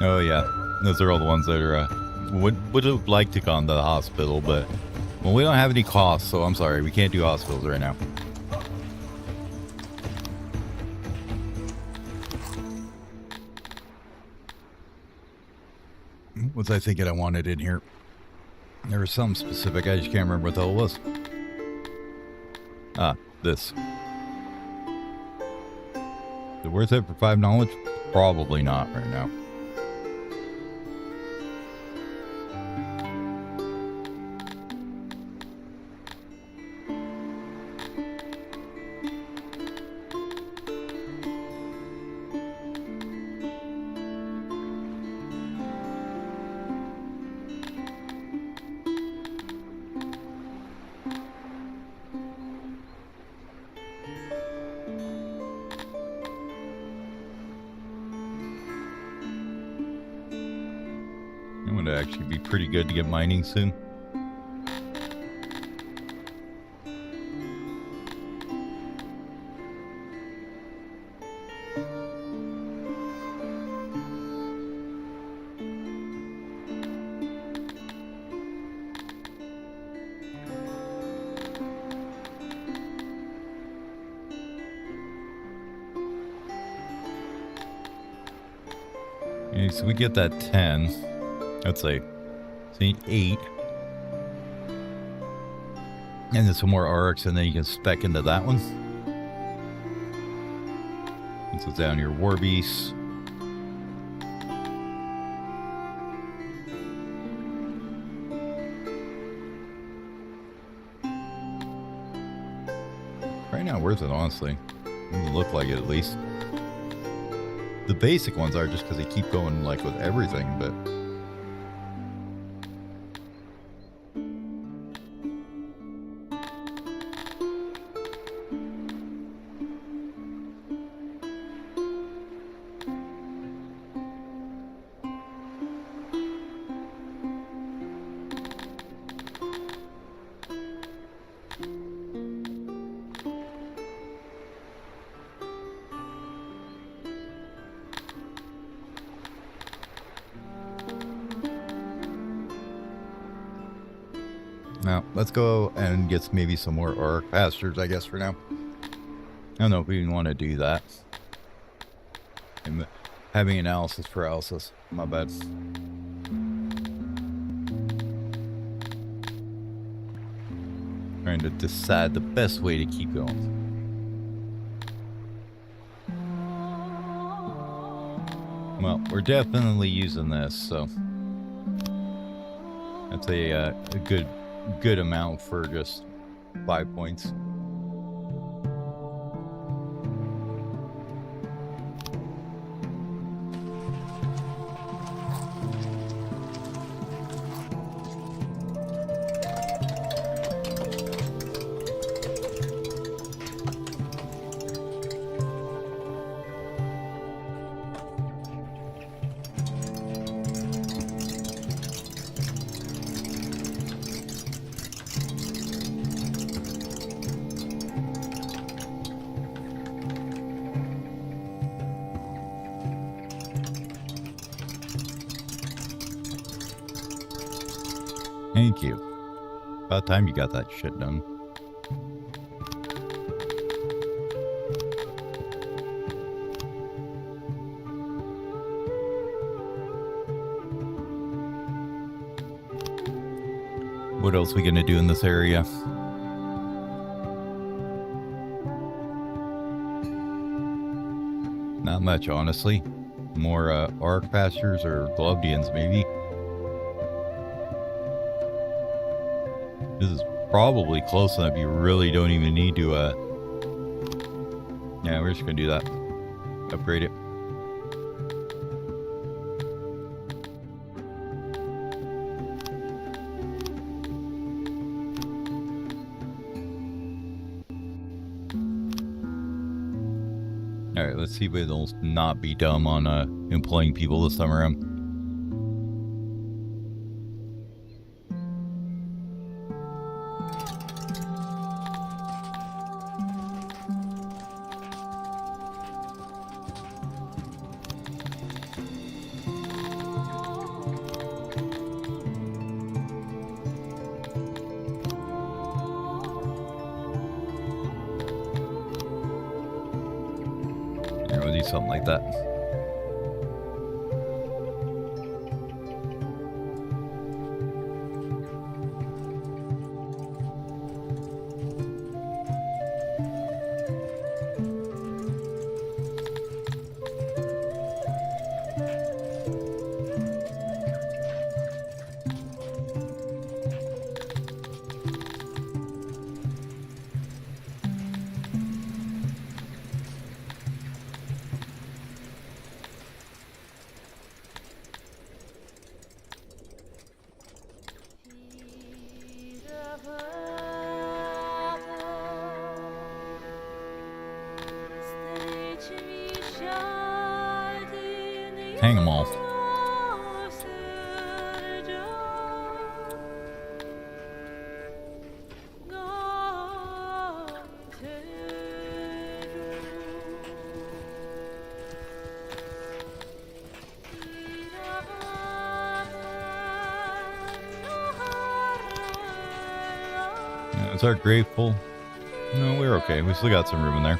Oh yeah, those are all the ones that are would have liked to come to the hospital, but well, we don't have any costs, so I'm sorry, we can't do hospitals right now. What was I thinking I wanted in here? There was something specific, I just can't remember what the hell it was. Ah, this. Is it worth it for 5 knowledge? Probably not right now. It would actually be pretty good to get mining soon. Okay, so we get that 10. Let's say, see, 8. And then some more arcs, and then you can spec into that one. And so down here, War Beasts. Right now, worth it, honestly. Doesn't look like it, at least. The basic ones are just because they keep going, like, with everything, but... Now, let's go and get maybe some more orc pastures, I guess, for now. I don't know if we even want to do that. I'm having analysis paralysis. My bad. Trying to decide the best way to keep going. Well, we're definitely using this, so that's a good amount for just 5 points. Thank you. About time you got that shit done. What else we gonna do in this area? Not much, honestly. More arc pastures or Glovedians, maybe. This is probably close enough. You really don't even need to, yeah, we're just gonna do that. Upgrade it. Alright, let's see if it'll not be dumb on employing people this time around. Something like that. Hang them all. Is our grave full? No, we're okay. We still got some room in there.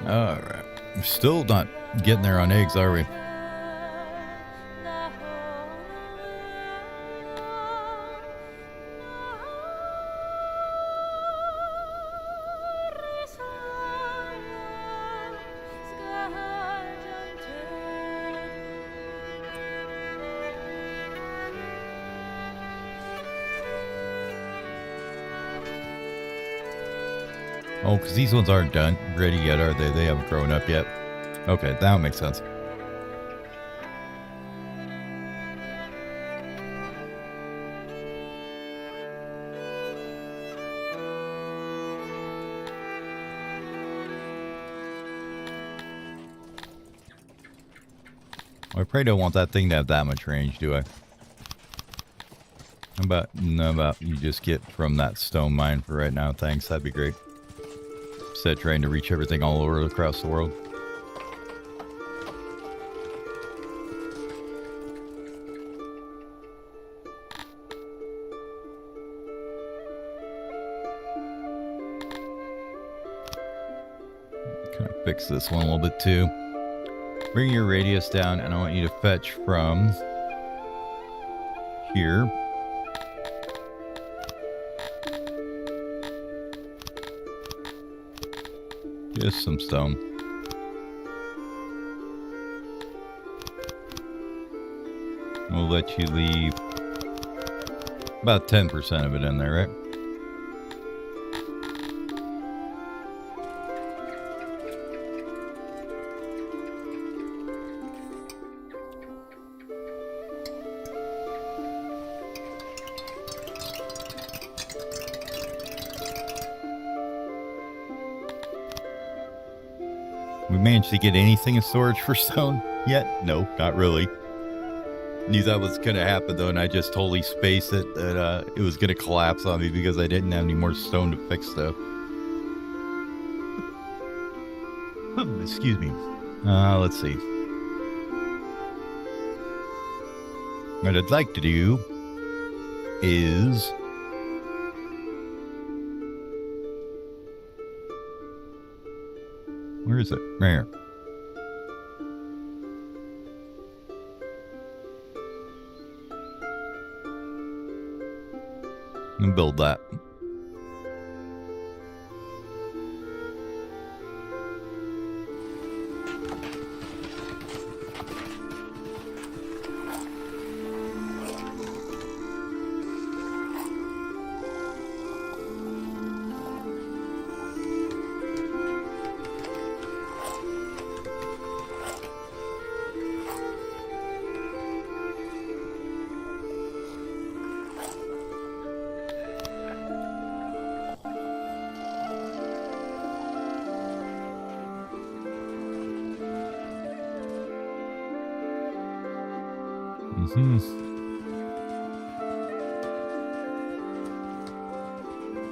Alright. We're still not getting there on eggs, are we? Oh, because these ones aren't done ready yet, are they? They haven't grown up yet. Okay, that makes sense. I probably don't want that thing to have that much range, do I? How about you just get from that stone mine for right now? Thanks, that'd be great. Instead of trying to reach everything all over across the world. Kind of fix this one a little bit too. Bring your radius down, and I want you to fetch from here. Just some stone. We'll let you leave about 10% of it in there, right? We managed to get anything in storage for stone yet? No, not really. Knew that was going to happen though, and I just totally spaced it that it was going to collapse on me because I didn't have any more stone to fix stuff. Excuse me. Let's see. What I'd like to do is where is it? Right here. And build that.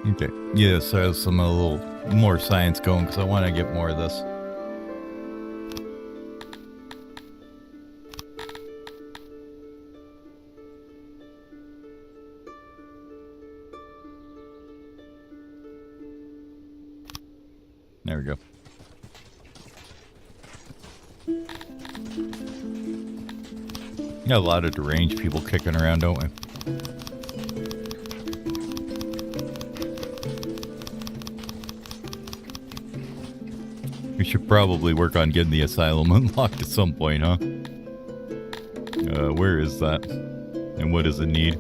Okay. Yes, I have some a little more science going because I want to get more of this. There we go. Got a lot of deranged people kicking around, don't we? We should probably work on getting the asylum unlocked at some point, huh? Where is that? And what does it need?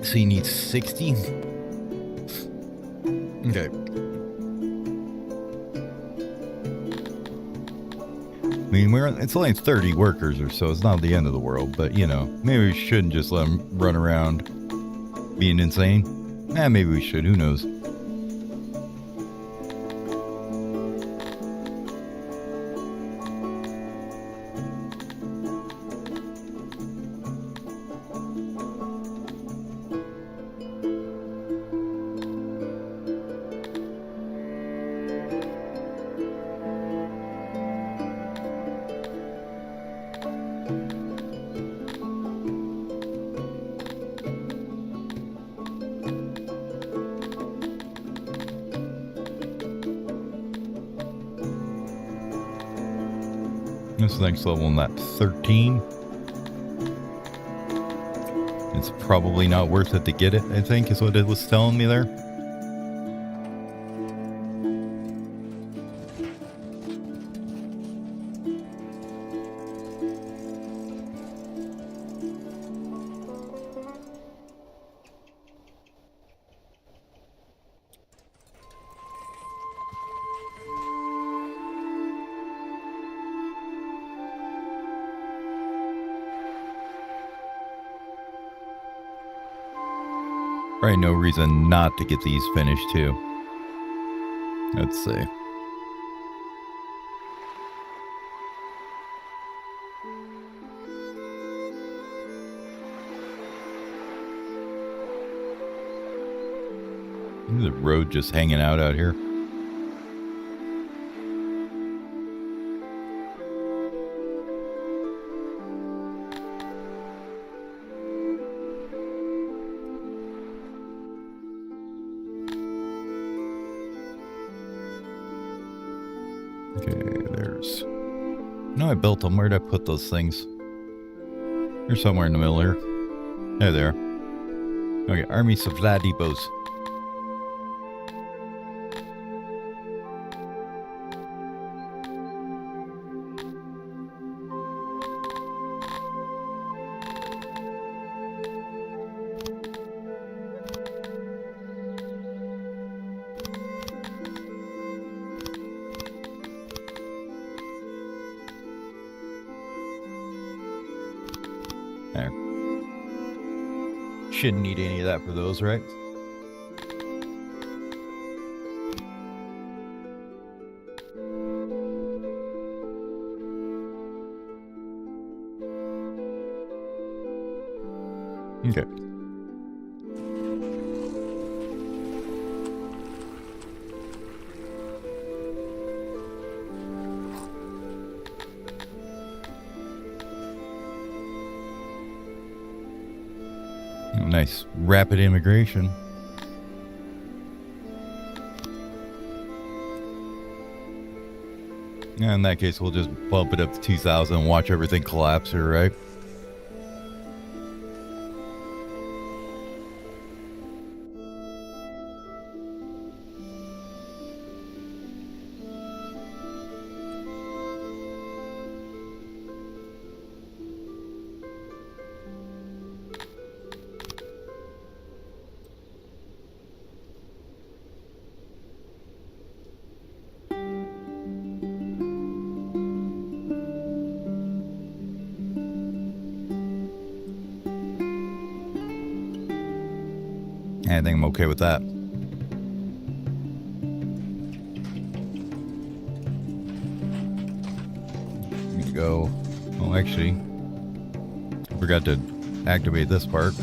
So you need 60? Okay. I mean, it's only 30 workers or so. It's not the end of the world, but, you know, maybe we shouldn't just let them run around being insane. Maybe we should. Who knows? This next level in that 13. It's probably not worth it to get it, I think, is what it was telling me there. Probably no reason not to get these finished too. Let's see. There's a road just hanging out here. Okay, there's... No, I built them. Where'd I put those things? They're somewhere in the middle here. There they are. Okay, Army Supply Depots. There. Shouldn't need any of that for those, right? Okay. Nice rapid immigration. Yeah, in that case, we'll just bump it up to 2,000 and watch everything collapse here, right? I think I'm okay with that. Here we go. Oh, actually, I forgot to activate this part.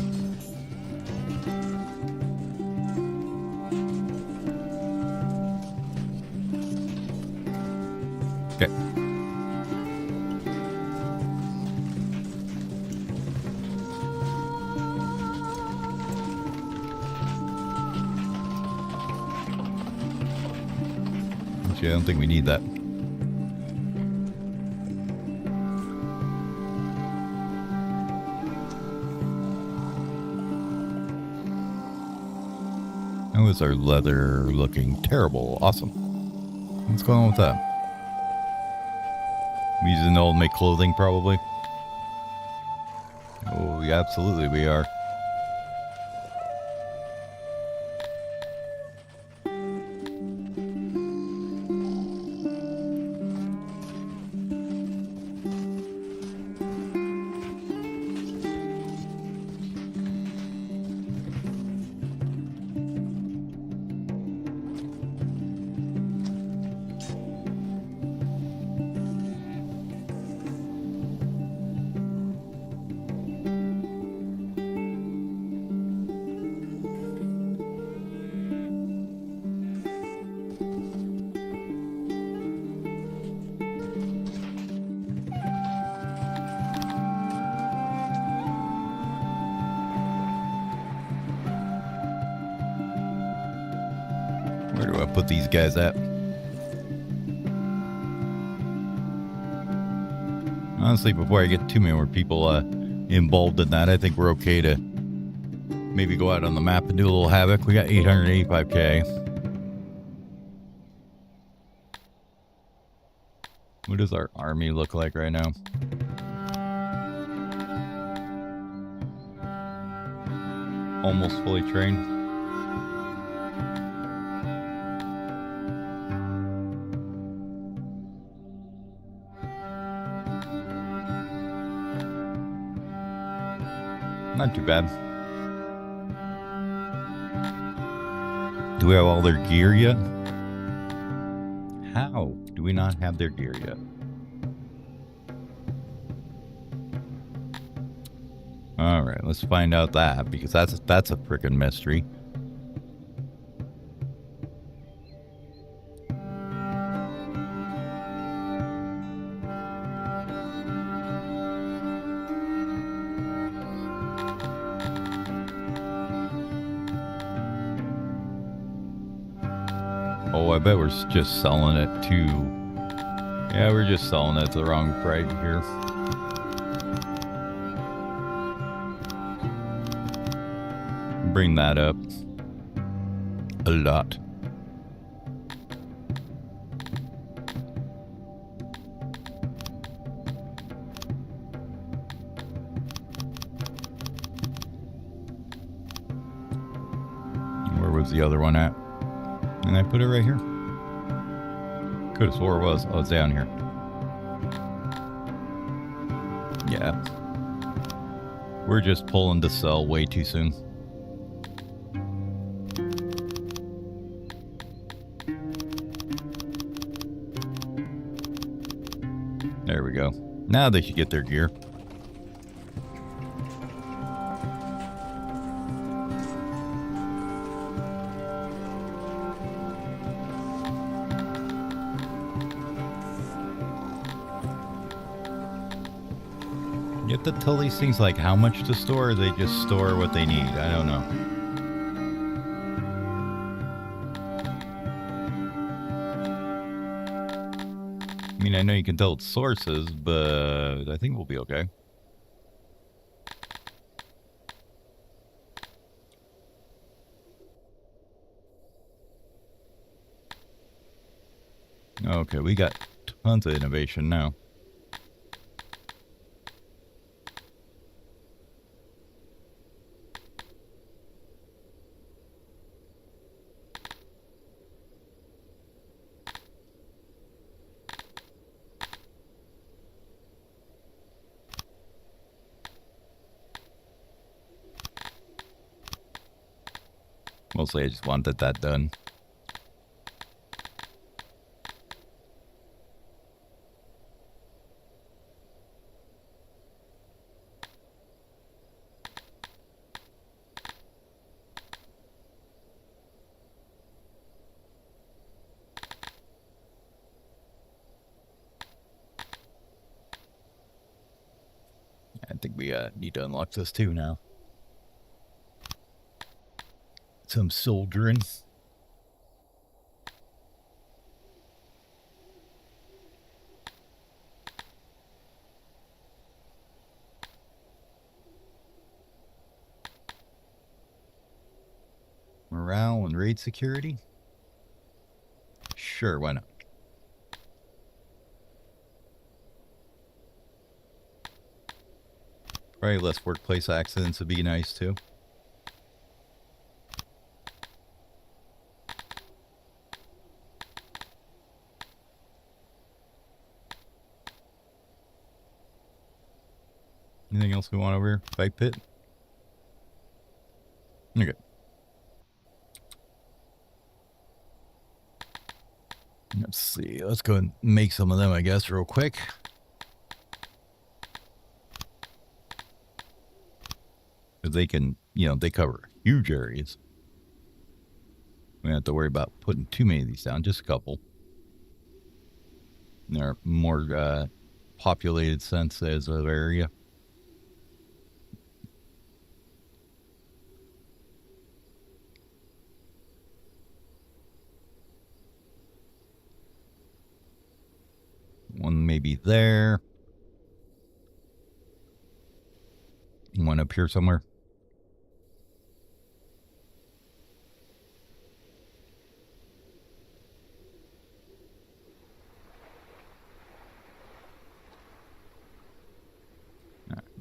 Okay. I don't think we need that. How is our leather looking? Terrible. Awesome. What's going on with that? We using old make clothing, probably. Oh, yeah, absolutely we are. Where do I put these guys at? Honestly, before I get too many more people involved in that, I think we're okay to maybe go out on the map and do a little havoc. We got 885k. What does our army look like right now? Almost fully trained. Not too bad. Do we have all their gear yet? How do we not have their gear yet? All right, let's find out that, because that's a freaking mystery. Oh, I bet we're just selling it to... Yeah, we're just selling it to the wrong price here. bring that up a lot. Where was the other one at? And I put it right here. Could have swore it was. Oh, it's down here. Yeah. We're just pulling to sell way too soon. There we go. Now they should get their gear. You have to tell these things like how much to store, or they just store what they need. I don't know. I mean, I know you can tell it's sources, but I think we'll be okay. Okay, we got tons of innovation now. Mostly I just wanted that done. I think we need to unlock this too now. Some soldiering. Morale and raid security? Sure, why not? Probably less workplace accidents would be nice too. Anything else we want over here? Fight pit? Okay. Let's see. Let's go and make some of them, I guess, real quick. Because they can, you know, they cover huge areas. We don't have to worry about putting too many of these down, just a couple. And they're more populated senses of area. One maybe there. One up here somewhere.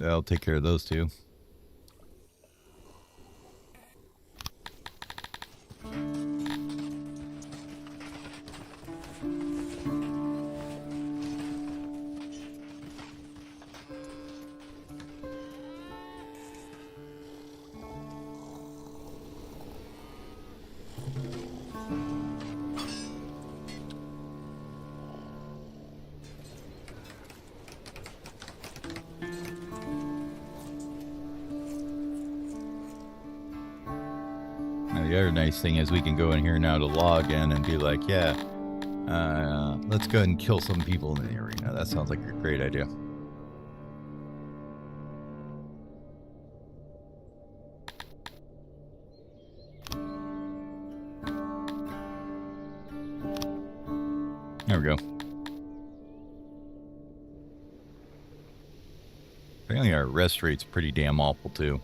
I'll take care of those two. The other nice thing is we can go in here now to log in and be like, yeah, let's go ahead and kill some people in the arena. That sounds like a great idea. There we go. Apparently our arrest rate's pretty damn awful too.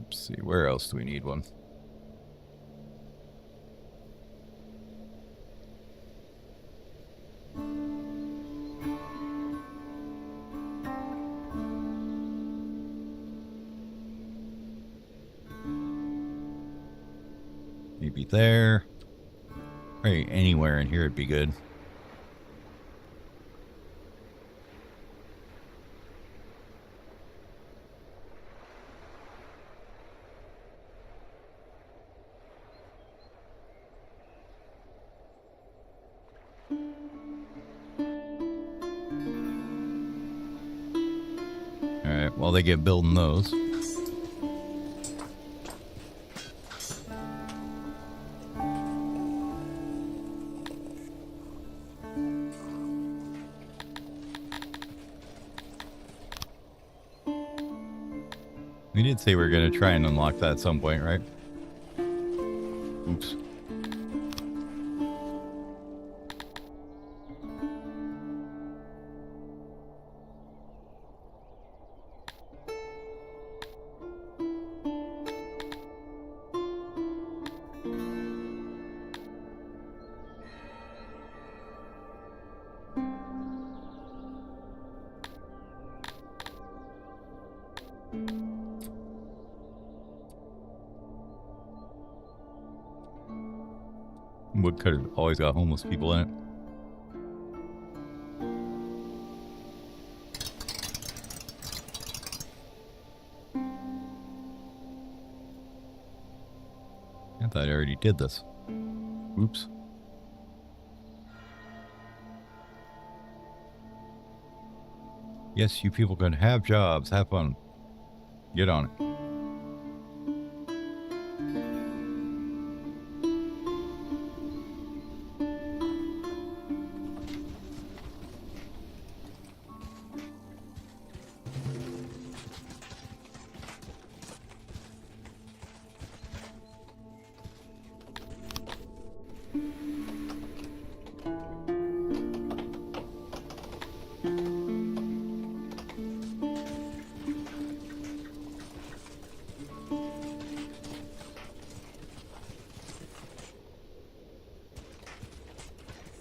Let's see, where else do we need one? Maybe there. Right, anywhere in here would be good. Alright, while they get building those. We did say we were going to try and unlock that at some point, right? Oops. Wood could have always got homeless people in it. I thought I already did this. Oops. Yes, you people can have jobs. Have fun. Get on it.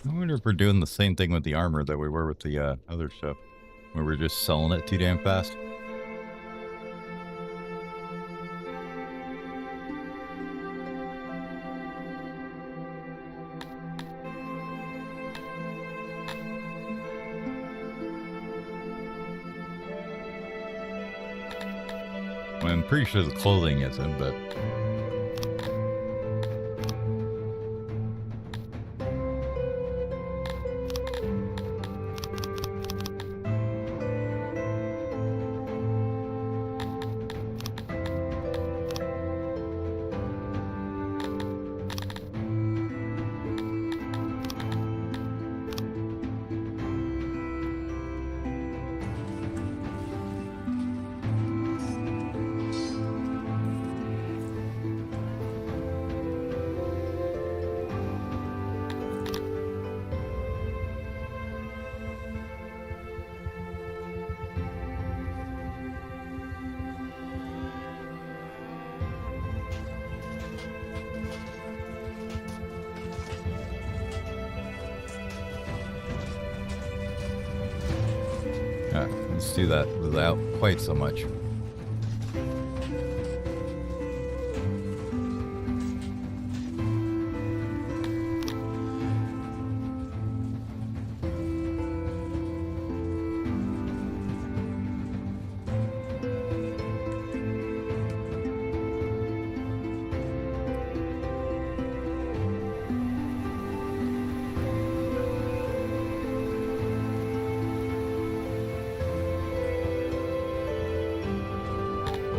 I wonder if we're doing the same thing with the armor that we were with the other stuff, where we're just selling it too damn fast. Well, I'm pretty sure the clothing isn't, but... Let's do that without quite so much.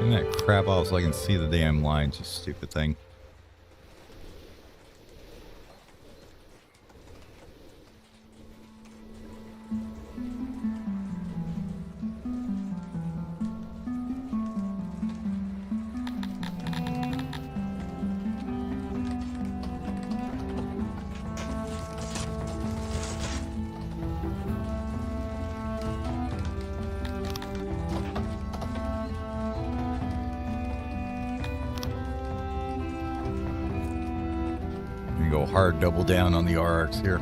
That crap off so I can see the damn lines, you stupid thing. go hard double down on the RX here.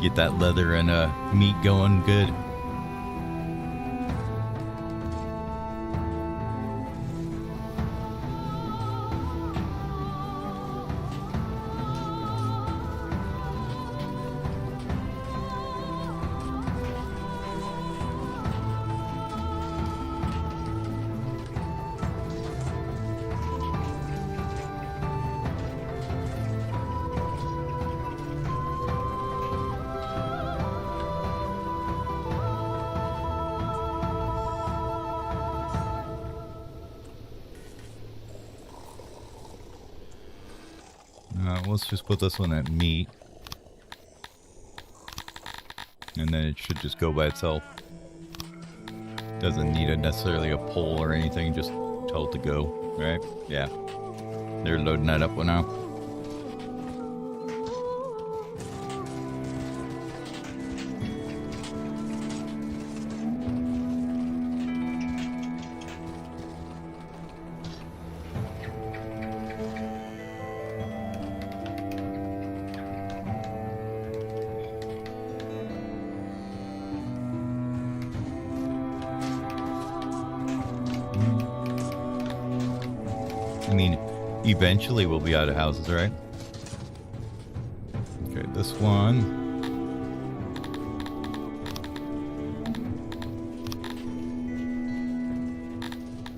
Get that leather and meat going good. Let's just put this one at meat. And then it should just go by itself. Doesn't need necessarily a pole or anything, just tell it to go, right? Yeah. They're loading that up now. I mean, eventually we'll be out of houses, right? Okay, this one.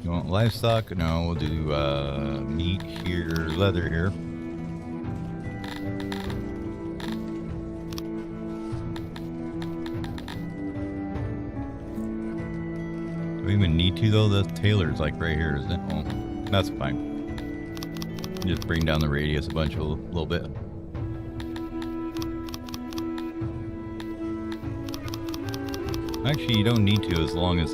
You want livestock? No, we'll do meat here, leather here. Do we even need to though? The tailor's like right here, isn't it? Oh, that's fine. Just bring down the radius a little bit. Actually, you don't need to as long as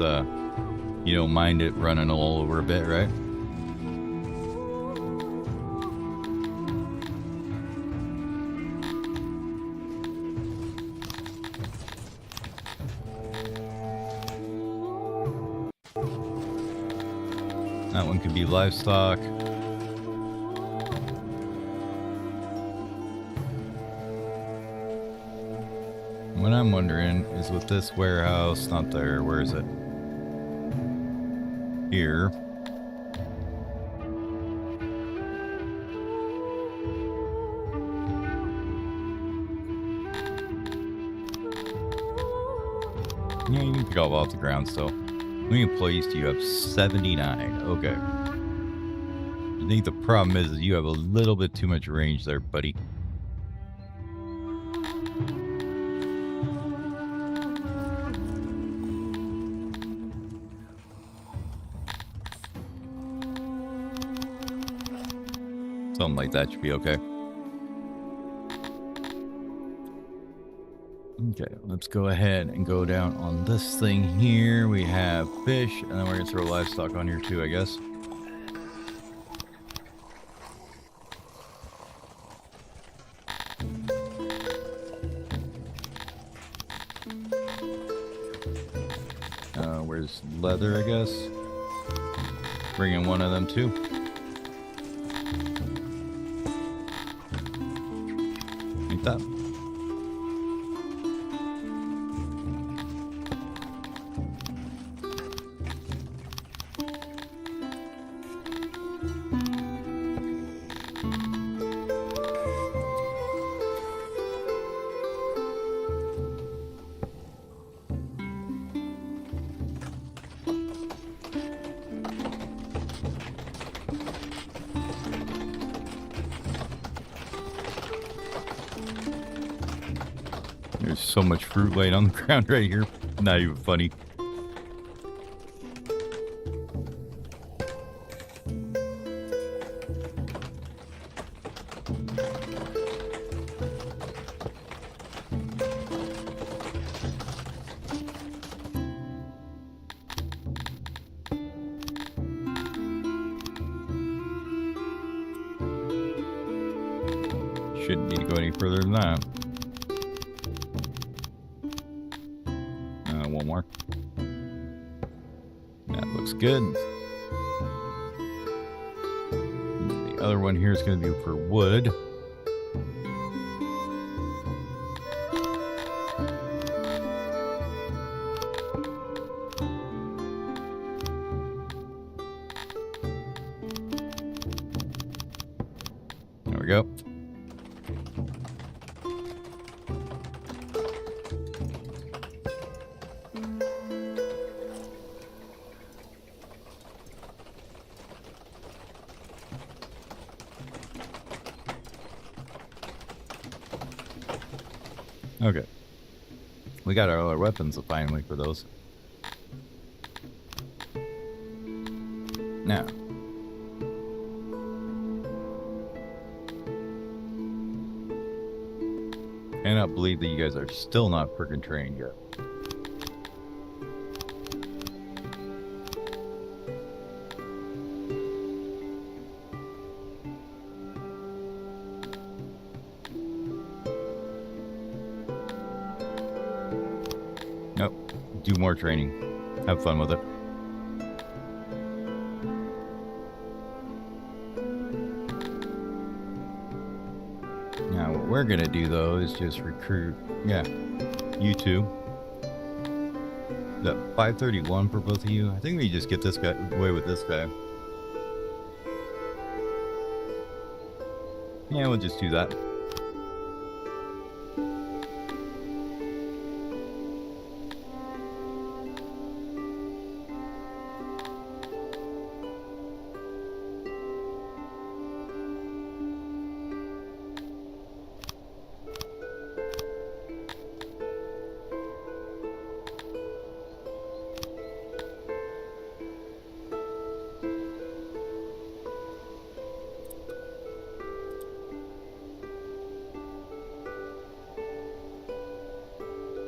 you don't mind it running all over a bit, right? That one could be livestock. What I'm wondering is with this warehouse, not there, where is it? Here. Yeah, you can pick up off the ground still. How many employees do you have? 79. Okay. I think the problem is you have a little bit too much range there, buddy. Something like that should be okay. Okay, let's go ahead and go down on this thing here. We have fish, and then we're going to throw livestock on here too, I guess. Where's leather, I guess? Bring in one of them too. Like that. There's so much fruit laying on the ground right here. Not even funny. Shouldn't need to go any further than that. One more. looks good. The other one here is going to be for wood. There we go. Okay. We got our other weapons finally for those. Now. I cannot believe that you guys are still not freaking trained yet. Nope. Do more training. Have fun with it. Now, what we're gonna do though is just recruit, you two. That 531 for both of you. I think we just get this guy away with this guy. Yeah, we'll just do that.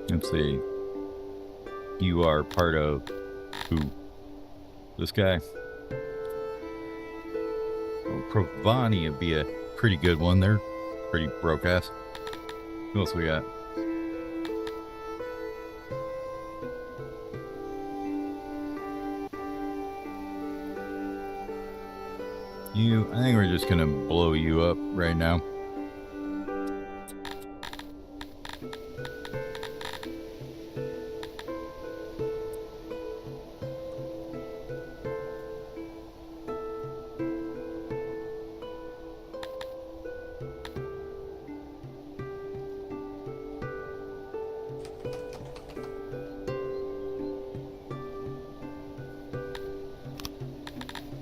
Let's see. You are part of who? This guy. Oh, Provani would be a pretty good one there. Pretty broke ass. Who else we got? You, I think we're just gonna blow you up right now.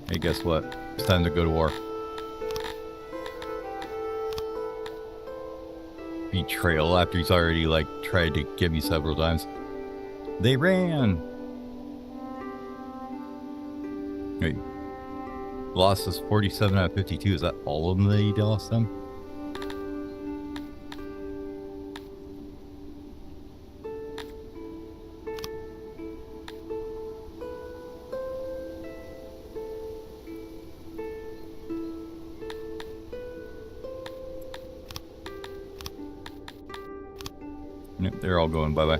Hey, guess what? It's time to go to war. Betrayal after he's already, like, tried to get me several times. They ran! Wait. Lost us 47 out of 52. Is that all of them that he lost them? Nope, they're all going bye-bye.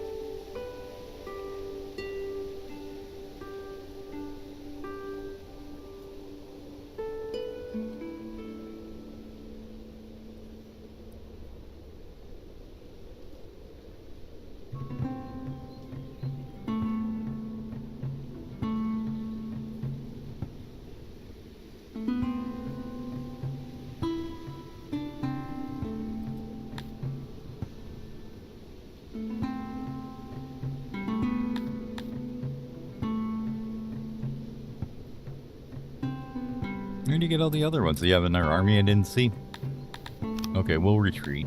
Where did you get all the other ones? Do you have in our army I didn't see? Okay, we'll retreat.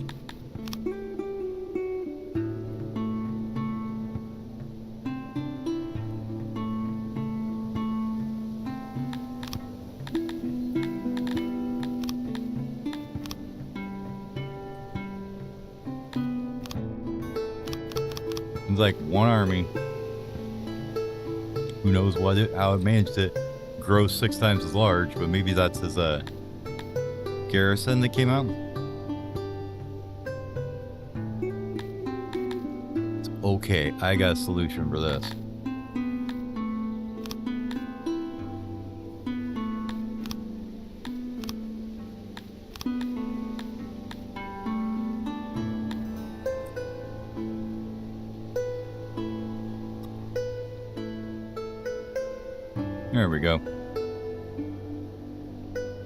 It's like one army. Who knows how it managed to grow 6 times as large, but maybe that's his garrison that came out. Okay, I got a solution for this. There we go.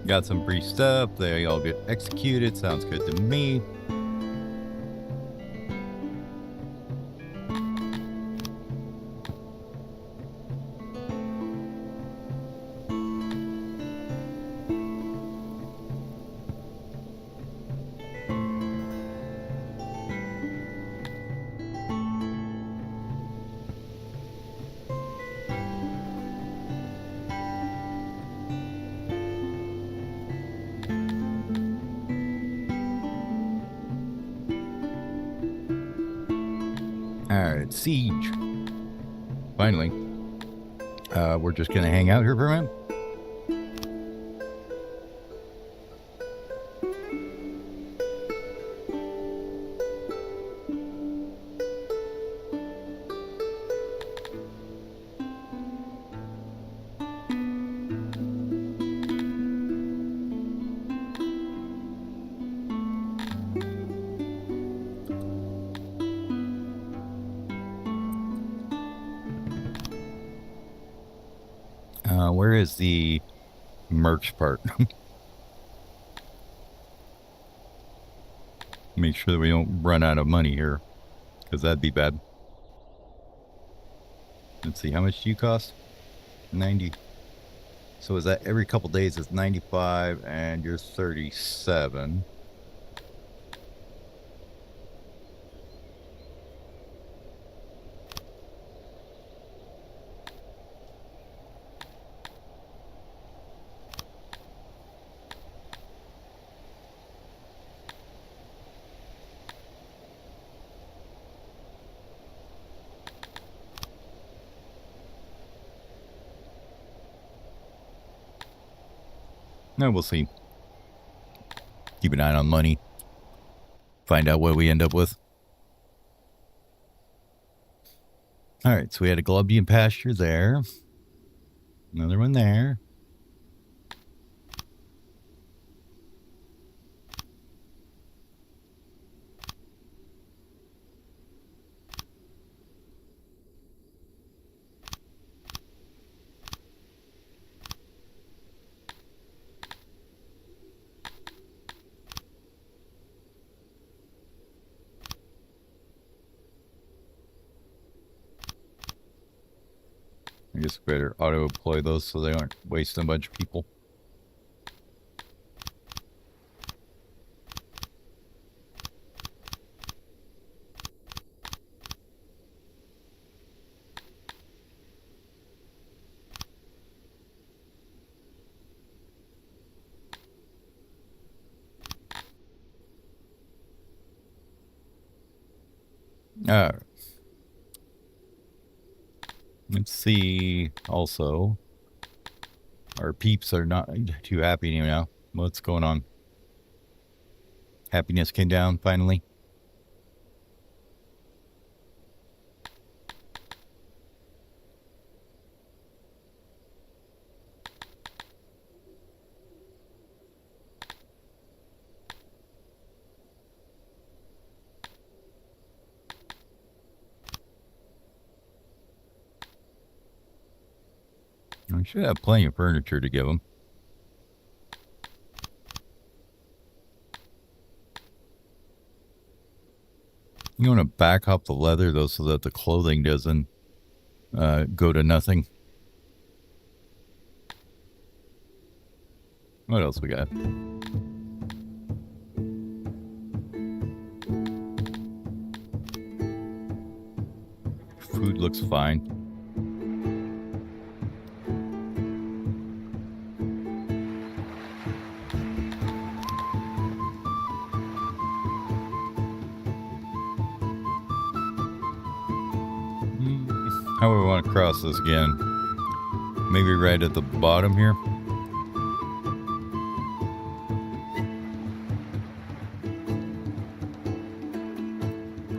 Got some free stuff. They all get executed. Sounds good to me. Alright, siege. Finally. We're just gonna hang out here for a minute. Where is the merch part? Make sure that we don't run out of money here, because that'd be bad. Let's see, how much do you cost? 90. So is that every couple days it's 95 and you're 37. No, we'll see. Keep an eye on money. Find out what we end up with. Alright, so we had a Globian pasture there. Another one there. I guess we better auto-employ those so they aren't wasting a bunch of people. Let's see. Also, our peeps are not too happy now. What's going on? Happiness came down finally. I should have plenty of furniture to give them. You want to back up the leather, though, so that the clothing doesn't go to nothing. What else we got? Food looks fine. How do we want to cross this again? Maybe right at the bottom here.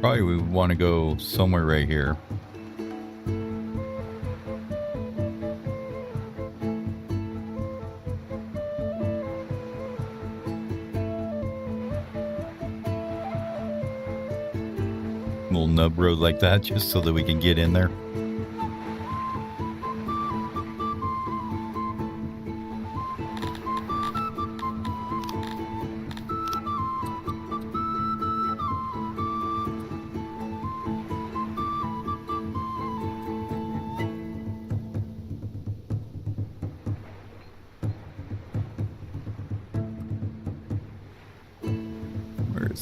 Probably we want to go somewhere right here. Little nub road like that, just so that we can get in there.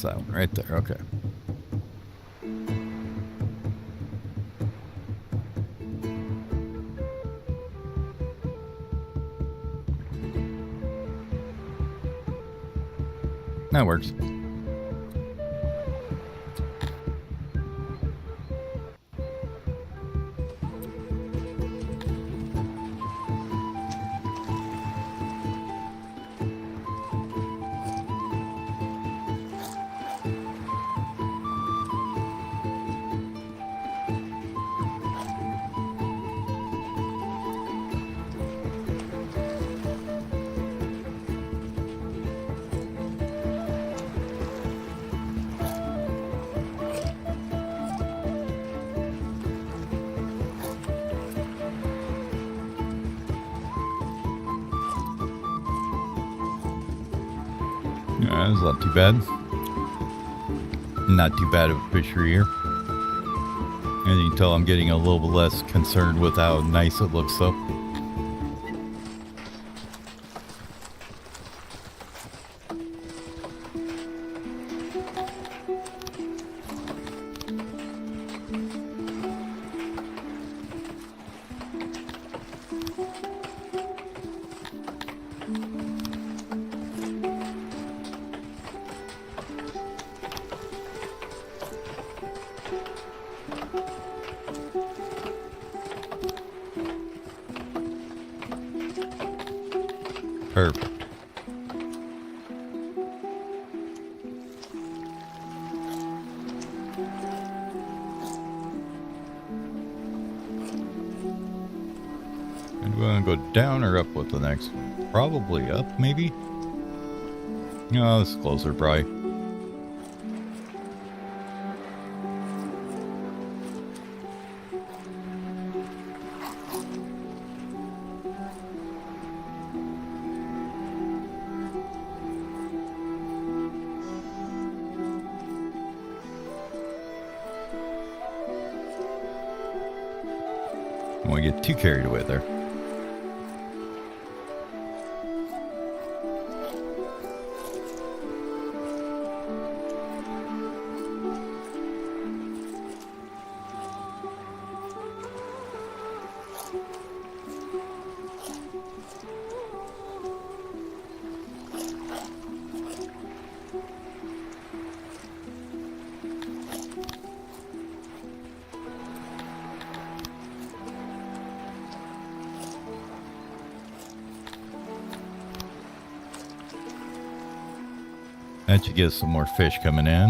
That's that one right there. Okay. That works. Yeah, that's not too bad. Not too bad of a fishery here. And you can tell I'm getting a little bit less concerned with how nice it looks though. Perfect. And we're going to go down or up with the next one? Probably up, maybe? No, it's closer, probably. Don't want to get too carried away there. That should get some more fish coming in.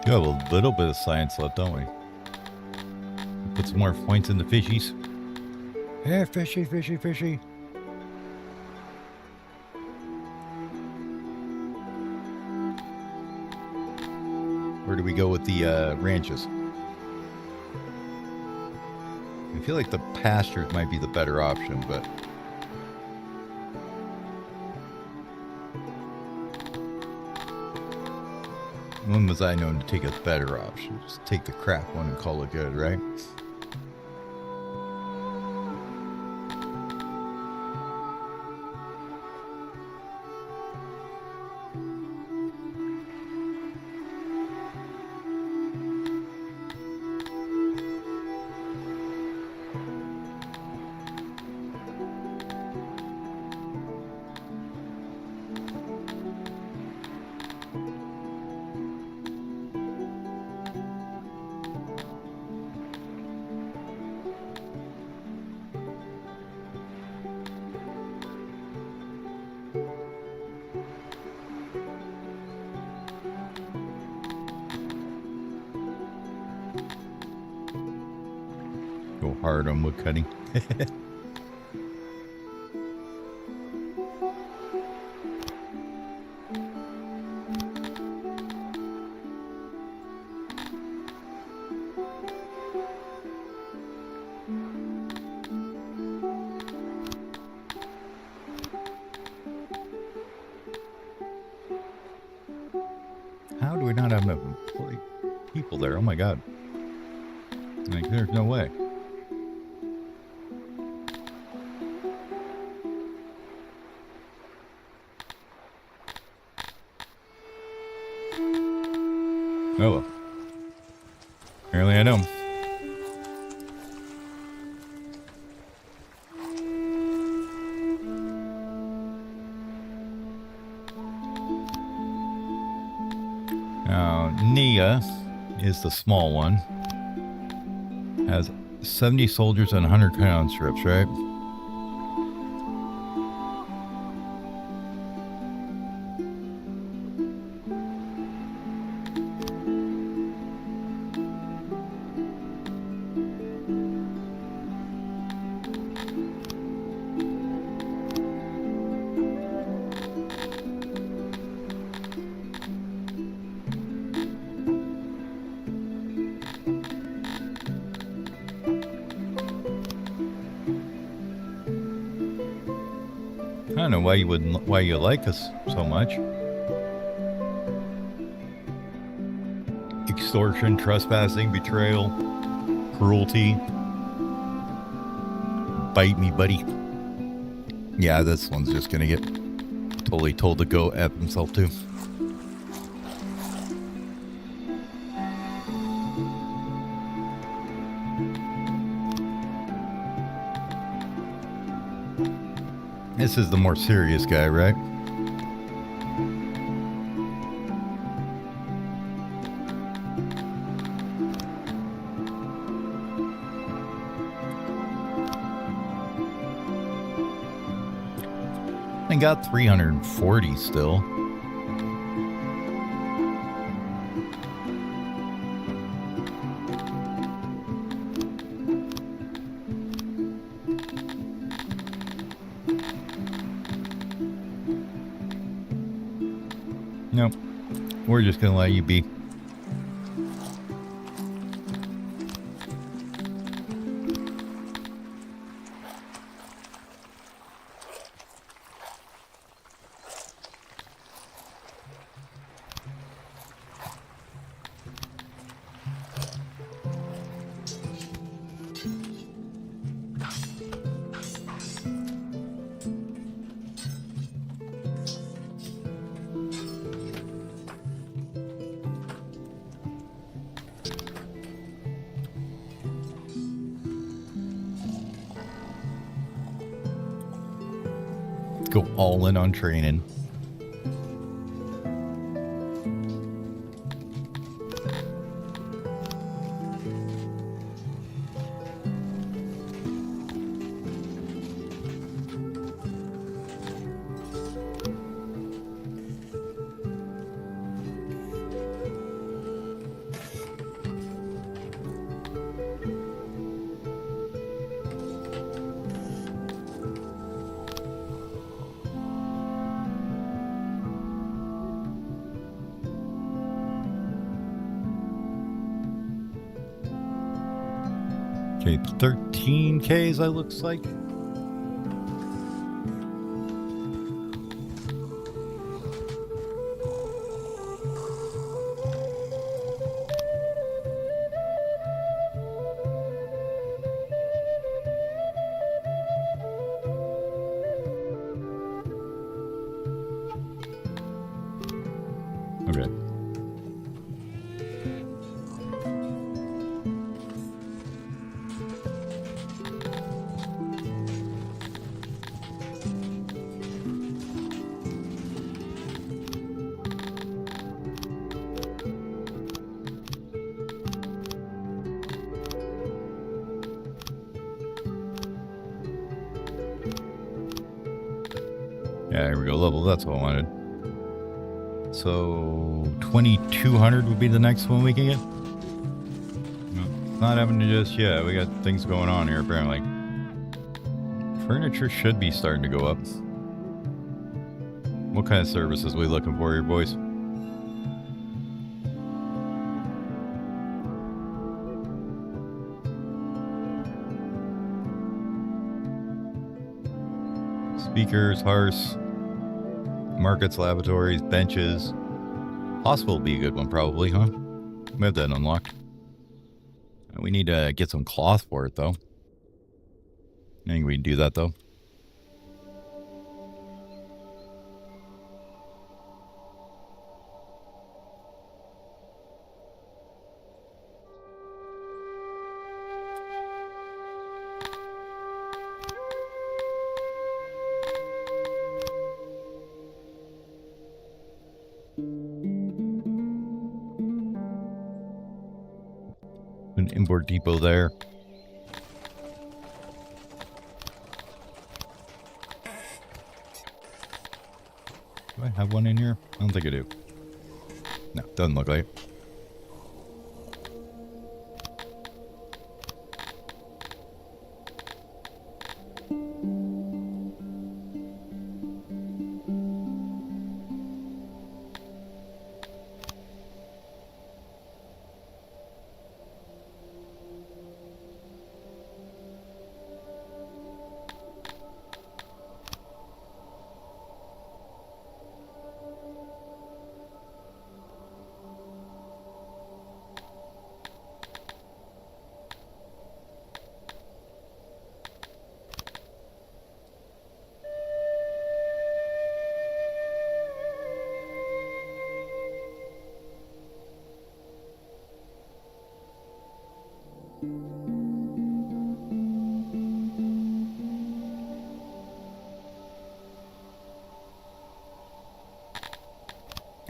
We have a little bit of science left, don't we? Put some more points in the fishies. Yeah, fishy, fishy, fishy. Where do we go with the ranches? I feel like the pastures might be the better option, but... when was I known to take a better option? Just take the crap one and call it good, right? Go hard on wood cutting. How do we not have enough people there? Oh my god. Like, there's no way. Oh well. Apparently I know. Now, Nia is the small one. Has 70 soldiers and 100 cannon strips, right? I don't know why you like us so much. Extortion, trespassing, betrayal, cruelty. Bite me, buddy. Yeah, this one's just gonna get totally told to go F himself too. This is the more serious guy, right? I got 340 still. Nope. We're just gonna let you be. Go all in on training. Okay, 13Ks, that looks like. Okay. Yeah, here we go. Level, that's what I wanted. So 2200 would be the next one we can get. No, not having to just yet. We got things going on here apparently. Furniture should be starting to go up. What kind of services we looking for here, boys? Speakers, hearths, markets, lavatories, benches. Hospital would be a good one probably, huh? We have that unlocked. We need to get some cloth for it though. I think we can do that though. an import depot there. Do I have one in here? I don't think I do. No, doesn't look like it.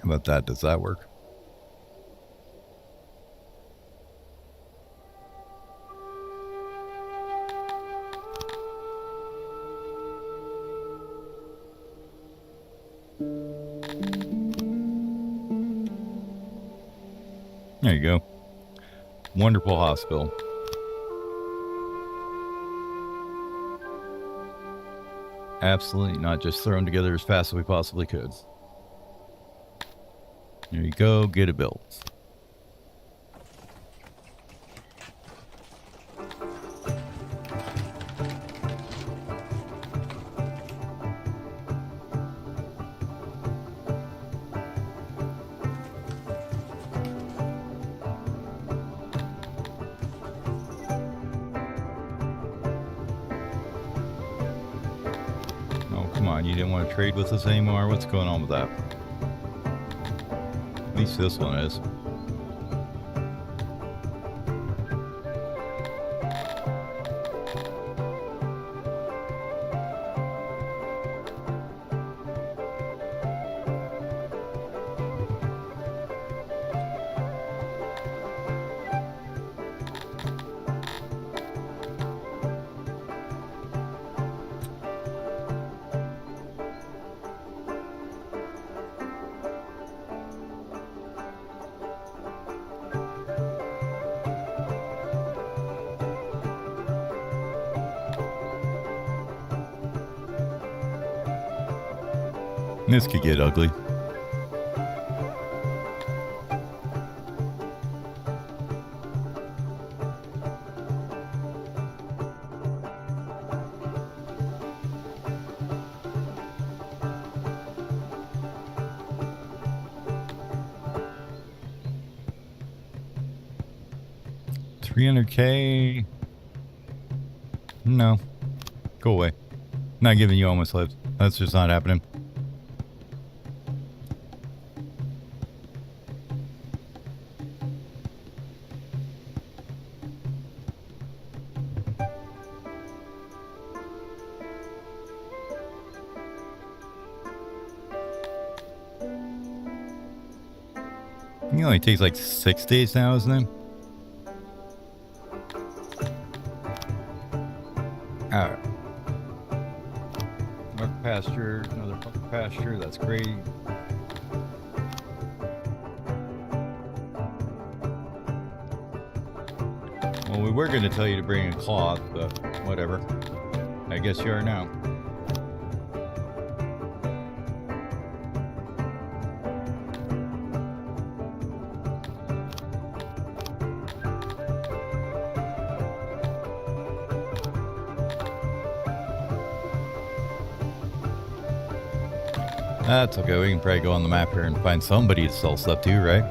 How about that? Does that work? There you go. Wonderful hospital. Absolutely not just thrown together as fast as we possibly could. There you go, get it built. Oh, come on, you didn't want to trade with us anymore? What's going on with that? At least this one is. This could get ugly. $300K. No. Go away. Not giving you all my slaves. That's just not happening. It only takes like 6 days now, isn't it? Alright. More pasture, another pasture, that's great. Well, we were going to tell you to bring a cloth, but whatever. I guess you are now. That's okay, we can probably go on the map here and find somebody to sell stuff to, right?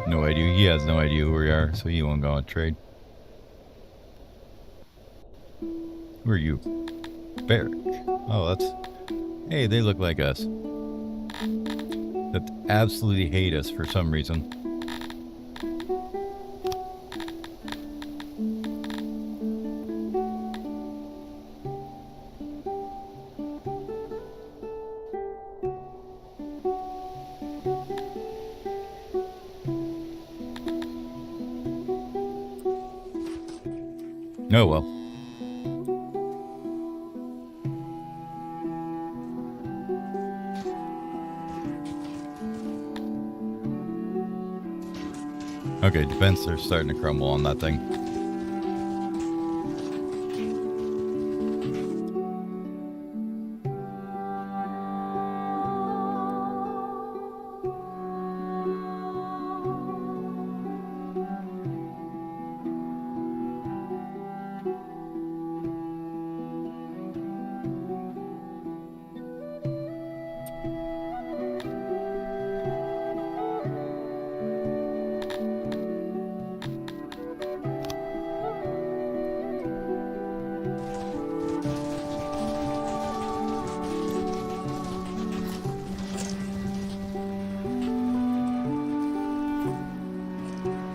No idea. He has no idea who we are, so he won't go on trade. Who are you? Barrack. Oh, that's... Hey, they look like us. That absolutely hate us for some reason. Oh well. Okay, defense are starting to crumble on that thing.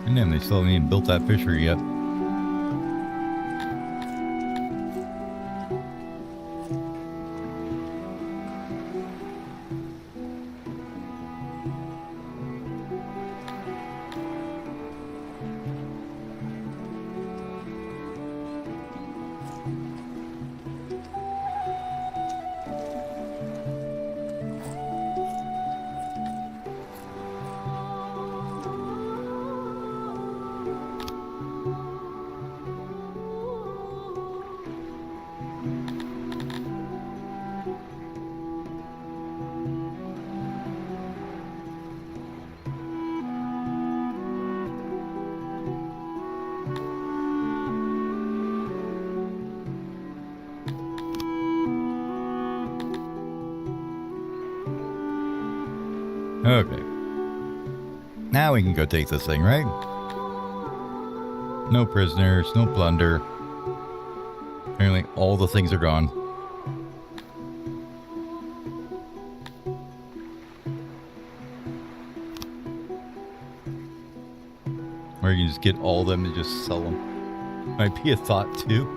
And then they still haven't even built that fishery yet. Okay. Now we can go take this thing, right? No prisoners, no plunder. Apparently all the things are gone. Or you can just get all of them and just sell them. Might be a thought too.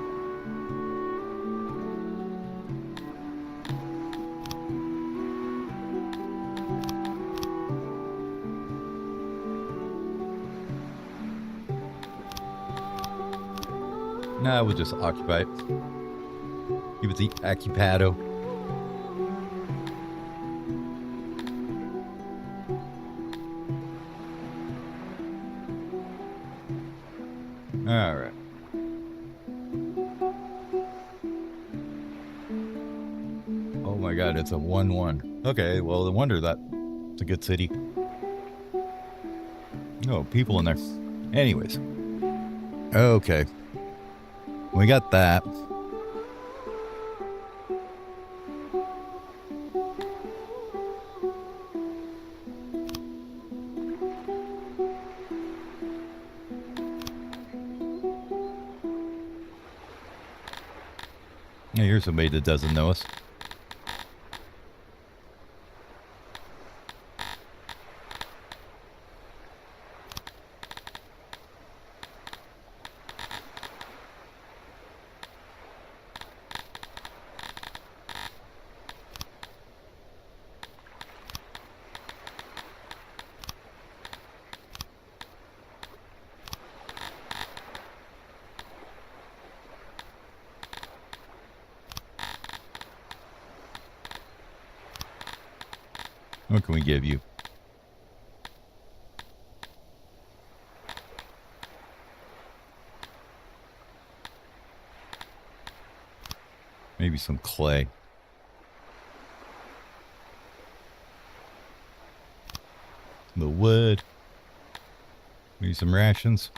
Nah, we'll just occupy it. Give it the occupado. Alright. Oh my god, it's a 1-1. Okay, well, no wonder that it's a good city. Oh, people in there. Anyways. Okay. We got that. Yeah, here's somebody that doesn't know us. What can we give you? Maybe some clay. The wood. Maybe some rations.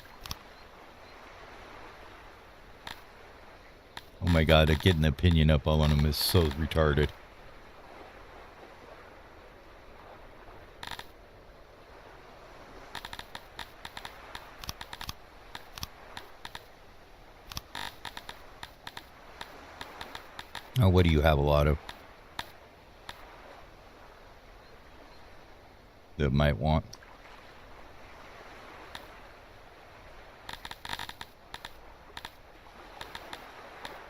Oh my god, getting an opinion up on them is so retarded. Oh, what do you have a lot of that might want?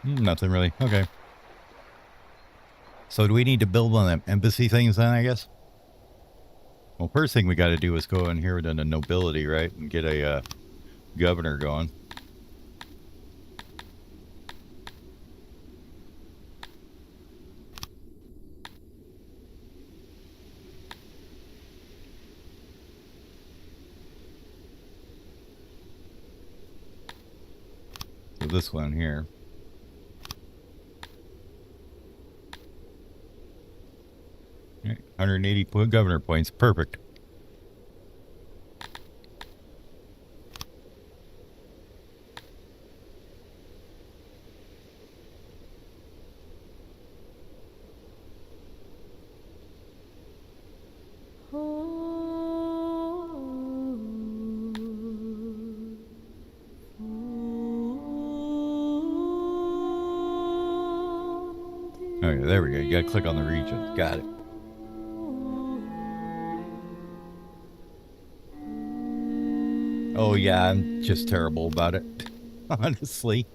Nothing really. Okay. So do we need to build one of them embassy things then, I guess? Well, first thing we got to do is go in here with the nobility, right? And get a governor going. So this one here. Right, 180 governor points. Perfect. Okay, there we go. You gotta click on the region. Got it. Oh yeah, I'm just terrible about it. Honestly.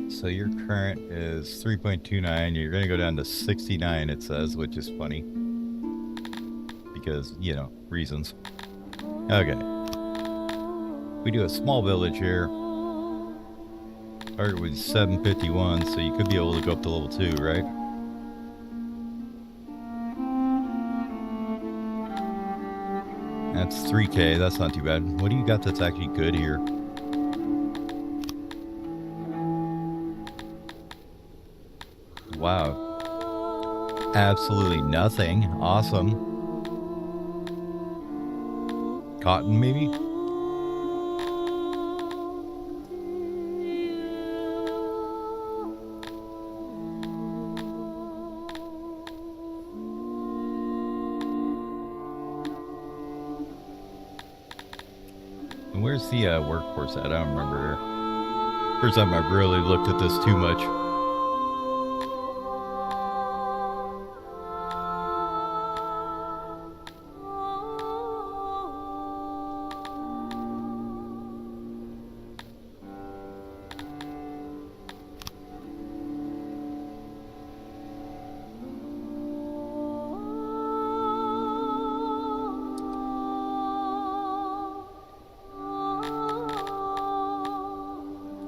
So your current is 3.29. You're going to go down to 69, it says, which is funny. Because, you know, reasons. Okay. We do a small village here. Target was 751, so you could be able to go up to level 2, right? That's 3K. That's not too bad. What do you got that's actually good here? Wow. Absolutely nothing. Awesome. Cotton, maybe? And where's the workforce at? I don't remember. First time I've really looked at this too much.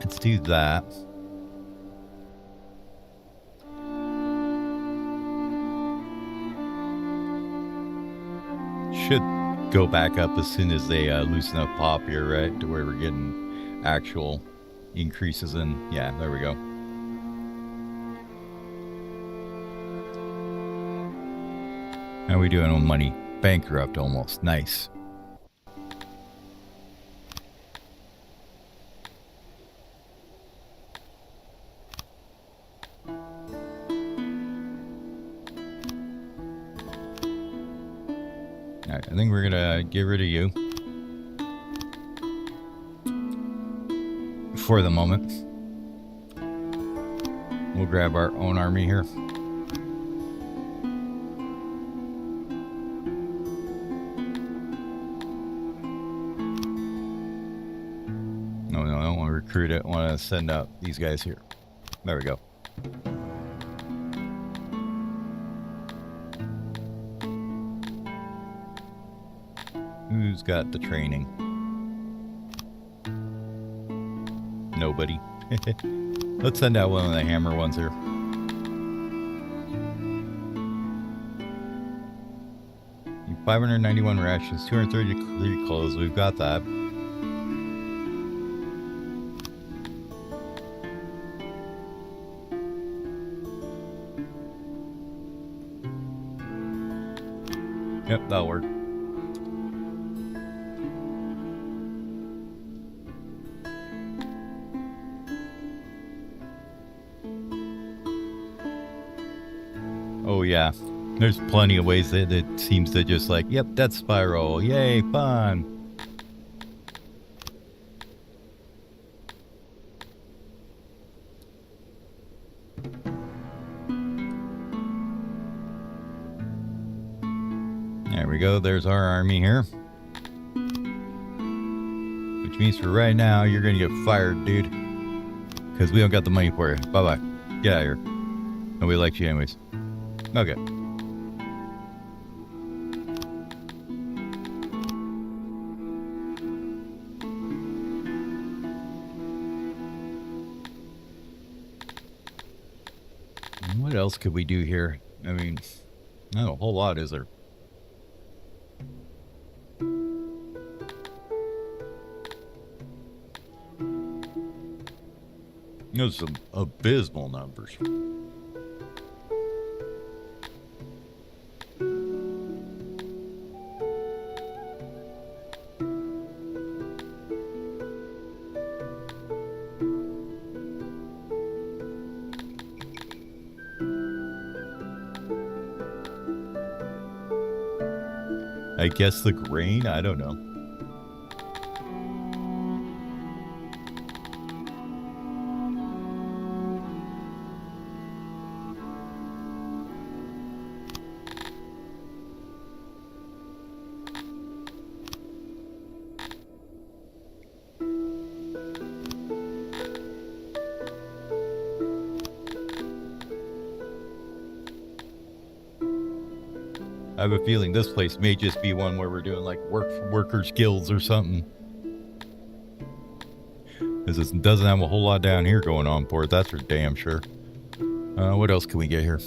Let's do that. Should go back up as soon as they loosen up pop here, right? To where we're getting actual increases in. Yeah, there we go. How are we doing on money? Bankrupt almost. Nice. Alright, I think we're gonna get rid of you. For the moment. We'll grab our own army here. No, I don't want to recruit it. I want to send out these guys here. There we go. Who's got the training? Nobody. Let's send out one of the hammer ones here. You 591 rations, 230 clear clothes. We've got that. Yep, that'll work. Oh, yeah. There's plenty of ways that it seems to just like, yep, that's spiral. Yay, fun. There we go. There's our army here. Which means for right now, you're going to get fired, dude. Because we don't got the money for you. Bye-bye. Get out of here. Nobody likes you anyways. Okay. What else could we do here? I mean, not a whole lot, is there? Those some abysmal numbers. I guess the grain? I don't know. I have a feeling this place may just be one where we're doing like workers guilds or something. Because it doesn't have a whole lot down here going on for it, that's for damn sure. What else can we get here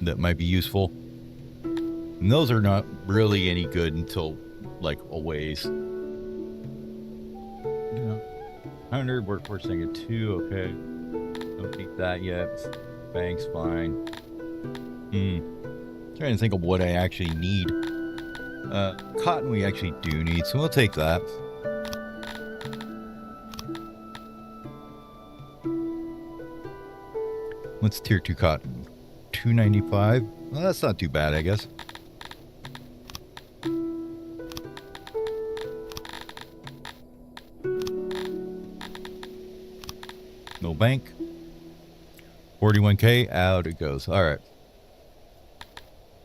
that might be useful? And those are not really any good until like a ways. 100 workforce thing at 2, okay. Don't need that yet. Bank's fine. Trying to think of what I actually need. Cotton we actually do need, so we'll take that. What's tier 2 cotton? 295? Well, that's not too bad, I guess. No bank. 41K, out it goes. All right.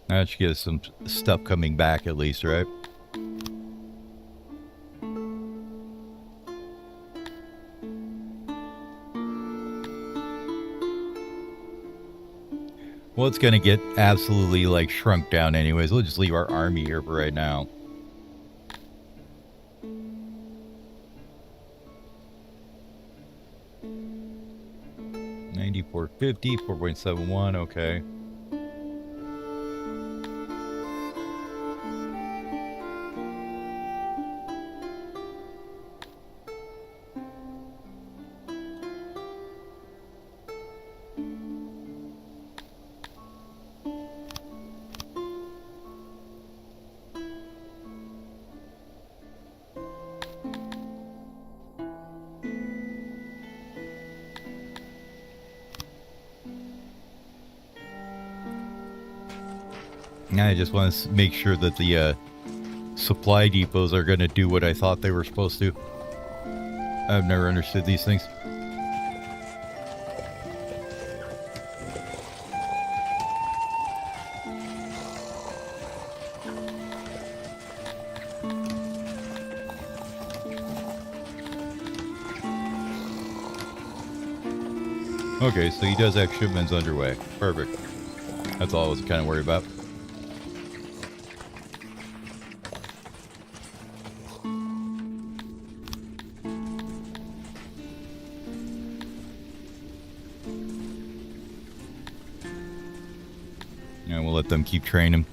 That should get us some stuff coming back at least, right? Well, it's going to get absolutely like shrunk down anyways. We'll just leave our army here for right now. $94.50, 4.71, okay. I just want to make sure that the supply depots are going to do what I thought they were supposed to. I've never understood these things. Okay, so he does have shipments underway. Perfect. That's all I was kind of worried about. And we'll let them keep training.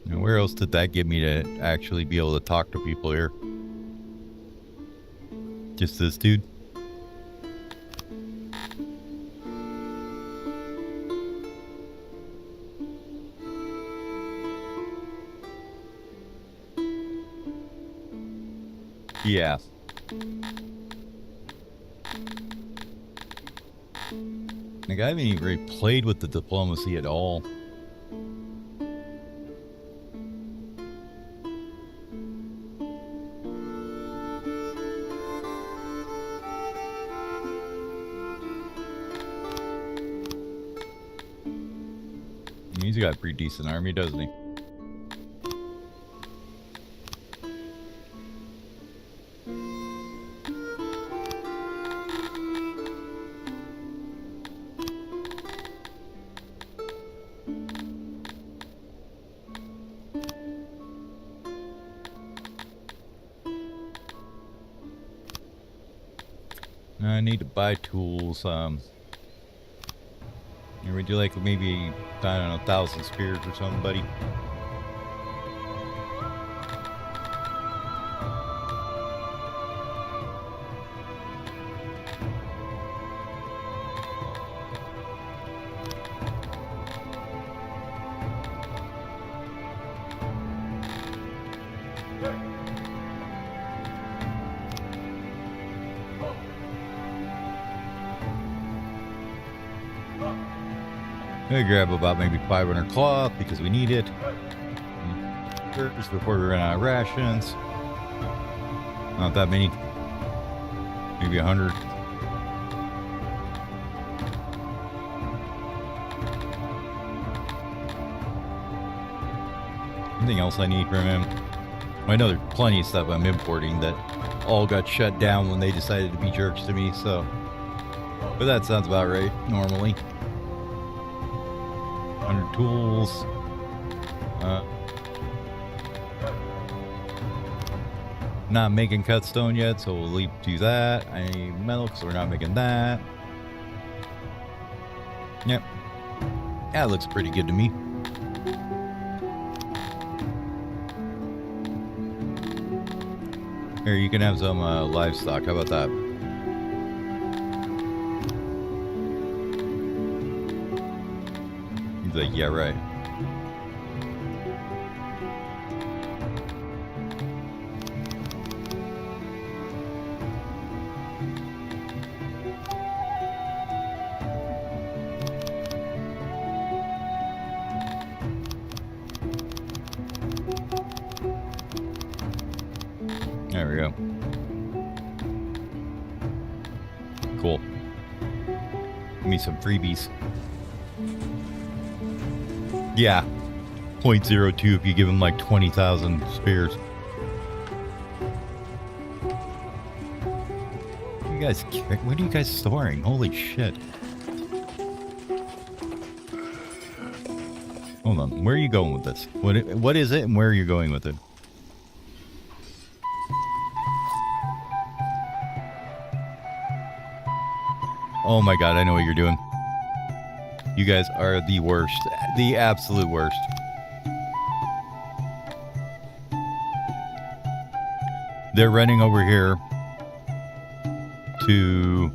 Now, where else did that get me to actually be able to talk to people here? Just this dude? Yeah. Like, I haven't even really played with the diplomacy at all. He's got a pretty decent army, doesn't he? I need to buy tools. Would you like maybe, I don't know, 1,000 spears or something, buddy? I'm gonna grab about maybe 500 cloth because we need it. Just before we run out of rations. Not that many. Maybe 100. Anything else I need from him? I know there's plenty of stuff I'm importing that all got shut down when they decided to be jerks to me, so. But that sounds about right, normally. 100 tools. Not making cut stone yet, so we'll leave to that. I need metal because we're not making that. Yep. Yeah, it looks pretty good to me. Here, you can have some livestock. How about that? He's like, yeah, right. There we go. Cool. Give me some freebies. Yeah. 0.02 if you give him like 20,000 spears. What are you guys storing? Holy shit. Hold on. Where are you going with this? What is it and where are you going with it? Oh my god, I know what you're doing. You guys are the worst. The absolute worst. They're running over here to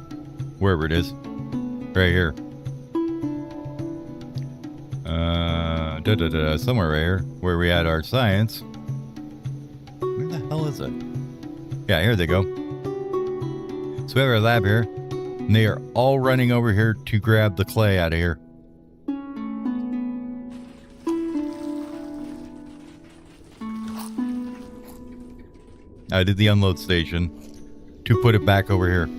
wherever it is. Right here. Somewhere right here. Where we had our science. Where the hell is it? Yeah, here they go. So we have our lab here. And they are all running over here to grab the clay out of here. I did the unload station to put it back over here.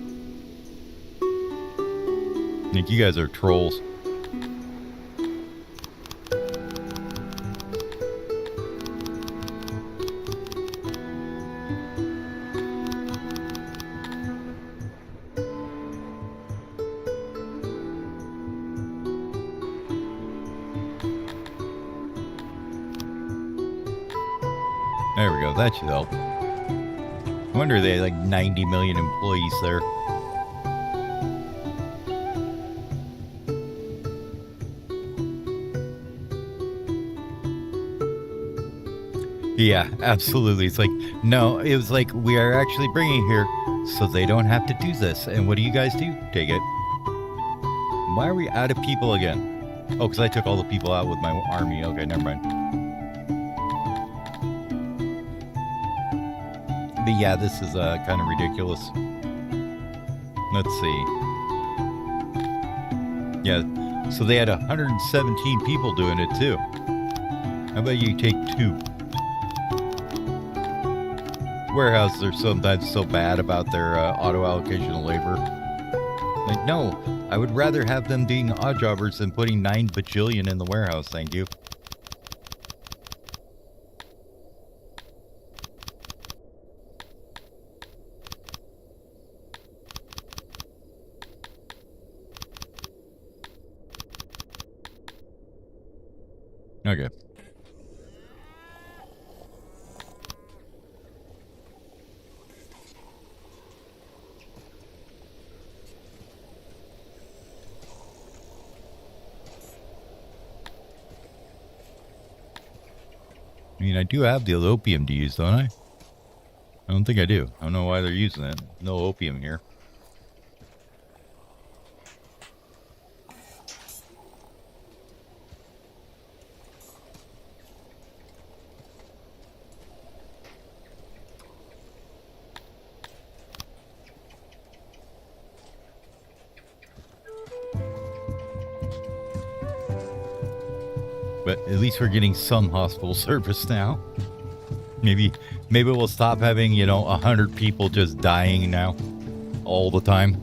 I think you guys are trolls. There we go. That should help. I wonder if they had like 90 million employees there. Yeah, absolutely. It's like, no, it was like, we are actually bringing it here so they don't have to do this. And what do you guys do? Take it. Why are we out of people again? Oh, because I took all the people out with my army. Okay, never mind. But yeah, this is kind of ridiculous. Let's see. Yeah, so they had 117 people doing it too. How about you take 2? Warehouses are sometimes so bad about their auto allocation of labor. Like, no, I would rather have them being odd jobbers than putting 9 bajillion in the warehouse, thank you. Okay. I mean, I do have the opium to use, don't I? I don't think I do. I don't know why they're using it. No opium here. But at least we're getting some hospital service now. Maybe we'll stop having, 100 people just dying now all the time.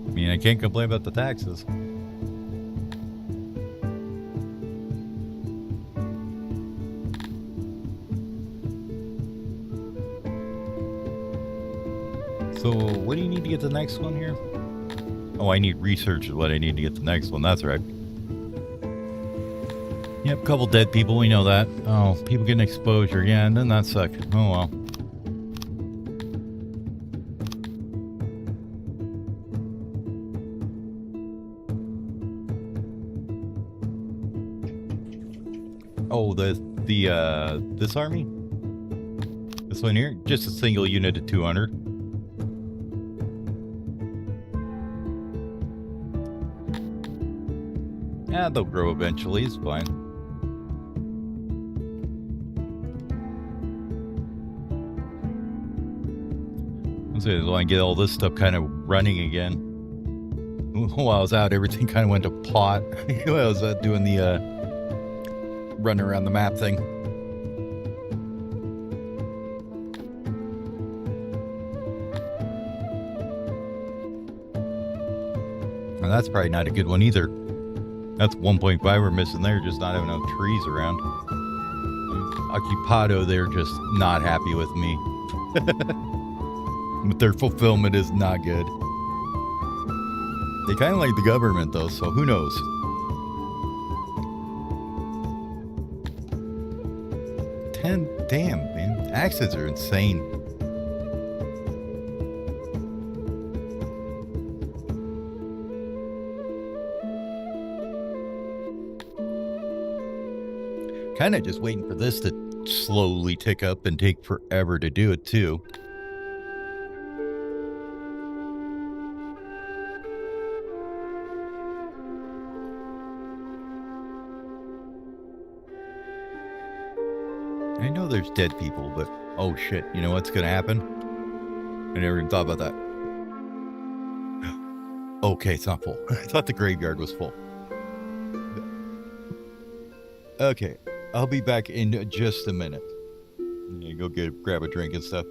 I mean, I can't complain about the taxes. So, what do you need to get the next one here? Oh, I need research is what I need to get the next one. That's right. Yep, a couple dead people. We know that. Oh, people getting exposure. Yeah, and then that sucked. Oh, well. Oh, this army? This one here? Just a single unit of 200. Yeah, they'll grow eventually. It's fine. So I want to get all this stuff kind of running again. While I was out, everything kind of went to pot. While I was doing the run around the map thing. And that's probably not a good one either. That's 1.5 we're missing there, just not having enough trees around. Occupado, they're just not happy with me. But their fulfillment is not good. They kind of like the government, though, so who knows? Damn, man. Accidents are insane. Kind of just waiting for this to slowly tick up and take forever to do it, too. I know there's dead people, but oh shit, you know what's gonna happen? I never even thought about that. Okay, it's not full. I thought the graveyard was full. Okay, I'll be back in just a minute. Go grab a drink and stuff.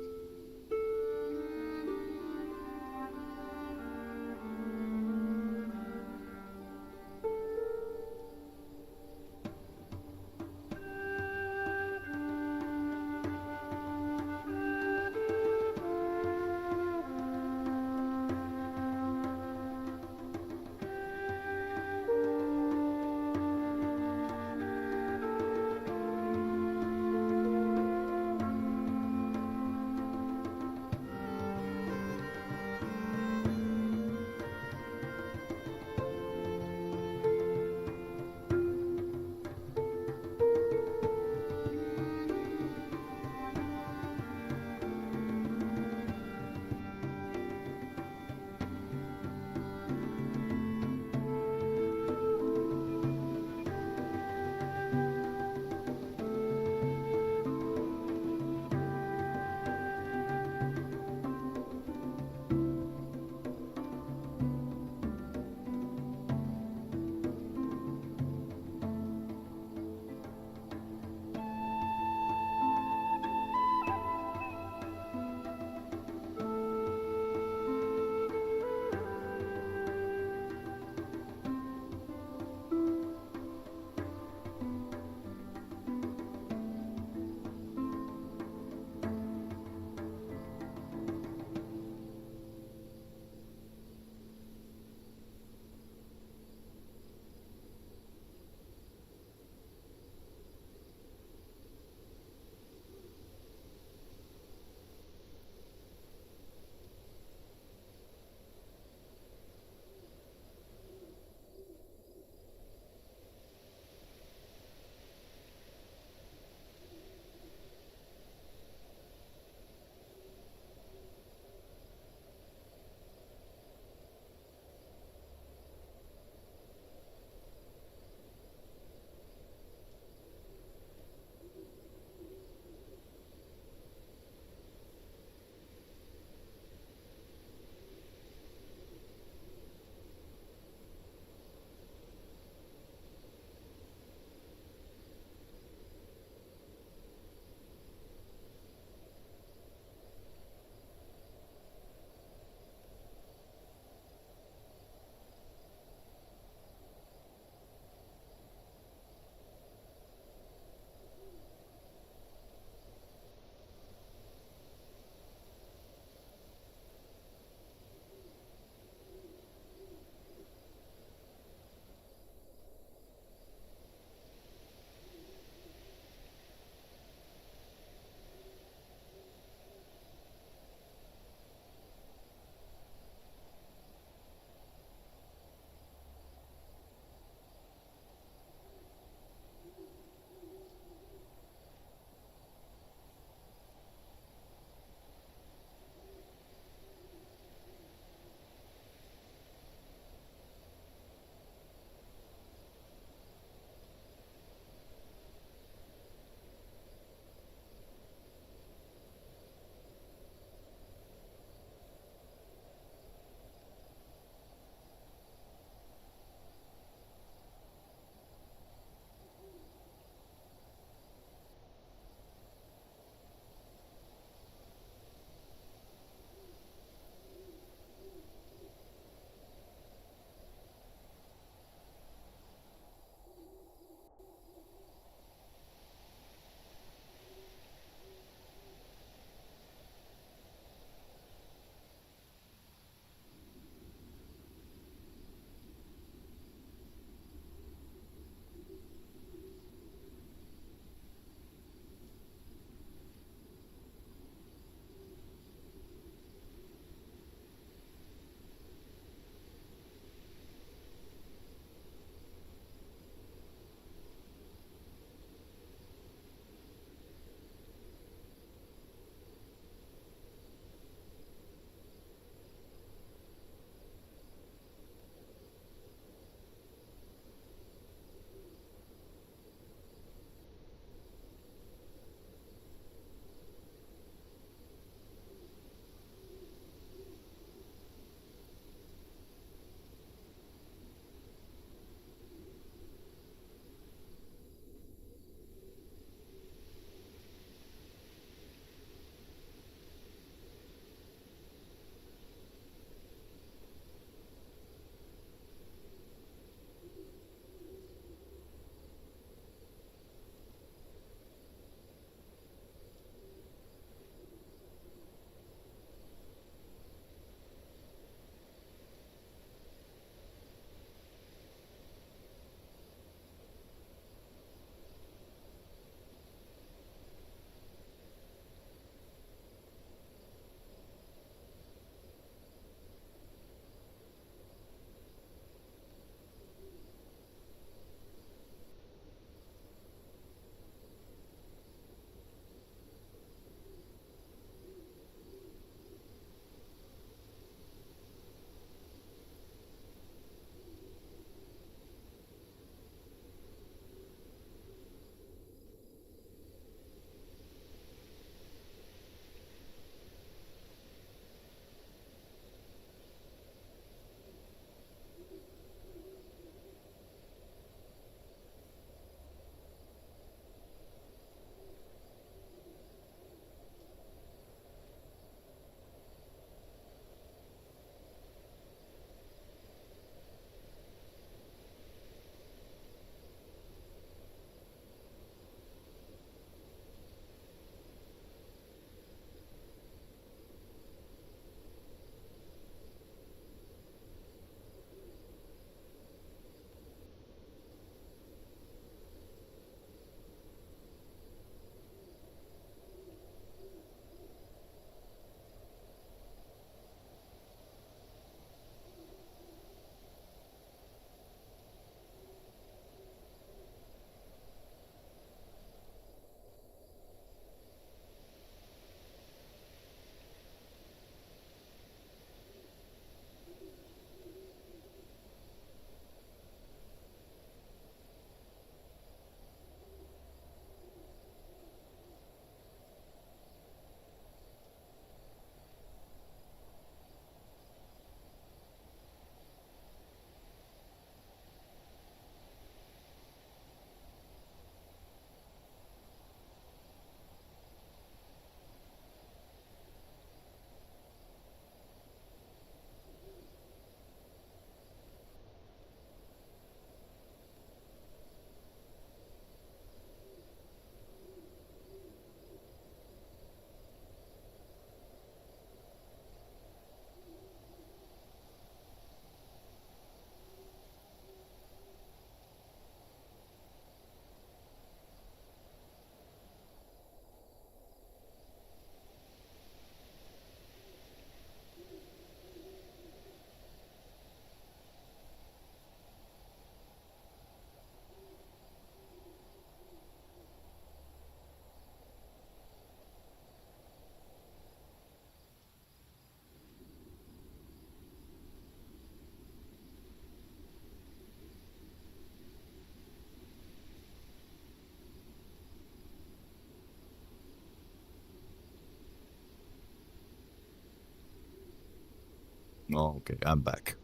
Oh, okay, I'm back.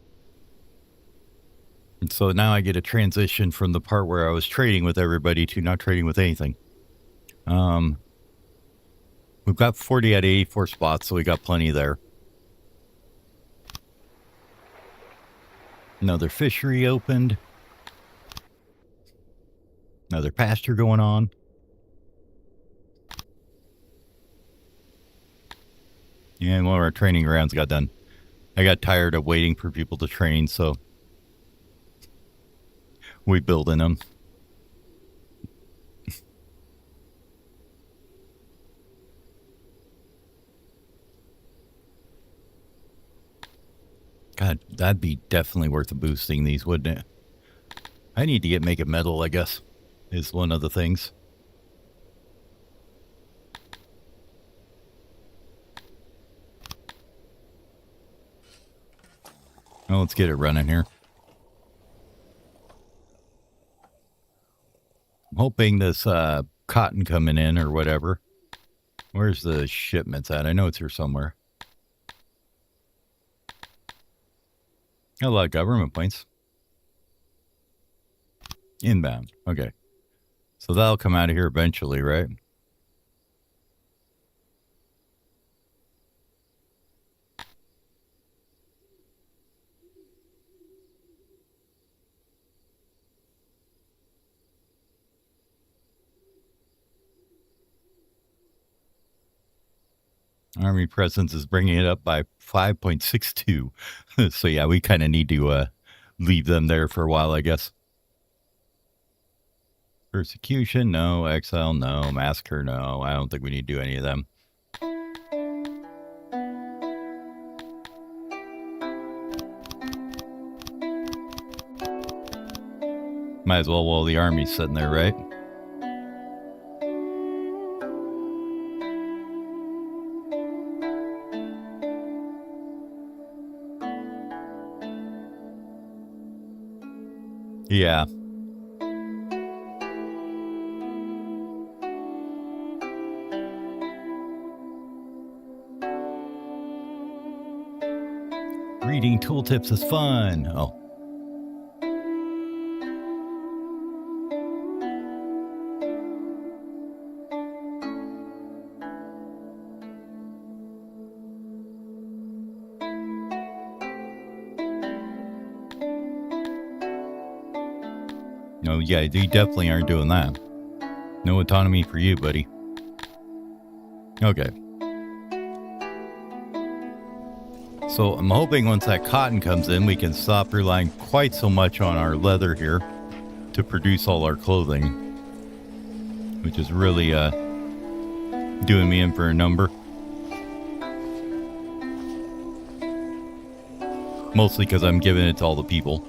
And so now I get a transition from the part where I was trading with everybody to not trading with anything. We've got 40 out of 84 spots, so we got plenty there. Another fishery opened. Another pasture going on. And one of our training grounds got done. I got tired of waiting for people to train, so we building them. God, that'd be definitely worth boosting these, wouldn't it? I need to make a medal, I guess, is one of the things. Well, let's get it running here. I'm hoping this cotton coming in or whatever. Where's the shipments at? I know it's here somewhere. Got a lot of government points. Inbound. Okay. So that'll come out of here eventually, right? Army presence is bringing it up by 5.62. So yeah, we kind of need to leave them there for a while, I guess. Persecution, no. Exile, no. Massacre, no. I don't think we need to do any of them. Might as well while the army's sitting there, right? Yeah. Reading tooltips is fun. Oh. No, yeah, you definitely aren't doing that. No autonomy for you, buddy. Okay. So I'm hoping once that cotton comes in, we can stop relying quite so much on our leather here to produce all our clothing, which is really doing me in for a number. Mostly because I'm giving it to all the people.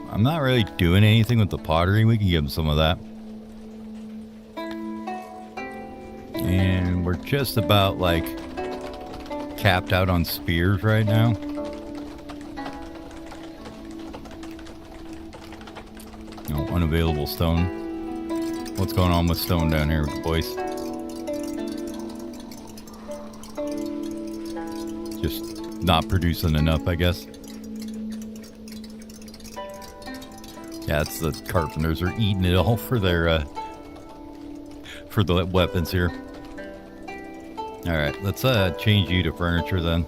I'm not really doing anything with the pottery. We can give them some of that. And we're just about like capped out on spears right now. No, unavailable stone. What's going on with stone down here, boys? Just not producing enough, I guess. Yeah, it's the carpenters are eating it all for their for the weapons here. All right, let's change you to furniture then.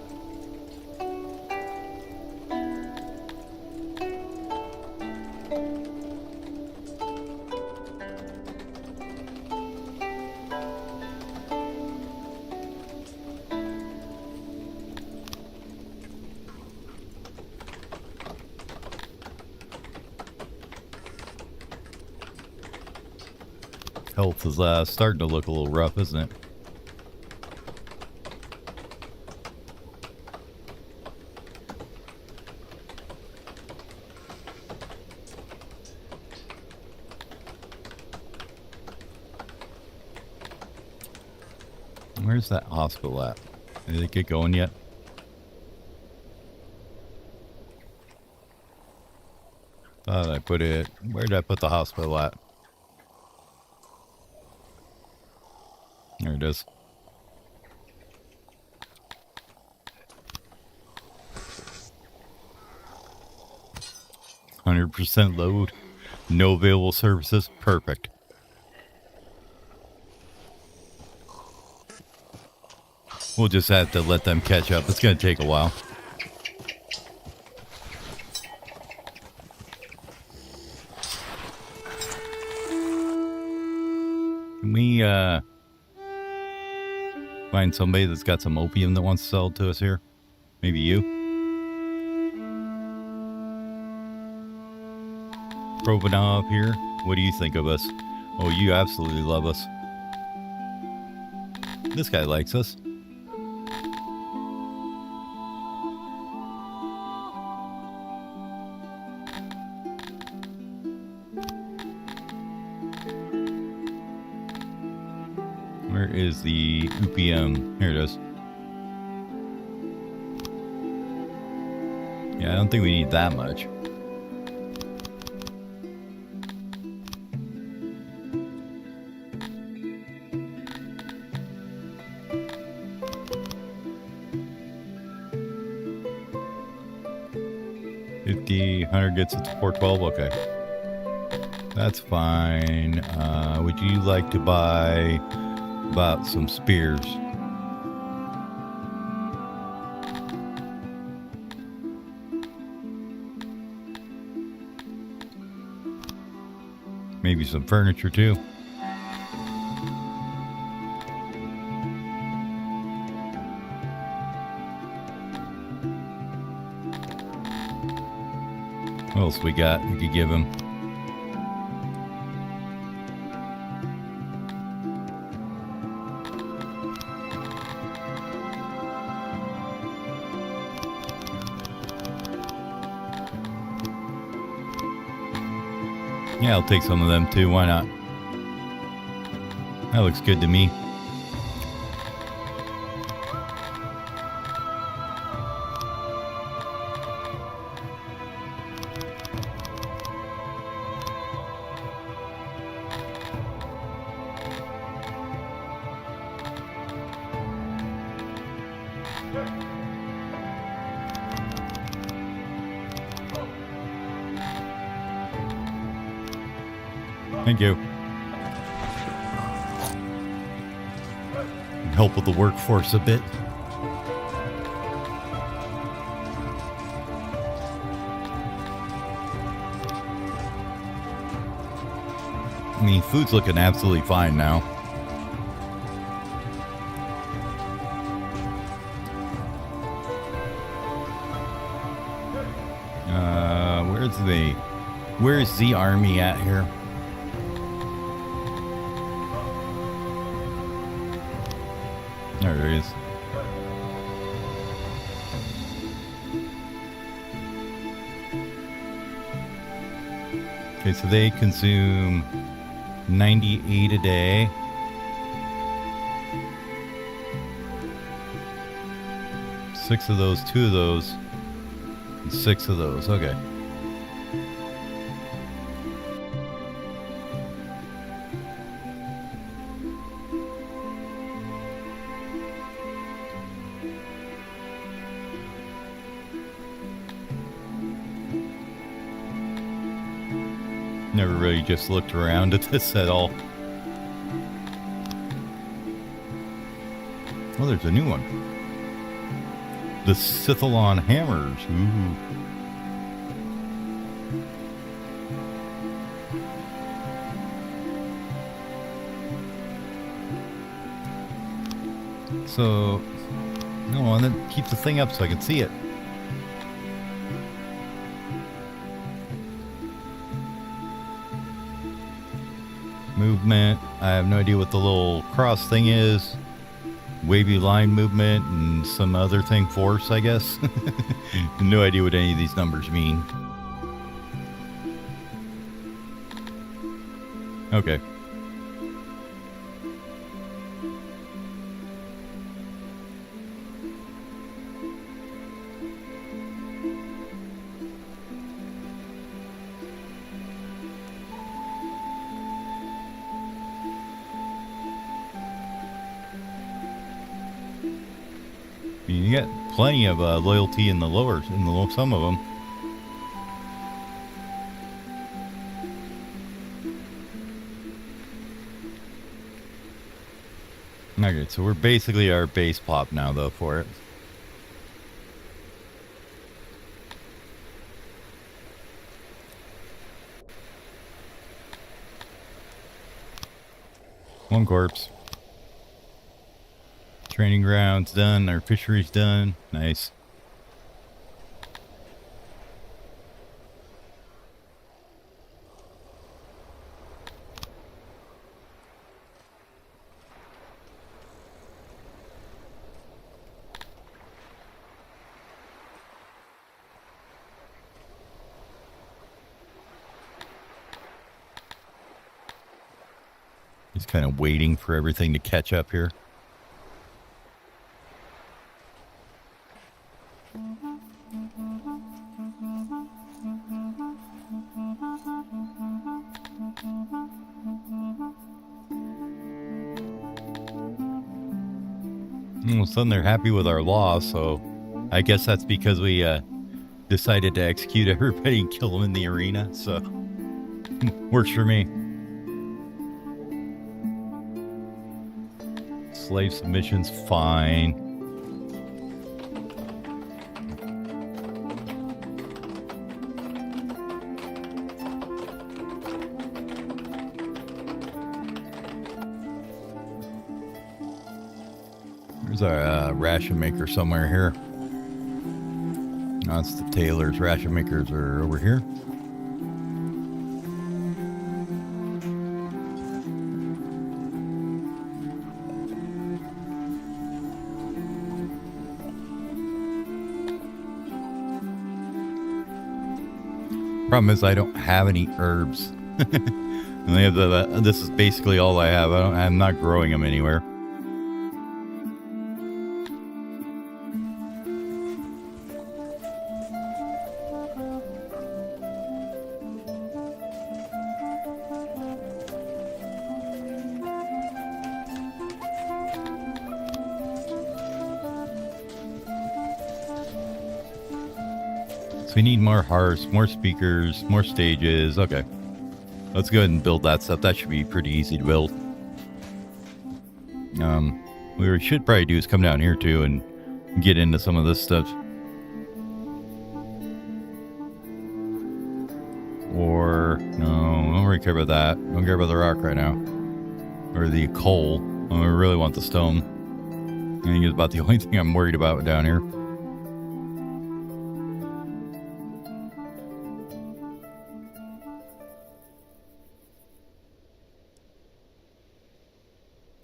Health is starting to look a little rough, isn't it? Where's that hospital at? Did it get going yet? Thought I put it... Where did I put the hospital at? There it is. %, load. No available services. Perfect. We'll just have to let them catch up. It's going to take a while. Can we find somebody that's got some opium that wants to sell it to us here? Maybe you? Provanov here. What do you think of us? Oh, you absolutely love us. This guy likes us. Where is the UPM? Here it is. Yeah, I don't think we need that much. $50, gets it to 412. Okay, that's fine. Would you like to buy about some spears? Maybe some furniture too. What else we got we could give him? Yeah, I'll take some of them too. Why not? That looks good to me. Thank you. Help with the workforce a bit. I mean, food's looking absolutely fine now. Where's the army at here? There it is. Okay, so they consume 98 a day. Six of those, 2 of those, and 6 of those. Okay. Never really just looked around at this at all. Oh, there's a new one. The Scythalon hammers. Ooh. So, no, and then keep the thing up so I can see it. Movement. I have no idea what the little cross thing is. Wavy line movement and some other thing. Force, I guess. No idea what any of these numbers mean. Okay. You get plenty of loyalty in the lowers, in the some of them. Okay, so we're basically our base pop now, though, for it. One corpse. Training grounds done. Our fishery's done. Nice. Just kind of waiting for everything to catch up here. All of a sudden they're happy with our law, so I guess that's because we decided to execute everybody and kill them in the arena, so works for me. Slave submission's fine. There's a ration maker somewhere here. That's the tailors. Ration makers are over here. Problem is I don't have any herbs. And they have this is basically all I have. I'm not growing them anywhere. So we need more hearts, more speakers, more stages. Okay. Let's go ahead and build that stuff. That should be pretty easy to build. What we should probably do is come down here too and get into some of this stuff. Or, no, I don't really care about that. I don't care about the rock right now. Or the coal. I really want the stone. I think it's about the only thing I'm worried about down here.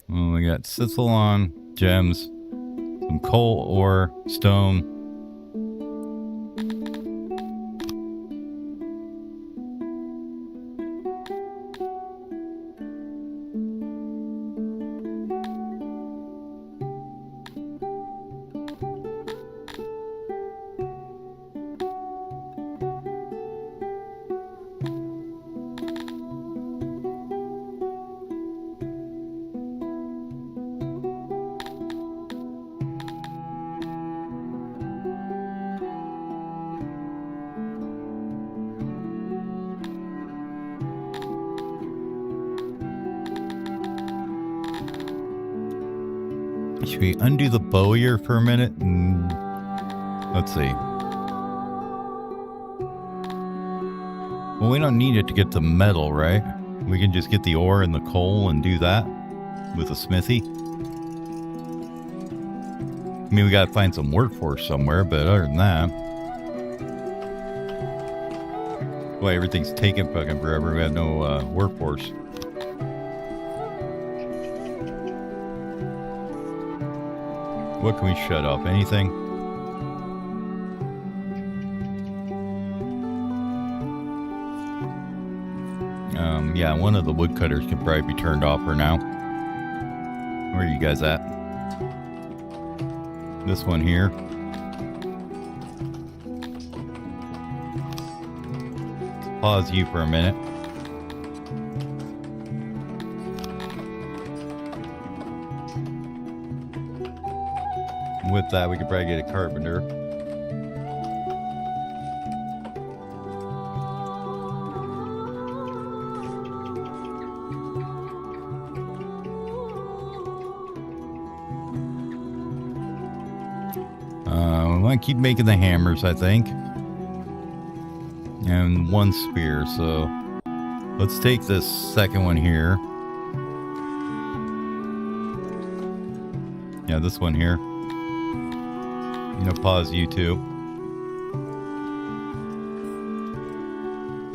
Well, we got Sicilon, gems, some coal, ore, stone. Should we undo the bowyer for a minute? Let's see. Well, we don't need it to get the metal, right? We can just get the ore and the coal and do that with a smithy. I mean, we gotta find some workforce somewhere, but other than that... Boy, everything's taking fucking forever. We have no workforce. What can we shut off? Anything? Yeah, one of the woodcutters can probably be turned off for now. Where are you guys at? This one here. Let's pause you for a minute. with that, we could probably get a carpenter. We want to keep making the hammers, I think. And one spear, so let's take this second one here. Yeah, this one here. I'm gonna pause YouTube.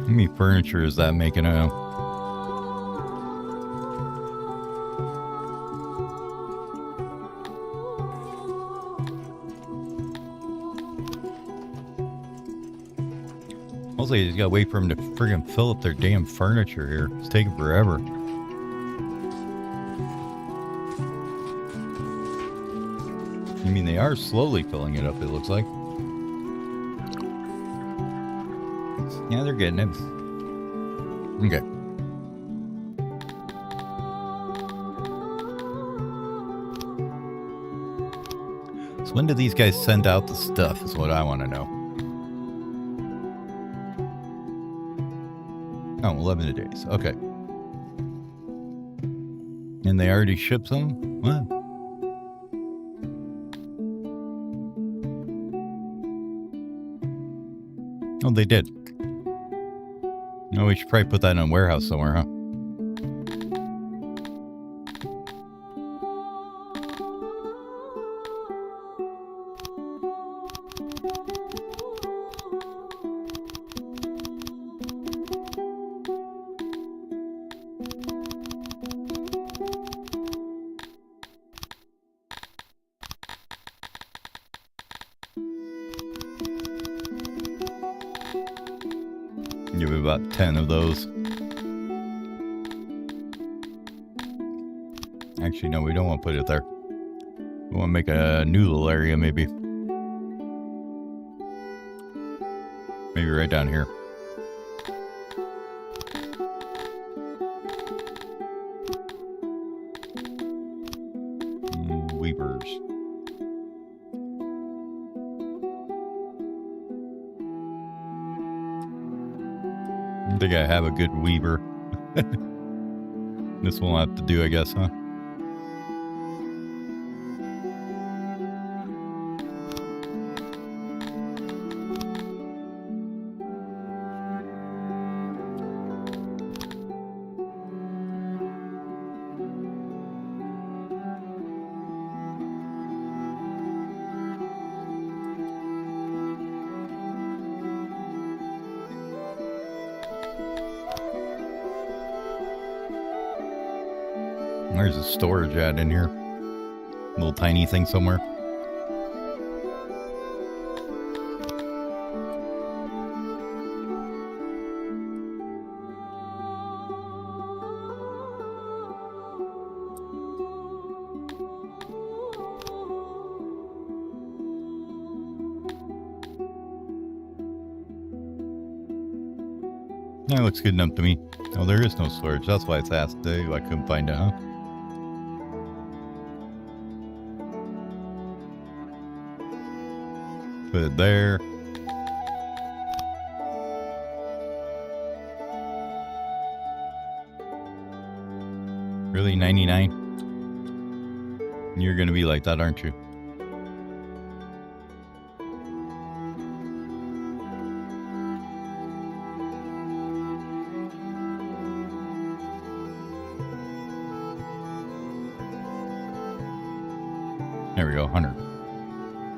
How many furniture is that making? Also, you just gotta wait for them to friggin' fill up their damn furniture here. It's taking forever. I mean, they are slowly filling it up, it looks like. Yeah, they're getting it. Okay. So when do these guys send out the stuff is what I want to know. Oh, 11 days. Okay. And they already shipped some? What? Oh, they did. Oh, we should probably put that in a warehouse somewhere, huh? Give me about 10 of those. Actually, no, we don't want to put it there. We want to make a new little area, maybe. Maybe right down here. Weavers. I think I have a good weaver. This will have to do, I guess, huh? There's a storage ad in here. Little tiny thing somewhere. That looks good enough to me. Oh, there is no storage. That's why it's asked. I couldn't find it, huh? Put it there. Really, 99? You're gonna be like that, aren't you? There we go, 100.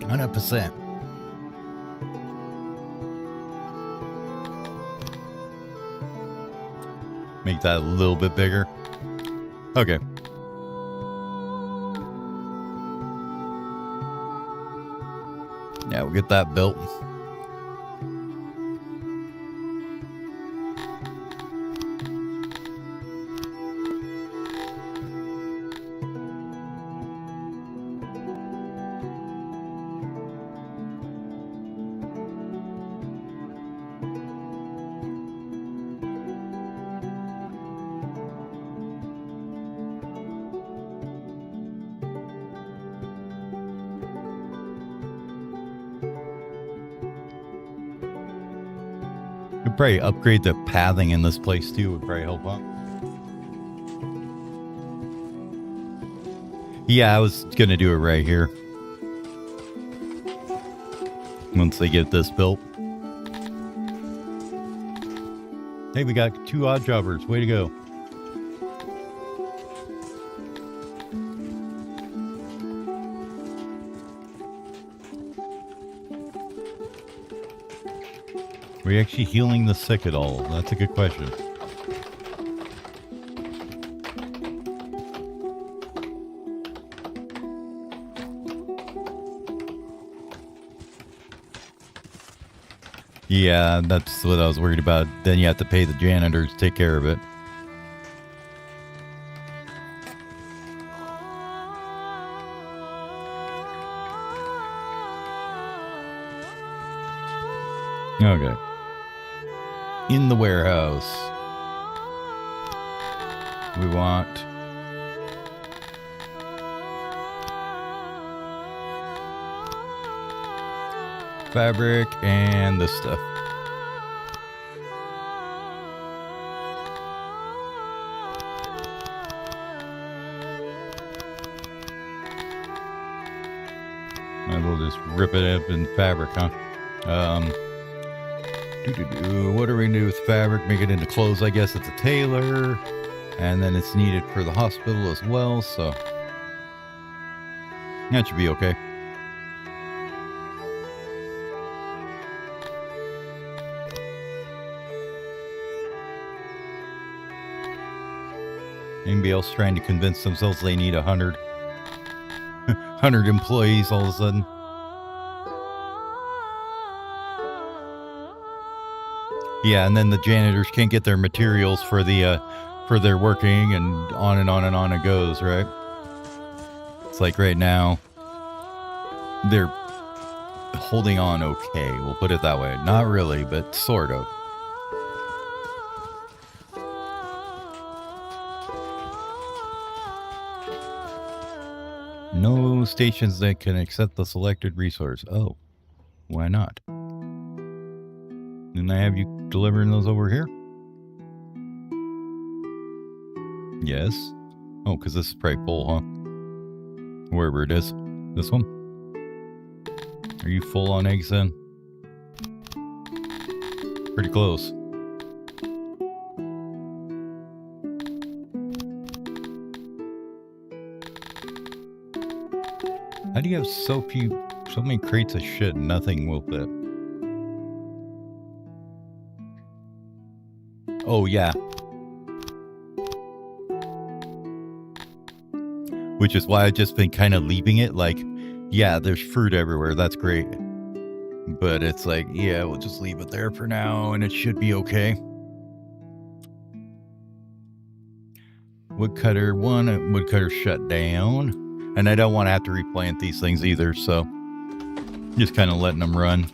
100%. Make that a little bit bigger. Okay. Yeah, we'll get that built. Could probably upgrade the pathing in this place too. Would probably help out. Yeah, I was gonna do it right here. Once they get this built. Hey, we got 2 odd jobbers. Way to go. Are we actually healing the sick at all? That's a good question. Yeah, that's what I was worried about. Then you have to pay the janitors to take care of it. Okay. In the warehouse, we want fabric and this stuff. And we'll just rip it up in fabric, huh? What are we gonna do with fabric? Make it into clothes, I guess. It's a tailor. And then it's needed for the hospital as well, so that should be okay. Anybody else trying to convince themselves they need 100 employees all of a sudden? Yeah, and then the janitors can't get their materials for their working, and on and on and on it goes, right? It's like right now they're holding on okay, we'll put it that way. Not really, but sort of. No stations that can accept the selected resource. Oh, why not? Didn't I have you delivering those over here? Yes. Oh, because this is probably full, huh? Wherever it is. This one? Are you full on eggs then? Pretty close. How do you have so many crates of shit and nothing will fit? Oh, yeah. Which is why I've just been kind of leaving it like, yeah, there's fruit everywhere. That's great. But it's like, yeah, we'll just leave it there for now and it should be okay. Woodcutter 1, woodcutter shut down. And I don't want to have to replant these things either, so just kind of letting them run,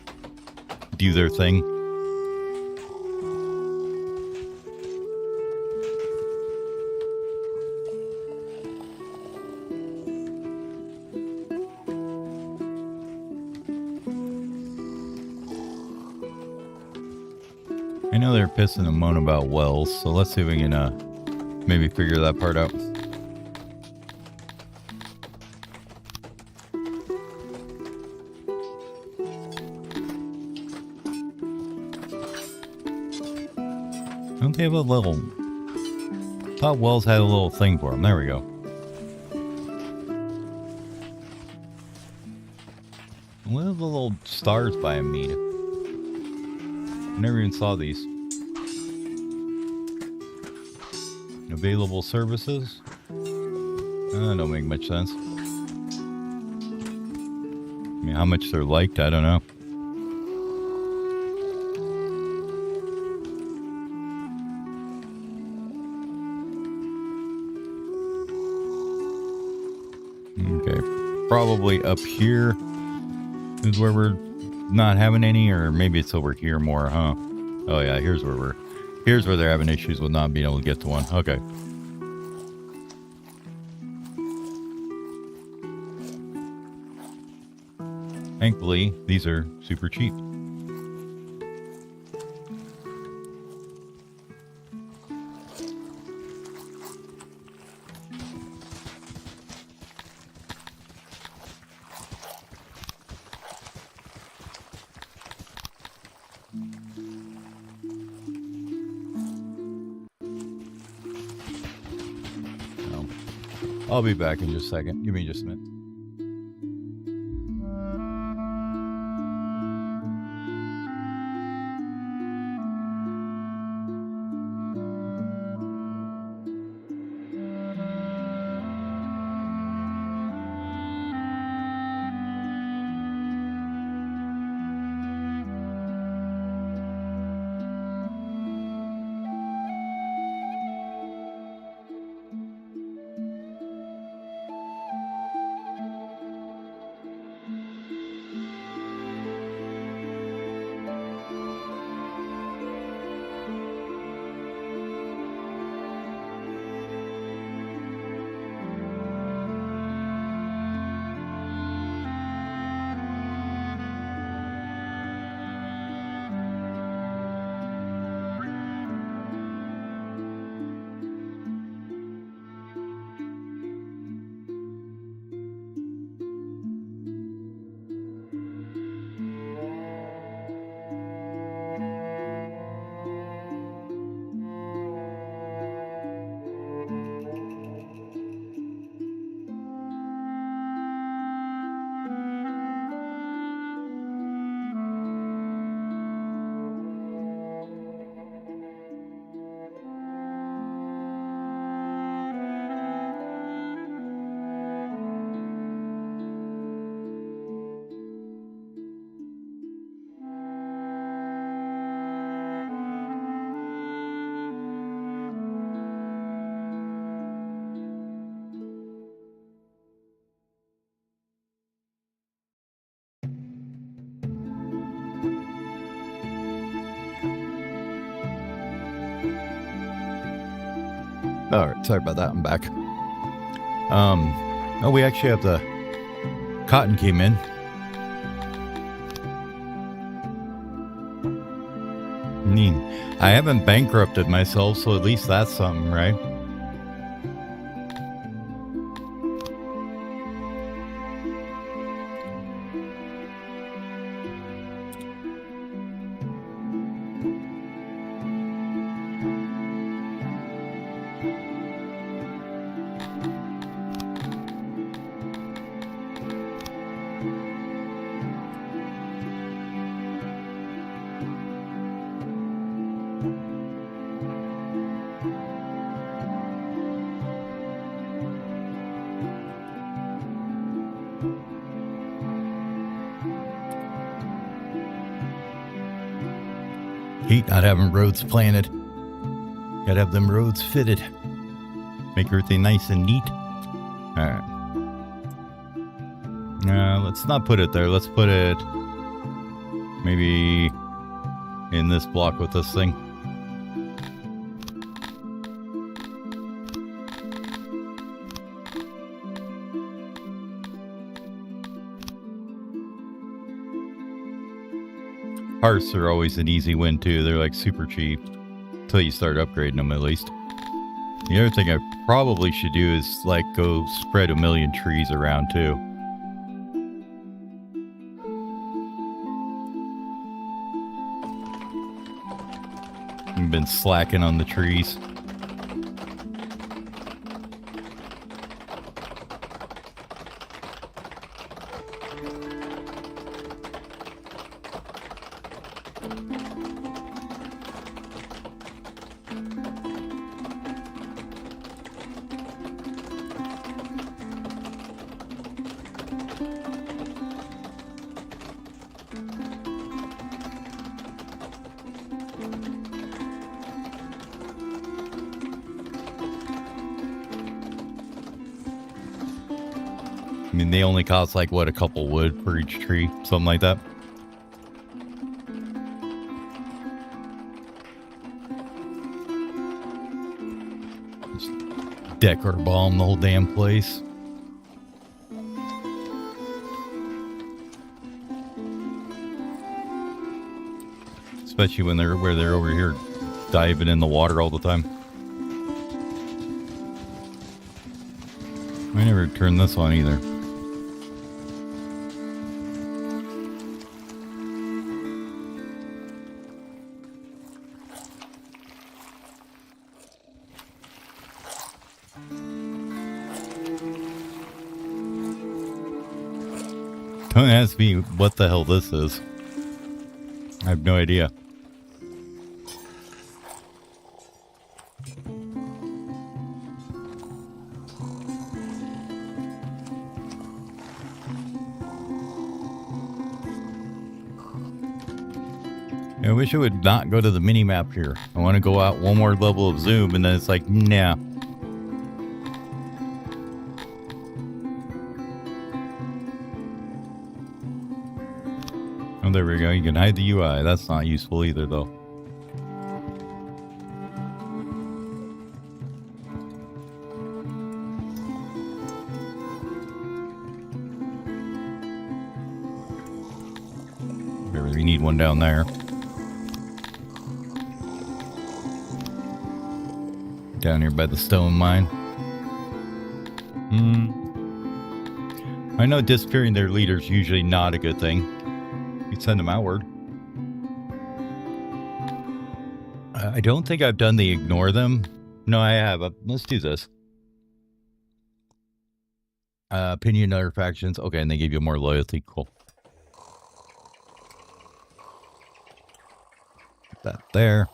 do their thing. I know they're pissing and moaning about wells, so let's see if we can maybe figure that part out. Don't they have a little... thought wells had a little thing for them. There we go. What are the little stars by them mean? I never even saw these. Available services? That don't make much sense. I mean, how much they're liked, I don't know. Okay, probably up here is where we're not having any, or maybe it's over here more, huh? Oh yeah, here's where they're having issues with not being able to get to one. Okay. Thankfully, these are super cheap. I'll be back in just a second. Give me just a minute. All right, sorry about that. I'm back. Oh, we actually have the cotton came in. I haven't bankrupted myself, so at least that's something, right? Hate not having roads planted. Gotta have them roads fitted. Make everything nice and neat. Alright. Let's not put it there. Let's put it maybe in this block with this thing. Hearths are always an easy win too. They're like super cheap until you start upgrading them at least. The other thing I probably should do is like go spread 1,000,000 trees around too. I've been slacking on the trees. I mean, they only cost like, what, a couple wood for each tree? Something like that. Just decor bomb the whole damn place. Especially when they're over here diving in the water all the time. I never turned this on either. Don't ask me what the hell this is. I have no idea. I wish it would not go to the mini map here. I want to go out one more level of zoom, and then it's like, nah. Oh, there we go. You can hide the UI. That's not useful either, though. We need one down there. Down here by the stone mine. I know disappearing their leader's usually not a good thing. You send them outward. I don't think I've done the ignore them. No, I have. Let's do this. Opinion other factions. Okay, and they give you more loyalty. Cool. Put that there.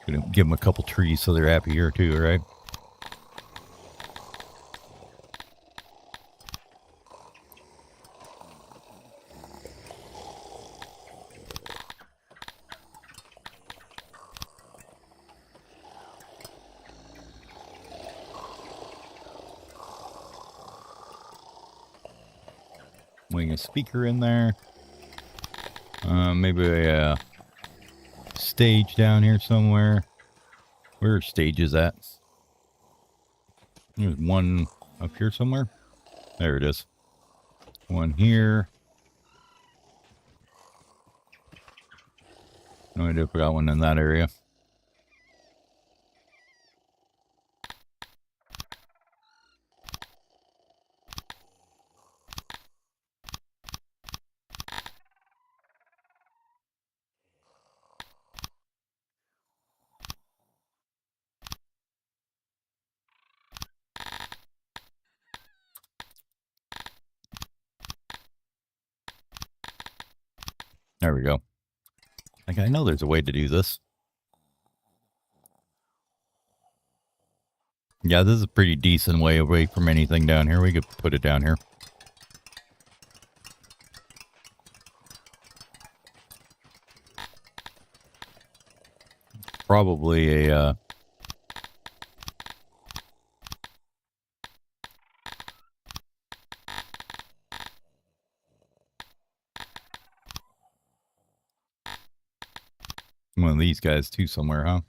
Gonna give them a couple trees so they're happy here too, right? Wing a speaker in there. Maybe a stage down here somewhere. Where are stages at? There's one up here somewhere. There it is. One here. No idea if we got one in that area. There we go. Like, I know there's a way to do this. Yeah, this is a pretty decent way away from anything down here. We could put it down here. Probably a one of these guys too somewhere, huh?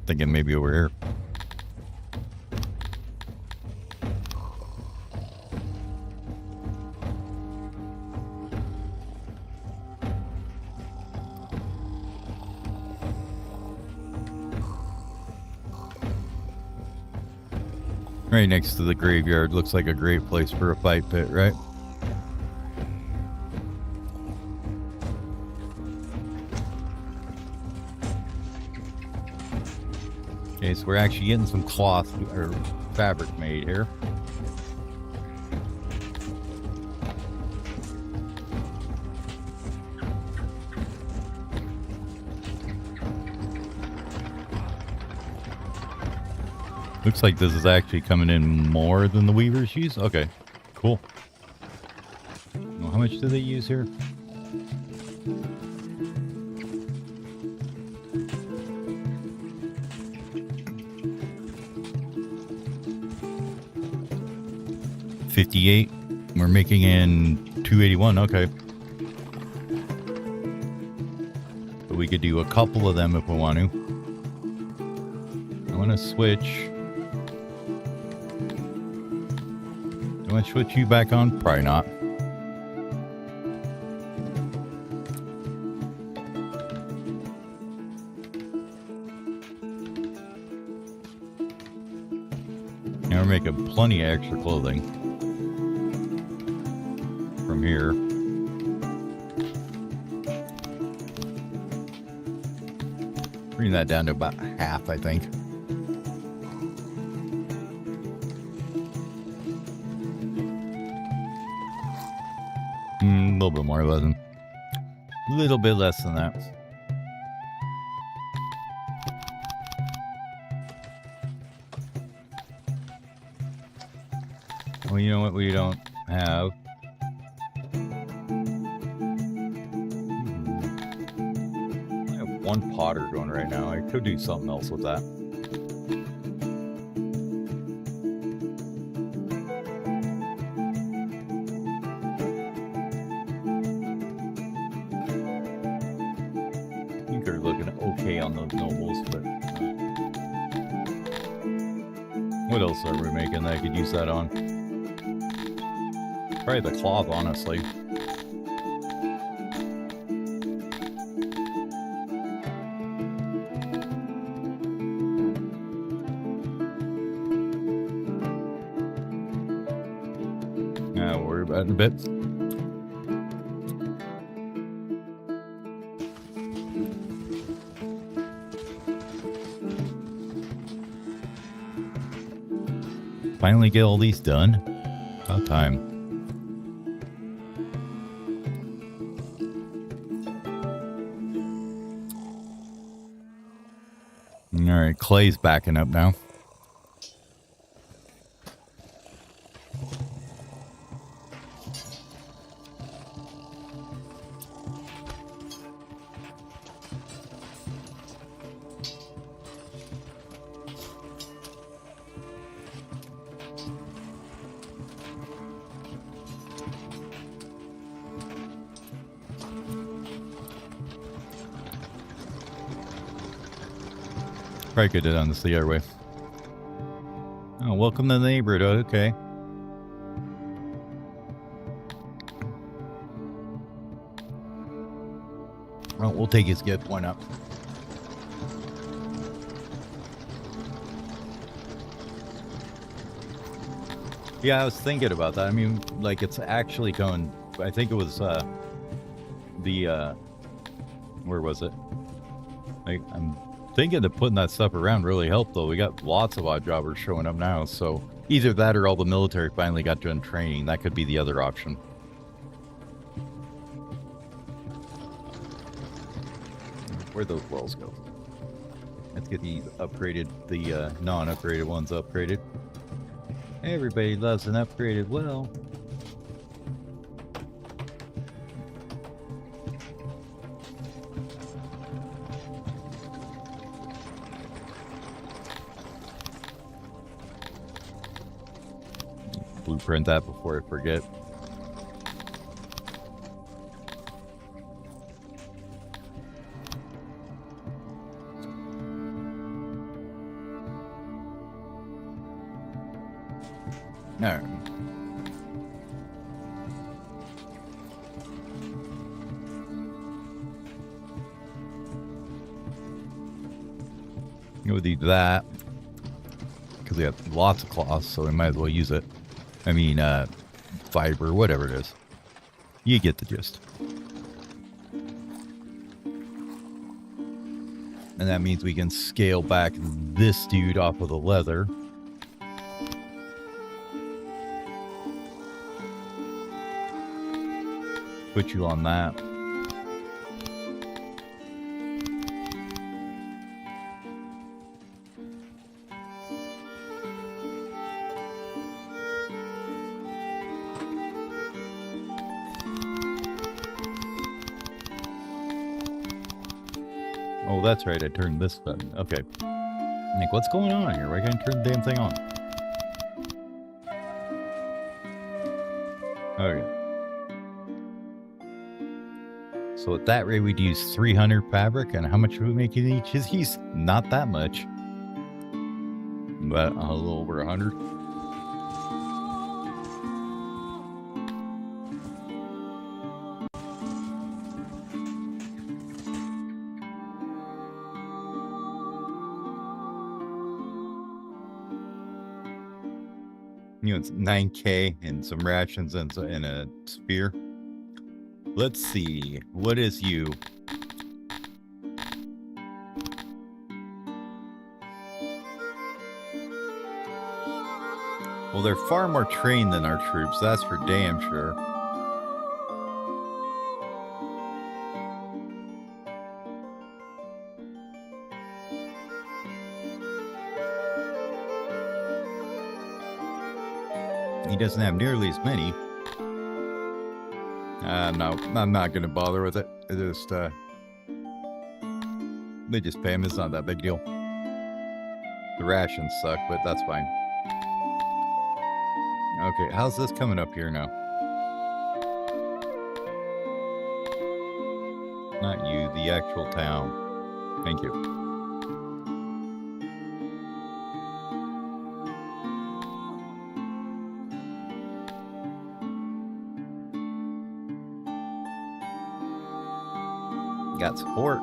Thinking maybe over here. Right next to the graveyard. Looks like a great place for a fight pit, right? Okay, so we're actually getting some cloth or fabric made here. Looks like this is actually coming in more than the weavers use. Okay, cool. Well, how much do they use here? $58. We're making in $281. Okay. But we could do a couple of them if we want to. I want to switch. Do I switch you back on? Probably not. And we're making plenty of extra clothing from here. Bring that down to about half, I think. A little bit more, less than. A little bit less than that. Well, you know what we don't have? I have one potter going right now. I could do something else with that. I think they're looking okay on those nobles, but what else are we making that I could use that on? Probably the cloth, honestly. I'll worry about it in a bit. Finally get all these done. About time. All right, Clay's backing up now. Probably could have done this the other way. Oh, welcome to the neighborhood. Okay. Well, we'll take his gift. Why not? Yeah, I was thinking about that. I mean, like, it's actually going... I think it was, where was it? Like, I'm thinking that putting that stuff around really helped, though. We got lots of odd jobbers showing up now, so either that or all the military finally got done training. That could be the other option. Where'd those wells go? Let's get these upgraded, the non-upgraded ones upgraded. Everybody loves an upgraded well. Blueprint that before I forget. All right. We'll do that because we have lots of cloth, so we might as well use it. I mean, fiber, whatever it is. You get the gist. And that means we can scale back this dude off of the leather. Put you on that. Oh, that's right. I turned this button. Okay. Like, what's going on here? Why can't I turn the damn thing on? Okay. So at that rate, we'd use 300 fabric, and how much are we making each? He's not that much, but a little over 100. It's 9K and some rations and a spear. Let's see. What is you? Well, they're far more trained than our troops. That's for damn sure. He doesn't have nearly as many. No, I'm not going to bother with it. They just pay him. It's not that big deal. The rations suck, but that's fine. Okay, how's this coming up here now? Not you, the actual town. Thank you. Got support.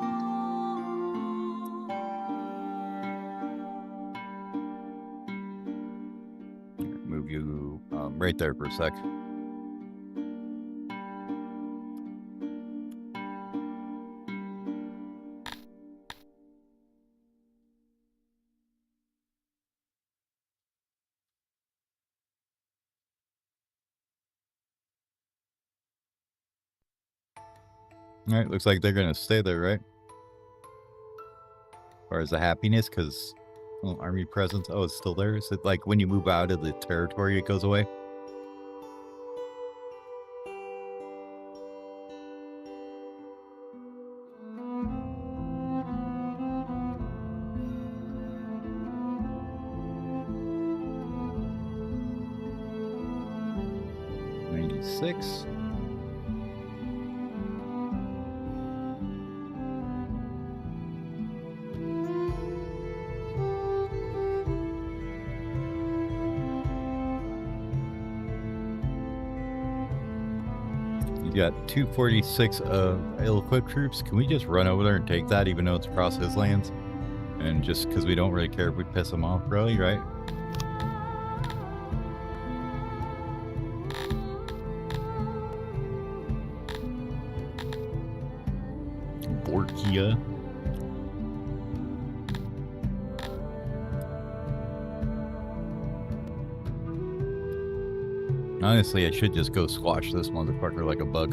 Move you right there for a sec. All right, looks like they're going to stay there, right? Or is the happiness because army presence? Oh, it's still there. Is it like when you move out of the territory, it goes away? '96. You got 246 of ill-equipped troops. Can we just run over there and take that, even though it's across his lands? And just because we don't really care if we piss him off, really, right? Borkia. Honestly, I should just go squash this motherfucker like a bug.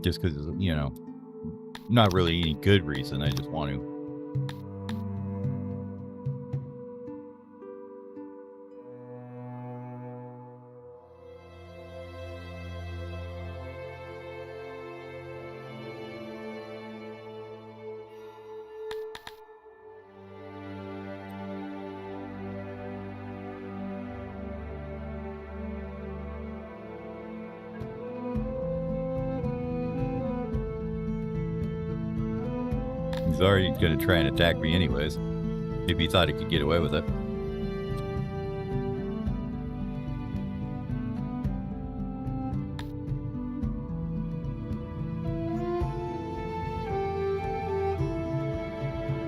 Just because, not really any good reason. I just want to. He's already going to try and attack me anyways, if he thought he could get away with it.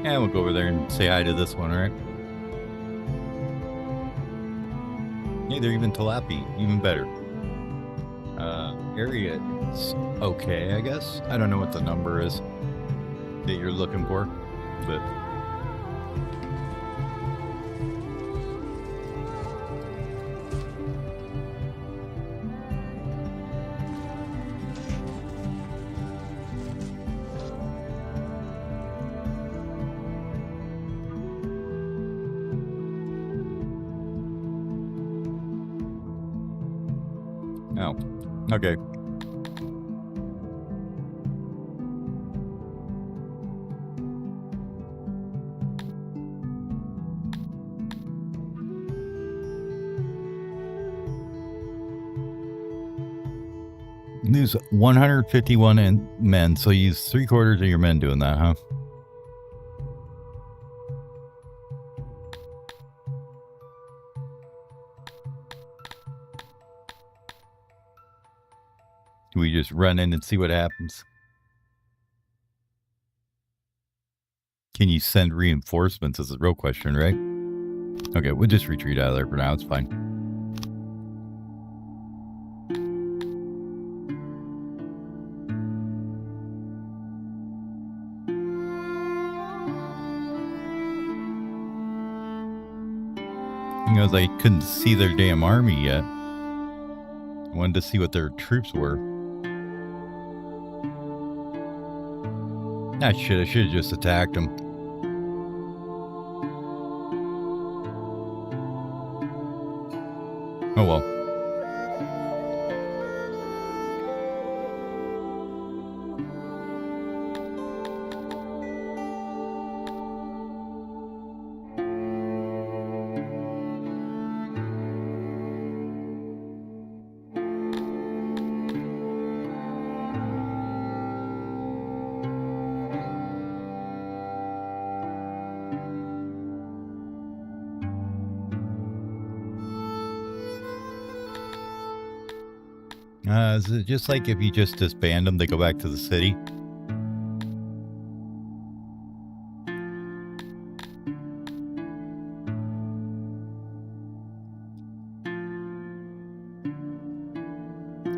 Yeah, we'll go over there and say hi to this one, right? Hey, they're even Tilapi, even better. Area is okay, I guess. I don't know what the number is that you're looking for, but no. Okay. Lose 151 men, so you use 3/4 of your men doing that, huh? Do we just run in and see what happens? Can you send reinforcements is the real question, right? Okay, we'll just retreat out of there for now. It's fine. Because I couldn't see their damn army yet. I wanted to see what their troops were. Ah, shit, I should have just attacked them. Oh well. Is it just like if you just disband them, they go back to the city?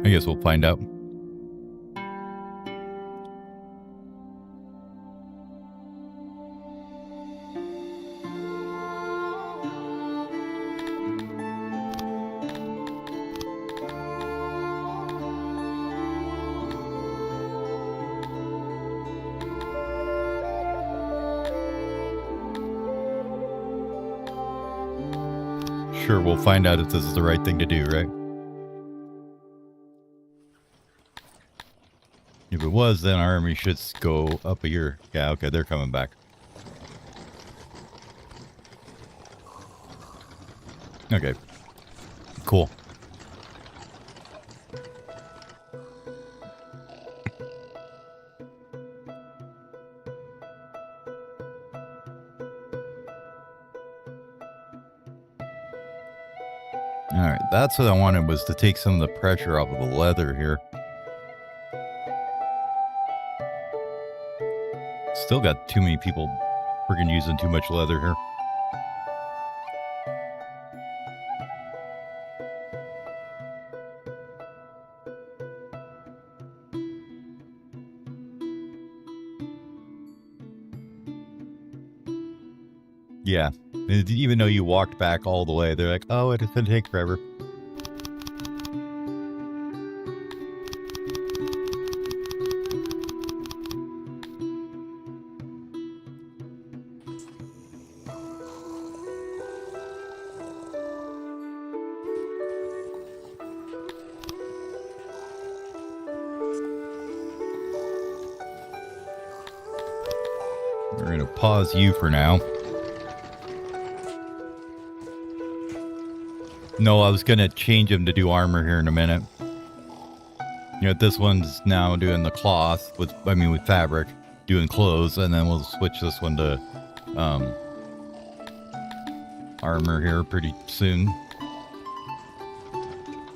I guess we'll find out. Sure, we'll find out if this is the right thing to do, right? If it was, then our army should go up here. Yeah, okay, they're coming back. Okay. Cool. Alright, that's what I wanted, was to take some of the pressure off of the leather here. Still got too many people freaking using too much leather here. Yeah, even though you walked back all the way, they're like, oh, it's gonna take forever. We're gonna pause you for now. No, I was gonna change him to do armor here in a minute. You know, this one's now doing the cloth with fabric, doing clothes, and then we'll switch this one to armor here pretty soon.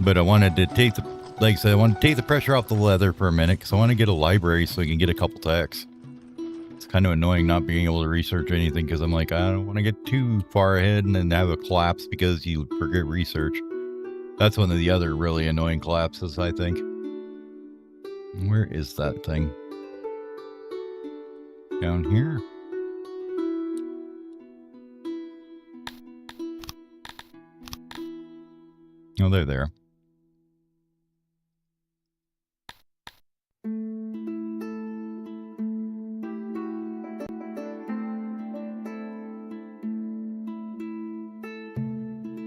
But I wanted to take the, like I said, I want to take the pressure off the leather for a minute because I want to get a library so we can get a couple techs. It's kind of annoying not being able to research anything because I'm like, I don't want to get too far ahead and then have a collapse because you forget research. That's one of the other really annoying collapses, I think. Where is that thing? Down here? Oh, they're there.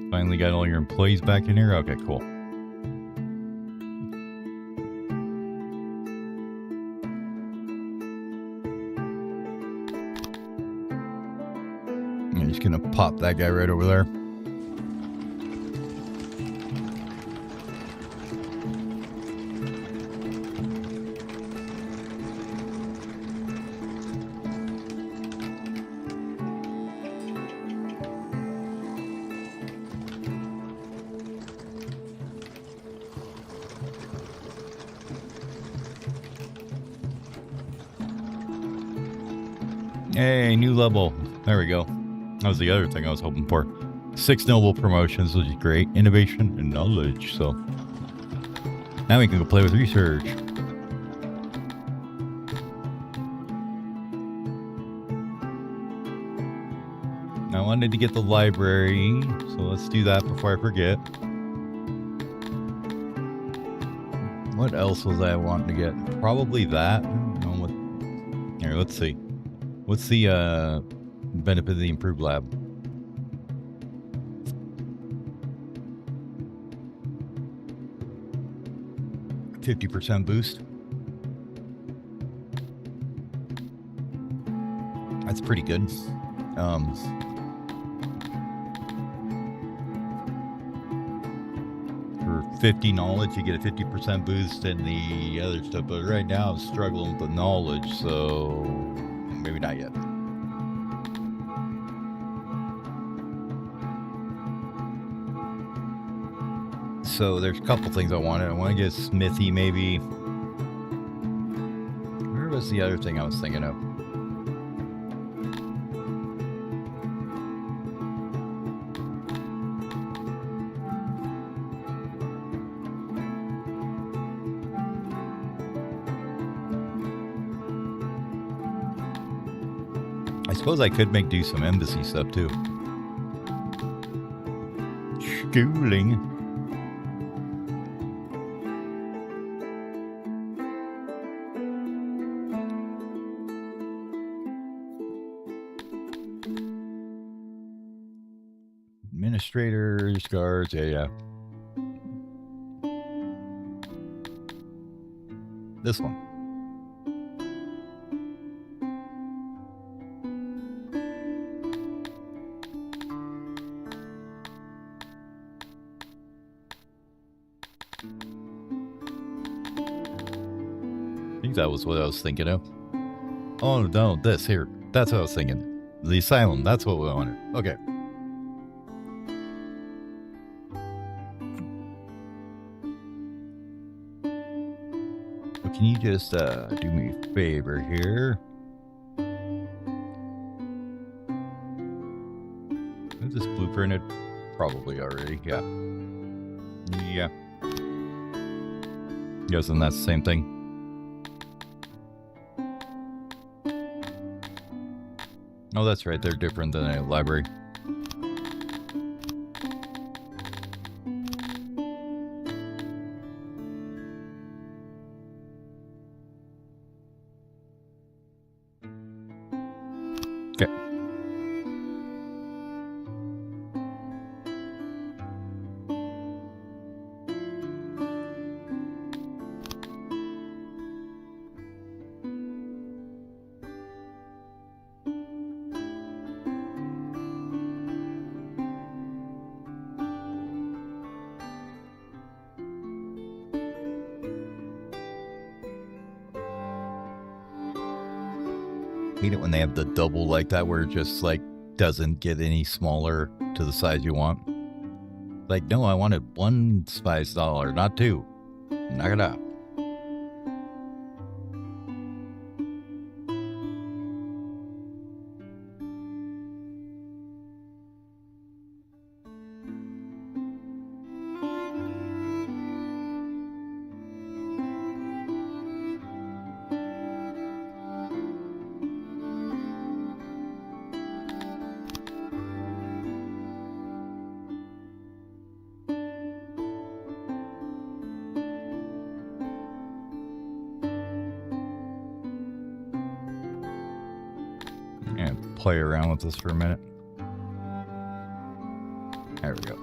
Finally got all your employees back in here? Okay, cool. I'm just gonna pop that guy right over there. Hey, new level. There we go. That was the other thing I was hoping for. 6 noble promotions, which is great. Innovation and knowledge. So now we can go play with research. I wanted to get the library, so let's do that before I forget. What else was I wanting to get? Probably that. I don't know what. Here, let's see. What's the benefit of the improved lab? %50 boost. That's pretty good. For 50 knowledge, you get a 50% boost in the other stuff. But right now, I'm struggling with the knowledge, so maybe not yet. So there's a couple things I wanted. I want to get Smithy, maybe. Where was the other thing I was thinking of? I suppose I could do some embassy stuff too. Schooling. Administrators, guards, yeah. This one. I think that was what I was thinking of. Oh no, this here. That's what I was thinking. The asylum, that's what we wanted. Okay. Well, can you just do me a favor here? Is this blueprinted? Probably already, yeah. Yeah. Guessing that's the same thing. Oh, that's right. They're different than a library. Okay. Hate it when they have the double like that where it just like doesn't get any smaller to the size you want. Like, no, I wanted one spice dollar, not two. Knock it out. Play around with this for a minute. There we go.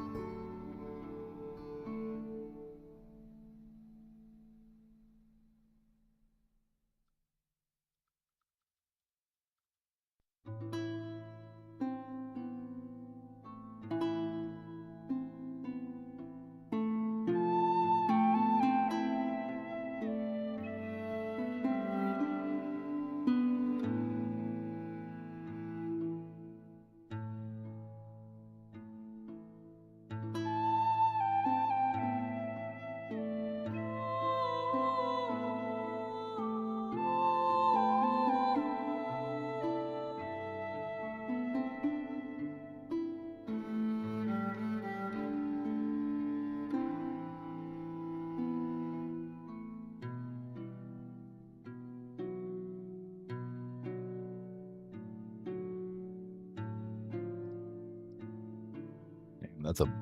that's a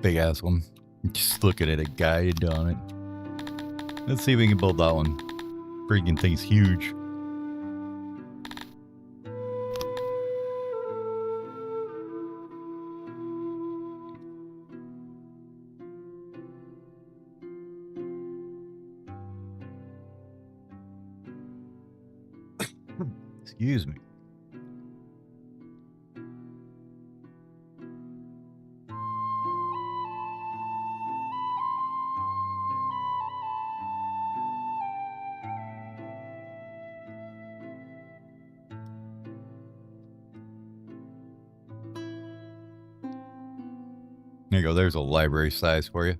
big ass one. Just looking at a guide on it. Let's see if we can build that one. Freaking thing's huge. Excuse me. There you go. There's a library size for you.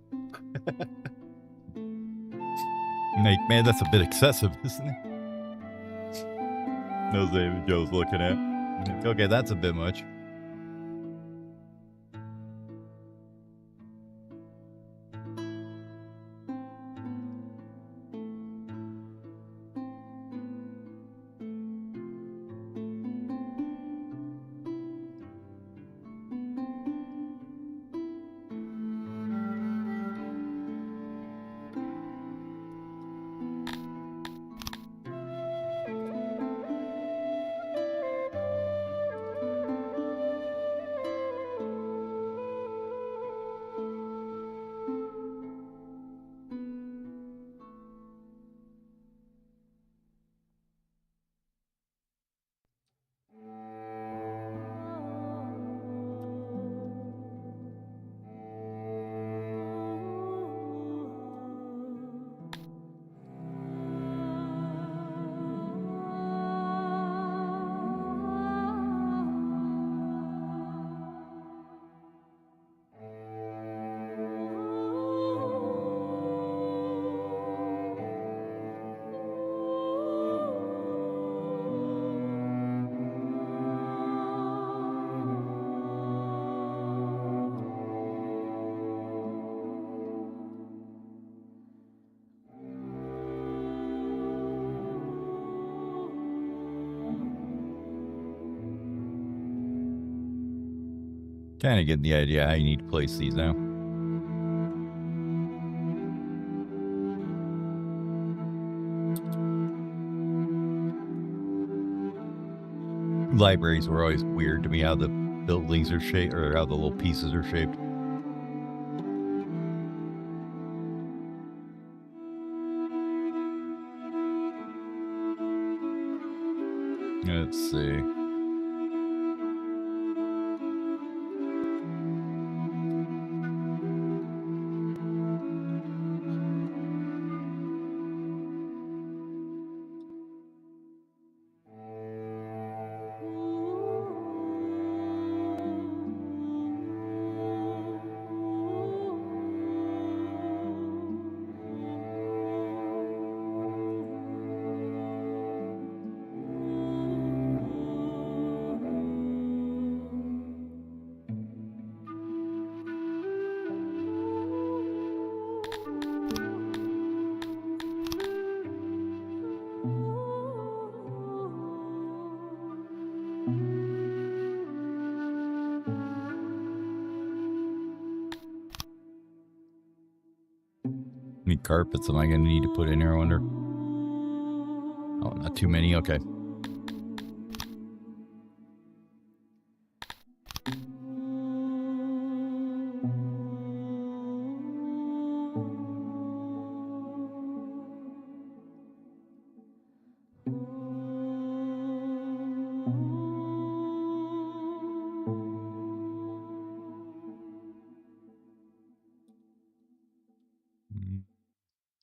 Like, man, that's a bit excessive, isn't it? Those David Joe's looking at. Okay, that's a bit much. Kind of getting the idea how you need to place these now. Libraries were always weird to me, how the buildings are shaped, or how the little pieces are shaped. Let's see. How many carpets am I going to need to put in here, I wonder? Oh, not too many. Okay.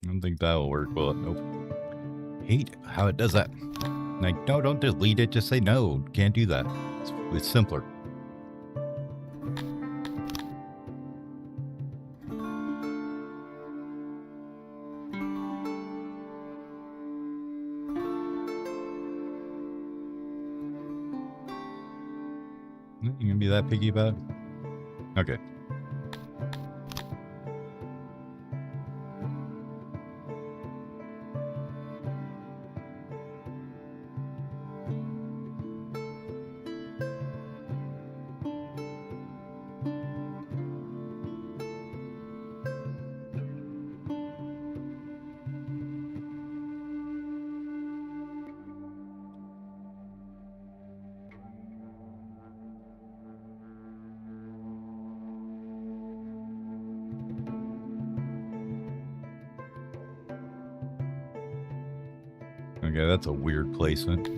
I don't think that'll work, will it? Nope. Hate how it does that. Like, no, don't delete it. Just say no. Can't do that. It's simpler. You gonna be that picky about it? Okay. Okay, that's a weird placement.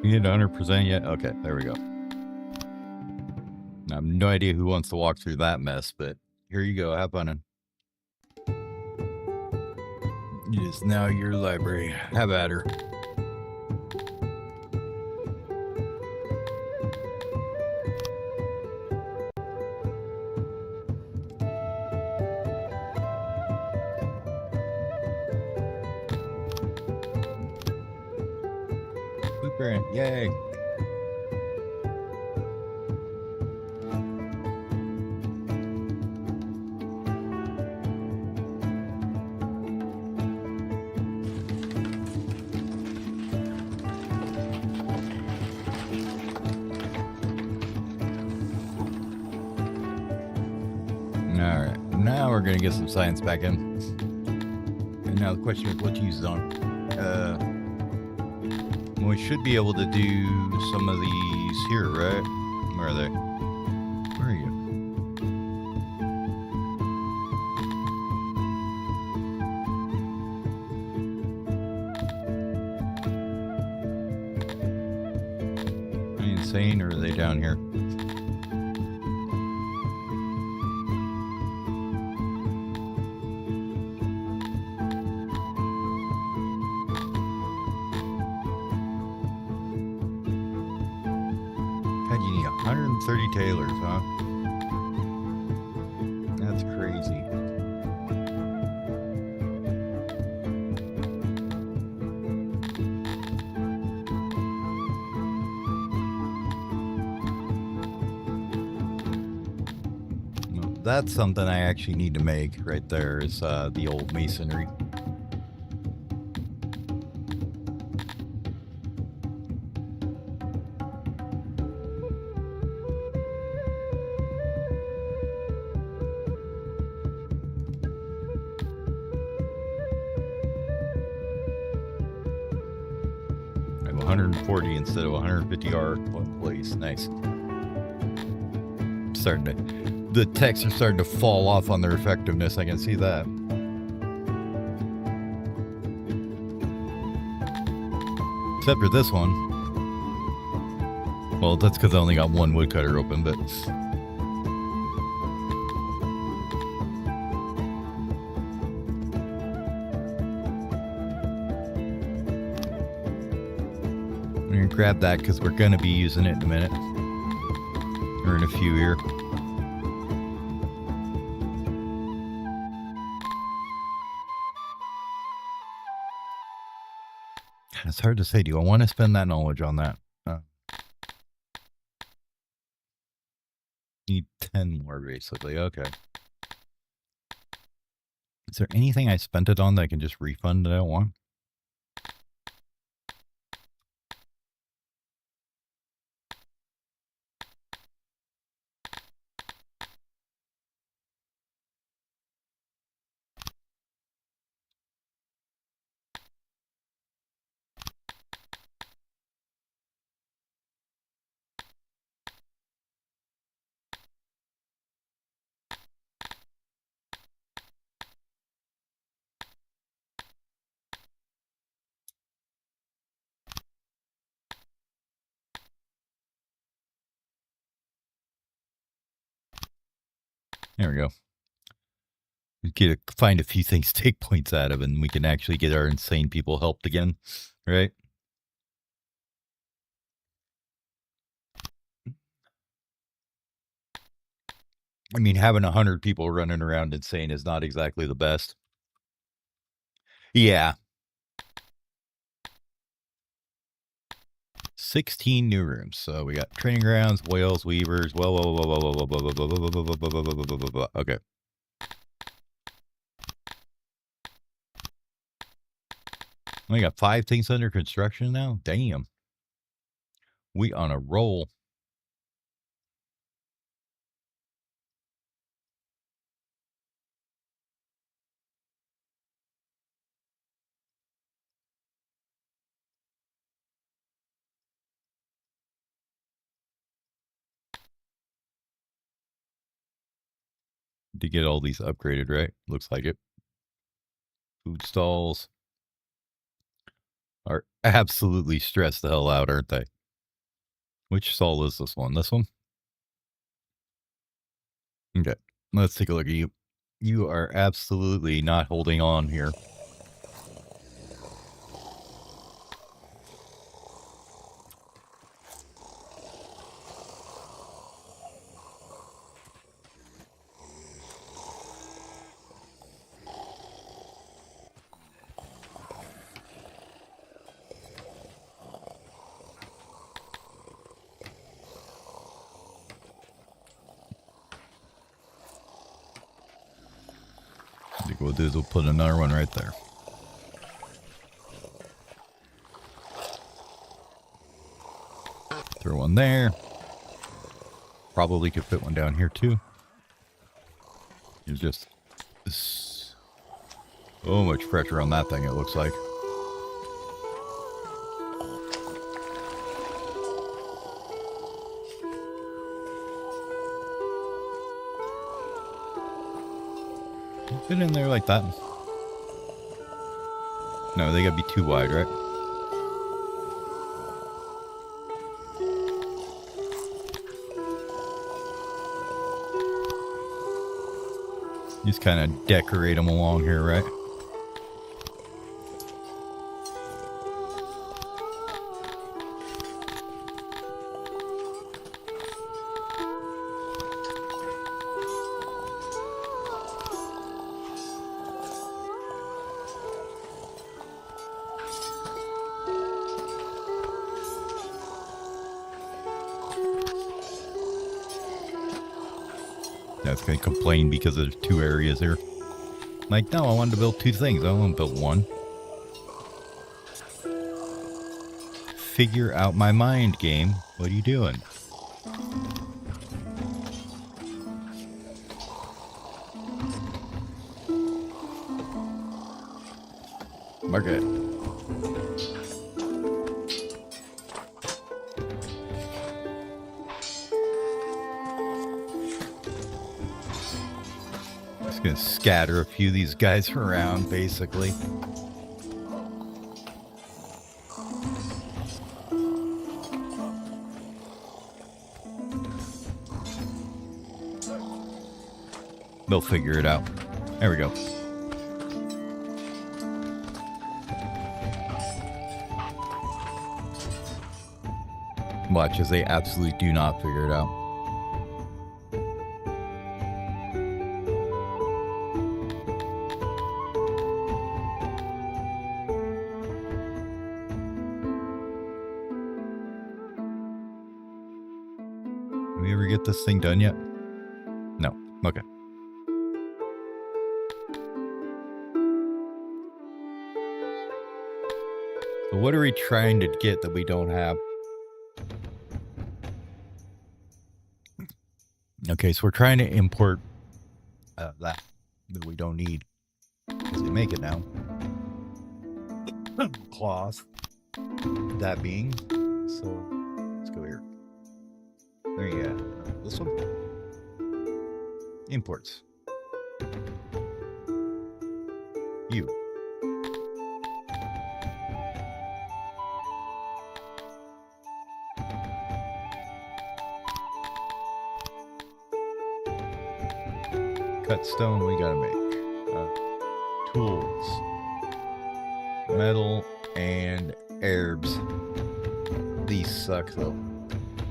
You get 100% yet? Okay, there we go. I have no idea who wants to walk through that mess, but here you go. Have fun. It is now your library. Have at her. Blueprint, yay. All right, now we're gonna get some science back in. And now the question is, what to use it on? We should be able to do some of these here, right? Where are they? Where are you? Are you insane, or are they down here? God, you need 130 tailors, huh? That's crazy. Well, that's something I actually need to make right there is the old masonry. I have 140 instead of 150 art one place. Nice. The texts are starting to fall off on their effectiveness. I can see that. Except for this one. Well, that's because I only got one woodcutter open, but... I'm going to grab that because we're going to be using it in a minute. Or in a few here. It's hard to say. Do I want to spend that knowledge on that? Need 10 more, basically. Okay. Is there anything I spent it on that I can just refund that I don't want? There we go. We get to find a few things to take points out of, and we can actually get our insane people helped again, right? I mean, having 100 people running around insane is not exactly the best. Yeah. 16 new rooms. So we got training grounds, whales, weavers. Okay. We got 5 things under construction now. Damn. We on a roll. To get all these upgraded, right? Looks like it. Food stalls are absolutely stressed the hell out, aren't they? Which stall is this one? This one? Okay. Let's take a look at you. You are absolutely not holding on here. I think what we'll do is we'll put another one right there. Throw one there. Probably could fit one down here too. There's just so much pressure on that thing, it looks like. Fit in there like that. No, they gotta be too wide, right? Just kind of decorate them along here, right? That's going to complain because there's 2 areas here. Like, no, I wanted to build 2 things. I don't want to build 1. Figure out my mind, game. What are you doing? Mark it. Just gonna scatter a few of these guys around, basically. They'll figure it out. There we go. Watch as they absolutely do not figure it out. Did we ever get this thing done yet? No. Okay. So what are we trying to get that we don't have? Okay, so we're trying to import that we don't need because we make it now. Cloth. That being. So let's go here. There you go. This one. Imports. You. Cut stone we gotta make. Tools. Metal and herbs. These suck though.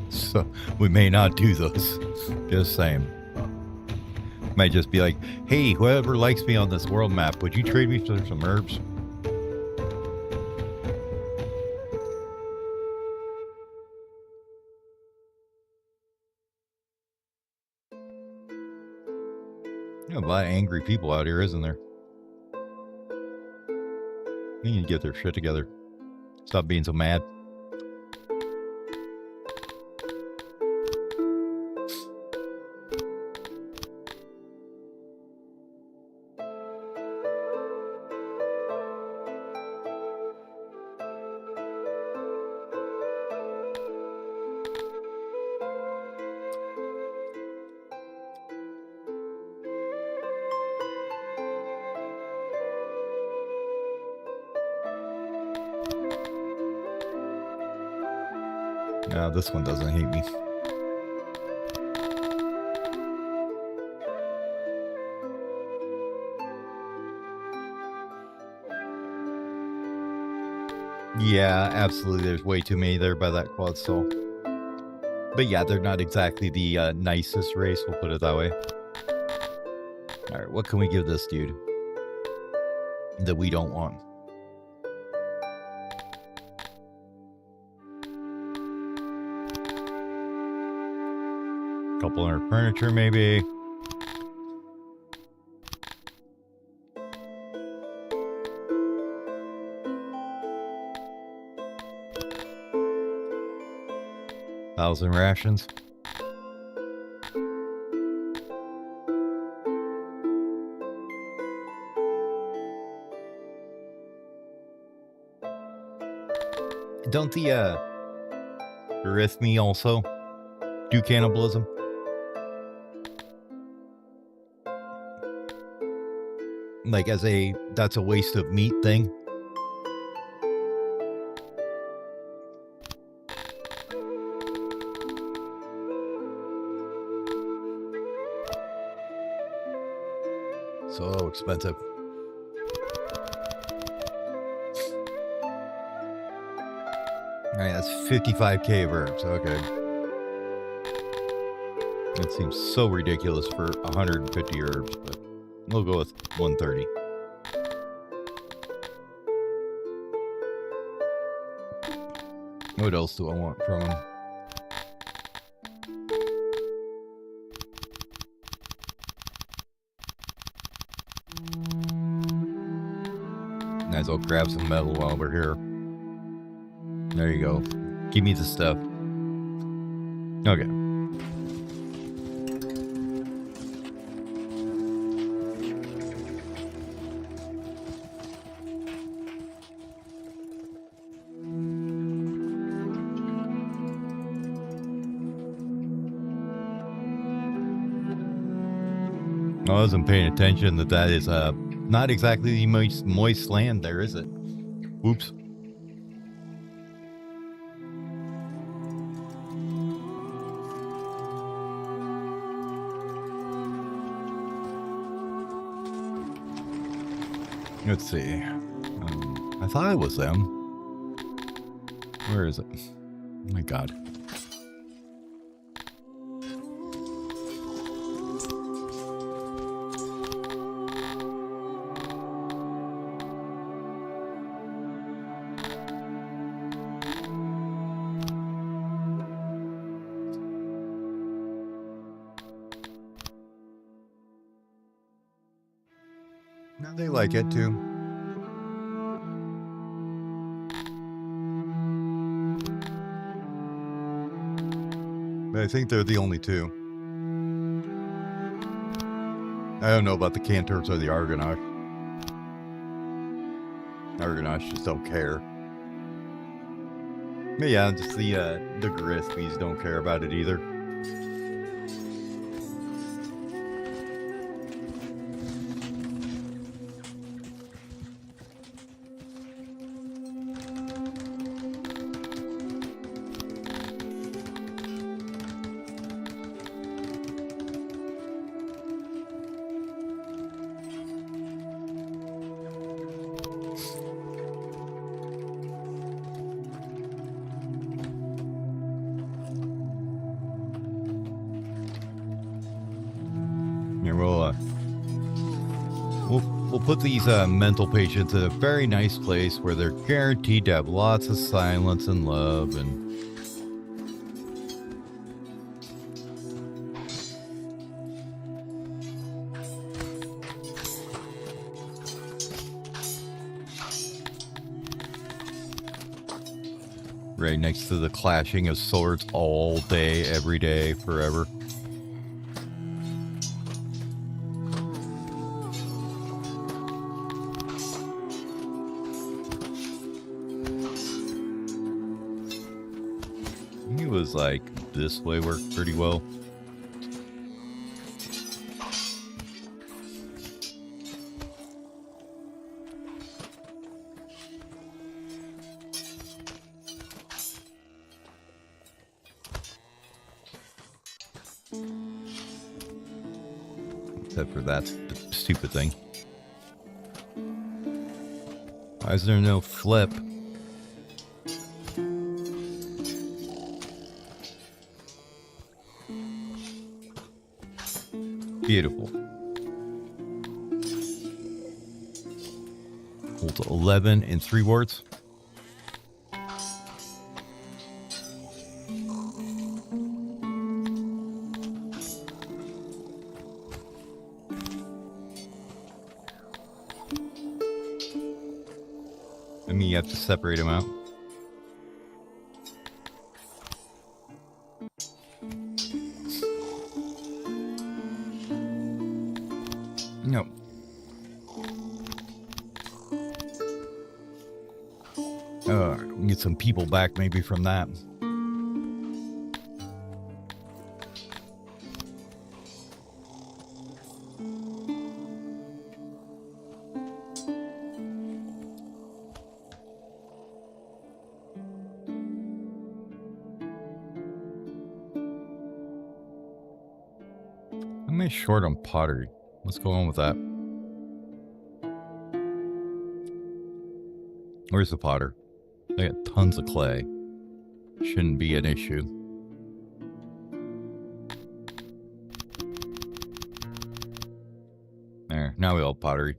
So we may not do those. Just saying. Might just be like, hey, whoever likes me on this world map, would you trade me for some herbs? A lot of angry people out here, isn't there? They need to get their shit together. Stop being so mad. No, this one doesn't hate me. Yeah, absolutely. There's way too many there by that quad stall. But yeah, they're not exactly the nicest race, we'll put it that way. Alright, what can we give this dude that we don't want? Couple hundred furniture, maybe. $1,000 rations. Don't the Rhythmi also do cannibalism? Like as that's a waste of meat thing? So expensive. Alright, that's 55k of herbs. Okay. That seems so ridiculous for 150 herbs, but we'll go with 130. What else do I want from him? Might as well grab some metal while we're here. There you go. Give me the stuff. Okay. I wasn't paying attention that is not exactly the moist land there, is it? Whoops. Let's see. I thought it was them. Where is it? Oh my god. No, they like it too. But I think they're the only two. I don't know about the Cantors or the Argonaut. Argonauts just don't care. But yeah, just the Grisbees don't care about it either. Here, we'll put these mental patients in a very nice place where they're guaranteed to have lots of silence and love and. Right next to the clashing of swords all day, every day, forever. He was like, this way worked pretty well. Except for that stupid thing. Why is there no flip? Beautiful. Hold 11 and 3 wards. I mean, you have to separate them out. No. We can get some people back maybe from that. I'm really short on pottery. Let's go on with that. Where's the potter? I got tons of clay. Shouldn't be an issue. There, now we all have pottery.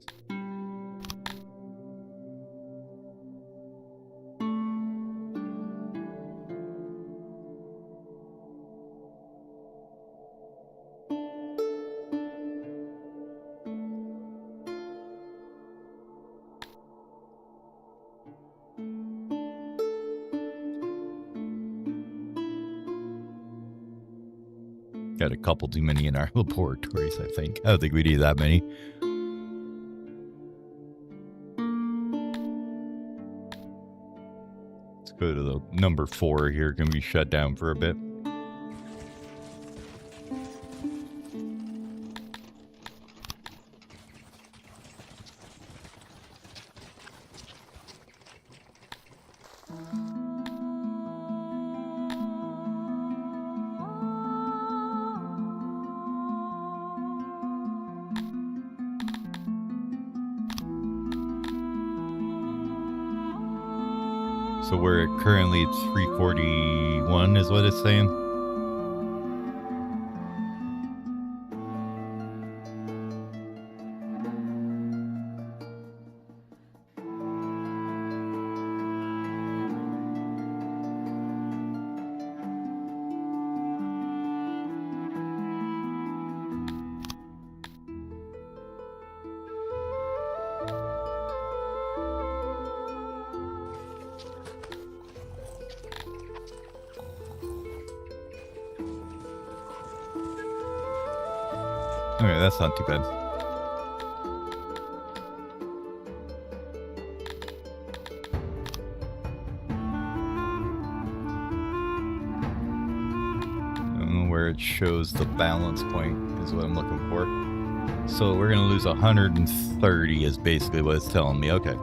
Got a couple too many in our laboratories, I think. I don't think we need that many. Let's go to the number 4 here. Can be shut down for a bit. So we're currently at 341 is what it's saying. Okay, that's not too bad. I don't know where it shows the balance point is what I'm looking for. So we're going to lose 130 is basically what it's telling me. Okay.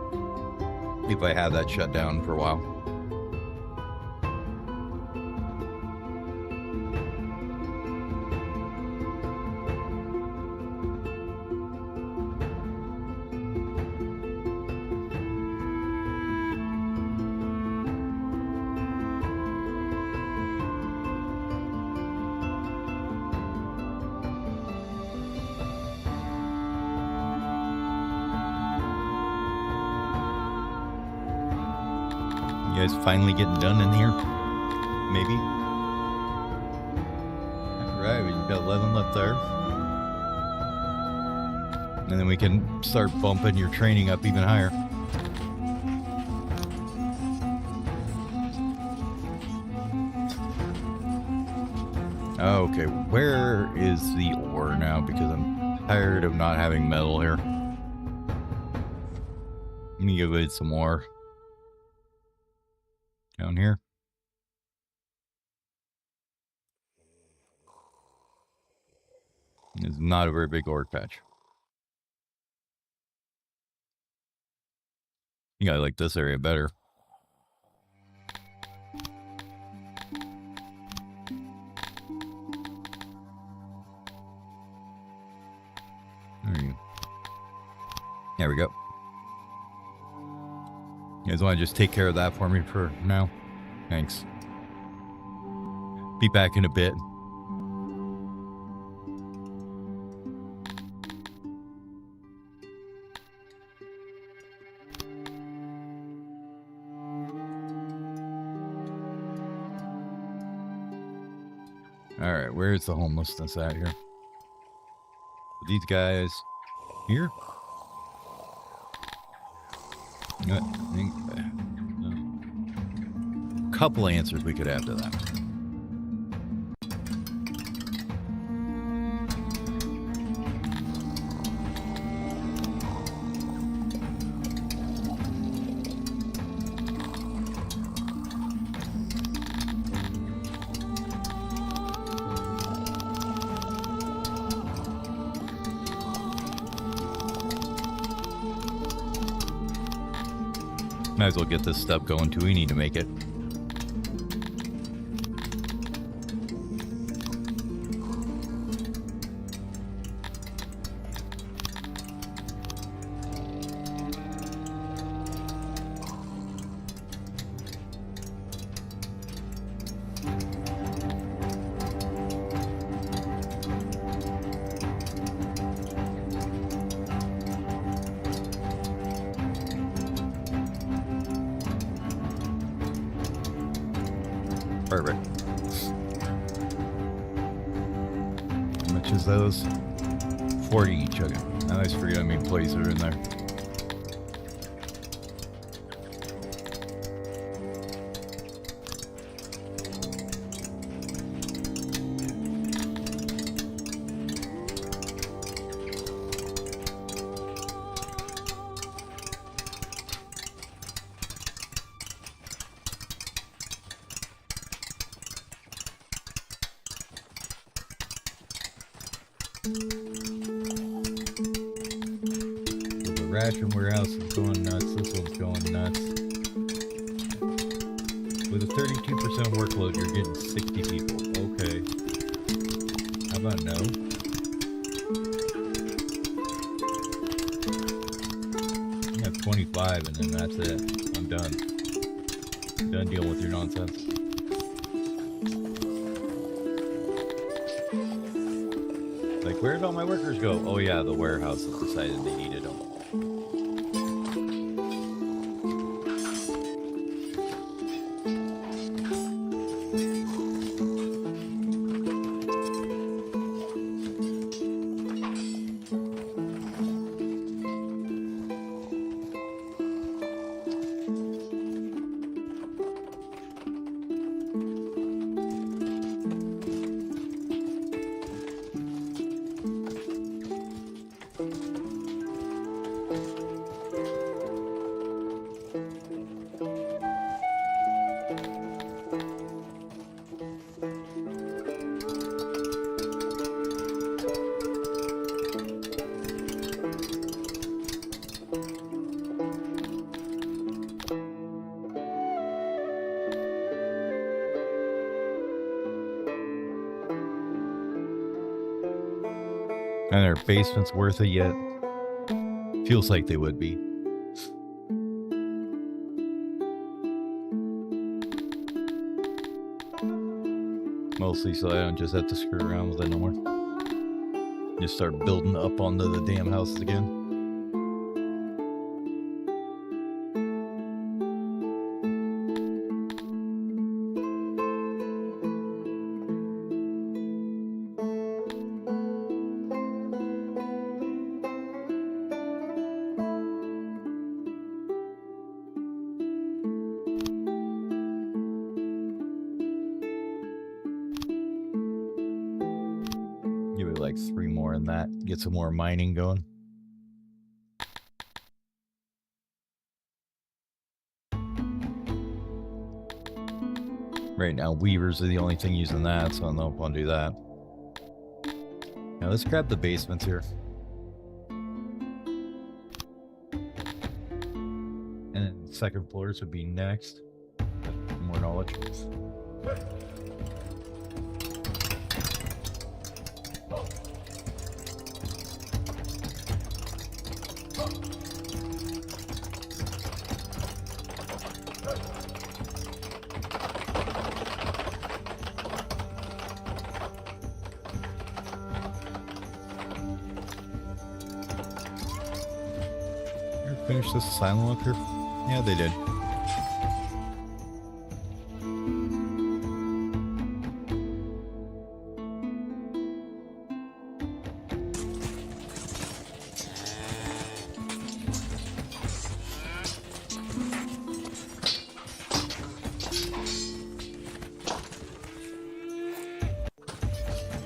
If I have that shut down for a while. You guys finally getting done in here? Maybe? Alright, we've got 11 left there. And then we can start bumping your training up even higher. Okay, where is the ore now? Because I'm tired of not having metal here. Let me give it some more. Down here. It's not a very big ore patch. I think I like this area better. There we go. You guys want to just take care of that for me for now? Thanks. Be back in a bit. Alright, where's the homelessness at here? These guys here? I think a couple answers we could have to that. Might as well get this stuff going too. We need to make it. Perfect. How much is those? 40 each. Okay. I always forget how many employees are in there. The ration warehouse is going nuts. This one's going nuts. With a 32% workload, you're getting 60 people. Okay. How about no? I have 25 and then that's it. I'm done. I'm done dealing with your nonsense. Like, where'd all my workers go? Oh yeah, the warehouse has decided they needed them. And their basement's worth it yet? Feels like they would be. Mostly so I don't just have to screw around with it no more. Just start building up onto the damn houses again. Give it like 3 more in that. Get some more mining going. Right now, weavers are the only thing using that, so I don't know if I want to do that. Now let's grab the basements here. And then second floors would be next. More knowledge. Finish this silent looker? Yeah, they did.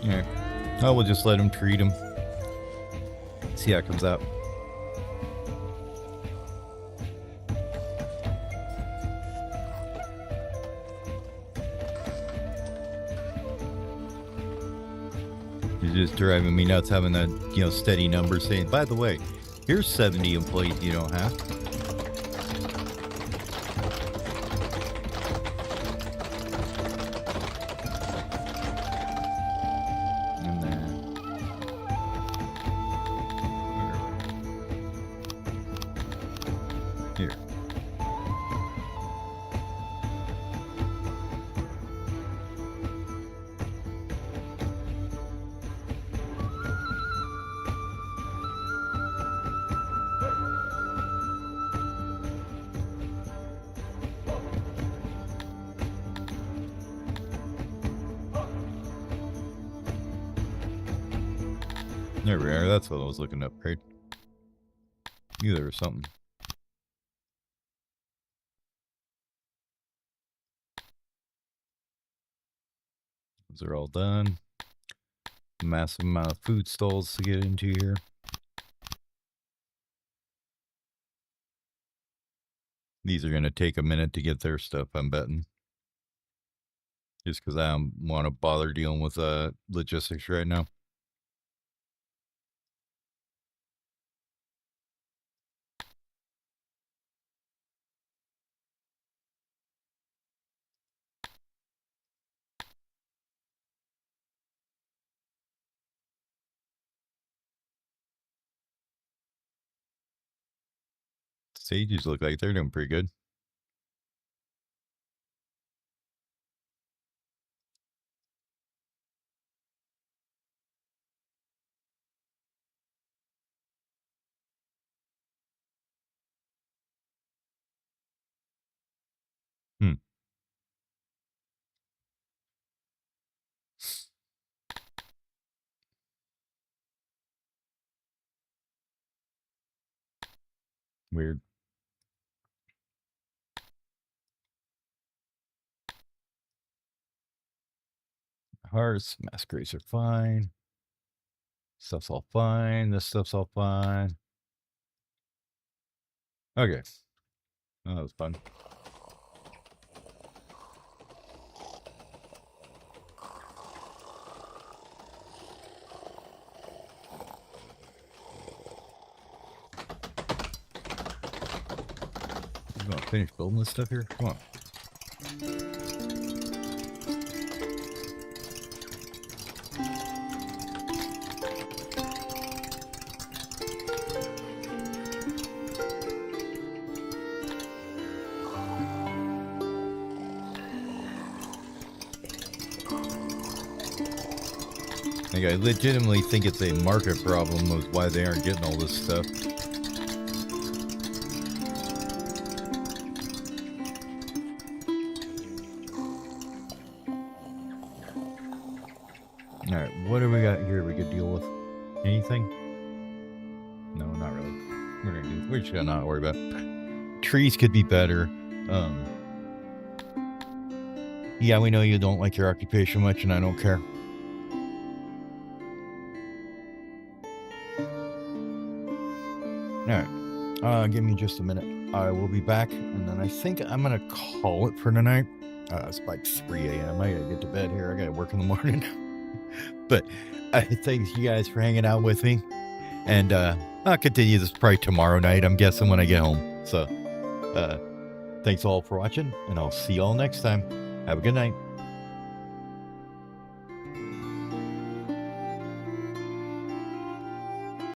Yeah. Oh, we'll just let him treat him. See how it comes out. Just driving me nuts having a steady number saying, by the way, here's 70 employees you don't have. And then here. There we are. That's what I was looking up, right? Knew there was something. Those are all done. Massive amount of food stalls to get into here. These are going to take a minute to get their stuff, I'm betting. Just because I don't want to bother dealing with logistics right now. Sages look like they're doing pretty good. Weird. Hearts, masquerades are fine. Stuff's all fine. This stuff's all fine. Okay. Oh, that was fun. You gonna finish building this stuff here? Come on. Like, I legitimately think it's a market problem of why they aren't getting all this stuff. Alright, what do we got here we could deal with? Anything? No, not really. We're just gonna not worry about it. Trees could be better. Yeah, we know you don't like your occupation much, and I don't care. Give me just a minute. I will be back, and then I think I'm gonna call it for tonight. It's like 3 a.m. I gotta get to bed here. I gotta work in the morning. But thanks you guys for hanging out with me, and I'll continue this probably tomorrow night, I'm guessing, when I get home. So thanks all for watching, and I'll see y'all next time. Have a good night.